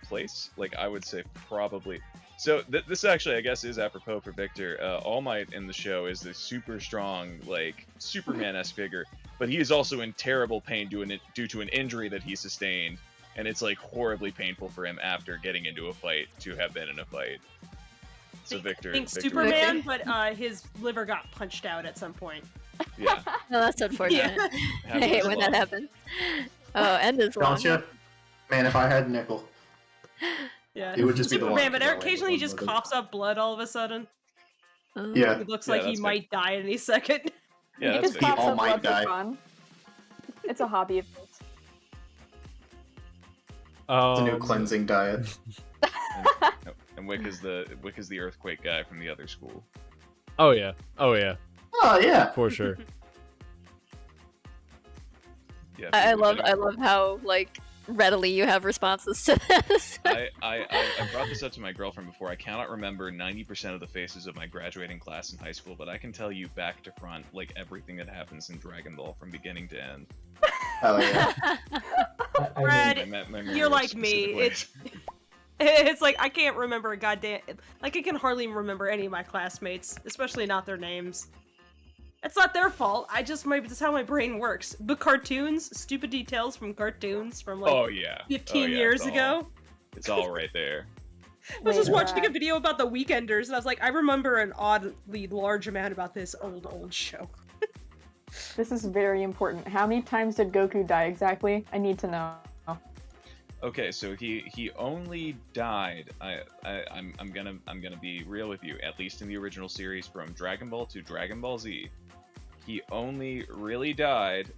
Speaker 11: place. Like I would say probably So this actually, I guess, is apropos for Victor. All Might in the show is this super strong, like Superman-esque figure, but he is also in terrible pain due to an injury that he sustained, and it's like horribly painful for him after getting into a fight to have been in a fight. So Victor,
Speaker 7: I think
Speaker 11: Victor
Speaker 7: Superman, but his liver got punched out at some point.
Speaker 11: Yeah.
Speaker 2: No, that's unfortunate. I hate when that happens. Oh, and his long.
Speaker 5: Don't you? Man, if I had a nickel.
Speaker 7: Yeah.
Speaker 5: It would just be the
Speaker 7: Superman,
Speaker 5: one.
Speaker 7: but occasionally he just coughs up blood all of a sudden.
Speaker 5: Yeah.
Speaker 7: It looks
Speaker 5: Yeah,
Speaker 7: like he
Speaker 5: that's
Speaker 7: might die any second.
Speaker 11: Yeah,
Speaker 9: He
Speaker 11: that's
Speaker 9: just
Speaker 11: big.
Speaker 9: pops
Speaker 5: All
Speaker 9: up
Speaker 5: might
Speaker 9: blood
Speaker 5: die.
Speaker 9: for fun. It's a hobby of his.
Speaker 5: It's a new cleansing diet.
Speaker 11: And Wick is the earthquake guy from the other school.
Speaker 1: Oh yeah. Oh yeah.
Speaker 5: Oh yeah.
Speaker 1: For sure.
Speaker 11: Yeah.
Speaker 2: I love how like readily you have responses to this.
Speaker 11: I brought this up to my girlfriend before. I cannot remember 90% of the faces of my graduating class in high school, but I can tell you back to front, like everything that happens in Dragon Ball from beginning to end.
Speaker 5: Hell yeah.
Speaker 7: Fred,
Speaker 11: My memory
Speaker 7: you're
Speaker 11: is
Speaker 7: like me.
Speaker 11: specifically-
Speaker 7: It's like I can't remember a goddamn. Like I can hardly remember any of my classmates, especially not their names. It's not their fault. That's how my brain works. But cartoons, stupid details from cartoons from like
Speaker 11: Oh yeah.
Speaker 7: 15
Speaker 11: Oh, yeah,
Speaker 7: years
Speaker 11: it's all-
Speaker 7: ago.
Speaker 11: It's all right there.
Speaker 7: I was just watching a video about the Weekenders, and I was like, I remember an oddly large amount about this old show.
Speaker 9: This is very important. How many times did Goku die exactly? I need to know.
Speaker 11: Okay, so he only died. I'm gonna be real with you. At least in the original series, from Dragon Ball to Dragon Ball Z, he only really died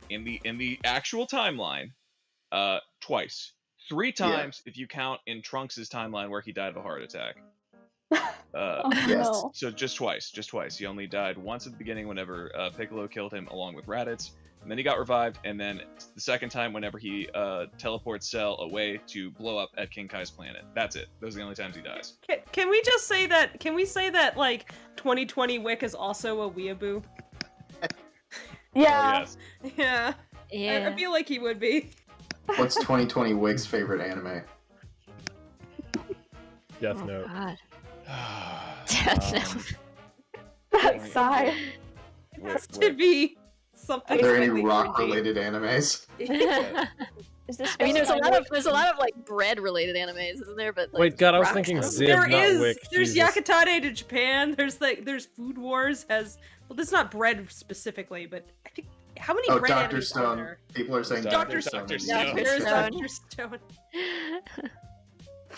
Speaker 11: in the actual timeline twice. 3 times if you count in Trunks' timeline where he died of a heart attack.
Speaker 9: no.
Speaker 11: So just twice. He only died once at the beginning whenever Piccolo killed him along with Raditz, and then he got revived, and then the second time whenever he teleports Cell away to blow up at King Kai's planet. That's it. Those are the only times he dies.
Speaker 7: Can we just say that? Can we say that like 2020 Wick is also a weeaboo?
Speaker 9: Yeah.
Speaker 11: Yes.
Speaker 7: Yeah.
Speaker 2: Yeah.
Speaker 7: I feel like he would be.
Speaker 5: What's 2020 Wig's favorite anime?
Speaker 1: Death Note.
Speaker 2: God. Death Note.
Speaker 9: Sigh.
Speaker 7: It has to be something.
Speaker 5: Are there any
Speaker 7: really
Speaker 5: rock-related animes?
Speaker 2: Is this? I mean, there's a lot of like bread-related animes, isn't there? But like,
Speaker 1: Wait, God, I was
Speaker 2: rock
Speaker 1: thinking
Speaker 2: stuff.
Speaker 1: Zib,
Speaker 7: There
Speaker 1: not
Speaker 7: is.
Speaker 1: Wick.
Speaker 7: There's
Speaker 1: Jesus.
Speaker 7: Yakatane to Japan. There's Food Wars. Well, this is not bread specifically, but I think how many
Speaker 5: Oh,
Speaker 7: bread
Speaker 5: Dr.
Speaker 7: animes are
Speaker 5: Stone.
Speaker 7: there?
Speaker 5: People are saying
Speaker 7: Dr.
Speaker 5: Dr. Stone.
Speaker 11: Dr.
Speaker 7: Yeah, there's
Speaker 2: Stone.
Speaker 7: Dr. Stone.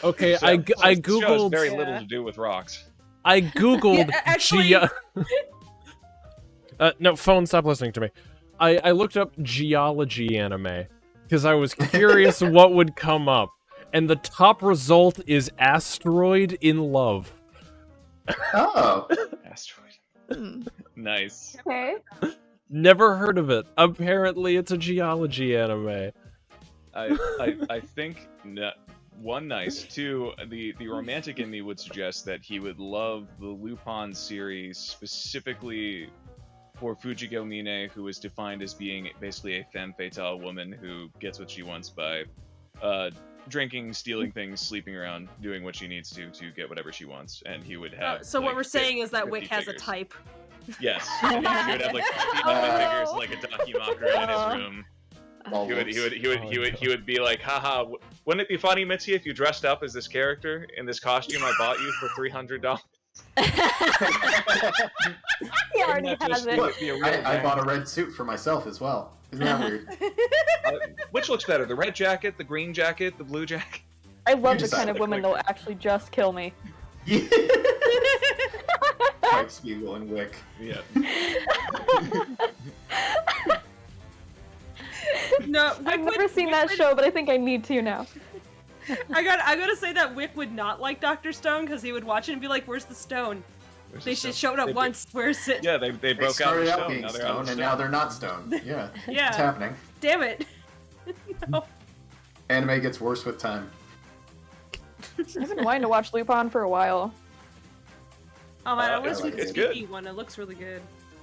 Speaker 1: Okay,
Speaker 11: So-
Speaker 1: I
Speaker 11: so this show has
Speaker 1: googled.
Speaker 11: very little to do with rocks.
Speaker 1: I googled.
Speaker 7: Yeah, actually-
Speaker 1: No, phone, stop listening to me. I looked up geology anime because I was curious what would come up, and the top result is Asteroid in Love.
Speaker 5: Oh.
Speaker 11: Asteroid. Nice.
Speaker 9: Okay.
Speaker 1: Never heard of it. Apparently, it's a geology anime.
Speaker 11: I think one, nice. 2, the romantic in me would suggest that he would love the Lupin series, specifically for Fujiko Mine, who is defined as being basically a femme fatale woman who gets what she wants by drinking, stealing things, sleeping around, doing what she needs to get whatever she wants. And he would have.
Speaker 7: So what
Speaker 11: like,
Speaker 7: we're saying is that
Speaker 11: 50
Speaker 7: Wick has a
Speaker 11: figures.
Speaker 7: type.
Speaker 11: Yes, and he would have like 50 figures, like a Dakimakura in his room. He would be like, haha, wouldn't it be funny, Mitzi, if you dressed up as this character in this costume I bought you for $300?
Speaker 9: He already has it.
Speaker 5: Look, I bought a red suit for myself as well. Isn't that weird?
Speaker 11: Which looks better, the red jacket, the green jacket, the blue jacket?
Speaker 9: I love the
Speaker 5: decide.
Speaker 9: kind of women that will actually just kill me.
Speaker 5: Type Spiegel and Wick.
Speaker 11: Yeah.
Speaker 7: No,
Speaker 9: I've never seen that show, but I think I need to now.
Speaker 7: I gotta say that Wick would not like Dr. Stone because he would watch it and be like, "Where's the stone?
Speaker 11: Where's
Speaker 7: They
Speaker 11: the
Speaker 7: just
Speaker 11: stone?
Speaker 7: showed up
Speaker 11: They-
Speaker 7: once. Where's it?"
Speaker 11: Yeah, they
Speaker 5: They
Speaker 11: broke out
Speaker 5: started
Speaker 11: the
Speaker 5: out
Speaker 11: stone,
Speaker 5: being
Speaker 11: now they're out
Speaker 5: stone,
Speaker 11: of
Speaker 5: and
Speaker 11: stone.
Speaker 5: now they're not stone. Yeah.
Speaker 7: Yeah.
Speaker 5: It's happening.
Speaker 7: Damn it. No.
Speaker 5: Anime gets worse with time.
Speaker 9: I've been wanting to watch Lupin for a while.
Speaker 7: Oh man, I want
Speaker 11: it's-
Speaker 7: to see the
Speaker 11: it's
Speaker 7: 3D
Speaker 11: good.
Speaker 7: one. It looks really good.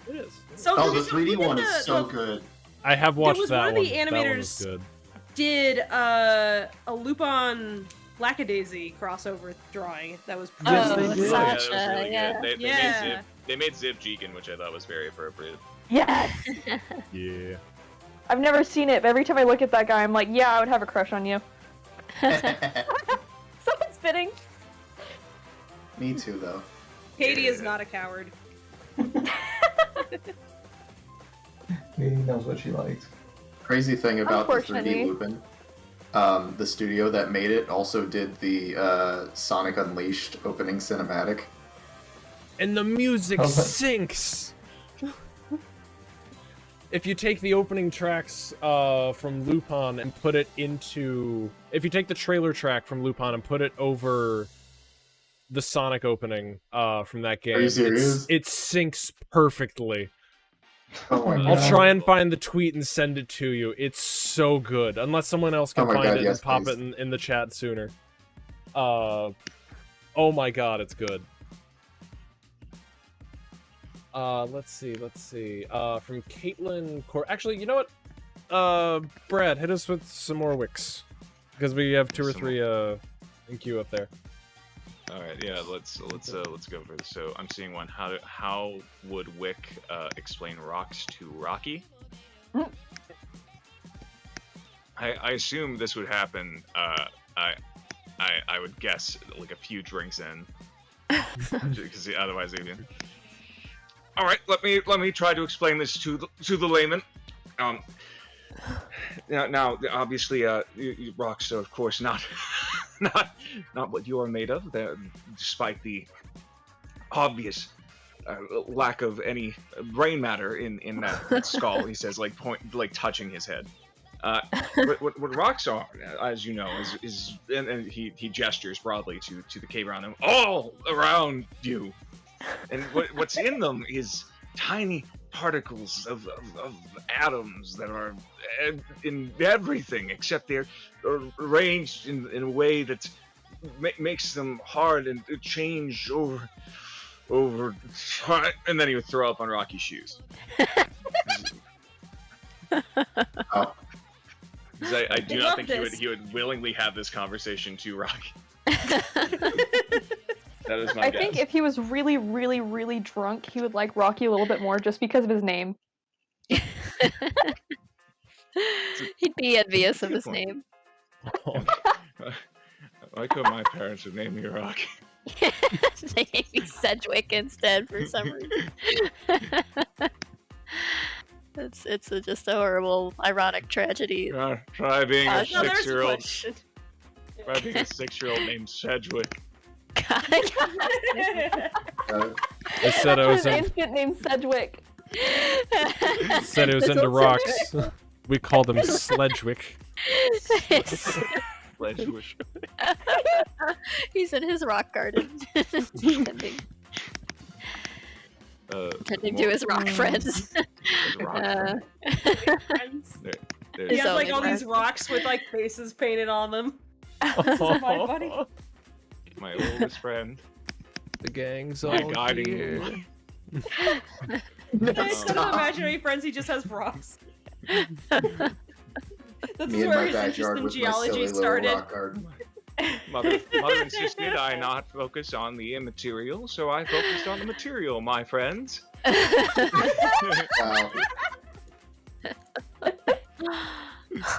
Speaker 1: It is.
Speaker 7: So
Speaker 5: Oh,
Speaker 7: did
Speaker 5: the
Speaker 7: you
Speaker 5: 3D
Speaker 7: look
Speaker 5: one
Speaker 7: into
Speaker 5: is so
Speaker 7: the-
Speaker 5: good.
Speaker 1: I have watched
Speaker 7: was
Speaker 1: that
Speaker 7: one of the
Speaker 1: one. That one is
Speaker 7: animators-
Speaker 1: good.
Speaker 7: Did a Lupin Lackadaisy crossover drawing. That was
Speaker 17: Yes,
Speaker 7: pretty
Speaker 17: they did.
Speaker 2: Sasha,
Speaker 17: Yeah, that was really
Speaker 2: yeah.
Speaker 17: good.
Speaker 7: Yeah.
Speaker 17: They made Zip Jigen, which I thought was very appropriate.
Speaker 16: Yes!
Speaker 1: Yeah.
Speaker 16: I've never seen it, but every time I look at that guy, I'm like, yeah, I would have a crush on you. Someone's spitting.
Speaker 5: Me too, though.
Speaker 7: Katie is not a coward.
Speaker 13: Katie knows what she likes.
Speaker 5: Crazy thing about the 3D
Speaker 16: Unfortunately.
Speaker 5: Lupin, the studio that made it also did the Sonic Unleashed opening cinematic.
Speaker 1: And the music sinks! If you take the opening tracks from Lupin and put it into... If you take the trailer track from Lupin and put it over the Sonic opening from that game,
Speaker 5: Are you serious?
Speaker 1: it syncs perfectly.
Speaker 5: Oh my
Speaker 1: I'll
Speaker 5: God.
Speaker 1: try and find the tweet and send it to you. It's so good. Unless someone else can
Speaker 5: Oh my
Speaker 1: find
Speaker 5: God,
Speaker 1: it
Speaker 5: yes,
Speaker 1: and pop
Speaker 5: please.
Speaker 1: it in the chat sooner. Oh my god, it's good. Let's see. From Caitlin Actually, you know what? Brad, hit us with some more wicks. Because we have 2 or 3 in queue up there.
Speaker 17: All right, yeah, let's go for this. So I'm seeing one. How would Wick explain rocks to Rocky? I assume this would happen. I would guess like a few drinks in, because otherwise they'd be. All right, let me try to explain this to the layman. Now, obviously, rocks are of course not what you are made of. Despite the obvious lack of any brain matter in that skull, he says, like touching his head. What rocks are, as you know, is and he gestures broadly to the cave around him, all around you, and what's in them is tiny particles of atoms that are in everything, except they're arranged in a way that makes them hard and change over time. And then he would throw up on Rocky's shoes.
Speaker 5: Oh.
Speaker 17: I do
Speaker 7: I
Speaker 17: not
Speaker 7: love
Speaker 17: think
Speaker 7: this.
Speaker 17: he would willingly have this conversation to Rocky. That is my
Speaker 16: I
Speaker 17: guess.
Speaker 16: think if he was really, really, really drunk, he would like Rocky a little bit more just because of his name.
Speaker 2: He'd be envious of his name.
Speaker 17: I like how my parents would name me Rocky.
Speaker 2: They named me Sedgwick instead for some reason. It's just a horrible, ironic tragedy.
Speaker 17: Try being a
Speaker 7: No, there's a
Speaker 17: 6-year-old.
Speaker 7: question.
Speaker 17: Try being a 6-year-old named Sedgwick.
Speaker 1: I said I was
Speaker 16: an
Speaker 1: in,
Speaker 16: infant named Sedgwick.
Speaker 1: said it was into rocks. We called him Sledgwick.
Speaker 17: Sedgwick.
Speaker 2: He's in his rock garden. Tending to his rock friends.
Speaker 7: He has like all these rocks with like faces painted on them. My buddy.
Speaker 17: My oldest friend.
Speaker 1: The gang's
Speaker 17: My
Speaker 1: all
Speaker 17: guiding
Speaker 1: here.
Speaker 17: light.
Speaker 7: Instead of imaginary friends, he just has rocks. This
Speaker 5: Me
Speaker 7: is
Speaker 5: in
Speaker 7: where
Speaker 5: my
Speaker 7: his interest
Speaker 5: backyard
Speaker 7: in
Speaker 5: with my
Speaker 7: geology
Speaker 5: silly little
Speaker 7: started.
Speaker 5: rock garden.
Speaker 17: Mother insisted I not focus on the immaterial, so I focused on the material, my friends.
Speaker 5: Wow.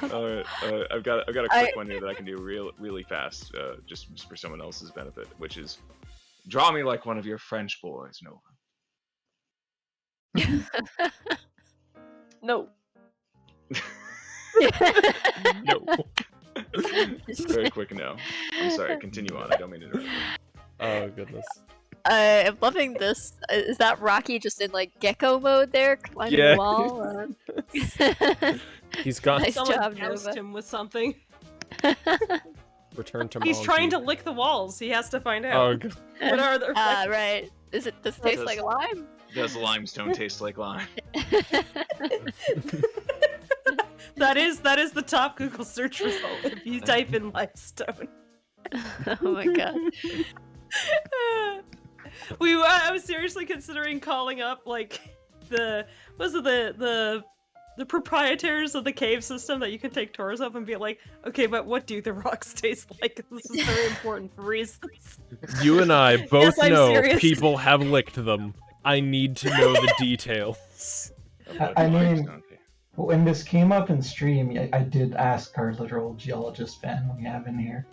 Speaker 17: Alright, I've got a quick one here that I can do really fast, just for someone else's benefit, which is draw me like one of your French boys, Nova.
Speaker 16: No.
Speaker 17: No. Very quick no. I'm sorry, continue on. I don't mean to interrupt.
Speaker 1: Oh goodness.
Speaker 2: I'm loving this. Is that Rocky just in like gecko mode there, climbing
Speaker 1: Yeah.
Speaker 2: the wall?
Speaker 1: He's gone.
Speaker 2: Nice
Speaker 7: Someone
Speaker 2: job,
Speaker 7: doused
Speaker 2: Nova.
Speaker 7: him with something.
Speaker 1: Return to
Speaker 7: He's
Speaker 1: Monkey.
Speaker 7: trying to lick the walls. He has to find
Speaker 1: Oh,
Speaker 7: out.
Speaker 1: good.
Speaker 7: What are the
Speaker 2: Right. Does it taste like lime?
Speaker 17: Does limestone taste like lime?
Speaker 7: That is the top Google search result if you type in limestone.
Speaker 2: Oh my god.
Speaker 7: I was seriously considering calling up like the the proprietors of the cave system that you can take tours of and be like, okay, but what do the rocks taste like? This is very important for reasons.
Speaker 1: You and I both
Speaker 7: Yes, I'm
Speaker 1: know
Speaker 7: serious.
Speaker 1: people have licked them. I need to know the details.
Speaker 13: I mean, when this came up in stream, I did ask our literal geologist fan we have in here.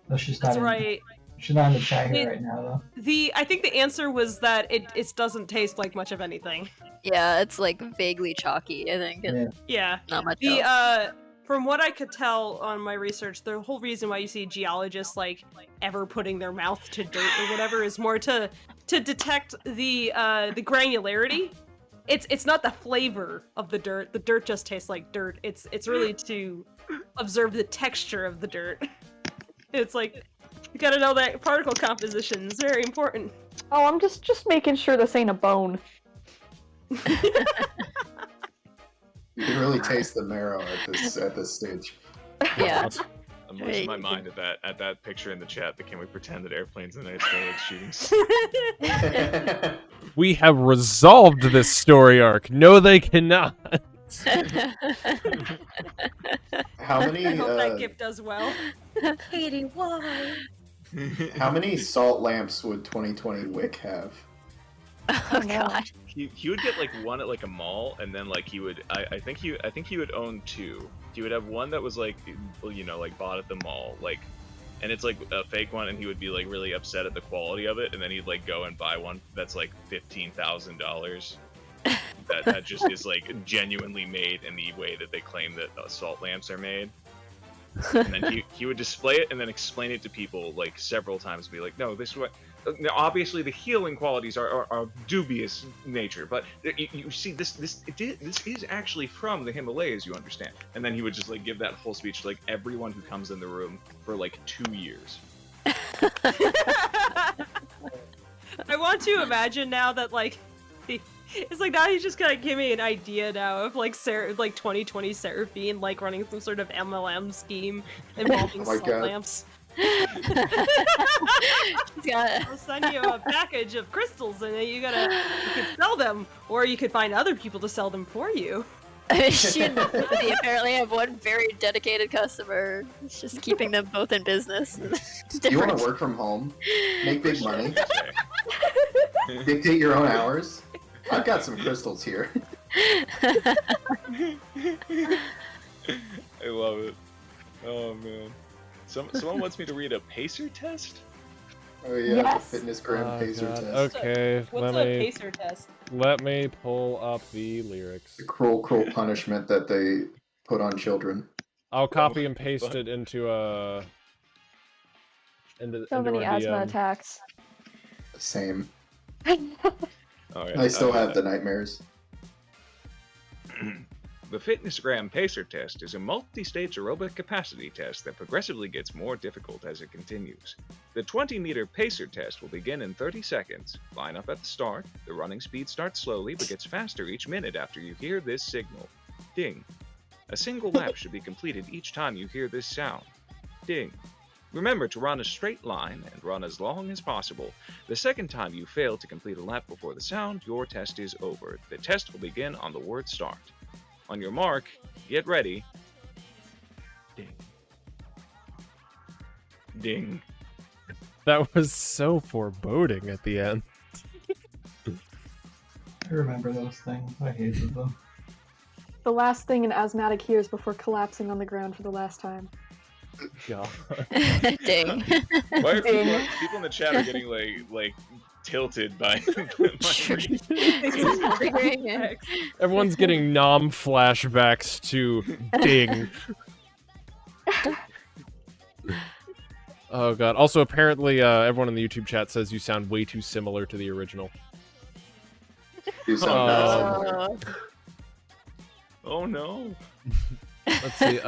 Speaker 13: Though she's not
Speaker 7: That's right.
Speaker 13: She's not in the chat here right now, though.
Speaker 7: I think the answer was that it doesn't taste like much of anything.
Speaker 2: Yeah, it's like vaguely chalky, I think.
Speaker 7: Yeah.
Speaker 2: Not much else.
Speaker 7: From what I could tell on my research, the whole reason why you see geologists like ever putting their mouth to dirt or whatever is more to detect the granularity. It's not the flavor of the dirt. The dirt just tastes like dirt. It's really to observe the texture of the dirt. It's like you gotta know that particle composition is very important.
Speaker 16: Oh, I'm just making sure this ain't a bone.
Speaker 5: You can really taste the marrow at this stage.
Speaker 2: Yeah.
Speaker 11: I'm losing my mind at that picture in the chat. But can we pretend that airplanes in the night sky like shooting?
Speaker 1: We have resolved this story arc. No, they cannot.
Speaker 5: How many?
Speaker 7: I hope that gift does well.
Speaker 14: Katie, why?
Speaker 5: How many salt lamps would 2020 Wick have?
Speaker 2: Oh god.
Speaker 11: He would get like one at like a mall, and then like he would I think he would own two. He would have one that was like, you know, like bought at the mall, like, and it's like a fake one, and he would be like really upset at the quality of it, and then he'd like go and buy one that's like $15,000. that just is like genuinely made in the way that they claim that salt lamps are made. And then he would display it and then explain it to people like several times, be like, no, this is what. Now, obviously, the healing qualities are dubious nature, but you see, this is actually from the Himalayas, you understand. And then he would just like give that whole speech to like everyone who comes in the room for like 2 years.
Speaker 7: I want to imagine now that like it's like now he's just gonna give me an idea now of like 2020 Seraphine like running some sort of MLM scheme involving salt lamps. I'll send you a package of crystals and then you could sell them, or you could find other people to sell them for you.
Speaker 2: She and Lily apparently have one very dedicated customer. It's just keeping them both in business.
Speaker 5: You want to work from home, make big money, dictate your own hours? I've got some crystals here.
Speaker 11: I love it. Oh man. Someone wants me to read a pacer test?
Speaker 5: Oh yeah,
Speaker 7: Yes.
Speaker 5: the fitness gram pacer
Speaker 1: God.
Speaker 5: test.
Speaker 1: Okay,
Speaker 7: What's a pacer test?
Speaker 1: Let me pull up the lyrics.
Speaker 5: The cruel punishment that they put on children.
Speaker 1: I'll copy and paste it into a.
Speaker 16: So many asthma attacks.
Speaker 5: Same.
Speaker 11: Alright,
Speaker 5: I still have the nightmares.
Speaker 17: The FitnessGram Pacer test is a multi-stage aerobic capacity test that progressively gets more difficult as it continues. The 20-meter pacer test will begin in 30 seconds. Line up at the start. The running speed starts slowly but gets faster each minute after you hear this signal. Ding. A single lap should be completed each time you hear this sound. Ding. Remember to run a straight line and run as long as possible. The second time you fail to complete a lap before the sound, your test is over. The test will begin on the word start. On your mark, get ready. Ding. Ding.
Speaker 1: That was so foreboding at the end.
Speaker 13: I remember those things. I hated them.
Speaker 16: The last thing an asthmatic hears before collapsing on the ground for the last time.
Speaker 1: God.
Speaker 2: Ding.
Speaker 11: Why are people in the chat are getting like tilted by
Speaker 1: Everyone's getting nom flashbacks to Ding. Oh god. Also, apparently, everyone in the YouTube chat says you sound way too similar to the original.
Speaker 5: You sound very similar.
Speaker 11: Oh no.
Speaker 1: Let's see.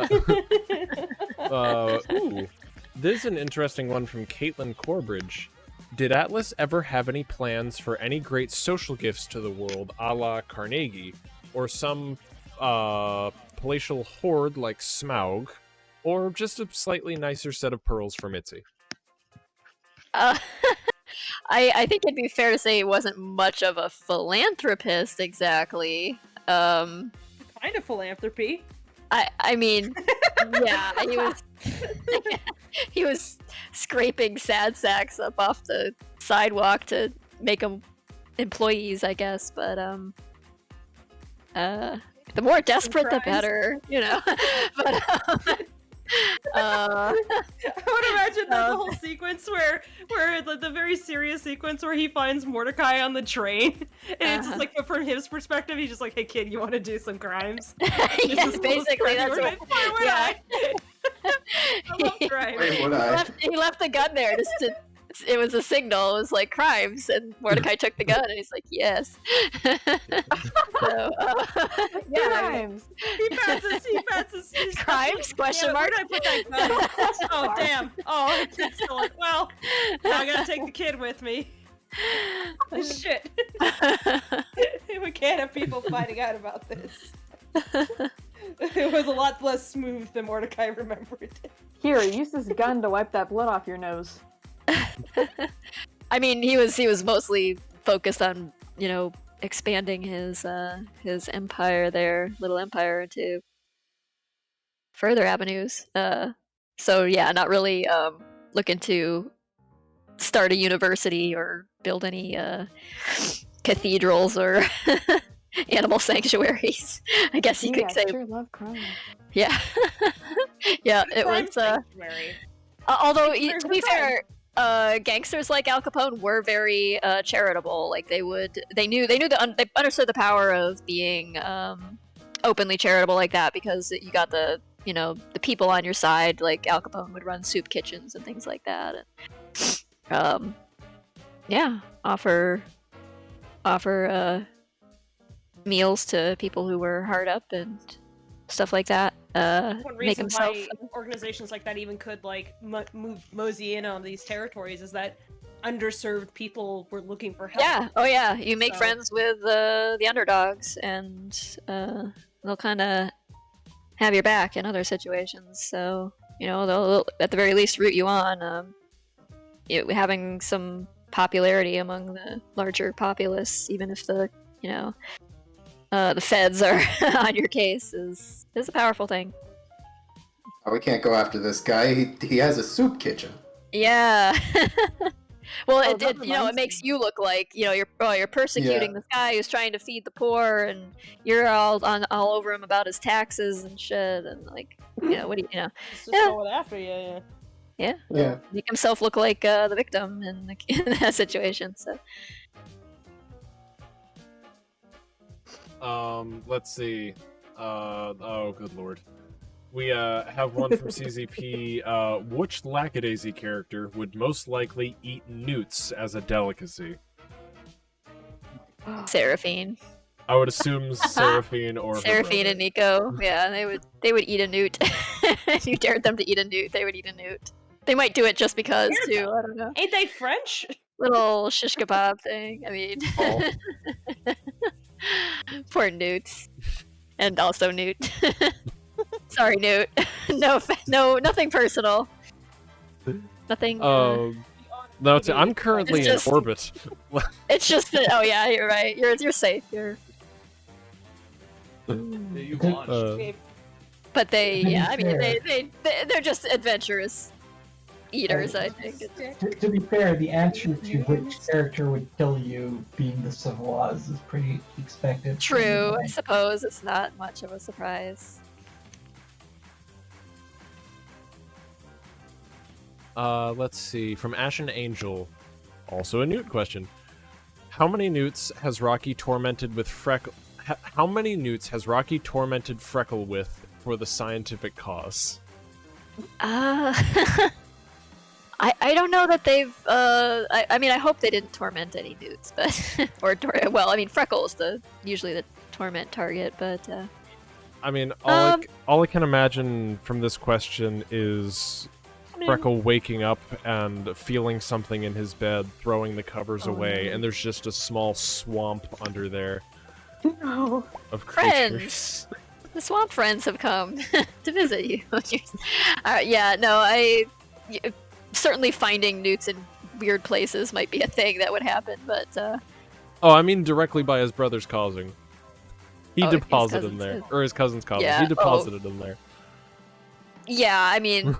Speaker 1: Ooh. This is an interesting one from Caitlin Corbridge. Did Atlas ever have any plans for any great social gifts to the world, a la Carnegie, or some palatial hoard like Smaug, or just a slightly nicer set of pearls for Mitzi?
Speaker 2: I think it'd be fair to say he wasn't much of a philanthropist exactly.
Speaker 7: kind of philanthropy.
Speaker 2: I mean, yeah, he was scraping sad sacks up off the sidewalk to make them employees, I guess. But the more desperate, the better, you know. But
Speaker 7: I would imagine that the whole sequence where the very serious sequence where he finds Mordecai on the train, and it's just like from his perspective, he's just like, "Hey kid, you want to do some crimes?"
Speaker 2: Yes, basically that's what. Yeah.
Speaker 7: I love crime.
Speaker 2: He left the gun there just to. It was a signal. It was like crimes, and Mordecai took the gun, and he's like, "Yes." So, yeah,
Speaker 7: Crimes. He passes.
Speaker 2: Crimes? Question
Speaker 7: Damn,
Speaker 2: mark?
Speaker 7: where'd I put that gun? Oh damn! Oh, the kid's still like, well, now I gotta take the kid with me. Shit. We can't have people finding out about this. It was a lot less smooth than Mordecai remembered it.
Speaker 16: Here, use this gun to wipe that blood off your nose.
Speaker 2: I mean, he was mostly focused on, you know, expanding his empire there, little empire, into further avenues. So yeah, not really looking to start a university or build any cathedrals or animal sanctuaries. I guess you could say.
Speaker 16: Sure love crime.
Speaker 2: Yeah, yeah, it was. Although to be fair, gangsters like Al Capone were very charitable. Like they understood the power of being openly charitable like that, because you got the people on your side. Like Al Capone would run soup kitchens and things like that, and yeah, offer meals to people who were hard up and stuff like that.
Speaker 7: One
Speaker 2: Make
Speaker 7: reason
Speaker 2: himself.
Speaker 7: why organizations like that even could like mosey in on these territories is that underserved people were looking for help.
Speaker 2: Yeah. Oh yeah. You make
Speaker 7: So-
Speaker 2: friends with the underdogs, and they'll kind of have your back in other situations. So they'll at the very least root you on. Having some popularity among the larger populace, even if the feds are on your case, is a powerful thing.
Speaker 5: Oh, we can't go after this guy. He has a soup kitchen.
Speaker 2: Yeah. Well,
Speaker 5: Oh,
Speaker 2: it
Speaker 5: that
Speaker 2: it
Speaker 5: reminds
Speaker 2: makes you look like you're persecuting this guy who's trying to feed the poor, and you're all over him about his taxes and shit, and like what do you
Speaker 7: It's just going after you. Yeah.
Speaker 2: Yeah. Make himself look like the victim in that situation. So.
Speaker 1: Let's see. Oh, good lord. We have one from CZP. Which Lackadaisy character would most likely eat newts as a delicacy?
Speaker 2: Seraphine.
Speaker 1: I would assume Seraphine or her
Speaker 2: Seraphine
Speaker 1: brother.
Speaker 2: and Nico. Yeah, they would eat a newt. If you dared them to eat a newt, they would eat a newt. They might do it just because too. I don't know.
Speaker 7: Ain't they French?
Speaker 2: Little shish kebab thing. I mean, poor newts, and also Newt. Sorry, Newt. No, nothing personal. Nothing.
Speaker 1: No, I'm currently
Speaker 2: It's
Speaker 1: in
Speaker 2: just-
Speaker 1: orbit.
Speaker 2: It's just that. Oh yeah, you're right. You're safe. You're.
Speaker 11: You
Speaker 2: But they,
Speaker 13: To be
Speaker 2: yeah, I mean,
Speaker 13: fair-
Speaker 2: they're just adventurous eaters, I think.
Speaker 13: To be fair, the answer to which character would kill you being the Savoies is pretty expected.
Speaker 2: True, I suppose it's not much of a surprise.
Speaker 1: Let's see. From Ashen Angel, also a newt question. How many newts has Rocky tormented with Freckle? How many newts has Rocky tormented Freckle with for the scientific cause?
Speaker 2: I don't know that they've. I mean, I hope they didn't torment any newts, but well, I mean, Freckle is usually the torment target, but.
Speaker 1: I mean, all I can imagine from this question is Freckle waking up and feeling something in his bed, throwing the covers away, and there's just a small swamp under there
Speaker 2: No.
Speaker 1: of creatures.
Speaker 2: Friends! The swamp friends have come to visit you. Yeah, no, certainly finding newts in weird places might be a thing that would happen, but
Speaker 1: Oh, I mean directly by his brother's causing. He
Speaker 2: Oh, his
Speaker 1: deposited them
Speaker 2: cousin's
Speaker 1: there, or his cousin's cousin.
Speaker 2: Yeah,
Speaker 1: He
Speaker 2: oh.
Speaker 1: deposited them there.
Speaker 2: Yeah, I mean,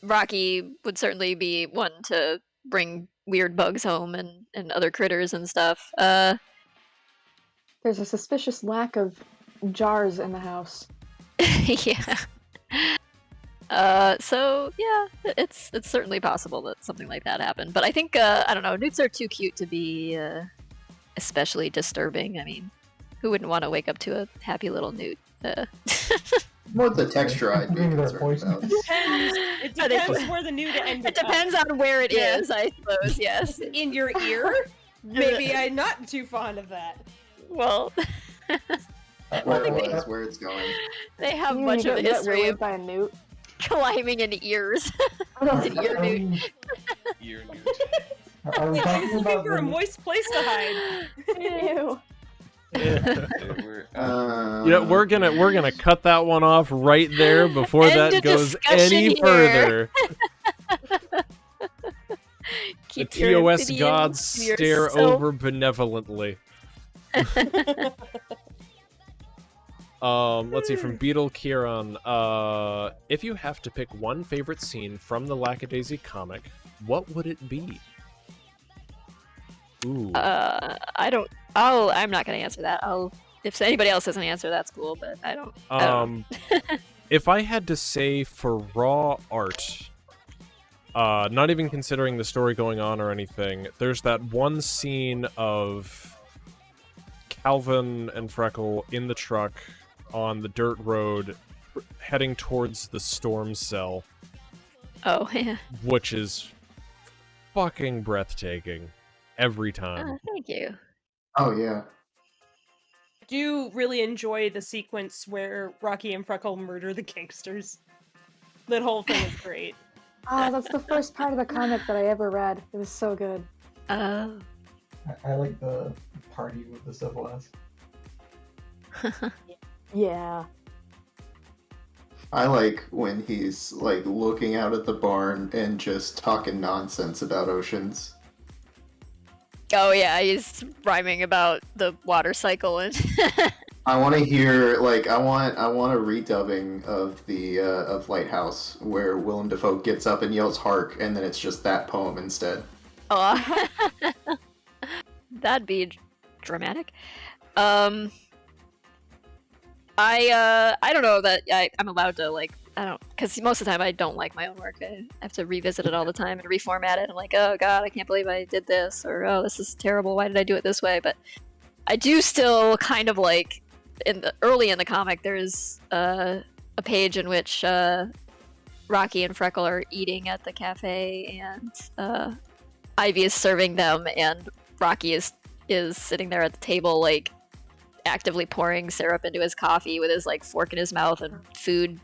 Speaker 2: Rocky would certainly be one to bring weird bugs home and other critters and stuff.
Speaker 9: There's a suspicious lack of jars in the house.
Speaker 2: Yeah. So yeah, it's certainly possible that something like that happened. But I think I don't know, newts are too cute to be especially disturbing. I mean, who wouldn't want to wake up to a happy little newt?
Speaker 5: More the texture I'd be concerned about.
Speaker 7: It depends where the nude ended
Speaker 2: It depends on where it is, I suppose. Yes.
Speaker 7: In your ear? Maybe I'm not too fond of that.
Speaker 2: Well,
Speaker 5: That's where it's going.
Speaker 2: they have
Speaker 9: You
Speaker 2: much of a
Speaker 9: get
Speaker 2: history
Speaker 9: railed
Speaker 2: of
Speaker 9: by a newt.
Speaker 2: climbing in ears. It's an ear newt.
Speaker 3: Ear newt.
Speaker 13: Are we
Speaker 7: Yeah,
Speaker 13: talking
Speaker 7: I'm looking
Speaker 13: about
Speaker 7: for a
Speaker 13: the-
Speaker 7: moist place to hide.
Speaker 9: Ew.
Speaker 1: We're gonna cut that one off right there before
Speaker 2: End
Speaker 1: that
Speaker 2: of
Speaker 1: goes
Speaker 2: discussion
Speaker 1: any
Speaker 2: here.
Speaker 1: further. The
Speaker 2: Keep your
Speaker 1: TOS
Speaker 2: opinions
Speaker 1: gods
Speaker 2: to
Speaker 1: stare
Speaker 2: yourself.
Speaker 1: over benevolently. Let's see, from Beetle Kieran. If you have to pick one favorite scene from the Lackadaisy comic, what would it be? Ooh.
Speaker 2: I don't. I'm not gonna answer that. If anybody else has an answer, that's cool. But I don't.
Speaker 1: If I had to say for raw art, not even considering the story going on or anything, there's that one scene of Calvin and Freckle in the truck on the dirt road heading towards the storm cell.
Speaker 2: Oh, yeah.
Speaker 1: Which is fucking breathtaking every time.
Speaker 2: Thank you.
Speaker 5: Oh yeah.
Speaker 7: I do really enjoy the sequence where Rocky and Freckle murder the gangsters. That whole thing is great.
Speaker 9: Ah, that's the first part of the comic that I ever read. It was so good.
Speaker 2: Oh.
Speaker 13: I like the party with the syphilis.
Speaker 9: Yeah.
Speaker 5: I like when he's like looking out at the barn and just talking nonsense about oceans.
Speaker 2: Oh yeah, he's rhyming about the water cycle and.
Speaker 5: I want to hear I want a redubbing of the of Lighthouse where Willem Dafoe gets up and yells "Hark!" and then it's just that poem instead.
Speaker 2: Oh, that'd be dramatic. I don't know that I'm allowed to because most of the time I don't like my own work. I have to revisit it all the time and reformat it. I'm like, oh god, I can't believe I did this, or oh, this is terrible. Why did I do it this way? But I do still kind of like early in the comic. There's a page in which Rocky and Freckle are eating at the cafe, and Ivy is serving them, and Rocky is sitting there at the table, like actively pouring syrup into his coffee with his fork in his mouth and food,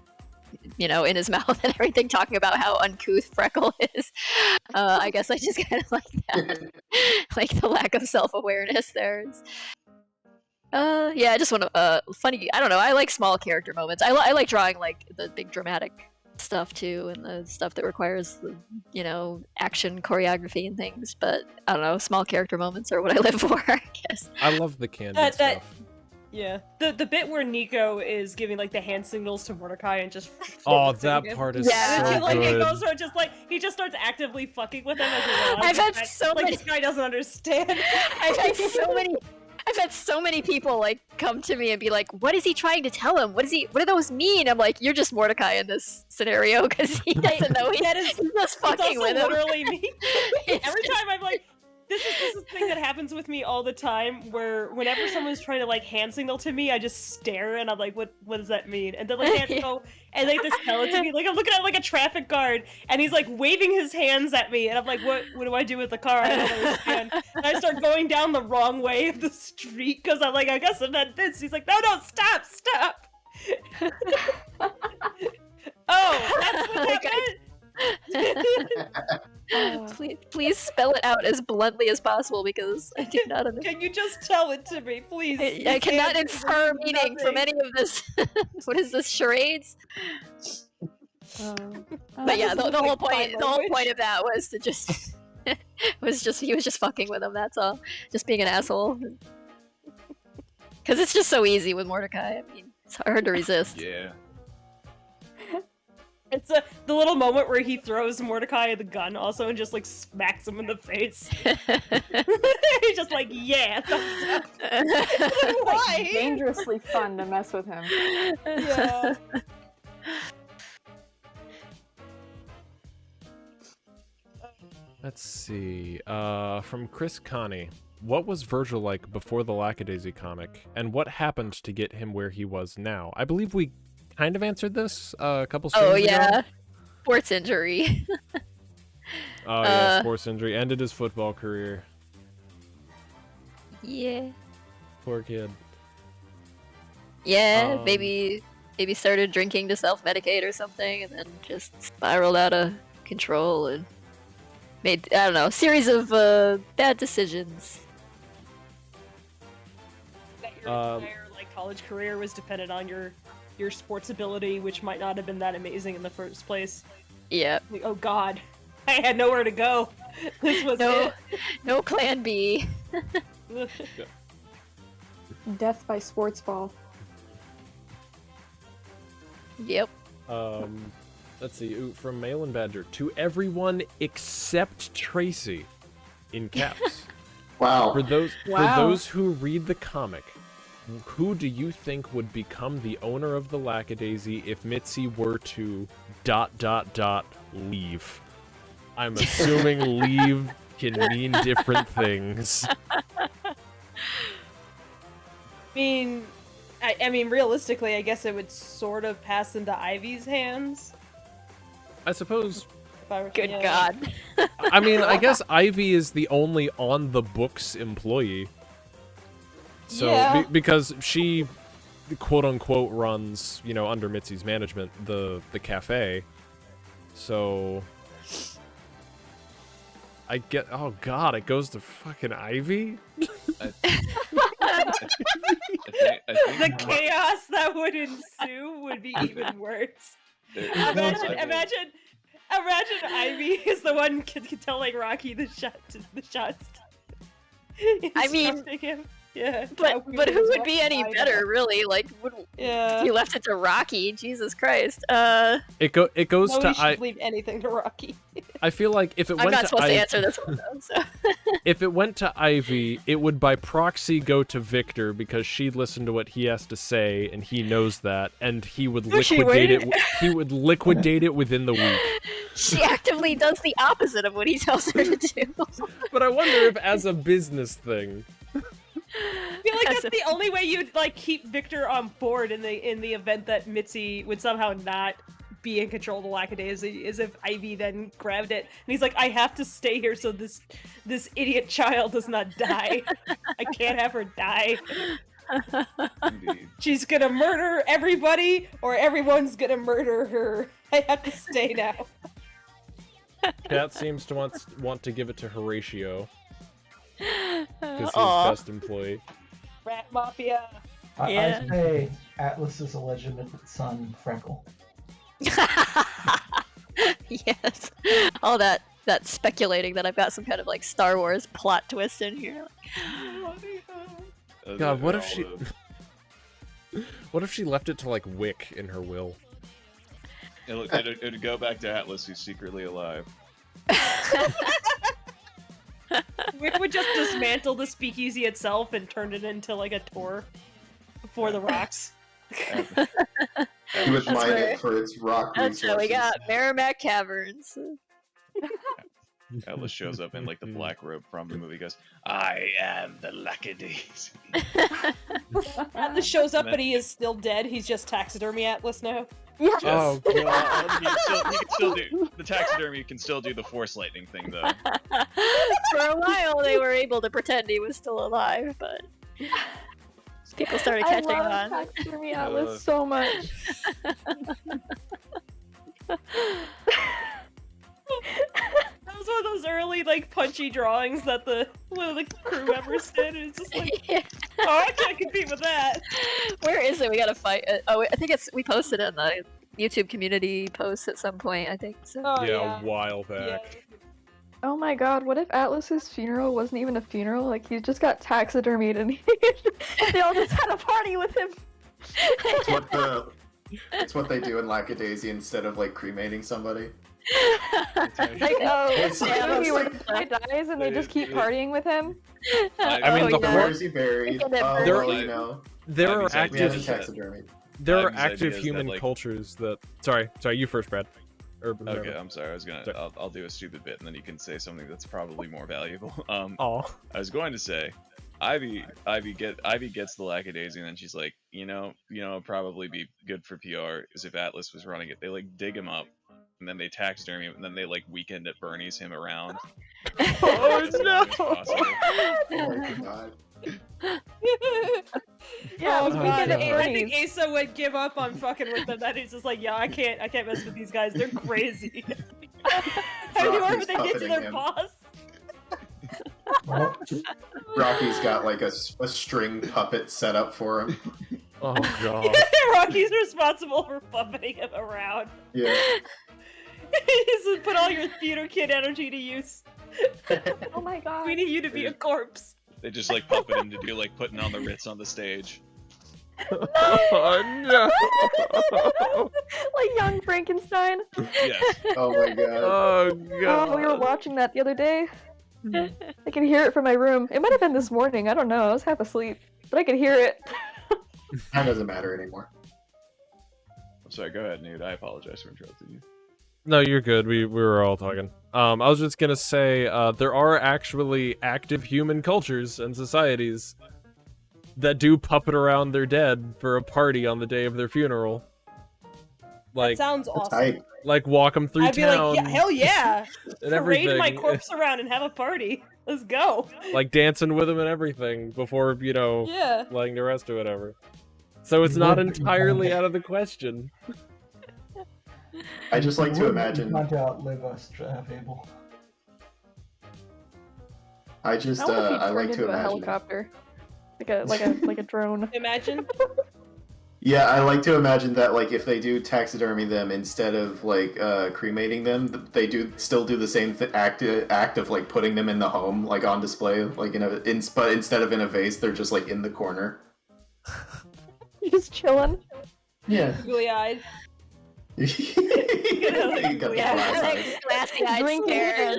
Speaker 2: in his mouth and everything, talking about how uncouth Freckle is. I guess I just kind of like that, like the lack of self-awareness there. Yeah, I just want to funny. I don't know. I like small character moments. I like drawing the big dramatic stuff too, and the stuff that requires action choreography and things. But I don't know. Small character moments are what I live for, I guess.
Speaker 1: I love the candid stuff.
Speaker 7: Yeah, the bit where Nico is giving the hand signals to Mordecai and just
Speaker 1: that part is
Speaker 7: and
Speaker 1: so
Speaker 7: then
Speaker 1: good.
Speaker 7: it goes so just he just starts actively fucking with him.
Speaker 2: I've had so many.
Speaker 7: This guy doesn't understand.
Speaker 2: I've had so many people come to me and be like, "What is he trying to tell him? What do those mean?" I'm like, "You're just Mordecai in this scenario because he doesn't know. He's just fucking with him."
Speaker 7: Literally me. Every time I'm like, this is the thing that happens with me all the time. Where whenever someone's trying to hand signal to me, I just stare and I'm like, "What does that mean?" And then they have to go and just tell it to me. I'm looking at a traffic guard and he's waving his hands at me, and I'm like, "What do I do with the car?" I don't understand. And I start going down the wrong way of the street because I'm like, "I guess I'm not this." He's like, "No, stop." Oh, that's what that meant?
Speaker 2: Please spell it out as bluntly as possible because I do not understand.
Speaker 7: Can you just tell it to me, please?
Speaker 2: I cannot infer meaning from any of this. What is this, charades? But yeah, the whole point of that was to just he was just fucking with him. That's all, just being an asshole. Because it's just so easy with Mordecai. I mean, it's hard to resist.
Speaker 11: Yeah.
Speaker 7: It's the little moment where he throws Mordecai the gun also and just like smacks him in the face. He's just like, yeah. Why?
Speaker 9: Like, dangerously fun to mess with him.
Speaker 7: Yeah.
Speaker 1: Let's see. From Chris Connie. What was Virgil like before the Lackadaisy comic, and what happened to get him where he was now? I believe we kind of answered this a couple streams ago.
Speaker 2: Yeah. Sports injury.
Speaker 1: Oh yeah, sports injury. Ended his football career.
Speaker 2: Yeah.
Speaker 1: Poor kid.
Speaker 2: Yeah, maybe started drinking to self-medicate or something, and then just spiraled out of control and made, I don't know, a series of bad decisions.
Speaker 7: That your entire like college career was dependent on your sports ability, which might not have been that amazing in the first place.
Speaker 2: Yeah.
Speaker 7: Like, oh God, I had nowhere to go. This was
Speaker 2: no plan B.
Speaker 9: Death by sports ball.
Speaker 2: Yep.
Speaker 1: Let's see. Ooh, from Malin Badger. To everyone except Tracy, in caps.
Speaker 5: Wow.
Speaker 1: For those who read the comic, who do you think would become the owner of the Lackadaisy if Mitzi were to ... leave? I'm assuming leave can mean different things.
Speaker 7: I mean, realistically, I guess it would sort of pass into Ivy's hands.
Speaker 1: I suppose.
Speaker 2: Good God.
Speaker 1: I mean, I guess Ivy is the only on the books employee. So,
Speaker 7: Yeah.
Speaker 1: Because she, quote unquote, runs, under Mitzi's management, the cafe. So, I get. Oh God, it goes to fucking Ivy.
Speaker 11: I
Speaker 7: The
Speaker 11: think
Speaker 7: chaos that would ensue would be even worse. Imagine Ivy is the one telling Rocky the shots.
Speaker 2: I mean,
Speaker 7: him. Yeah,
Speaker 2: but who would be any better, really? Like, if you left it to Rocky, Jesus Christ.
Speaker 1: It goes
Speaker 7: Nobody
Speaker 1: to
Speaker 7: should leave anything to Rocky.
Speaker 1: I feel like if it
Speaker 2: I'm
Speaker 1: went
Speaker 2: not
Speaker 1: to
Speaker 2: supposed to answer this one though. So.
Speaker 1: If it went to Ivy, it would by proxy go to Victor because she'd listen to what he has to say, and he knows that, and he would liquidate it. He would liquidate it within the week.
Speaker 2: She actively does the opposite of what he tells her to do.
Speaker 1: But I wonder if, as a business thing.
Speaker 7: I feel like that's the only way you'd keep Victor on board in the event that Mitzi would somehow not be in control of the Lackadaisy, is if Ivy then grabbed it and he's like, I have to stay here so this idiot child does not die. I can't have her die. She's gonna murder everybody, or everyone's gonna murder her. I have to stay now.
Speaker 1: Cat seems to want to give it to Horatio. Because he's
Speaker 2: Aw.
Speaker 1: best employee.
Speaker 7: Rat Mafia.
Speaker 2: Yeah.
Speaker 13: I say Atlas is a legitimate son, Freckle.
Speaker 2: Yes. All that speculating that I've got some kind of Star Wars plot twist in here.
Speaker 1: God, what if she... What if she left it to, Wick in her will?
Speaker 11: It'd go back to Atlas, who's secretly alive.
Speaker 7: Wick would just dismantle the speakeasy itself and turn it into a tour for the rocks.
Speaker 5: He would mine it for its rock
Speaker 2: That's
Speaker 5: resources.
Speaker 2: how we got Merrimack Caverns.
Speaker 11: Atlas shows up in the black robe from the movie. Goes, I am the Lackadaisy.
Speaker 7: Atlas shows up, but he is still dead. He's just taxidermy Atlas now.
Speaker 2: Yes.
Speaker 1: Oh,
Speaker 11: he can still do the taxidermy. Can still do the force lightning thing though.
Speaker 2: For a while, they were able to pretend he was still alive, but people started catching
Speaker 9: I love
Speaker 2: on.
Speaker 9: Taxidermy Atlas so much.
Speaker 7: That was one of those early punchy drawings that one of the crew members did. And it's just oh, I can't compete with that.
Speaker 2: Where is it? We gotta fight. Oh, I think we posted it in the YouTube community post at some point. I think so.
Speaker 7: Oh,
Speaker 1: yeah, a while back.
Speaker 9: Oh my god, what if Atlas's funeral wasn't even a funeral? Like, he just got taxidermied and they all just had a party with him.
Speaker 5: It's what they do in Lackadaisy instead of like cremating somebody.
Speaker 9: Like, oh,
Speaker 5: It's like-
Speaker 9: the movie
Speaker 5: it's
Speaker 9: where
Speaker 5: like-
Speaker 9: the guy dies and they just keep partying with him.
Speaker 1: I mean, the
Speaker 5: Where is he buried?
Speaker 9: Get it
Speaker 5: Oh,
Speaker 9: buried.
Speaker 5: well, you know.
Speaker 1: There are
Speaker 11: Ivy's idea
Speaker 1: active
Speaker 11: is that-
Speaker 5: taxidermy.
Speaker 1: there are
Speaker 11: Ivy's
Speaker 1: active
Speaker 11: idea is that,
Speaker 1: human
Speaker 11: like-
Speaker 1: cultures that. Sorry, you first, Brad. Or
Speaker 11: Okay,
Speaker 1: Minerva.
Speaker 11: I'm sorry. I was gonna. I'll do a stupid bit, and then you can say something that's probably more valuable.
Speaker 1: Aw.
Speaker 11: I was going to say, Ivy gets the Lackadaisy, and then she's like, it'd probably be good for PR is if Atlas was running it. They like dig him up, and then they taxidermy him, and then they like weekend at Bernie's him around.
Speaker 1: Oh no!
Speaker 5: Oh my god.
Speaker 9: Yeah,
Speaker 7: oh
Speaker 9: it was
Speaker 7: god,
Speaker 9: Weekend at
Speaker 7: I think
Speaker 9: Bernie's.
Speaker 7: Asa would give up on fucking with them. That he's just like, yeah, I can't mess with these guys. They're crazy. Have you heard what they did to
Speaker 5: puppeting
Speaker 7: their
Speaker 5: him.
Speaker 7: boss?
Speaker 5: Rocky's got like a string puppet set up for him.
Speaker 1: Oh god.
Speaker 7: Rocky's responsible for puppeting him around.
Speaker 5: Yeah.
Speaker 7: He's put all your theater kid energy to use.
Speaker 9: Oh my god.
Speaker 7: We need you to be a corpse.
Speaker 11: They just like puppet him to do like putting on the Ritz on the stage.
Speaker 1: Oh no!
Speaker 9: Like young Frankenstein.
Speaker 11: Yes.
Speaker 5: Oh my god.
Speaker 1: Oh god.
Speaker 9: Oh, we were watching that the other day. I could hear it from my room. It might have been this morning. I don't know. I was half asleep, but I could hear it.
Speaker 5: That doesn't matter anymore.
Speaker 11: I'm sorry. Go ahead, Newt. I apologize for interrupting you.
Speaker 1: No, you're good. We were all talking. I was just gonna say there are actually active human cultures and societies that do puppet around their dead for a party on the day of their funeral. Like,
Speaker 7: That sounds awesome.
Speaker 1: like walk them through
Speaker 7: I'd be
Speaker 1: town.
Speaker 7: like, yeah, hell yeah!
Speaker 1: and
Speaker 7: Parade my
Speaker 1: everything.
Speaker 7: corpse around and have a party. Let's go.
Speaker 1: Like dancing with them and everything before
Speaker 7: Yeah.
Speaker 1: laying to rest or whatever. So it's not entirely out of the question.
Speaker 5: I just like to
Speaker 13: We're
Speaker 5: imagine.
Speaker 13: trying to outlive us, Fable.
Speaker 5: I just
Speaker 9: I want to be
Speaker 5: I like
Speaker 9: turned
Speaker 5: to
Speaker 9: into a
Speaker 5: imagine.
Speaker 9: helicopter, like a drone.
Speaker 7: Imagine.
Speaker 5: Yeah, I like to imagine that like if they do taxidermy them instead of like cremating them, they still do the same act of like putting them in the home like on display like but instead of in a vase, they're just like in the corner.
Speaker 9: Just chilling.
Speaker 5: Yeah.
Speaker 7: Googly eyed.
Speaker 5: You got the glass eyes.
Speaker 2: Glassy eyed
Speaker 9: Drink
Speaker 2: stare.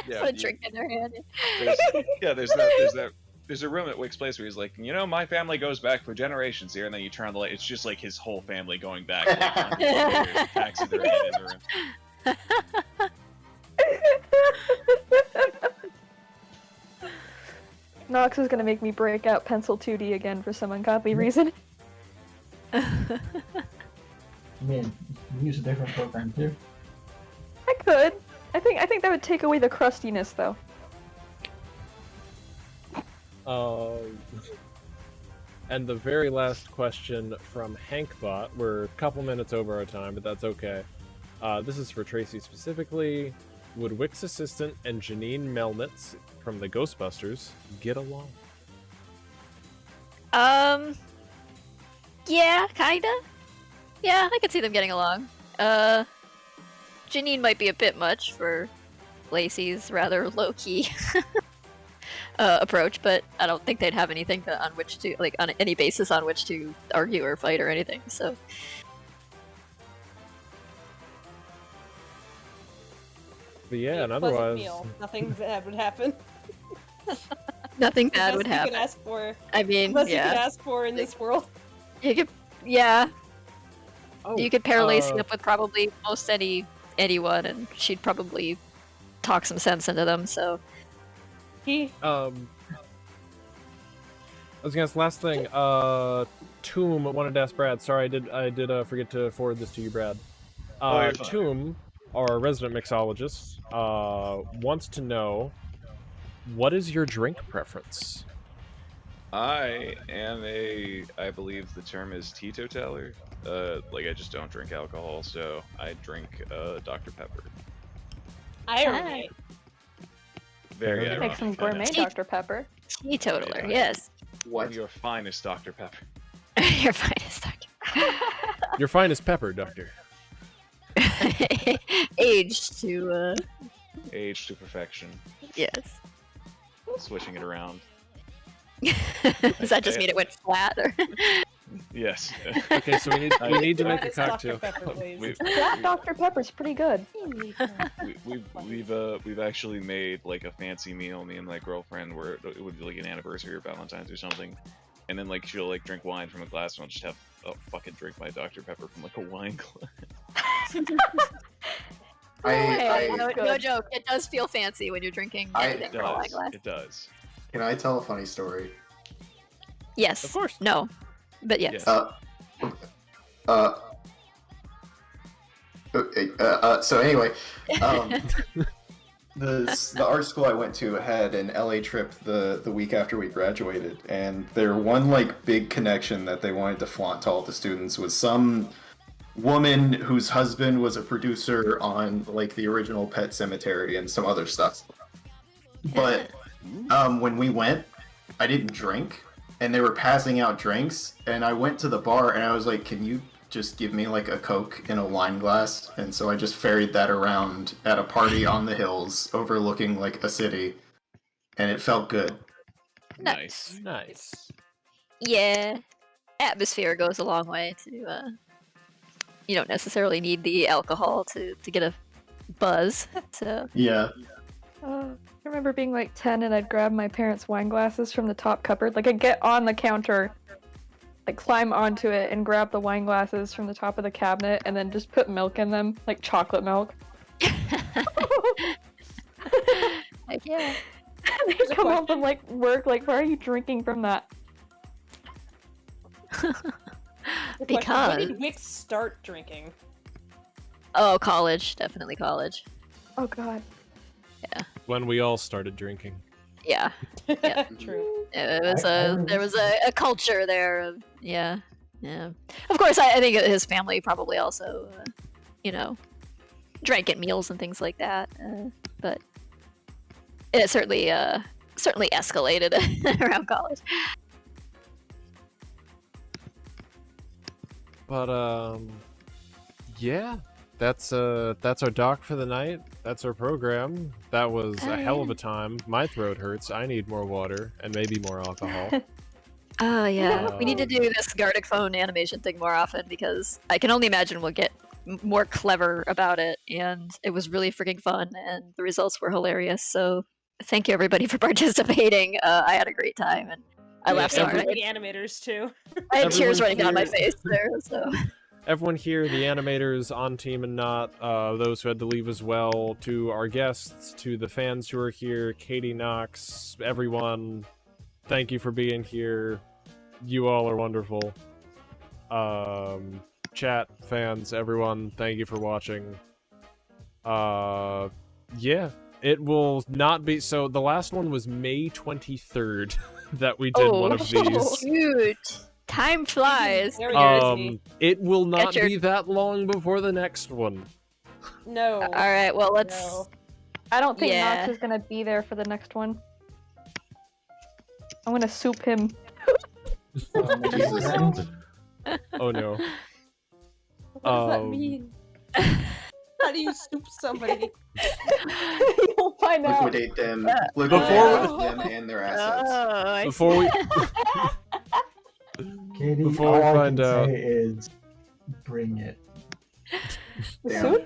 Speaker 11: Yeah,
Speaker 2: Put a drink in their hand.
Speaker 11: There's a room at Wick's place where he's like, my family goes back for generations here, and then you turn on the light, it's just like his whole family going back. Like, taxidermy in the room.
Speaker 9: Nox is gonna make me break out Pencil 2D again for some ungodly reason.
Speaker 13: I mean, you can use a different program too.
Speaker 9: I could. I think that would take away the crustiness though.
Speaker 1: And the very last question from HankBot. We're a couple minutes over our time, but that's okay. This is for Tracy specifically. Would Wick's assistant and Janine Melnitz from the Ghostbusters get along?
Speaker 2: Yeah, kinda. Yeah, I could see them getting along. Janine might be a bit much for Lacey's rather low-key approach, but I don't think they'd have anything on which to, like, on any basis on which to argue or fight or anything, so.
Speaker 1: But yeah, and
Speaker 7: Pleasant
Speaker 1: otherwise,
Speaker 7: meal. Nothing bad would happen.
Speaker 2: Nothing
Speaker 7: The
Speaker 2: bad
Speaker 7: best
Speaker 2: would
Speaker 7: you
Speaker 2: happen.
Speaker 7: could ask for.
Speaker 2: I mean,
Speaker 7: Best you
Speaker 2: yeah.
Speaker 7: could ask for in this world.
Speaker 2: You could, yeah.
Speaker 1: Oh,
Speaker 2: You could pair Lacey up with probably most anyone, and she'd probably talk some sense into them. So
Speaker 7: He.
Speaker 1: I was gonna ask last thing. Tomb wanted to ask Brad. Sorry, I did forget to forward this to you, Brad.
Speaker 11: You're fine.
Speaker 1: Tomb, our resident mixologist, wants to know, what is your drink preference?
Speaker 11: I am I believe the term is teetotaler. Like I just don't drink alcohol, so I drink Dr. Pepper.
Speaker 7: Irony.
Speaker 11: Very
Speaker 9: Make
Speaker 11: ironic.
Speaker 9: some gourmet Dr. Pepper.
Speaker 2: teetotaler,
Speaker 11: Yeah.
Speaker 2: yes.
Speaker 11: What? Your finest Dr. Pepper.
Speaker 2: Your finest Dr.
Speaker 1: Your finest pepper, Doctor.
Speaker 2: Aged to
Speaker 11: aged to perfection.
Speaker 2: Yes.
Speaker 11: Switching it around.
Speaker 2: Does that just mean it went flat? Or?
Speaker 11: Yes.
Speaker 1: Okay, so we need to make a cocktail.
Speaker 16: Flat Dr. Pepper's pretty good.
Speaker 11: We've actually made like a fancy meal, me and my girlfriend, where it would be like an anniversary or Valentine's or something, and then like she'll like drink wine from a glass, and I'll just have a fucking drink my Dr. Pepper from like a wine glass.
Speaker 2: No joke. It does feel fancy when you're drinking everything from a wine glass.
Speaker 11: It does.
Speaker 5: Can I tell a funny story?
Speaker 2: Yes. Of course. No. But yes.
Speaker 5: So anyway, the art school I went to had an LA trip the week after we graduated, and their one like big connection that they wanted to flaunt to all the students was some woman whose husband was a producer on like the original Pet Sematary and some other stuff. But when we went, I didn't drink, and they were passing out drinks, and I went to the bar and I was like, can you just give me like a Coke in a wine glass? And so I just ferried that around at a party on the hills overlooking like a city, and it felt good.
Speaker 2: Nice.
Speaker 1: Nice.
Speaker 2: Yeah. Atmosphere goes a long way to you don't necessarily need the alcohol to get a buzz. So
Speaker 5: Yeah.
Speaker 16: I remember being like 10 and I'd grab my parents' wine glasses from the top cupboard. Like I'd get on the counter, like climb onto it and grab the wine glasses from the top of the cabinet and then just put milk in them, like chocolate milk.
Speaker 2: Like, yeah.
Speaker 16: They'd come home from like work, like, why are you drinking from that?
Speaker 2: Because
Speaker 7: when did Wix start drinking?
Speaker 2: Oh, college, definitely college.
Speaker 16: Oh god.
Speaker 2: Yeah.
Speaker 1: When we all started drinking.
Speaker 2: Yeah. Yeah.
Speaker 7: True.
Speaker 2: It was there was a culture there of yeah. Of course, I think his family probably also, drank at meals and things like that. But it certainly escalated around college.
Speaker 1: But yeah, that's our doc for the night. That's our program. That was a hell of a time. My throat hurts. I need more water and maybe more alcohol.
Speaker 2: Oh yeah, we need to do this Gartic Phone Animation thing more often because I can only imagine we'll get more clever about it, and it was really freaking fun, and the results were hilarious. So thank you everybody for participating. I had a great time, and I laughed so hard.
Speaker 7: The animators too.
Speaker 2: I had tears running down my face there. So.
Speaker 1: Everyone here, the animators on team and not, those who had to leave as well, to our guests, to the fans who are here, Katie Knox, everyone, thank you for being here. You all are wonderful. Chat, fans, everyone, thank you for watching. Yeah, it will not be, so the last one was May 23rd that we did one of these.
Speaker 2: Shoot. Time flies.
Speaker 1: It will not be that long before the next one.
Speaker 7: No.
Speaker 2: All right. Well, let's.
Speaker 16: No. I don't think
Speaker 2: Yeah.
Speaker 16: Knox is gonna be there for the next one. I'm gonna soup him.
Speaker 5: Jesus.
Speaker 1: Oh no.
Speaker 7: What does that mean? How do you soup somebody?
Speaker 16: You'll find out.
Speaker 5: Liquidate them.
Speaker 1: Before
Speaker 5: Liquidate them and their assets.
Speaker 1: Before we
Speaker 13: Katie,
Speaker 1: Before
Speaker 13: all
Speaker 1: we
Speaker 13: I
Speaker 1: find
Speaker 13: can
Speaker 1: out.
Speaker 13: say is, bring it.
Speaker 5: Damn.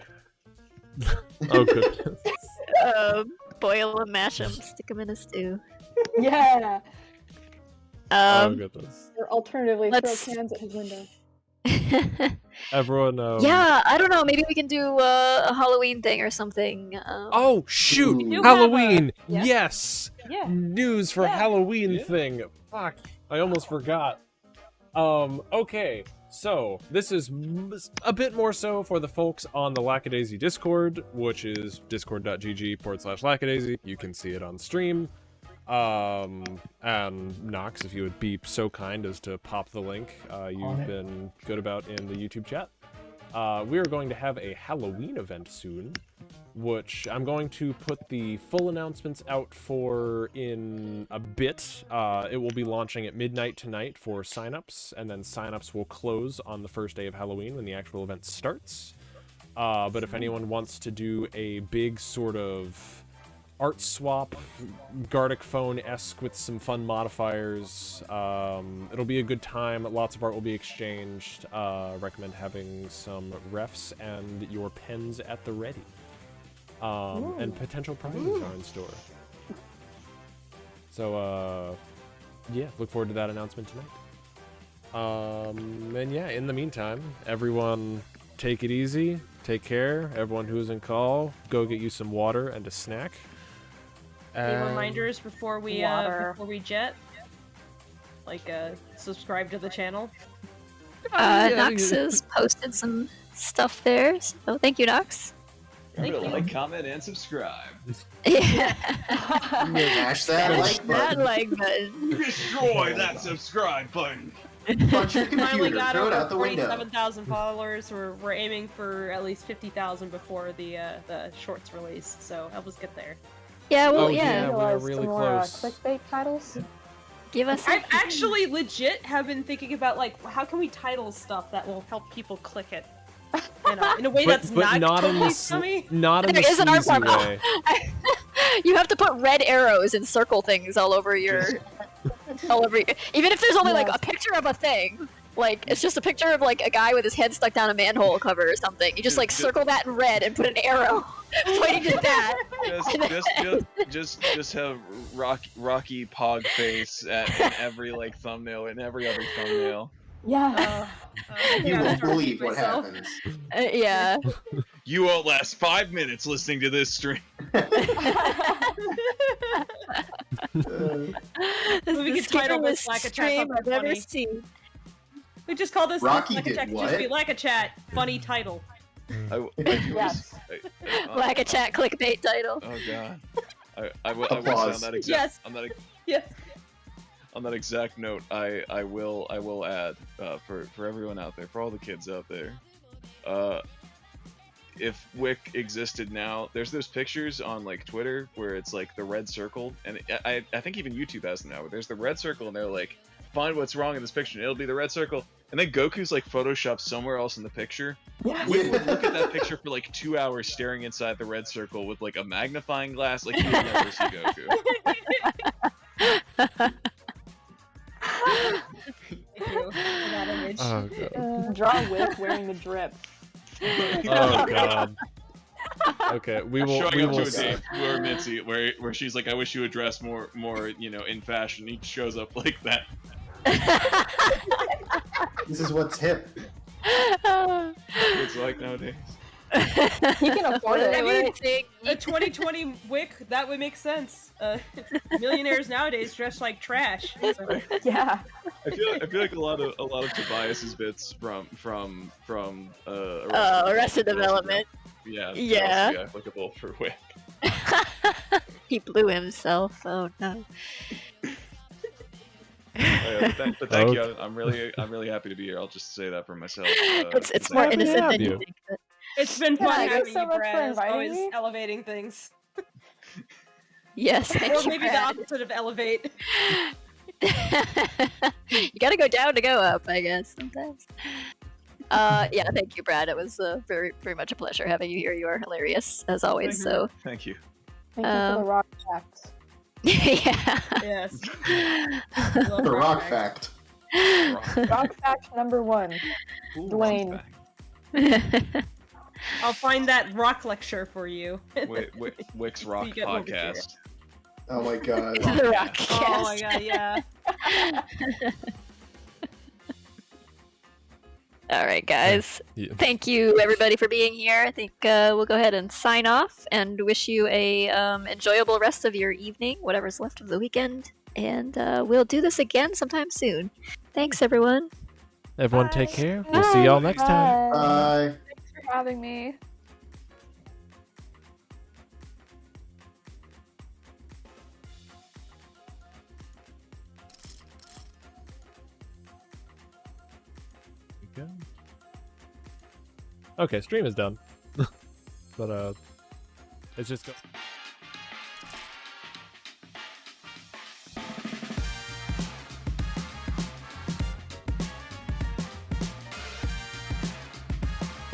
Speaker 1: Oh goodness.
Speaker 2: Boil them, mash them, stick them in a stew.
Speaker 16: Yeah.
Speaker 1: Oh goodness.
Speaker 16: Or alternatively,
Speaker 2: let's-
Speaker 16: throw cans at his window.
Speaker 1: Everyone.
Speaker 2: Yeah, I don't know. Maybe we can do a Halloween thing or something.
Speaker 1: Oh shoot!
Speaker 7: do have
Speaker 1: Halloween.
Speaker 7: yeah.
Speaker 1: Yes.
Speaker 7: Yeah.
Speaker 1: News for
Speaker 7: Yeah.
Speaker 1: Halloween thing. Fuck. I almost forgot. Okay. So this is a bit more so for the folks on the Lackadaisy Discord, which is discord.gg/Lackadaisy. You can see it on stream. And Nox, if you would be so kind as to pop the link, you've been good about in the YouTube chat. We are going to have a Halloween event soon, which I'm going to put the full announcements out for in a bit. It will be launching at midnight tonight for signups, and then signups will close on the first day of Halloween when the actual event starts. But if anyone wants to do a big sort of art swap, Gartic Phone-esque with some fun modifiers, it'll be a good time. Lots of art will be exchanged. Recommend having some refs and your pens at the ready. And potential prizes are in store. So, yeah, look forward to that announcement tonight. And yeah, in the meantime, everyone take it easy, take care. Everyone who's in call, go get you some water and a snack.
Speaker 7: Any reminders before we jet? Like subscribe to the channel.
Speaker 2: Nox has posted some stuff there, so thank you, Nox.
Speaker 11: Remember to like, comment, and subscribe.
Speaker 2: Yeah.
Speaker 5: Mash that
Speaker 2: like button.
Speaker 11: Destroy that subscribe button.
Speaker 5: Punch your
Speaker 7: Finally
Speaker 5: computer.
Speaker 7: got
Speaker 5: Throw it
Speaker 7: over
Speaker 5: out the window.
Speaker 7: 47,000 followers. We're aiming for at least 50,000 before the shorts release. So help us get there.
Speaker 2: Yeah, well,
Speaker 1: we're really close.
Speaker 9: Clickbait titles.
Speaker 2: Give us.
Speaker 7: I actually legit have been thinking about like how can we title stuff that will help people click it. In a way that's not
Speaker 1: in the
Speaker 7: scummy.
Speaker 1: not in
Speaker 2: There
Speaker 1: the
Speaker 2: is an art
Speaker 1: sleazy
Speaker 2: form.
Speaker 1: way.
Speaker 2: You have to put red arrows and circle things all over your, even if there's only like a picture of a thing. Like it's just a picture of like a guy with his head stuck down a manhole cover or something. You just like circle that in red and put an arrow pointing to that.
Speaker 11: Just have Rocky Pog face in every like thumbnail and every other thumbnail.
Speaker 9: Yeah.
Speaker 5: You won't believe what happens.
Speaker 2: Yeah.
Speaker 11: You won't last 5 minutes listening to this stream.
Speaker 7: We could title this Lackachat
Speaker 2: stream I've ever
Speaker 7: funny.
Speaker 2: seen.
Speaker 7: We just call this
Speaker 5: Rocky
Speaker 7: Lackachat.
Speaker 5: did
Speaker 7: Just
Speaker 5: what?
Speaker 7: be Lackachat. Funny title.
Speaker 9: Yes.
Speaker 2: Lackachat clickbait title.
Speaker 11: Oh god. I will
Speaker 5: Applause.
Speaker 11: sound that exact.
Speaker 7: Yes. Yes.
Speaker 11: On that exact note, I will add for everyone out there, for all the kids out there, if Wick existed now, there's those pictures on like Twitter where it's like the red circle, and I think even YouTube has them now, where there's the red circle and they're like, find what's wrong in this picture, and it'll be the red circle, and then Goku's like photoshopped somewhere else in the picture.
Speaker 9: Yes.
Speaker 11: Wick would look at that picture for like 2 hours staring inside the red circle with like a magnifying glass, like you would never see Goku.
Speaker 7: Thank you for that image.
Speaker 1: Oh god.
Speaker 9: Draw Wick wearing the drip.
Speaker 1: Oh god. Okay, we will.
Speaker 11: Showing
Speaker 1: We
Speaker 11: up
Speaker 1: will.
Speaker 11: to a date where Mitzi, where she's like, I wish you would dress more, in fashion. He shows up like that.
Speaker 5: This is what's hip.
Speaker 11: It's like nowadays.
Speaker 9: He can afford it.
Speaker 7: I mean, a 2020 Wick, that would make sense. Millionaires nowadays dress like trash. So.
Speaker 9: Yeah.
Speaker 11: I feel like a lot of Tobias's bits from
Speaker 2: Arrested Development.
Speaker 11: Yeah.
Speaker 2: Yeah.
Speaker 11: Be applicable for Wick.
Speaker 2: He blew himself. Oh no.
Speaker 11: But thank you. I'm really happy to be here. I'll just say that for myself.
Speaker 2: It's more innocent than you think. But...
Speaker 7: It's been fun
Speaker 9: Thank you
Speaker 7: having
Speaker 9: so
Speaker 7: you,
Speaker 9: much for
Speaker 7: Brad.
Speaker 9: inviting
Speaker 7: Always
Speaker 9: me.
Speaker 7: elevating things.
Speaker 2: Yes, thank
Speaker 7: Or
Speaker 2: you,
Speaker 7: maybe the
Speaker 2: Brad.
Speaker 7: opposite of elevate.
Speaker 2: You gotta go down to go up, I guess, sometimes. Yeah, thank you, Brad. It was very, very much a pleasure having you here. You are hilarious, as always. So,
Speaker 11: Thank you.
Speaker 9: Thank you for the rock facts.
Speaker 2: yeah.
Speaker 7: Yes.
Speaker 5: The rock fact.
Speaker 9: Rock fact number 1. Dwayne.
Speaker 7: I'll find that rock lecture for you.
Speaker 11: Wick's Rock
Speaker 7: You get more
Speaker 11: podcast.
Speaker 5: Oh my god.
Speaker 2: The rock
Speaker 7: Oh my god, yeah.
Speaker 2: All right, guys.
Speaker 1: Yeah.
Speaker 2: Thank you, everybody, for being here. I think we'll go ahead and sign off and wish you a enjoyable rest of your evening, whatever's left of the weekend. And we'll do this again sometime soon. Thanks, everyone.
Speaker 1: Everyone,
Speaker 9: Bye.
Speaker 1: take care. We'll see y'all next time.
Speaker 5: Bye.
Speaker 16: Thanks for having me.
Speaker 1: Okay, stream is done. But it's just.